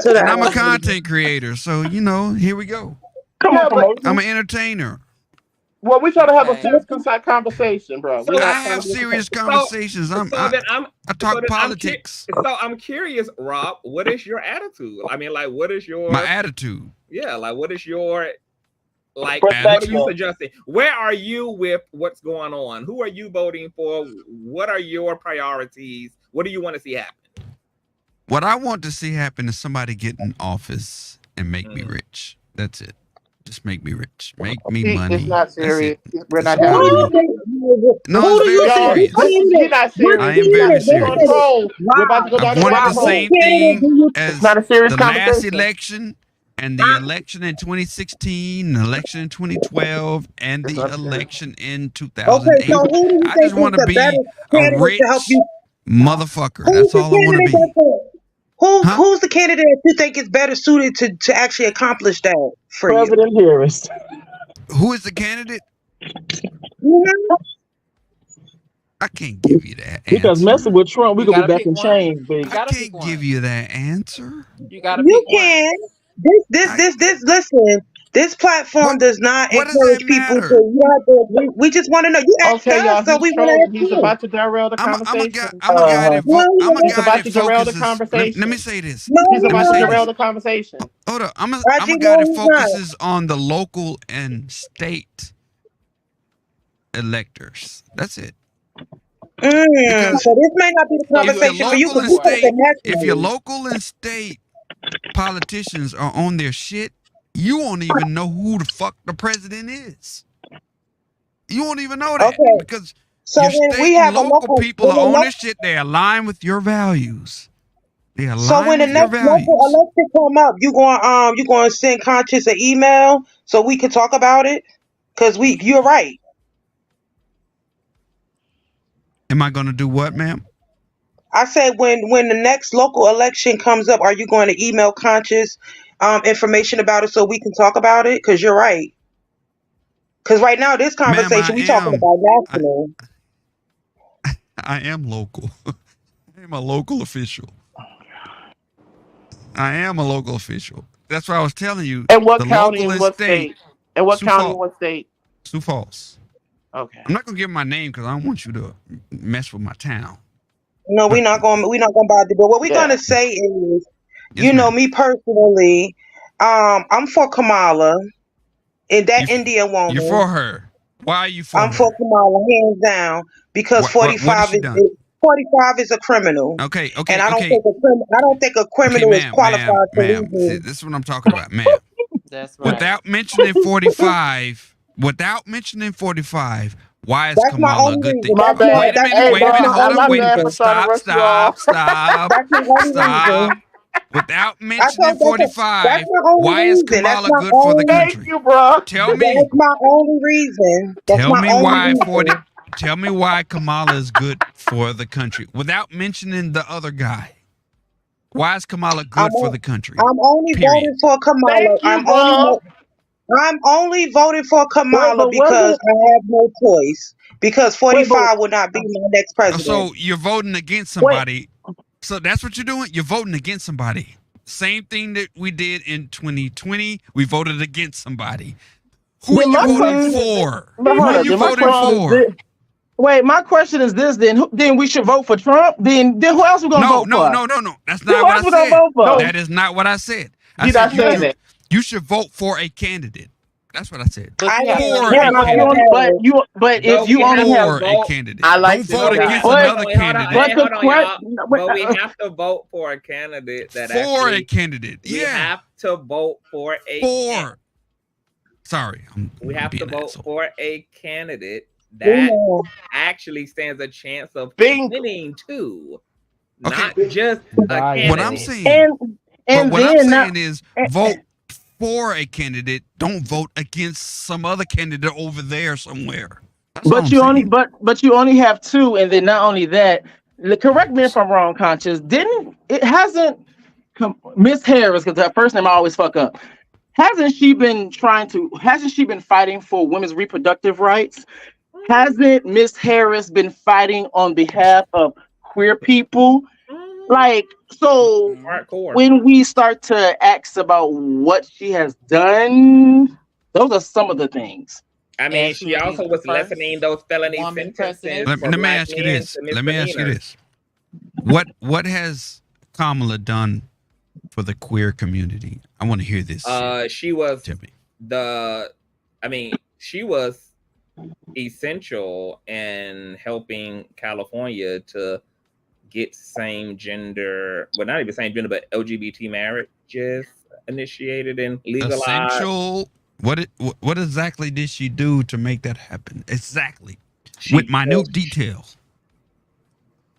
To the And I'm a algorithm. content creator, so here we go. Come on, Yeah, but promotion. I'm an entertainer. well, we trying to have a Okay. serious conversation, bro. So We're I not trying have to be serious conversations. I talk politics. So I'm curious, Rob. What is your attitude? I mean, like, what is your My attitude. Yeah, like, what is your like? Perspective. What are you suggesting? Where are you with what's going on? Who are you voting for? What are your priorities? What do you want to see happen? What I want to see happen is somebody get in office and make me rich. That's it. Just make me rich. Make me money. It's not serious. We're not That's having all I this. want. No, Who it's do you very think? serious. He's not serious. I am very He's serious. on troll. We're about to go down I've the wanted rabbit the hole. same thing as It's not a serious the last conversation. election and the election in 2016, the election in 2012, and the election in 2008. Okay, so who do you I think just is want to the be better a candidate to help rich you? motherfucker. Who's That's the all I want to candidate be. Who's the candidate you think is better suited to actually accomplish that for you? President Harris. Who is the candidate? Mhm. I can't give you that Because answer. messing with Trump, we You gonna be gotta back pick in one. chains, baby. You I gotta pick can't one. give you that answer. You gotta You pick one. can. Listen. This platform does not What does that encourage people to. matter? You have to we just want to know. You asked Okay, us, y'all. so He's we want to trolling. ask He's you. about to derail the I'm a conversation. guy that No, I'm a He's guy about that to derail the focuses. conversation. Let me say this. no, He's Let me about to say derail this. the conversation. Hold up. I'm a Reggie, guy no, that he's not. focuses on the local and state electors. That's it. Because So this may not be the So if your conversation for you local because and you think state, if your nationally. local and state politicians are on their shit, you won't even know who the fuck the president is. You won't even know that Okay. because So your when we state and have a local people are on local, their shit. They align with your values. They so when align the with your next local values. election come up, you going to send Conscious an email so we can talk about it? Because you're right. Am I going to do what, ma'am? I said when the next local election comes up, are you going to email Conscious information about it so we can talk about it? Because you're right. Because right now this Ma'am, conversation we talking about national. I am local. I am a local official. I am a local official. That's why I was telling you. And what The county local and and what state. state? And what Sioux county Falls. and what state? Sioux Falls. Okay. I'm not gonna give my name because I don't want you to mess with my town. No, we're not going to bother. But what we're Yeah. going to say is, Yes, ma'am. me personally, I'm for Kamala and that Indian woman. You're for her. Why are you for I'm her? for Kamala, hands down, because What has 45 she is done? 45 is a criminal. Okay. And I don't think a criminal is Ma'am, qualified to lead ma'am. See, me. this is what I'm talking about, ma'am. That's right. Without mentioning 45, why is That's my Kamala a only good reason. thing? My bad. Wait a minute, Hey, wait a bro, minute, hold my up, my only wait a bad minute. for reason. trying to rush you off. That's my only reason. Without I mentioning told that's 45, my only why is reason. That's Kamala my good for the only. Thank country? you, bro. Tell me. That's my only reason. That's Tell my me only why reason. Tell me why Kamala is good for the country without mentioning the other guy. Why is Kamala good for the country? I'm only Period. voting for Kamala. Thank you, bro. I'm only voting for Wait, Kamala but because wasn't I have no choice. Because wait, but 45 will not be my next president. So you're voting against wait. somebody. So that's what you're doing? You're voting against somebody. Same thing that we did in 2020. We voted against somebody. Who are Then you my voting question, for? but Who hold are up. you Then my voting question is for? this. Wait, my question is this. Then we should vote for Trump. Then who else we gonna No, vote no, for? no, no, no. That's Who not what else I we gonna said. vote for? That is not what I said. I He's said not saying that. you should vote for a candidate. That's what I said. But I you have to For Yeah, a but candidate. if you only have For a candidate. No, Don't vote we against have to, another wait, hold on, candidate. hey, hold on, y'all. But we have to vote for a candidate that For a actually. candidate. We Yeah. have to vote for a. For. Sorry. We have to being an vote asshole. for a candidate that actually stands a chance of winning too, not just a candidate. What I'm saying, and what then I'm saying is vote for a candidate. Don't vote against some other candidate over there somewhere. That's all but I'm you saying. only but you only have two, and then not only that, correct me if I'm wrong, Conscious. Didn't it hasn't Miss Harris, because that first name I always fuck up. Hasn't she been fighting for women's reproductive rights? Hasn't Miss Harris been fighting on behalf of queer people? Like, so Hardcore. when we start to ask about what she has done, those are some of the things. I mean, she also was lessening those felony sentences. Let me ask you this. Let me ask you this. What has Kamala done for the queer community? I want to hear this. She was she was essential in helping California to get same gender, well, not even same gender, but LGBT marriages initiated and legalized. Essential. What exactly did she do to make that happen? Exactly. With minute details.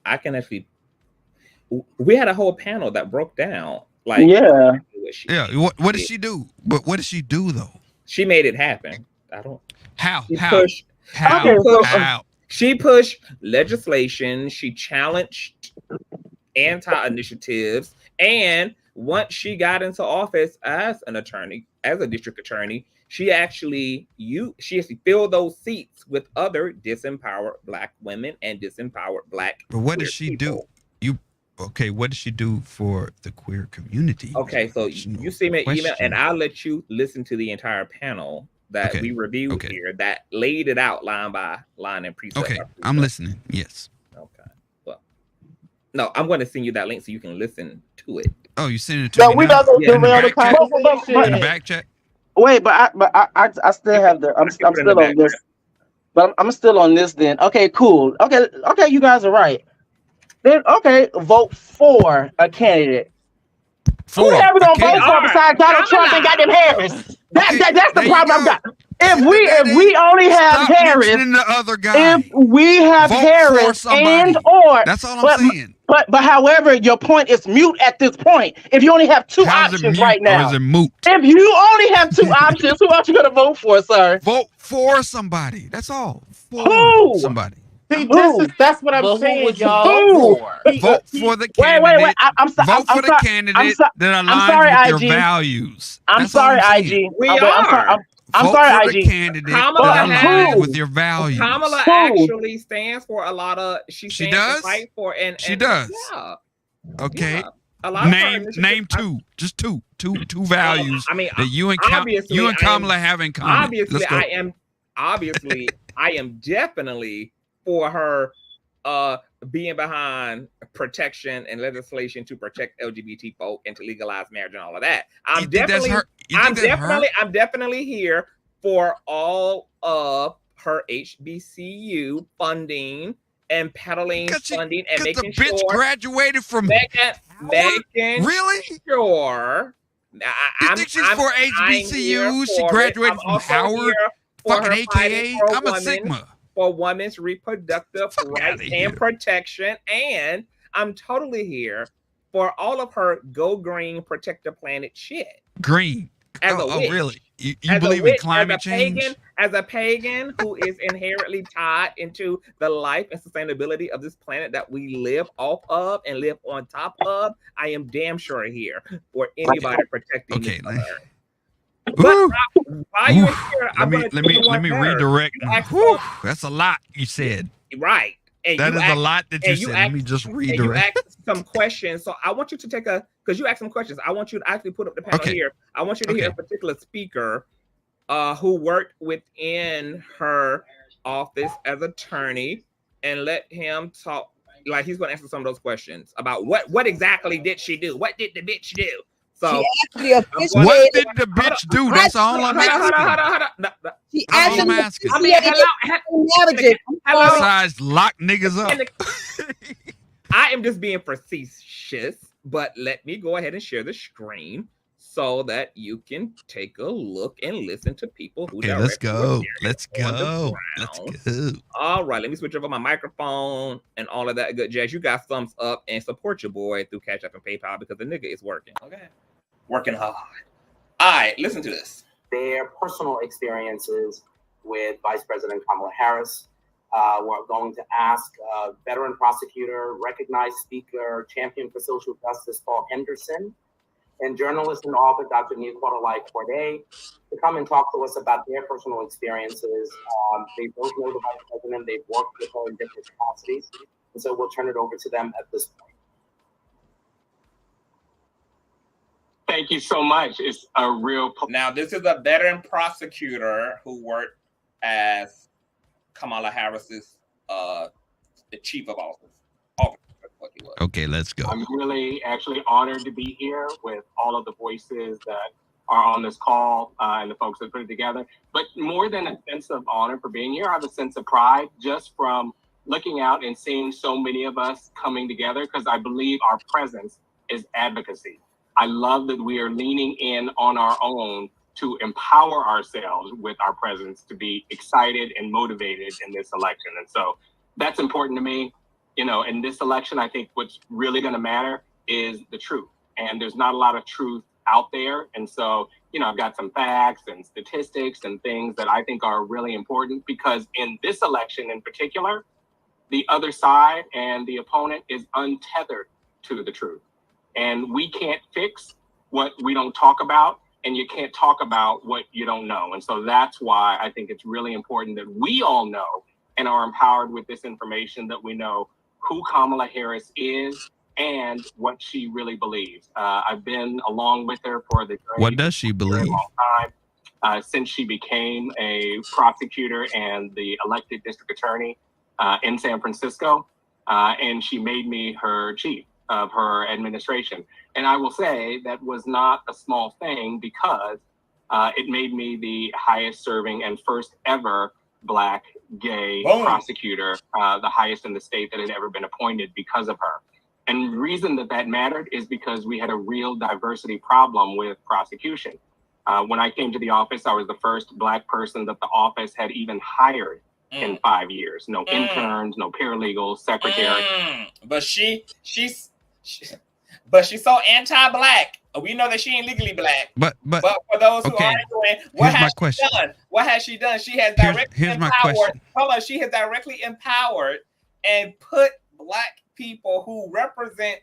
I can actually. We had a whole panel that broke down. Like, What did she do? But what did she do though? She made it happen. I don't. How? She pushed legislation. She challenged anti-initiatives, and once she got into office as an attorney, as a district attorney, she actually filled those seats with other disempowered Black women and disempowered Black. But what did she do? What did she do for the queer community? Okay, so you see my email, and I'll let you listen to the entire panel that we reviewed here that laid it out line by line and precept. Okay, I'm listening. Yes. Okay. Well, no, I'm going to send you that link so you can listen to it. Oh, you send it to me? We not going to derail the conversation. In the back chat. Wait, but I still have the. I'm still on this. But I'm still on this. Then okay, cool. Okay, you guys are right. Then vote for a candidate. Who are we gonna vote for besides Donald Trump and goddamn Harris? That's the problem I've got. If we only have Harris, the other guy. If we have Harris that's all I'm saying. But however, your point is mute at this point. If you only have two options right now, or is it moot? If you only have two options, who else you gonna vote for, sir? Vote for somebody. That's all. Who? Somebody. See, that's what I'm saying, y'all. Vote for the candidate. Wait. Vote for the candidate that aligns with your values. I'm sorry, IG. I'm sorry, IG. Candidate that aligns with your values. Kamala actually stands for a lot of. She does. To fight for, and she does. Yeah. Okay. Yeah. A lot name two. Just two values. I mean, that you and Kamala have in common. I am definitely for her being behind protection and legislation to protect LGBT folk and to legalize marriage and all of that. I'm definitely here for all of her HBCU funding and peddling funding and making sure the bitch graduated from making really sure. You think she's for HBCU? She graduated from Howard, fucking AKA. I'm a Sigma. For women's reproductive rights and protection, and I'm totally here for all of her go green, protect the planet shit. Green. Really? You believe in climate change? As a pagan who is inherently tied into the life and sustainability of this planet that we live off of and live on top of, I am damn sure here for anybody protecting this planet. But while you're here, let me redirect. That's a lot you said. Right. And that is a lot that you said. Let me just redirect. You asked some questions. So I want you to because you asked some questions. I want you to actually put up the panel here. I want you to hear a particular speaker who worked within her office as attorney and let him talk. Like he's going to answer some of those questions about what exactly did she do? What did the bitch do? So what did the bitch do? That's all I'm asking. She actually asking. Hello. Besides, lock niggas up. I am just being facetious, but let me go ahead and share the screen. so that you can take a look and listen to people who Okay, let's go. Let's on the go. Let's go. All right, let me switch over my microphone and all of that good jazz. You guys thumbs up and support your boy through Cash App and PayPal because the nigga is working. Okay, working hard. All right, listen to this. Their personal experiences with Vice President Kamala Harris. We're going to ask veteran prosecutor, recognized speaker, champion for social justice, Paul Henderson, and journalist and author Dr. Nicolai Corday to come and talk to us about their personal experiences. They both know the Vice President. They've worked with her in different capacities. And so we'll turn it over to them at this point. Thank you so much. It's a real... Now, this is a veteran prosecutor who worked as Kamala Harris's the chief of office. Okay, let's go. I'm really actually honored to be here with all of the voices that are on this call and the folks that put it together. But more than a sense of honor for being here, I have a sense of pride just from looking out and seeing so many of us coming together, because I believe our presence is advocacy. I love that we are leaning in on our own to empower ourselves with our presence to be excited and motivated in this election. And so that's important to me. You know, in this election, I think what's really going to matter is the truth. And there's not a lot of truth out there. And so, you know, I've got some facts and statistics and things that I think are really important, because in this election in particular, the other side and the opponent is untethered to the truth. And we can't fix what we don't talk about, and you can't talk about what you don't know. And so that's why I think it's really important that we all know and are empowered with this information, that we know who Kamala Harris is and what she really believes. I've been along with her for the What does she believe? long time, since she became a prosecutor and the elected district attorney in San Francisco, and she made me her chief of her administration. And I will say that was not a small thing, because it made me the highest serving and first ever Black gay prosecutor, the highest in the state that had ever been appointed because of her. And the reason that that mattered is because we had a real diversity problem with prosecution. When I came to the office, I was the first Black person that the office had even hired in 5 years. No interns, no paralegals, secretary. But she's so anti-Black. We know that she ain't legally Black. But for those who aren't doing, what has she done? What has she done? She has directly empowered. Hold on, she has directly empowered and put Black people who represent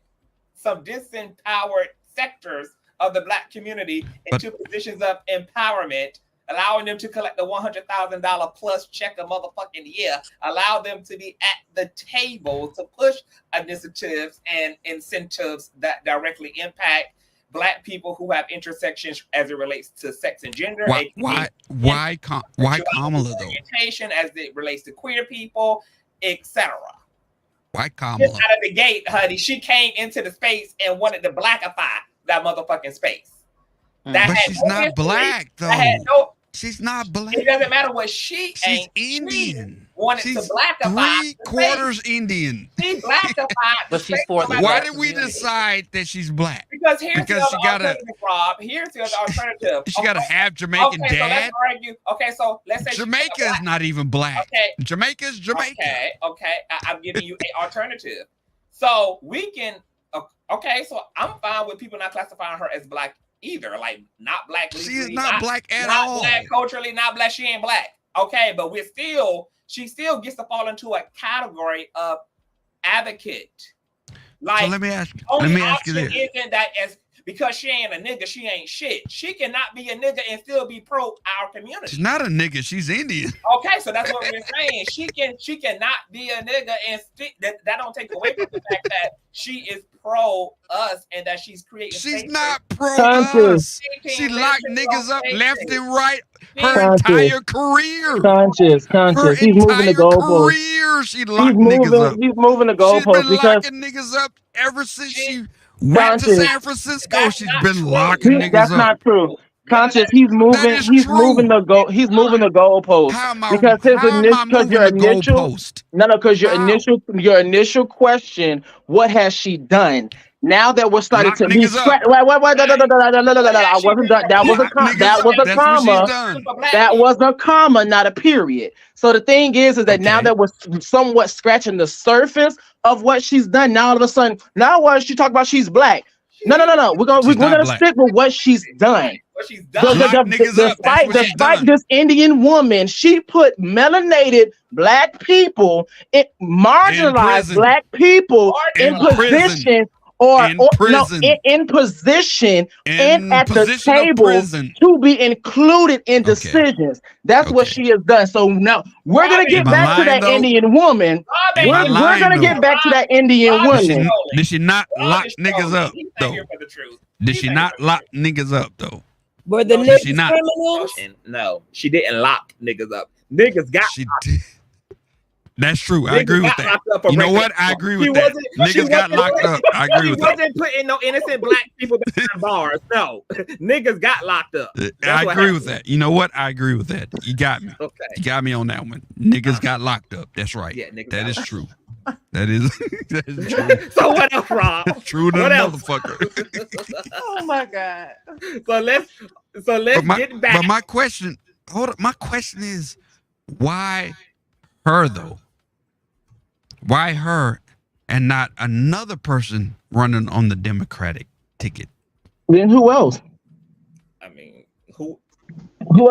some disempowered sectors of the Black community into positions of empowerment, allowing them to collect the $100,000 plus check a motherfucking year, allow them to be at the table to push initiatives and incentives that directly impact Black people who have intersections as it relates to sex and gender. Why Kamala though? Orientation as it relates to queer people, etc. Why Kamala? Just out of the gate, honey, she came into the space and wanted to Blackify that motherfucking space. But she's not Black though. She's not Black. It doesn't matter what she's Indian. She wanted to Blackify. 3/4 Indian. She Blackified. But she's for the Why did we decide that she's Black? Because here's the alternative, Rob. Here's the alternative. She got to have Jamaican dad. So let's argue. Okay, so let's say Jamaica is not even Black. Okay. Jamaica's Jamaica. Okay. I'm giving you an alternative. So we can. Okay, so I'm fine with people not classifying her as Black either, like not Black legally, she is not Black at not all. Black culturally, not Black. She ain't Black. Okay, but she still gets to fall into a category of advocate. Like, so let me ask you this: isn't that as because she ain't a nigga, she ain't shit. She cannot be a nigga and still be pro our community. She's not a nigga. She's Indian. Okay, so that's what we're saying. She cannot be a nigga and that don't take away from the fact that she is pro us and that she's creating. She's not pro us. She locked niggas up left and right her entire career. Conscious. He's moving the goalposts. She locked niggas up. He's moving the goalposts. She's been locking niggas up ever since she went to San Francisco. She's been locking niggas up. That's not true. Conscious, he's moving the goalpost. Because your initial question, what has she done? Now that we're starting Lock to be niggas up. scratched. Wait, I wasn't done. That was a That's what she's comma. done. That was a comma, not a period. So the thing is that now that we're somewhat scratching the surface of what she's done, now all of a sudden, now what she talk about, she's black. No. We're gonna stick with what she's done. What she's done. Despite this Indian woman, she put melanated black people, marginalized black people in position. In position and at the table to be included in decisions. That's what she has done. So now we're gonna get back to that Indian woman. We're gonna get back to that Indian woman. Did she not lock niggas up though? Did she not lock niggas up though? Were the niggas criminals? No, she didn't lock niggas up. Niggas got. She did. That's true. I agree with that. You know what? I agree with that. Niggas got locked up. I agree with that. She wasn't putting no innocent black people behind bars. No, niggas got locked up. I agree with that. You know what? I agree with that. You got me. Okay. You got me on that one. Niggas got locked up. That's right. Yeah, that is true. That is true. So what else, Rob? True to the motherfucker. Oh my God. So let's get back. But my question, my question is, why her though? Why her and not another person running on the Democratic ticket? Then who else? I mean, who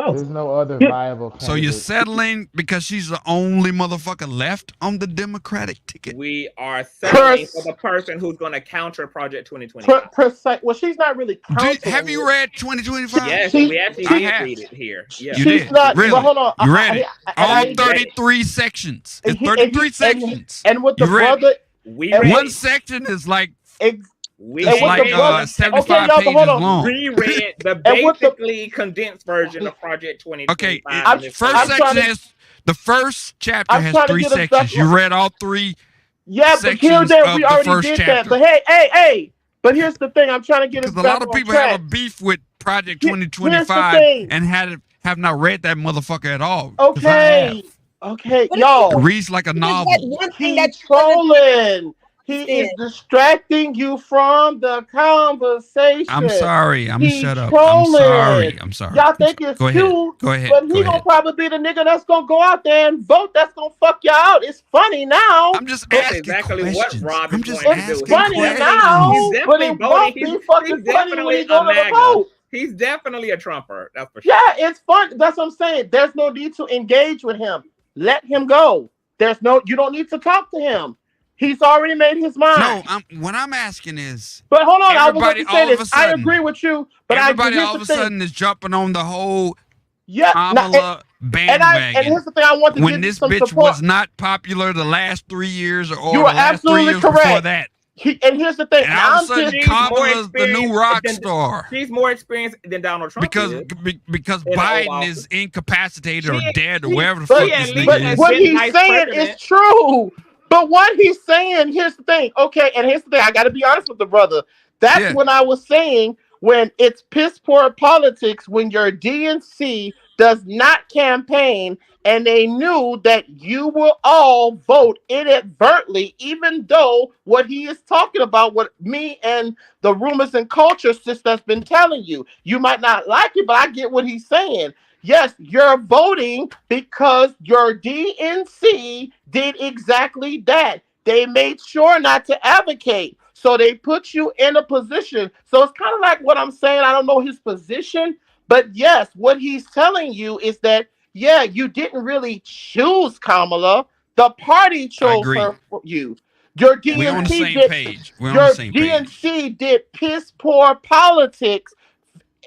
else? There's no other viable candidate. So you're settling because she's the only motherfucker left on the Democratic ticket? We are settling for the person who's going to counter Project 2025. Well, she's not really countering. Have you read 2025? Yes, we actually did read it here. Yeah. You did? Really? Well, hold on. You read it? All 33 sections. It's 33 sections. And with the brother, one section is like... It's like 75 pages long. We read the basically condensed version of Project 2025. Okay, the first chapter has 3 sections. You read all 3 sections of the first chapter. But hey, but here's the thing. I'm trying to get us back on track. Because a lot of people have a beef with Project 2025 and have not read that motherfucker at all. Okay, y'all. It reads like a novel. He's trolling. He is distracting you from the conversation. I'm sorry. Shut up. Trolling. I'm sorry. Y'all think it's cute, Go ahead. But he gonna probably be the nigga that's gonna go out there and vote. That's gonna fuck y'all out. It's funny now. I'm just asking exactly questions. what Rob is going to do. It's funny now, but it won't be fucking funny when he go to the vote. He's definitely a Trumper. That's for sure. Yeah, it's fun. That's what I'm saying. There's no need to engage with him. Let him go. You don't need to talk to him. He's already made his mind. No, what I'm asking is... But hold on, I was going to say this. I agree with you, but everybody all of a sudden is jumping on the whole Kamala bandwagon. And here's the thing I want to when this bitch support. Was not popular the last 3 years or you the last 3 years correct. Before that. And here's the thing. And all of a sudden, Kamala's the new rock star. She's more experienced than Donald Trump because Biden is incapacitated or dead or wherever the fuck this nigga is. What he's saying is true. But what he's saying, here's the thing. Okay, and here's the thing. I got to be honest with the brother. That's when I was saying when it's piss poor politics, when your DNC does not campaign and they knew that you will all vote inadvertently, even though what he is talking about, what me and the rumors and culture sister's been telling you. You might not like it, but I get what he's saying. Yes, you're voting because your DNC did exactly that. They made sure not to advocate. So they put you in a position. So it's kind of like what I'm saying. I don't know his position, but yes, what he's telling you is that, yeah, you didn't really choose Kamala. The party chose her for you. Your DNC did piss poor politics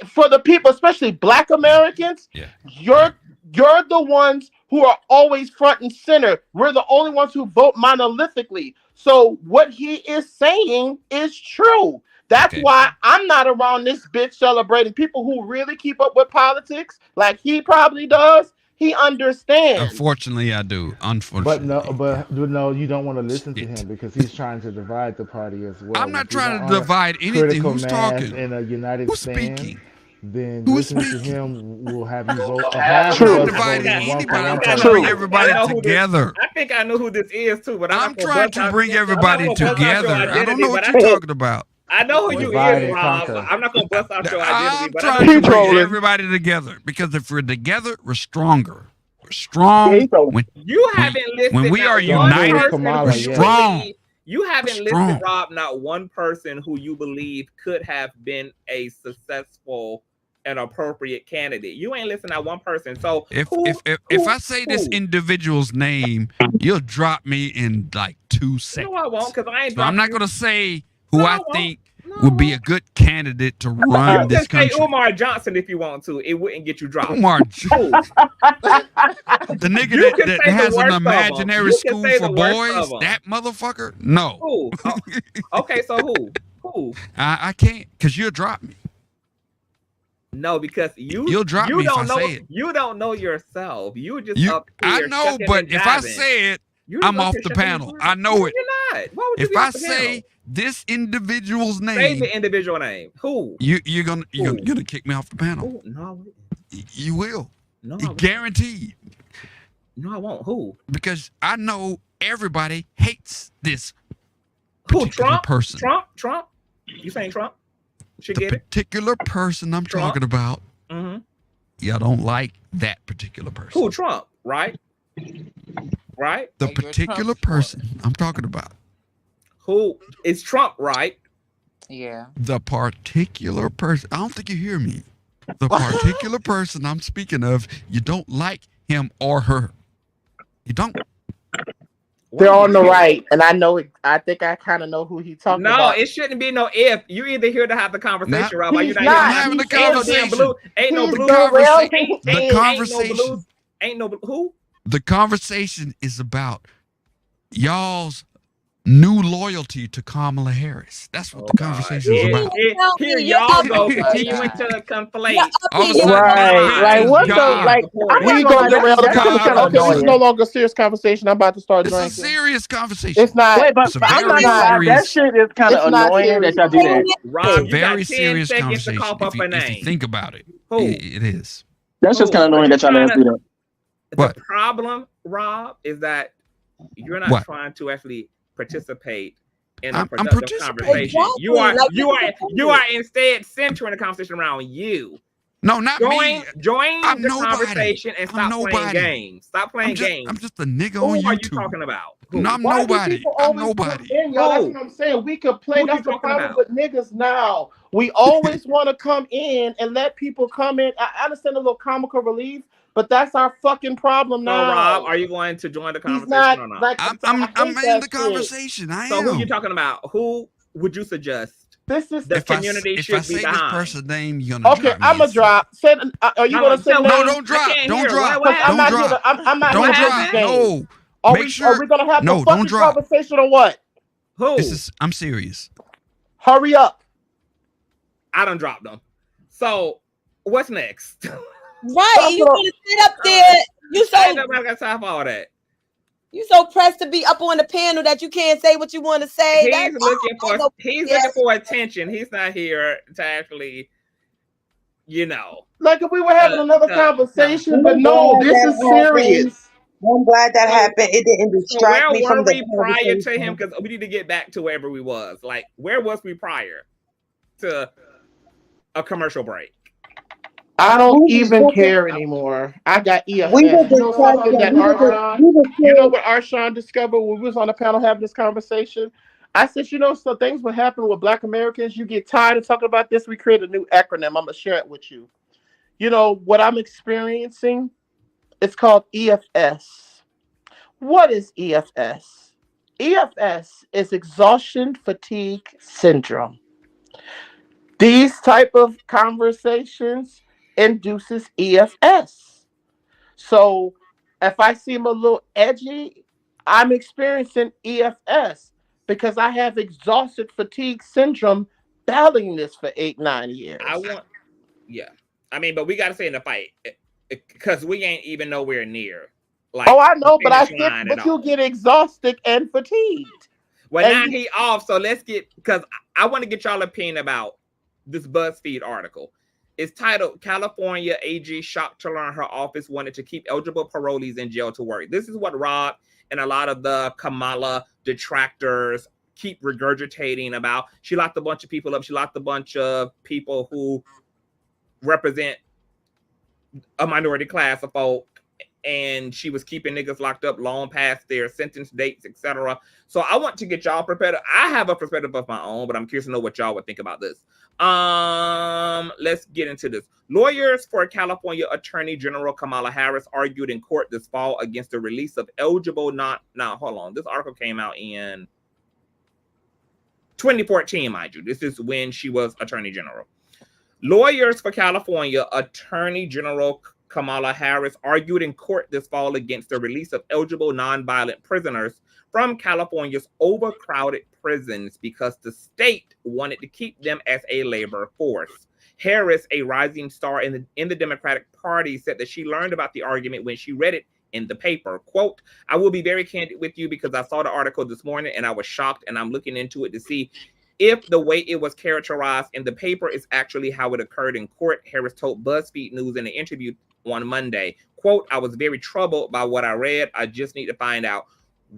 for the people, especially Black Americans. You're the ones who are always front and center. We're the only ones who vote monolithically. So what he is saying is true. That's why I'm not around this bitch celebrating. People who really keep up with politics, like he probably does, he understands. Unfortunately, I do. Unfortunately. But no, you don't want to listen to him because he's trying to divide the party as well. I'm not trying to divide anything. Who's talking? In a united Who's stand, speaking? Then listening to him will have you vote. I'm not dividing anybody. I'm trying to bring everybody together. I think I know who this is too, but I'm trying to bring everybody together. I don't know what you're talking about. I know who you Divide is, and Rob. conquer. I'm not gonna bust out your identity, I'm but I know trying who to you bring is. everybody together because if we're together, we're stronger. We're strong when You haven't listed we not are one united. person We're who you strong. believe. You haven't listed, strong. Rob, not one person who you believe could have been a successful and appropriate candidate. You ain't listing not one person. So If I say this individual's name, you'll drop me in like 2 seconds. No, I won't, because I ain't. So I'm not you. going to say who I think would be a good candidate to run You this can say country. Umar Johnson if you want to. It wouldn't get you dropped. Umar Johnson. The nigga You can that say the has an worst of 'em. imaginary You can school say for the worst boys, of 'em. that motherfucker? No. Who? Oh, okay, so who? Who? I can't, because you'll drop me. No, because you'll drop me if I say it. You don't know yourself. You just up I here. know, but if I say it, I'm off the panel. I know it. You're not. Why would you If be I off the say panel? this individual's Say name, the individual name. Who? you're gonna kick me off the panel. Who? No, I wouldn't. You will. No, I won't. Guaranteed. No, I won't. Who? Because I know everybody hates this. Who? Trump? Person. Trump? You saying Trump? Should get it. Particular person I'm Trump? talking about. Mm-hmm. Y'all don't like that particular person. Who? Trump? Right? Right? The particular person I'm talking about. Who is Trump? Right? Yeah. The particular person. I don't think you hear me. The particular person I'm speaking of, you don't like him or her. You don't. They're on the right, and I know it. I think I kind of know who he's talking about. No, it shouldn't be no if. You either here to have the conversation, Rob. He's not having the conversation. Ain't no blue. The conversation. Ain't no who? The conversation is about y'all's new loyalty to Kamala Harris. That's what the conversation is about. Here y'all go continuing to conflate. Right, like what the like? We gonna derail the conversation. Okay, this is no longer a serious conversation. I'm about to start drinking. It's a serious conversation. It's not. Wait, but I'm not gonna lie, that shit is kind of annoying that y'all do that. Rob, It's a very serious conversation. If you think about it, it is. That's just kind of annoying that y'all let us do that. The problem, Rob, is that you're not trying to actually participate in a productive conversation. Exactly. You are instead centering the conversation around you. No, not me. Join I'm the nobody. conversation and stop playing games. Stop playing games. I'm just a nigga Who on YouTube. Who are you talking about? No, I'm Why do nobody. people I'm always nobody. come in, y'all? That's what I'm saying. We could play. That's the problem with niggas now. We always want to come in and let people come in. I understand a little comical relief, but that's our fucking problem now. So, Rob, are you going to join the conversation or not? Like, I'm in the conversation. I am. So, who are you talking about? Who would you suggest? This is the community should if I be say behind. this person's name, you're gonna okay, I'm gonna drop. Are you gonna say no? Don't drop. Don't drop. I'm not here to. I'm not don't here to drop. play No. games. Are we gonna have the fucking conversation or what? Who? I'm serious. Hurry up. I done dropped them. So what's next? Right, you gonna sit up there? You so I got time for all that. You so pressed to be up on the panel that you can't say what you want to say. He's looking for attention. He's not here to actually, Like if we were having another conversation, but no, this is serious. I'm glad that happened. It didn't distract me from the conversation. Where were we prior to him? Because we need to get back to wherever we was. Like, where was we prior to a commercial break? I don't even care anymore. I got EFS. You know something that you know what Arshawn discovered when we was on the panel having this conversation? I said, so things will happen with Black Americans. You get tired of talking about this. We create a new acronym. I'm going to share it with you. You know what I'm experiencing? It's called EFS. What is EFS? EFS is exhaustion fatigue syndrome. These type of conversations induces EFS. So if I seem a little edgy, I'm experiencing EFS because I have exhausted fatigue syndrome battling this for 8-9 years. I mean, but we got to stay in the fight because we ain't even nowhere near. Like, I know, but you get exhausted and fatigued. Well, and now he off, so let's because I want to get y'all opinion about this BuzzFeed article. It's titled, California AG shocked to learn her office wanted to keep eligible parolees in jail to work. This is what Rob and a lot of the Kamala detractors keep regurgitating about she locked a bunch of people up. She locked a bunch of people who represent a minority class of folk, and she was keeping niggas locked up long past their sentence dates, etc. So I want to get y'all prepared. I have a perspective of my own, but I'm curious to know what y'all would think about this. Let's get into this. Lawyers for California Attorney General Kamala Harris argued in court this fall against the release of eligible hold on. This article came out in 2014, mind you. This is when she was Attorney General. Lawyers for California Attorney General Kamala Harris argued in court this fall against the release of eligible nonviolent prisoners from California's overcrowded prisons because the state wanted to keep them as a labor force. Harris, a rising star in the Democratic Party, said that she learned about the argument when she read it in the paper. Quote, "I will be very candid with you because I saw the article this morning and I was shocked, and I'm looking into it to see if the way it was characterized in the paper is actually how it occurred in court," Harris told BuzzFeed News in an interview on Monday. Quote, "I was very troubled by what I read. I just need to find out,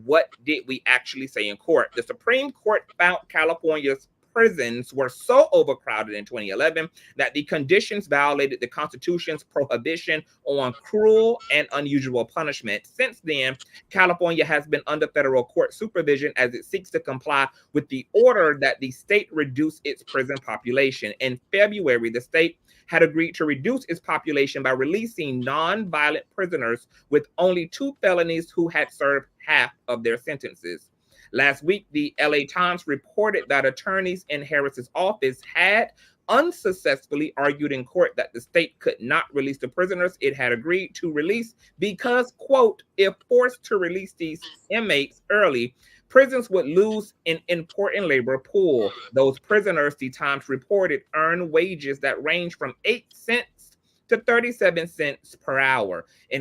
what did we actually say in court?" The Supreme Court found California's prisons were so overcrowded in 2011 that the conditions violated the Constitution's prohibition on cruel and unusual punishment. Since then, California has been under federal court supervision as it seeks to comply with the order that the state reduce its prison population. In February, the state had agreed to reduce its population by releasing non-violent prisoners with only 2 felonies who had served half of their sentences. Last week, the LA Times reported that attorneys in Harris's office had unsuccessfully argued in court that the state could not release the prisoners it had agreed to release because, quote, "if forced to release these inmates early, prisons would lose an important labor pool. Those prisoners," the Times reported, "earn wages that range from 8 cents to 37 cents per hour." In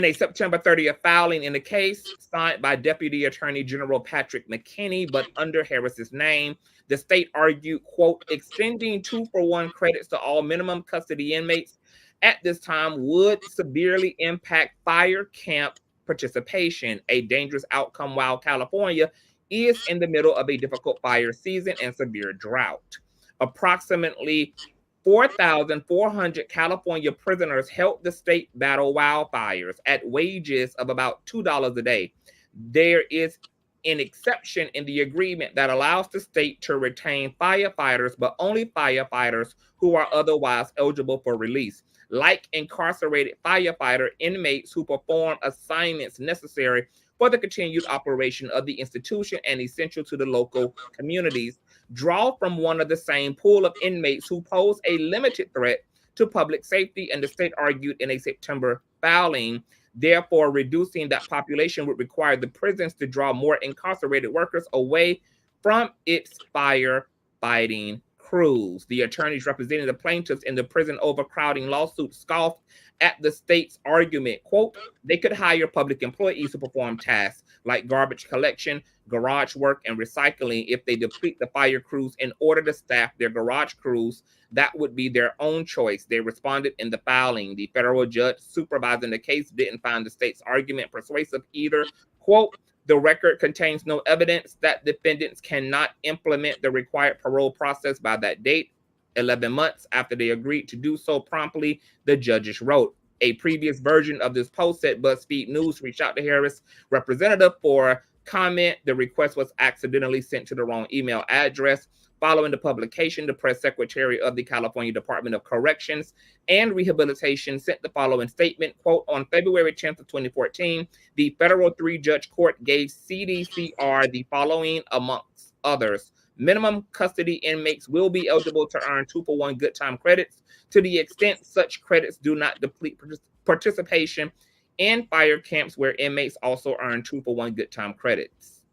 a September 30th filing in the case signed by Deputy Attorney General Patrick McKinney, but under Harris's name, the state argued, quote, "extending 2-for-1 credits to all minimum custody inmates at this time would severely impact fire camp participation, a dangerous outcome while California is in the middle of a difficult fire season and severe drought." Approximately 4,400 California prisoners helped the state battle wildfires at wages of about $2 a day. There is an exception in the agreement that allows the state to retain firefighters, but only firefighters who are otherwise eligible for release, like incarcerated firefighter inmates who perform assignments necessary for the continued operation of the institution and essential to the local communities, draw from one of the same pool of inmates who pose a limited threat to public safety, and the state argued in a September filing. Therefore, reducing that population would require the prisons to draw more incarcerated workers away from its firefighting crews. The attorneys representing the plaintiffs in the prison overcrowding lawsuit scoffed at the state's argument. Quote, "they could hire public employees to perform tasks like garbage collection, garage work, and recycling if they deplete the fire crews in order to staff their garage crews. That would be their own choice," they responded in the filing. The federal judge supervising the case didn't find the state's argument persuasive either. Quote, "the record contains no evidence that defendants cannot implement the required parole process by that date, 11 months after they agreed to do so promptly," the judges wrote. A previous version of this post said BuzzFeed News reached out to Harris' representative for comment. The request was accidentally sent to the wrong email address. Following the publication, the press secretary of the California Department of Corrections and Rehabilitation sent the following statement, quote, "on February 10th of 2014, the federal 3-judge court gave CDCR the following amongst others. Minimum custody inmates will be eligible to earn 2-for-1 good time credits to the extent such credits do not deplete participation in fire camps where inmates also earn 2-for-1 good time credits."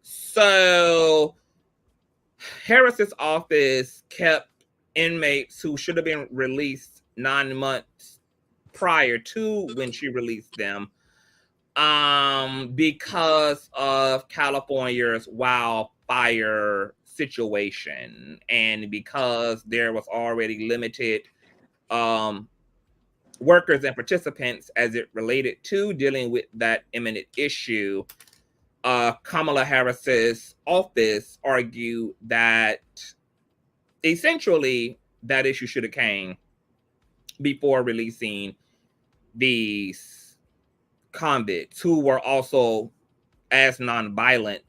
So Harris's office kept inmates who should have been released 9 months prior to when she released them because of California's wildfire situation and because there was already limited workers and participants as it related to dealing with that imminent issue. Kamala Harris's office argued that essentially that issue should have came before releasing these convicts who were also, as nonviolent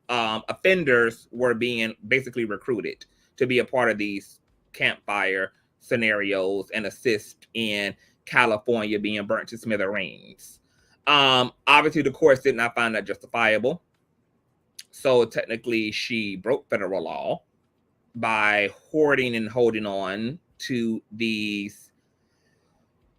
offenders, were being basically recruited to be a part of these campfire scenarios and assist in California being burnt to smithereens. Obviously, the courts did not find that justifiable. So technically, she broke federal law by hoarding and holding on to these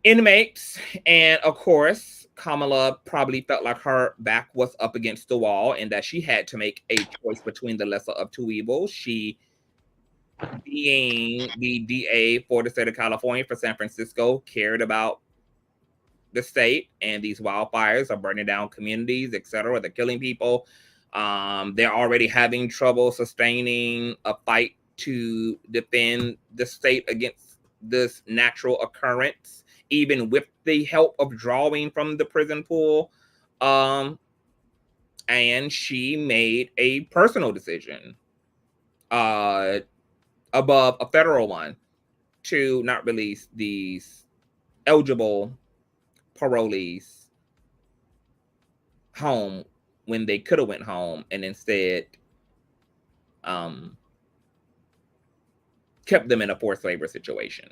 inmates. And of course, Kamala probably felt like her back was up against the wall and that she had to make a choice between the lesser of two evils. She, being the DA for the state of California for San Francisco, cared about the state, and these wildfires are burning down communities, etc. They're killing people. They're already having trouble sustaining a fight to defend the state against this natural occurrence, even with the help of drawing from the prison pool. And she made a personal decision above a federal one to not release these eligible parolees home when they could have went home, and instead kept them in a forced labor situation.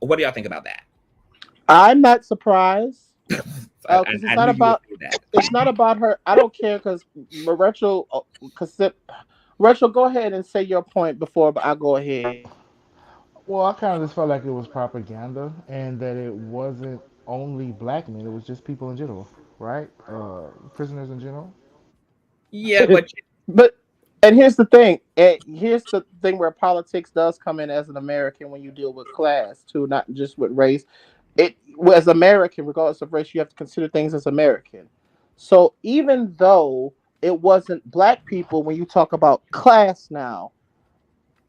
What do y'all think about that? I'm not surprised. Because it's not about her. I don't care because Rachel, go ahead and say your point before I go ahead. Well, I kind of just felt like it was propaganda, and that it wasn't only black men; it was just people in general, right? Prisoners in general. Yeah, and here's the thing. Here's the thing where politics does come in as an American when you deal with class too, not just with race. As American, regardless of race, you have to consider things as American. So even though it wasn't black people, when you talk about class now,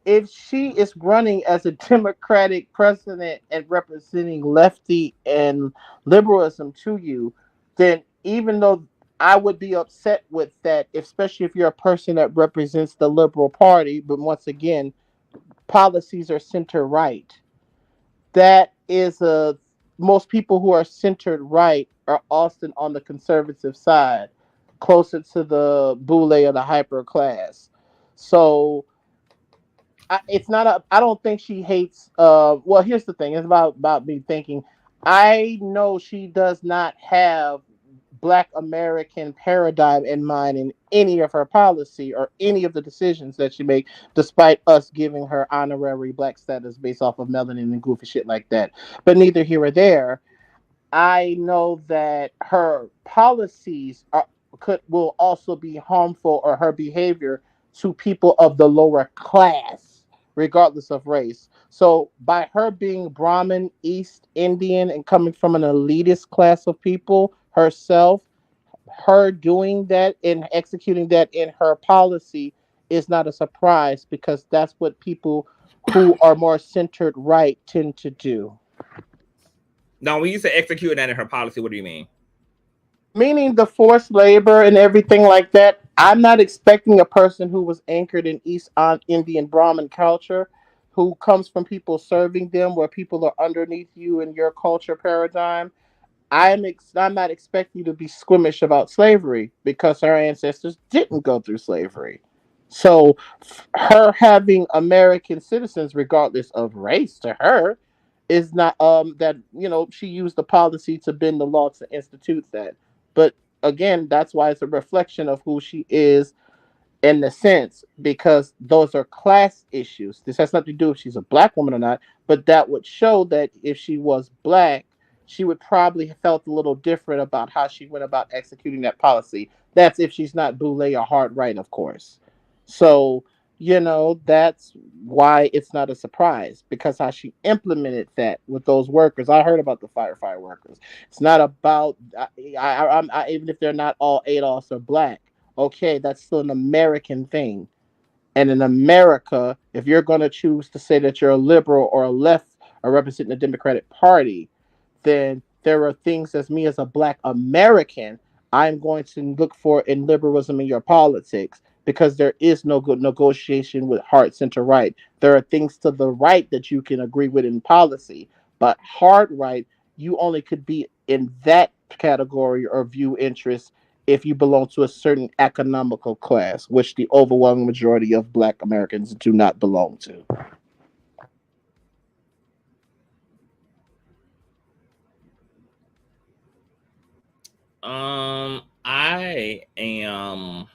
if she is running as a Democratic president and representing lefty and liberalism to you, then even though I would be upset with that, especially if you're a person that represents the Liberal Party, but once again, policies are center right. That is most people who are centered right are often on the conservative side, closer to the boule or the hyper class. So it's not a. I don't think she hates. Well, here's the thing. It's about me thinking. I know she does not have Black American paradigm in mind in any of her policy or any of the decisions that she make, despite us giving her honorary Black status based off of melanin and goofy shit like that. But neither here or there. I know that her policies will also be harmful, or her behavior to people of the lower class, regardless of race. So by her being Brahmin, East Indian, and coming from an elitist class of people herself, her doing that and executing that in her policy is not a surprise, because that's what people who are more centered right tend to do. Now, when you say executing that in her policy, what do you mean? Meaning the forced labor and everything like that. I'm not expecting a person who was anchored in East Indian Brahmin culture, who comes from people serving them, where people are underneath you in your culture paradigm. I'm not expecting you to be squeamish about slavery, because our ancestors didn't go through slavery. So her having American citizens, regardless of race, to her is not that, she used the policy to bend the law to institute that. But again, that's why it's a reflection of who she is in the sense, because those are class issues. This has nothing to do if she's a Black woman or not, but that would show that if she was Black, she would probably have felt a little different about how she went about executing that policy. That's if she's not boule or hard right, of course. So, that's why it's not a surprise, because how she implemented that with those workers. I heard about the firefighter workers. It's not about, even if they're not all ADOS or Black, okay, that's still an American thing. And in America, if you're going to choose to say that you're a liberal or a left or representing the Democratic Party, then there are things, as me as a Black American, I'm going to look for in liberalism in your politics, because there is no good negotiation with heart center right. There are things to the right that you can agree with in policy, but hard right, you only could be in that category or view interest if you belong to a certain economical class, which the overwhelming majority of Black Americans do not belong to. I am,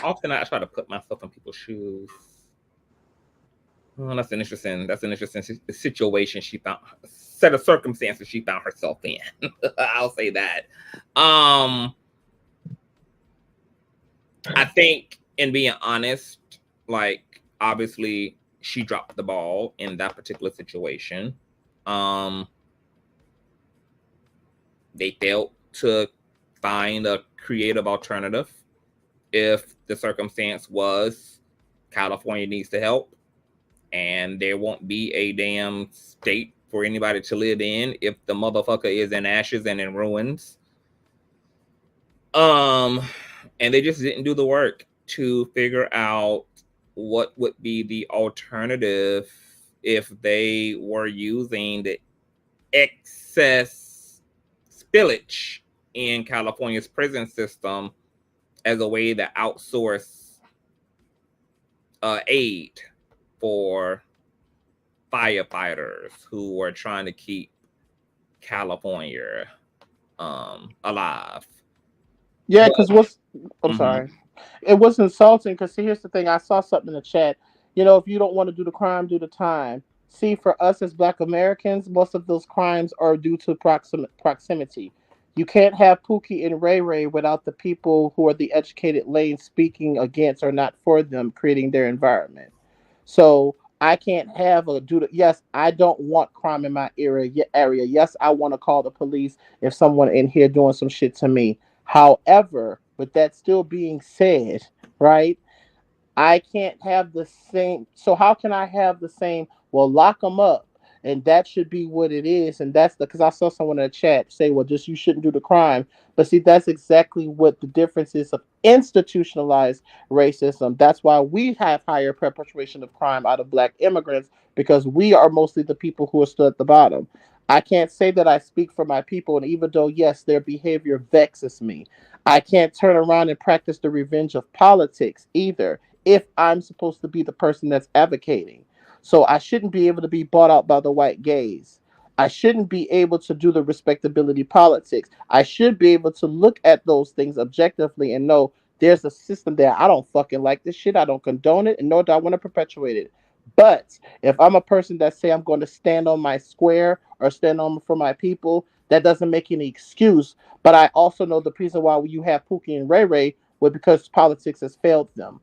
often I try to put myself in people's shoes. Well, that's an interesting situation she found, set of circumstances she found herself in. I'll say that. I think, in being honest, like, obviously she dropped the ball in that particular situation. They failed to find a creative alternative. If the circumstance was California needs to help, and there won't be a damn state for anybody to live in if the motherfucker is in ashes and in ruins. And they just didn't do the work to figure out what would be the alternative if they were using the excess spillage in California's prison system as a way to outsource aid for firefighters who were trying to keep California alive. Yeah, because I'm sorry. It was insulting because, see, here's the thing. I saw something in the chat. If you don't want to do the crime, do the time. See, for us as Black Americans, most of those crimes are due to proximity. You can't have Pookie and Ray Ray without the people who are the educated lane speaking against or not for them, creating their environment. So I can't have a do. Yes, I don't want crime in my area. Yes, I want to call the police if someone in here doing some shit to me. However, with that still being said, right? I can't have the same. So how can I have the same? Well, lock them up, and that should be what it is. And that's because I saw someone in the chat say, "Well, just you shouldn't do the crime." But see, that's exactly what the difference is of institutionalized racism. That's why we have higher perpetration of crime out of Black immigrants, because we are mostly the people who are still at the bottom. I can't say that I speak for my people, and even though yes, their behavior vexes me, I can't turn around and practice the revenge of politics either if I'm supposed to be the person that's advocating. So I shouldn't be able to be bought out by the white gays. I shouldn't be able to do the respectability politics. I should be able to look at those things objectively and know there's a system there. I don't fucking like this shit. I don't condone it, and nor do I want to perpetuate it. But if I'm a person that say I'm going to stand on my square or stand on for my people, that doesn't make any excuse. But I also know the reason why you have Pookie and Ray Ray was because politics has failed them,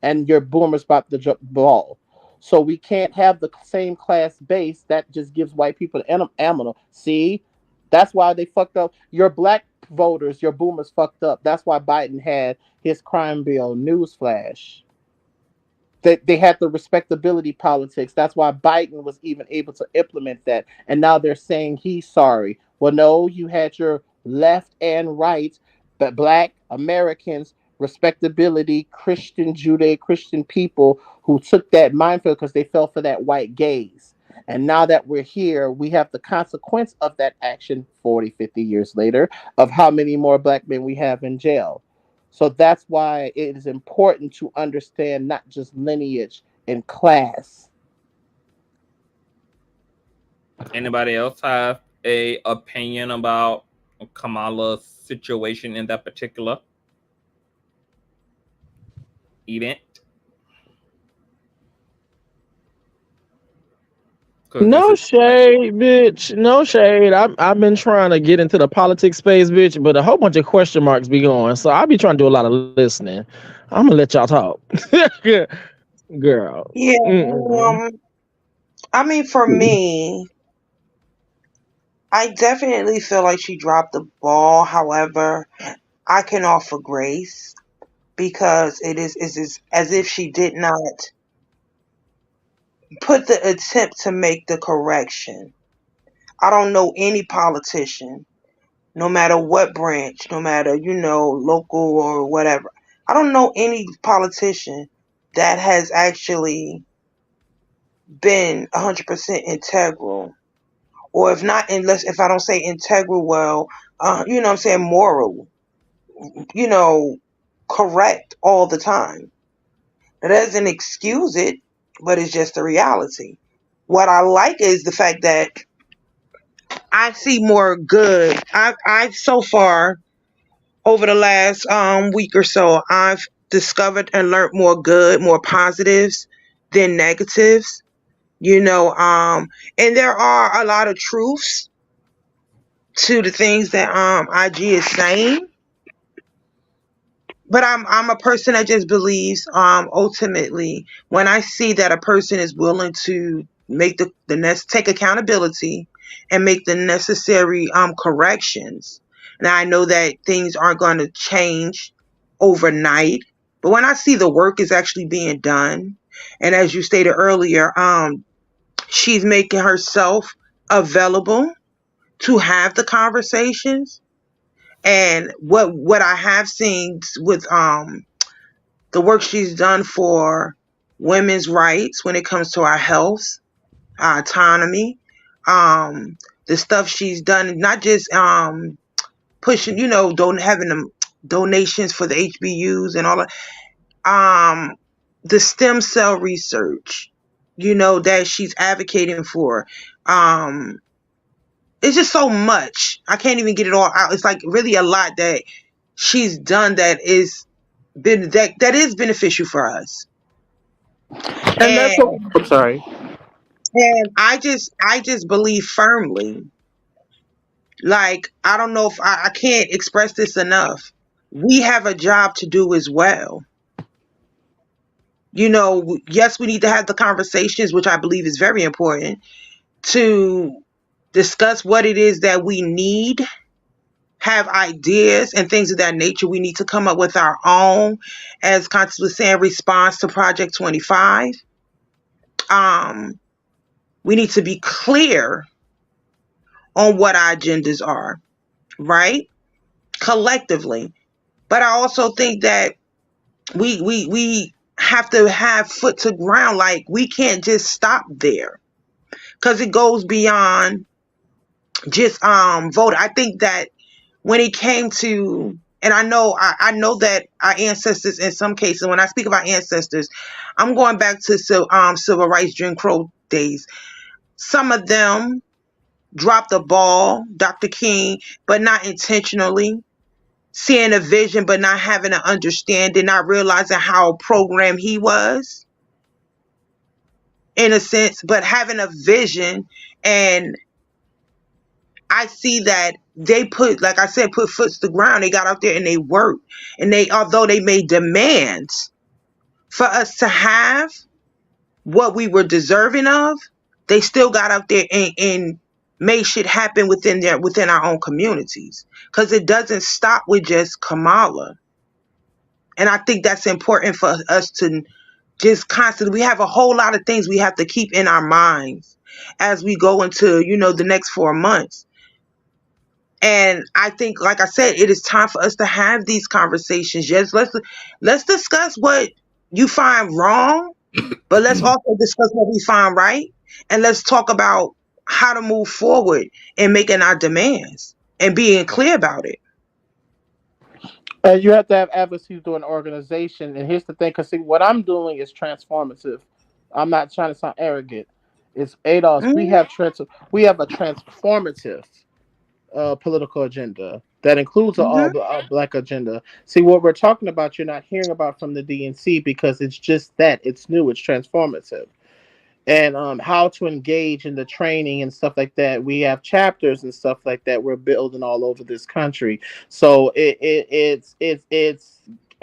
and your boomers about the ball. So we can't have the same class base that just gives white people the ammo. See, that's why they fucked up. Your Black voters, your boomers fucked up. That's why Biden had his crime bill. Newsflash. They had the respectability politics. That's why Biden was even able to implement that. And now they're saying he's sorry. Well, no, you had your left and right, but Black Americans, respectability, Christian, Judeo-Christian people who took that mindful because they fell for that white gaze. And now that we're here, we have the consequence of that action 40, 50 years later of how many more Black men we have in jail. So that's why it is important to understand not just lineage and class. Anybody else have a opinion about Kamala's situation in that particular event? No shade, bitch. No shade. I've been trying to get into the politics space, bitch, but a whole bunch of question marks be going. So I'll be trying to do a lot of listening. I'm gonna let y'all talk. Girl. Yeah. I mean, for me, I definitely feel like she dropped the ball. However, I can offer grace because it is as if she did not put the attempt to make the correction. I don't know any politician no matter what branch, no matter, local or whatever. I don't know any politician that has actually been 100% integral, or if not, unless if I don't say integral, well, I'm saying moral, correct all the time. That doesn't excuse it, but it's just the reality. What I like is the fact that I see more good. I've so far over the last week or so, I've discovered and learned more good, more positives than negatives. And there are a lot of truths to the things that IG is saying. But I'm a person that just believes ultimately when I see that a person is willing to make take accountability and make the necessary corrections. Now I know that things aren't going to change overnight, but when I see the work is actually being done, and as you stated earlier, she's making herself available to have the conversations. And what I have seen with the work she's done for women's rights when it comes to our health, our autonomy, the stuff she's done, not just pushing, having them donations for the HBUs and all that, the stem cell research, that she's advocating for. It's just so much. I can't even get it all out. It's like really a lot that she's done that is beneficial for us. And that's what I'm sorry. And I just believe firmly, like, I don't know if I can't express this enough. We have a job to do as well. Yes, we need to have the conversations, which I believe is very important, to discuss what it is that we need, have ideas and things of that nature. We need to come up with our own, as Conscious was saying, response to Project 25. We need to be clear on what our agendas are, right? Collectively. But I also think that we have to have foot to ground. Like, we can't just stop there, because it goes beyond just vote. I think that when it came to, and I know that our ancestors, in some cases, when I speak about ancestors, I'm going back to civil rights, Jim Crow days. Some of them dropped the ball, Dr. King, but not intentionally. Seeing a vision, but not having an understanding, not realizing how programmed he was, in a sense, but having a vision. And I see that they put, like I said, put foot to the ground. They got out there and they worked. And although they made demands for us to have what we were deserving of, they still got out there and made shit happen within our own communities. Because it doesn't stop with just Kamala. And I think that's important for us to just constantly, we have a whole lot of things we have to keep in our minds as we go into, the next 4 months. And I think, like I said, it is time for us to have these conversations. Yes, let's discuss what you find wrong, but let's also discuss what we find right. And let's talk about how to move forward in making our demands and being clear about it. And you have to have advocacy through an organization. And here's the thing, because see, what I'm doing is transformative. I'm not trying to sound arrogant. It's ADOS. Mm-hmm. We have a transformative political agenda that includes all the Black agenda. See, what we're talking about, you're not hearing about from the DNC, because it's just that. It's new. It's transformative. And how to engage in the training and stuff like that. We have chapters and stuff like that we're building all over this country. So it's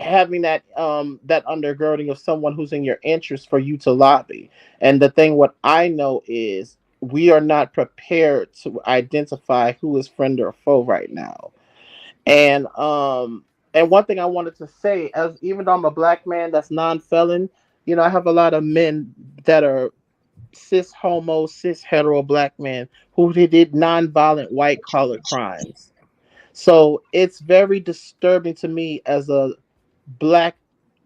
having that that undergirding of someone who's in your interest for you to lobby. And the thing, what I know is, we are not prepared to identify who is friend or foe right now. And one thing I wanted to say, as even though I'm a Black man that's non-felon, I have a lot of men that are cis homo, cis hetero Black men who did non-violent white collar crimes. So it's very disturbing to me as a black,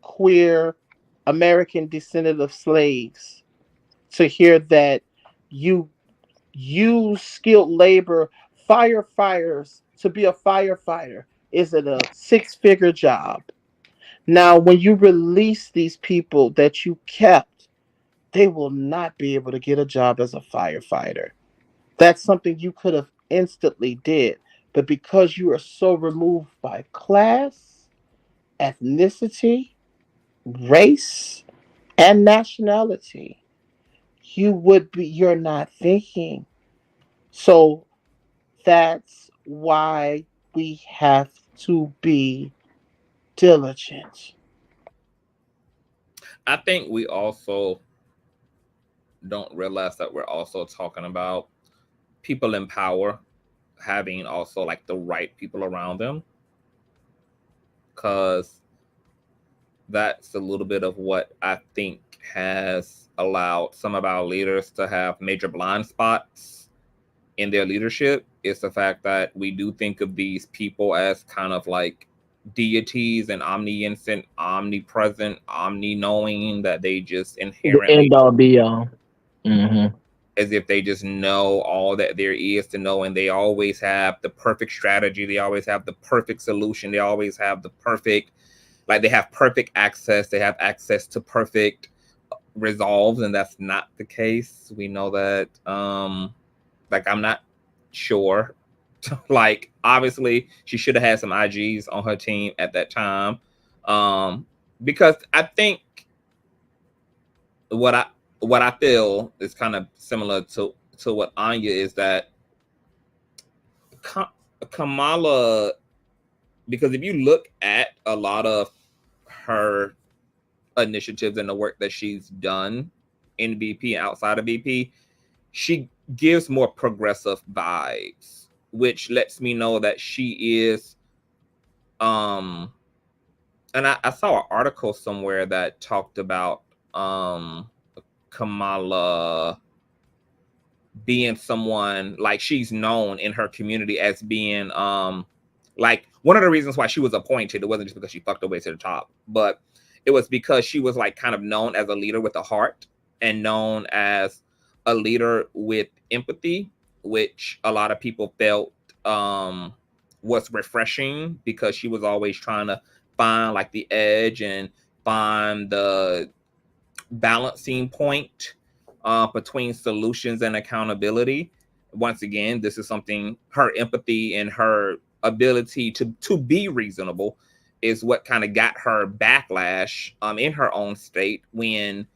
queer, American descendant of slaves to hear that you use skilled labor, firefighters. To be a firefighter is it a six-figure job. Now, when you release these people that you kept, they will not be able to get a job as a firefighter. That's something you could have instantly did. But because you are so removed by class, ethnicity, race, and nationality, you're not thinking. So that's why we have to be diligent. I think we also don't realize that we're also talking about people in power having also like the right people around them, because that's a little bit of what I think has allowed some of our leaders to have major blind spots in their leadership. Is the fact that we do think of these people as kind of like deities and omniscient, omnipresent, omni-knowing, that they just The inherently, end all be all. Mm-hmm. as if they just know all that there is to know, and they always have the perfect strategy, they always have the perfect solution, they always have the perfect, like they have perfect access, they have access to perfect resolves, and that's not the case. We know that like I'm not sure. Like obviously she should have had some IGs on her team at that time. Because I think what I what I feel is kind of similar to what Anya is, that Kamala, because if you look at a lot of her initiatives and the work that she's done in BP and outside of BP, she gives more progressive vibes, which lets me know that she is and I saw an article somewhere that talked about Kamala being someone, like she's known in her community as being like one of the reasons why she was appointed, it wasn't just because she fucked her way to the top, but it was because she was like kind of known as a leader with a heart and known as a leader with empathy, which a lot of people felt was refreshing, because she was always trying to find like the edge and find the balancing point between solutions and accountability. Once again, this is something, her empathy and her ability to be reasonable is what kind of got her backlash in her own state, when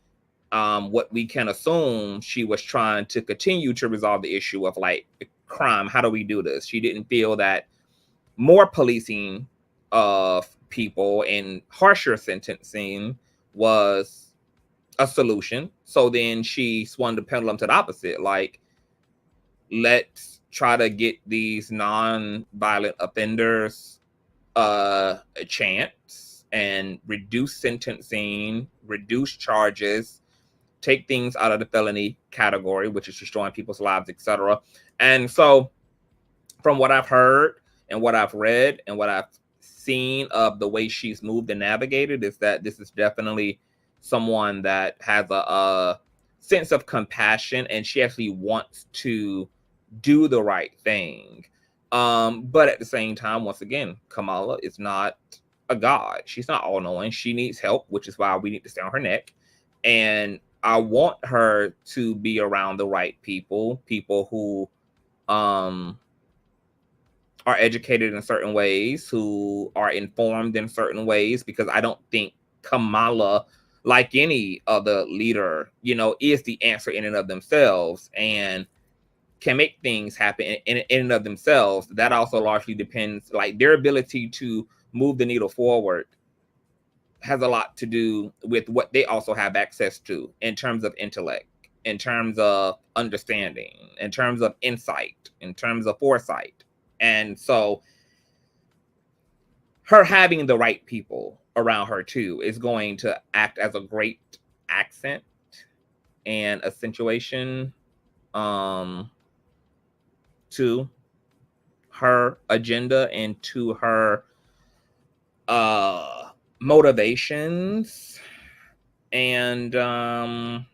what we can assume she was trying to continue to resolve the issue of like crime. How do we do this? She didn't feel that more policing of people and harsher sentencing was a solution. So then she swung the pendulum to the opposite. Like, let's try to get these non-violent offenders a chance and reduce sentencing, reduce charges, take things out of the felony category, which is destroying people's lives, etc. And so from what I've heard and what I've read and what I've seen of the way she's moved and navigated, is that this is definitely someone that has a sense of compassion, and she actually wants to do the right thing. But at the same time, once again, Kamala is not a god. She's not all knowing. She needs help, which is why we need to stay on her neck. And I want her to be around the right people, people who are educated in certain ways, who are informed in certain ways, because I don't think Kamala, like any other leader, is the answer in and of themselves and can make things happen in and of themselves. That also largely depends, like their ability to move the needle forward has a lot to do with what they also have access to in terms of intellect, in terms of understanding, in terms of insight, in terms of foresight. And so her having the right people around her too is going to act as a great accent and accentuation to her agenda and to her motivations. And the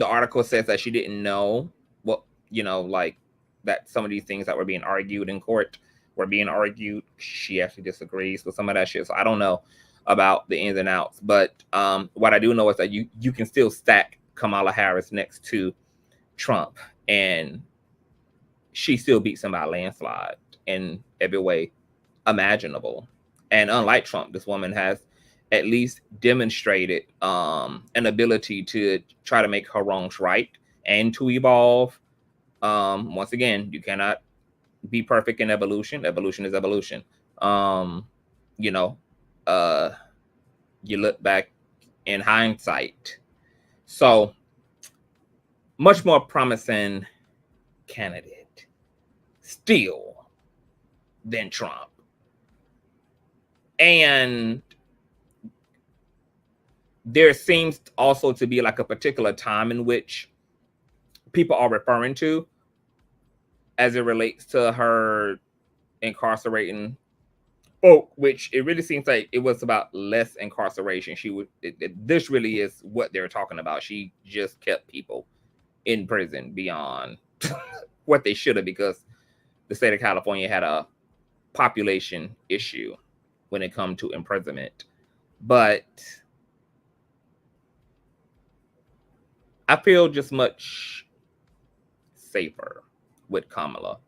article says that she didn't know what, like that some of these things that were being argued in court were being argued. She actually disagrees with some of that shit. So I don't know about the ins and outs, but what I do know is that you can still stack Kamala Harris next to Trump, and she still beats him by a landslide in every way imaginable. And unlike Trump, this woman has at least demonstrated an ability to try to make her wrongs right and to evolve. Once again, you cannot be perfect in evolution. Evolution is evolution. You look back in hindsight. So much more promising candidate still than Trump. And there seems also to be like a particular time in which people are referring to as it relates to her incarcerating folk, which it really seems like it was about less incarceration. This really is what they're talking about. She just kept people in prison beyond what they should have, because the state of California had a population issue when it comes to imprisonment. But I feel just much safer with Kamala.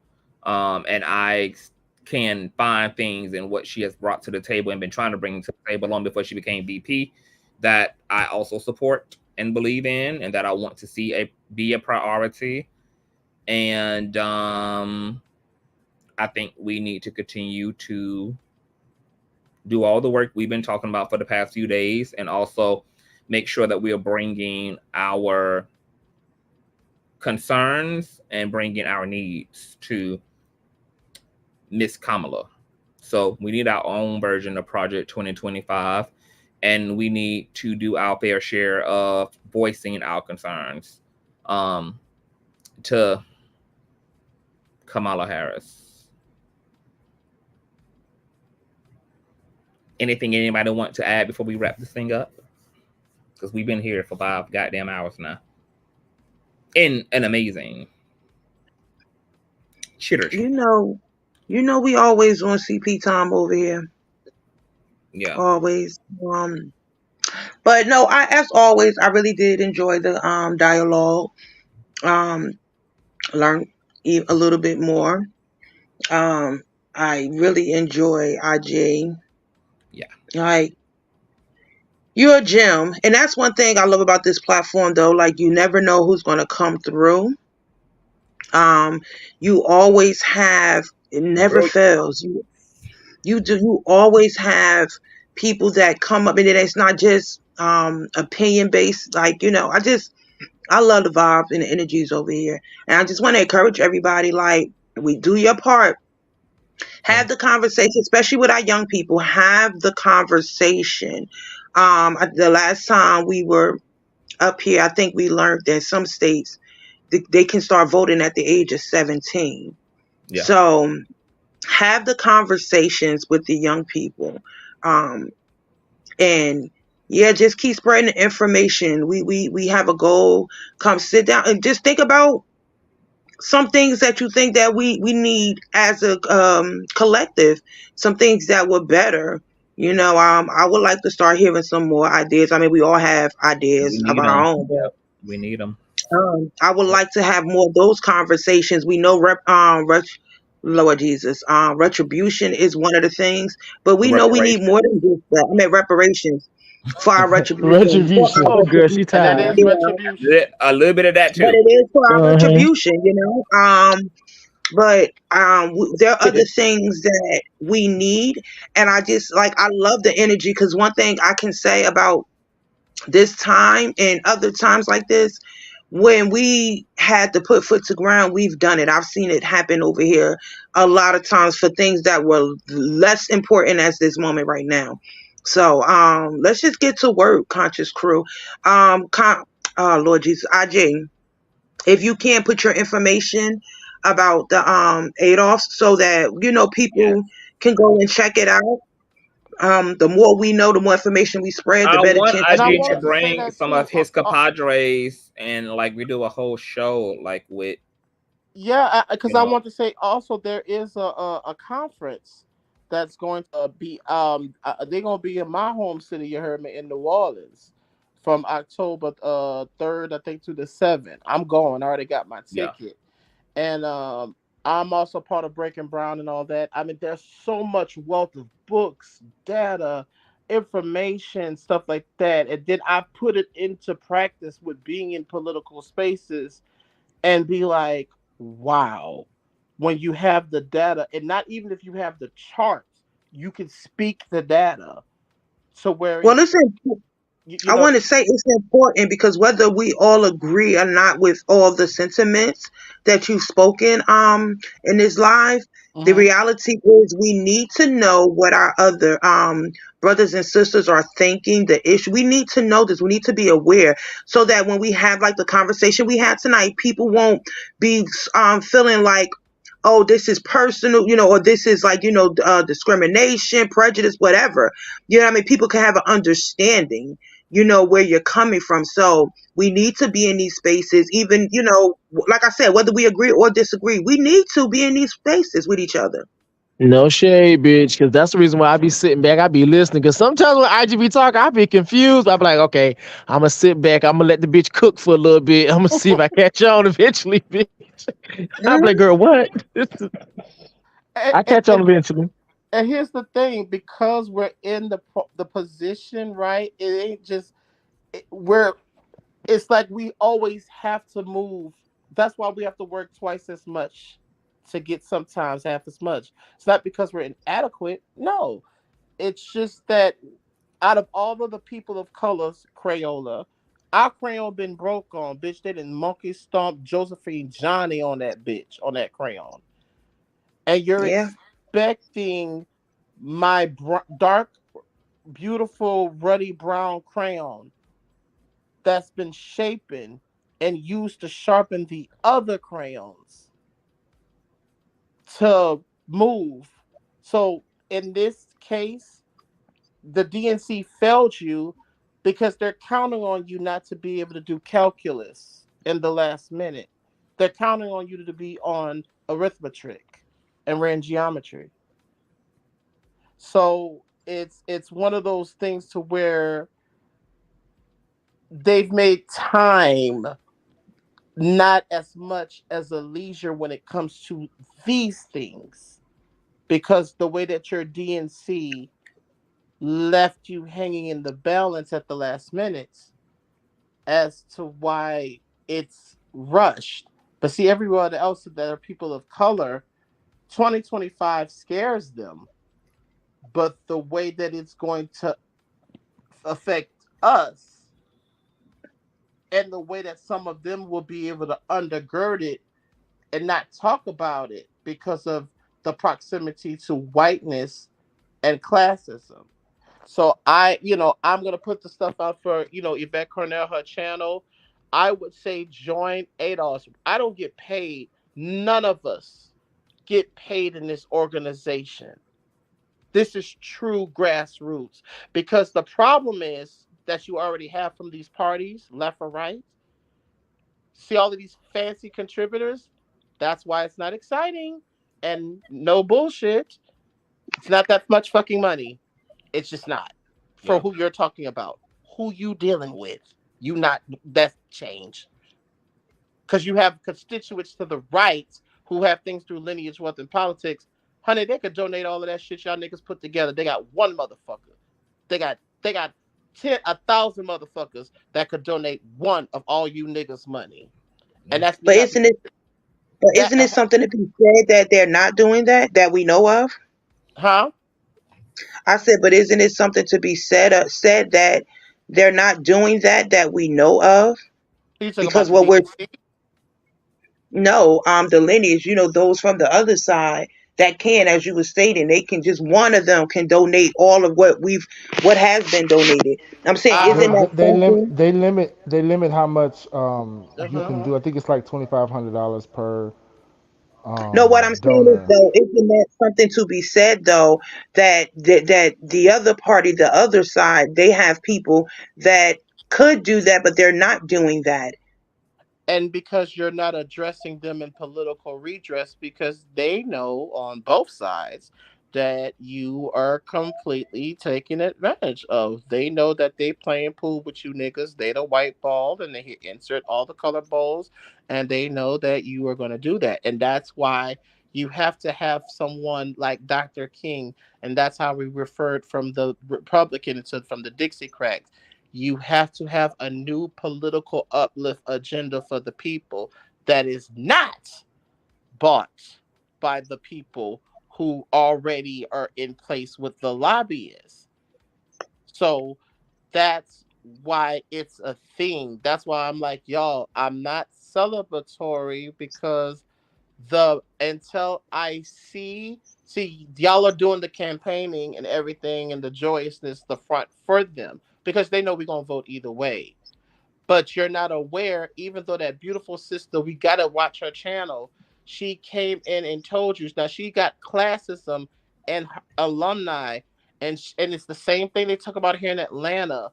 And I can find things in what she has brought to the table and been trying to bring to the table long before she became VP that I also support and believe in, and that I want to see be a priority. And I think we need to continue to do all the work we've been talking about for the past few days, and also make sure that we are bringing our concerns and bringing our needs to Miss Kamala. So we need our own version of Project 2025, and we need to do our fair share of voicing our concerns to Kamala Harris. Anything anybody want to add before we wrap this thing up? Because we've been here for 5 goddamn hours now. In an amazing chitter. You know, we always on CP time over here. Yeah. Always. But no, as always, I really did enjoy the dialogue. Learn a little bit more. I really enjoy IJ. Yeah. Like, you're a gem. And that's one thing I love about this platform, though. Like, you never know who's going to come through. You always have, it never fails. You always have people that come up, and it's not just opinion based. Like, I love the vibes and the energies over here. And I just want to encourage everybody, like, we do your part. Have the conversation, especially with our young people. Have the conversation. The last time we were up here, I think we learned that some states, they can start voting at the age of 17. Yeah. So have the conversations with the young people. And yeah, just keep spreading the information. We have a goal. Come sit down and just think about some things that you think that we need as a collective, some things that were better. I would like to start hearing some more ideas. I mean, we all have ideas of our own. But we need them. I would like to have more of those conversations. We know Lord Jesus, retribution is one of the things, but we know we need more than just that. I mean, reparations for our retribution. Retribution. Oh, good. She And that tired. is retribution. A little bit of that too. But it is for our retribution, But there are other things that we need, and I love the energy, because one thing I can say about this time and other times like this, when we had to put foot to ground, we've done it. I've seen it happen over here a lot of times for things that were less important as this moment right now. So let's just get to work, conscious crew. Lord Jesus, IJ, if you can put your information about the Adolfs so that people can go and check it out. The more we know, the more information we spread, the I better want chance And I we IG to wanted have. to say bring that some too. of his compadres and like we do a whole show like with Yeah, because you I know. want to say also there is a conference that's going to be they're going to be in my home city. You heard me, in New Orleans, from October 3rd, I think, to the 7th. I'm going. I already got my Yeah. ticket, and I'm also part of Breaking Brown and all that. I mean, there's so much wealth of books, data, information, stuff like that, and then I put it into practice with being in political spaces and be like, wow, when you have the data, and not even if you have the charts, you can speak the data. So where Well, it's, listen, you I know, want to say it's important because whether we all agree or not with all the sentiments that you've spoken in this live, the mhm. reality is we need to know what our other brothers and sisters are thinking. The issue, we need to know this. We need to be aware so that when we have like the conversation we had tonight, people won't be feeling like, oh, this is personal, or this is like, discrimination, prejudice, whatever. You know what I mean? People can have an understanding, where you're coming from. So we need to be in these spaces, even, like I said, whether we agree or disagree, we need to be in these spaces with each other. No shade, bitch, because that's the reason why I be sitting back. I be listening. Because sometimes when IGB talk, I be confused. I be like, okay, I'm gonna sit back. I'm gonna let the bitch cook for a little bit. I'm gonna see if I catch on eventually, bitch. I be like, girl, what? and, I and, catch on and eventually. and here's the thing, because we're in the position, right? It ain't just we're. It's like we always have to move. That's why we have to work twice as much to get sometimes half as much. It's not because we're inadequate. No, it's just that out of all of the people of colors, Crayola, our crayon been broke on, bitch. They didn't monkey stomp Josephine Johnny on that bitch, on that crayon. And you're Yeah. expecting my dark, beautiful, ruddy brown crayon that's been shapen and used to sharpen the other crayons to move. So in this case, the DNC failed you because they're counting on you not to be able to do calculus in the last minute. They're counting on you to be on arithmetic and ran geometry. So it's one of those things to where they've made time not as much as a leisure when it comes to these things, because the way that your DNC left you hanging in the balance at the last minute as to why it's rushed. But see, everyone else that are people of color, 2025 scares them. But the way that it's going to affect us, and the way that some of them will be able to undergird it and not talk about it because of the proximity to whiteness and classism. So I'm gonna put the stuff out for, Yvette Cornell, her channel. I would say join ADOS. I don't get paid. None of us get paid in this organization. This is true grassroots. Because the problem is that you already have from these parties, left or right. See all of these fancy contributors? That's why it's not exciting. And no bullshit. It's not that much fucking money. It's just not. For Yeah. who you're talking about. Who you dealing with. You not That's change. Because you have constituents to the right who have things through lineage, wealth, and politics. Honey, they could donate all of that shit y'all niggas put together. They got one motherfucker. They got 1,000 motherfuckers that could donate one of all you niggas' money. And that's But because isn't it? But that isn't it something to be said that they're not doing that we know of? huh? I said, but isn't it something to be said that they're not doing that we know of? You talking Because about the what we're DNC? no, the lineage, those from the other side that can, as you were stating, they can just, one of them can donate all of what has been donated. I'm saying, isn't that something? They limit how much you can do. I think it's like $2,500 per No, what I'm saying is, donor. though, isn't that something to be said, though, that the other party, the other side, they have people that could do that, but they're not doing that. And because you're not addressing them in political redress, because they know on both sides that you are completely taking advantage of. They know that they playing pool with you niggas. They the white ball, and they insert all the color balls, and they know that you are going to do that. And that's why you have to have someone like Dr. King, and that's how we referred from the Republican to from the Dixiecrats. You have to have a new political uplift agenda for the people that is not bought by the people who already are in place with the lobbyists. So that's why it's a thing. That's why I'm like, y'all, I'm not celebratory, because until I see y'all are doing the campaigning and everything and the joyousness the front for them, because they know we're gonna vote either way. But you're not aware, even though that beautiful sister, we gotta watch her channel. She came in and told you. Now she got classism and alumni, and it's the same thing they talk about here in Atlanta.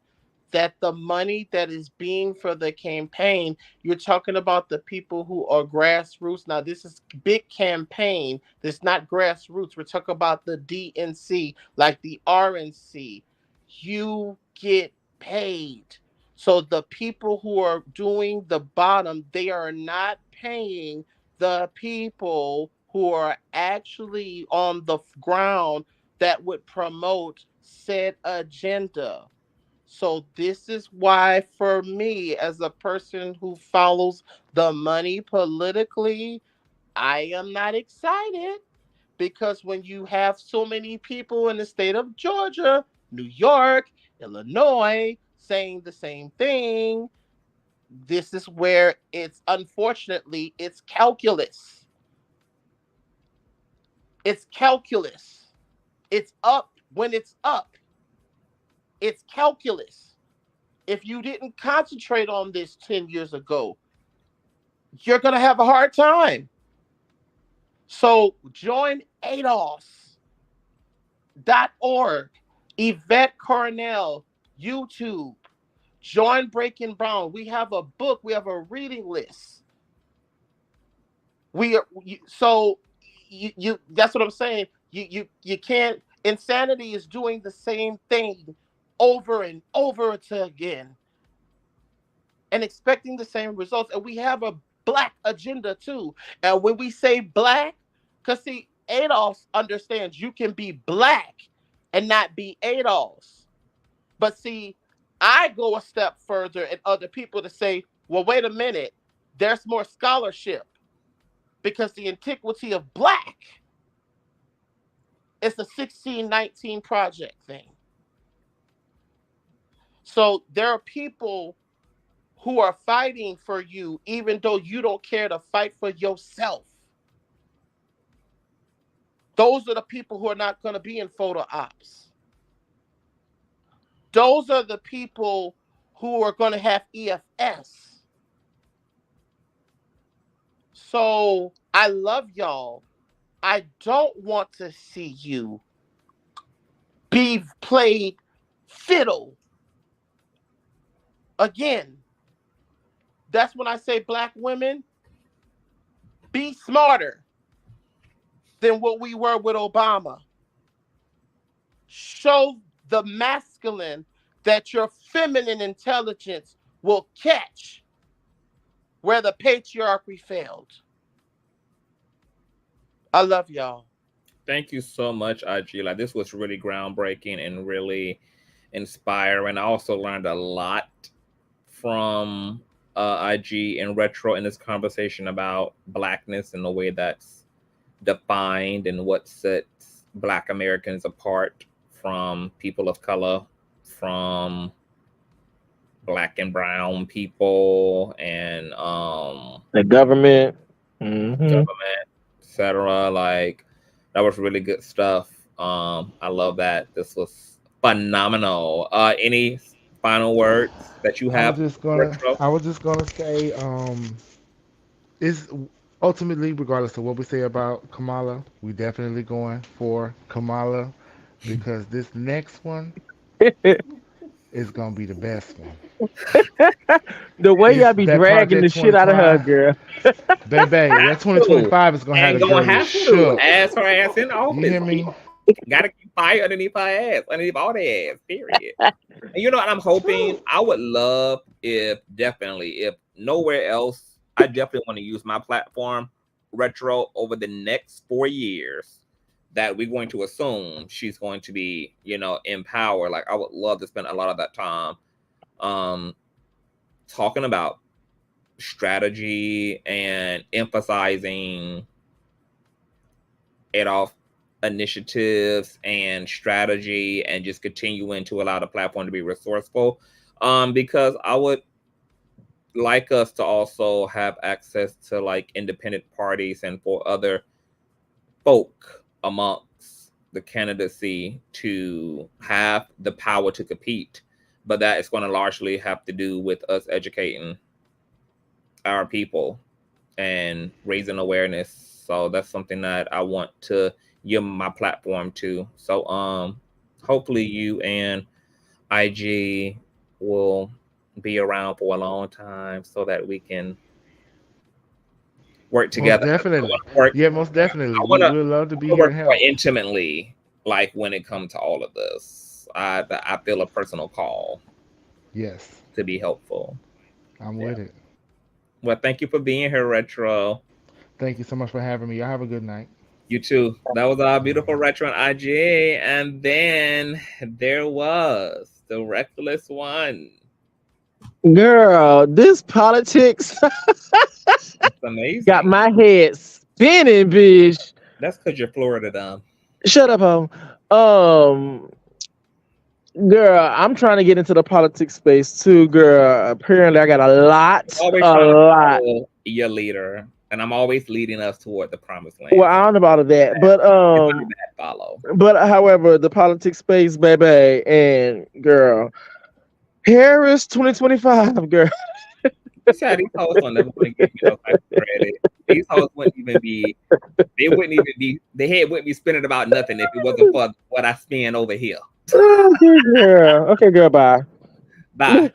That the money that is being for the campaign, you're talking about the people who are grassroots. Now this is big campaign. This not grassroots. We're talking about the DNC, like the RNC. You get paid. So the people who are doing the bottom, they are not paying the people who are actually on the ground that would promote said agenda. So this is why, for me, as a person who follows the money politically, I am not excited, because when you have so many people in the state of Georgia, New York, Illinois saying the same thing, this is where it's, unfortunately, it's calculus. It's calculus. It's up when it's up. It's calculus. If you didn't concentrate on this 10 years ago, you're going to have a hard time. So join ADOS.org, Yvette Cornell, YouTube, join Breaking Brown. We have a book. We have a reading list. That's what I'm saying. You can't. Insanity is doing the same thing over and over again and expecting the same results. And we have a black agenda too. And when we say black, because see, Adolf understands you can be black and not be Adolf. But see, I go a step further and other people to say, well, wait a minute, there's more scholarship, because the antiquity of black is the 1619 project thing. So there are people who are fighting for you, even though you don't care to fight for yourself. Those are the people who are not going to be in photo ops. Those are the people who are going to have EFS. So I love y'all. I don't want to see you be played fiddle again. That's when I say, black women, be smarter than what we were with Obama. Show the masculine that your feminine intelligence will catch where the patriarchy failed. I love y'all. Thank you so much, IG. Like, this was really groundbreaking and really inspiring. I also learned a lot from IG in retro in this conversation about blackness and the way that's defined and what sets Black Americans apart from people of color, from Black and brown people, and the government, government, etc. Like, That was really good stuff. I love that. This was phenomenal. Any final words that you have? I was just gonna say, is ultimately, regardless of what we say about Kamala, we definitely going for Kamala because this next one is gonna be the best one. The way It's y'all be that dragging Project the shit out of her, 2025. girl. Baby, that 2025 is gonna have And the gonna girlies have to shook. ask her ass in You office. hear me? Gotta keep fire underneath her ass, underneath all their ass, period. And you know what I'm hoping? I would love if nowhere else, I definitely want to use my platform, Retro, over the next 4 years that we're going to assume she's going to be, in power. Like I would love to spend a lot of that time talking about strategy and emphasizing it off initiatives and strategy and just continuing to allow the platform to be resourceful. Because I would like us to also have access to like independent parties and for other folk amongst the candidacy to have the power to compete. But that is going to largely have to do with us educating our people and raising awareness. So that's something that I want to give my platform to. So hopefully you and IG will be around for a long time so that we can work together. Most definitely. Most definitely. I want to We'd love to be here work and more help. intimately, like when it comes to all of this. I feel a personal call. Yes. To be helpful. I'm with it. Well, thank you for being here, Retro. Thank you so much for having me. Y'all have a good night. You too. That was our beautiful Retro on IG. And then there was the Reckless One. Girl, this politics It's amazing. got my head spinning, bitch. That's because you're Florida dumb. Shut up, home. Girl, I'm trying to get into the politics space too, girl. Apparently, I got a lot. Your leader, and I'm always leading us toward the promised land. Well, I don't know about that, but follow. But however, the politics space, baby, and girl, Harris 2025, girl. These hoes don't never want to give me no type of credit. These hoes wouldn't even be. They wouldn't even be. The head wouldn't be spinning about nothing if it wasn't for what I spend over here. Okay, girl. Okay, girl. Bye. Bye.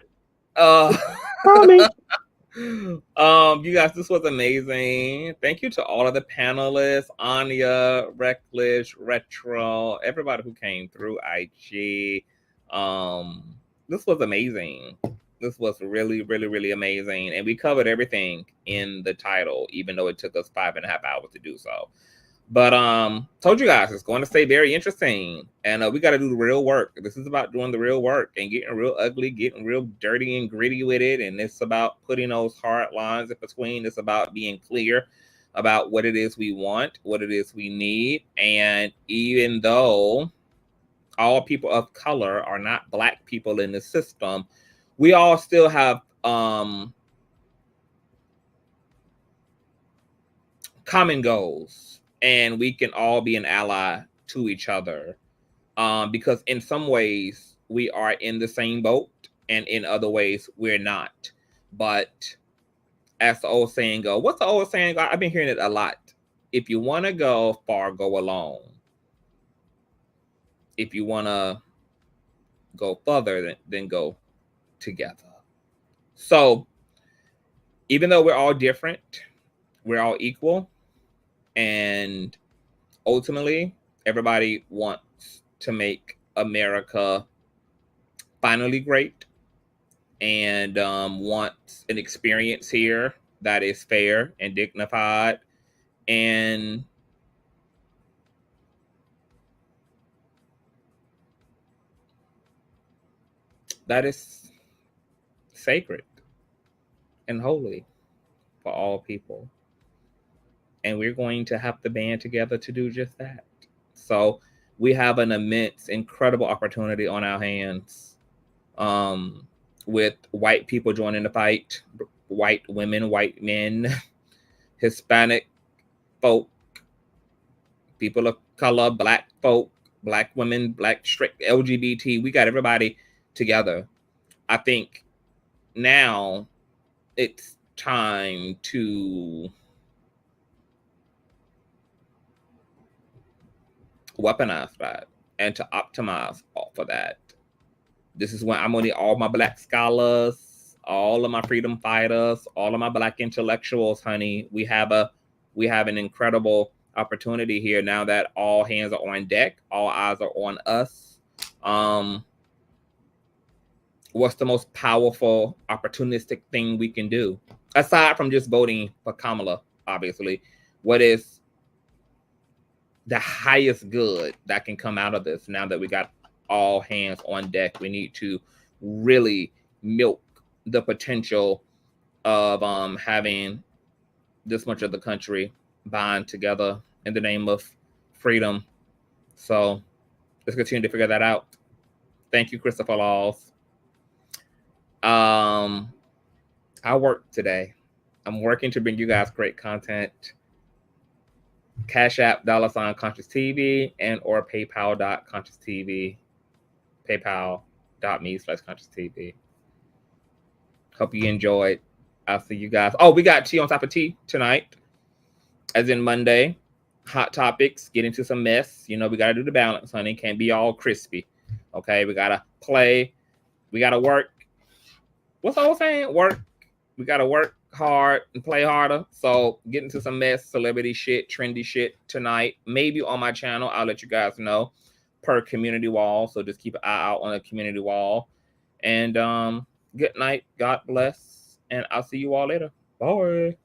Call me. You guys, this was amazing. Thank you to all of the panelists, Anya, Reckless, Retro, everybody who came through IG. This was amazing. This was really, really, really amazing. And we covered everything in the title, even though it took us 5.5 hours to do so. But told you guys it's going to stay very interesting. And we got to do the real work. This is about doing the real work and getting real ugly, getting real dirty and gritty with it. And it's about putting those hard lines in between. It's about being clear about what it is we want, what it is we need. And even though all people of color are not Black people in the system, we all still have common goals, and we can all be an ally to each other, because in some ways we are in the same boat, and in other ways we're not. But as the old saying go, what's the old saying? I've been hearing it a lot. If you want to go far, go alone. If you want to go further, then go together. So even though we're all different, we're all equal. And ultimately, everybody wants to make America finally great, and wants an experience here that is fair and dignified, and that is sacred and holy for all people. And we're going to have to band together to do just that. So we have an immense, incredible opportunity on our hands, with white people joining the fight, white women, white men, Hispanic folk, people of color, black folk, black women, black straight LGBT. We got everybody together. I think now it's time to weaponize that and to optimize for that. This is when I'm gonna need all my black scholars, all of my freedom fighters, all of my black intellectuals, honey. We have an incredible opportunity here now that all hands are on deck, all eyes are on us. What's the most powerful opportunistic thing we can do aside from just voting for Kamala? Obviously, what is the highest good that can come out of this now that we got all hands on deck? We need to really milk the potential of having this much of the country bind together in the name of freedom. So let's continue to figure that out. Thank you, Christopher Laws. I work today. I'm working to bring you guys great content. Cash App $ Consciouztv and or PayPal.Consciouztv. PayPal.me/Consciouztv. Hope you enjoyed. I'll see you guys. Oh, we got tea on top of tea tonight, as in Monday. Hot topics, get into some mess. You know, we got to do the balance, honey. Can't be all crispy. Okay, we got to play. We got to work. What's the whole saying? Work. We got to work hard and play harder. So get into some mess, celebrity shit, trendy shit tonight. Maybe on my channel. I'll let you guys know per community wall. So just keep an eye out on the community wall. And good night. God bless. And I'll see you all later. Bye.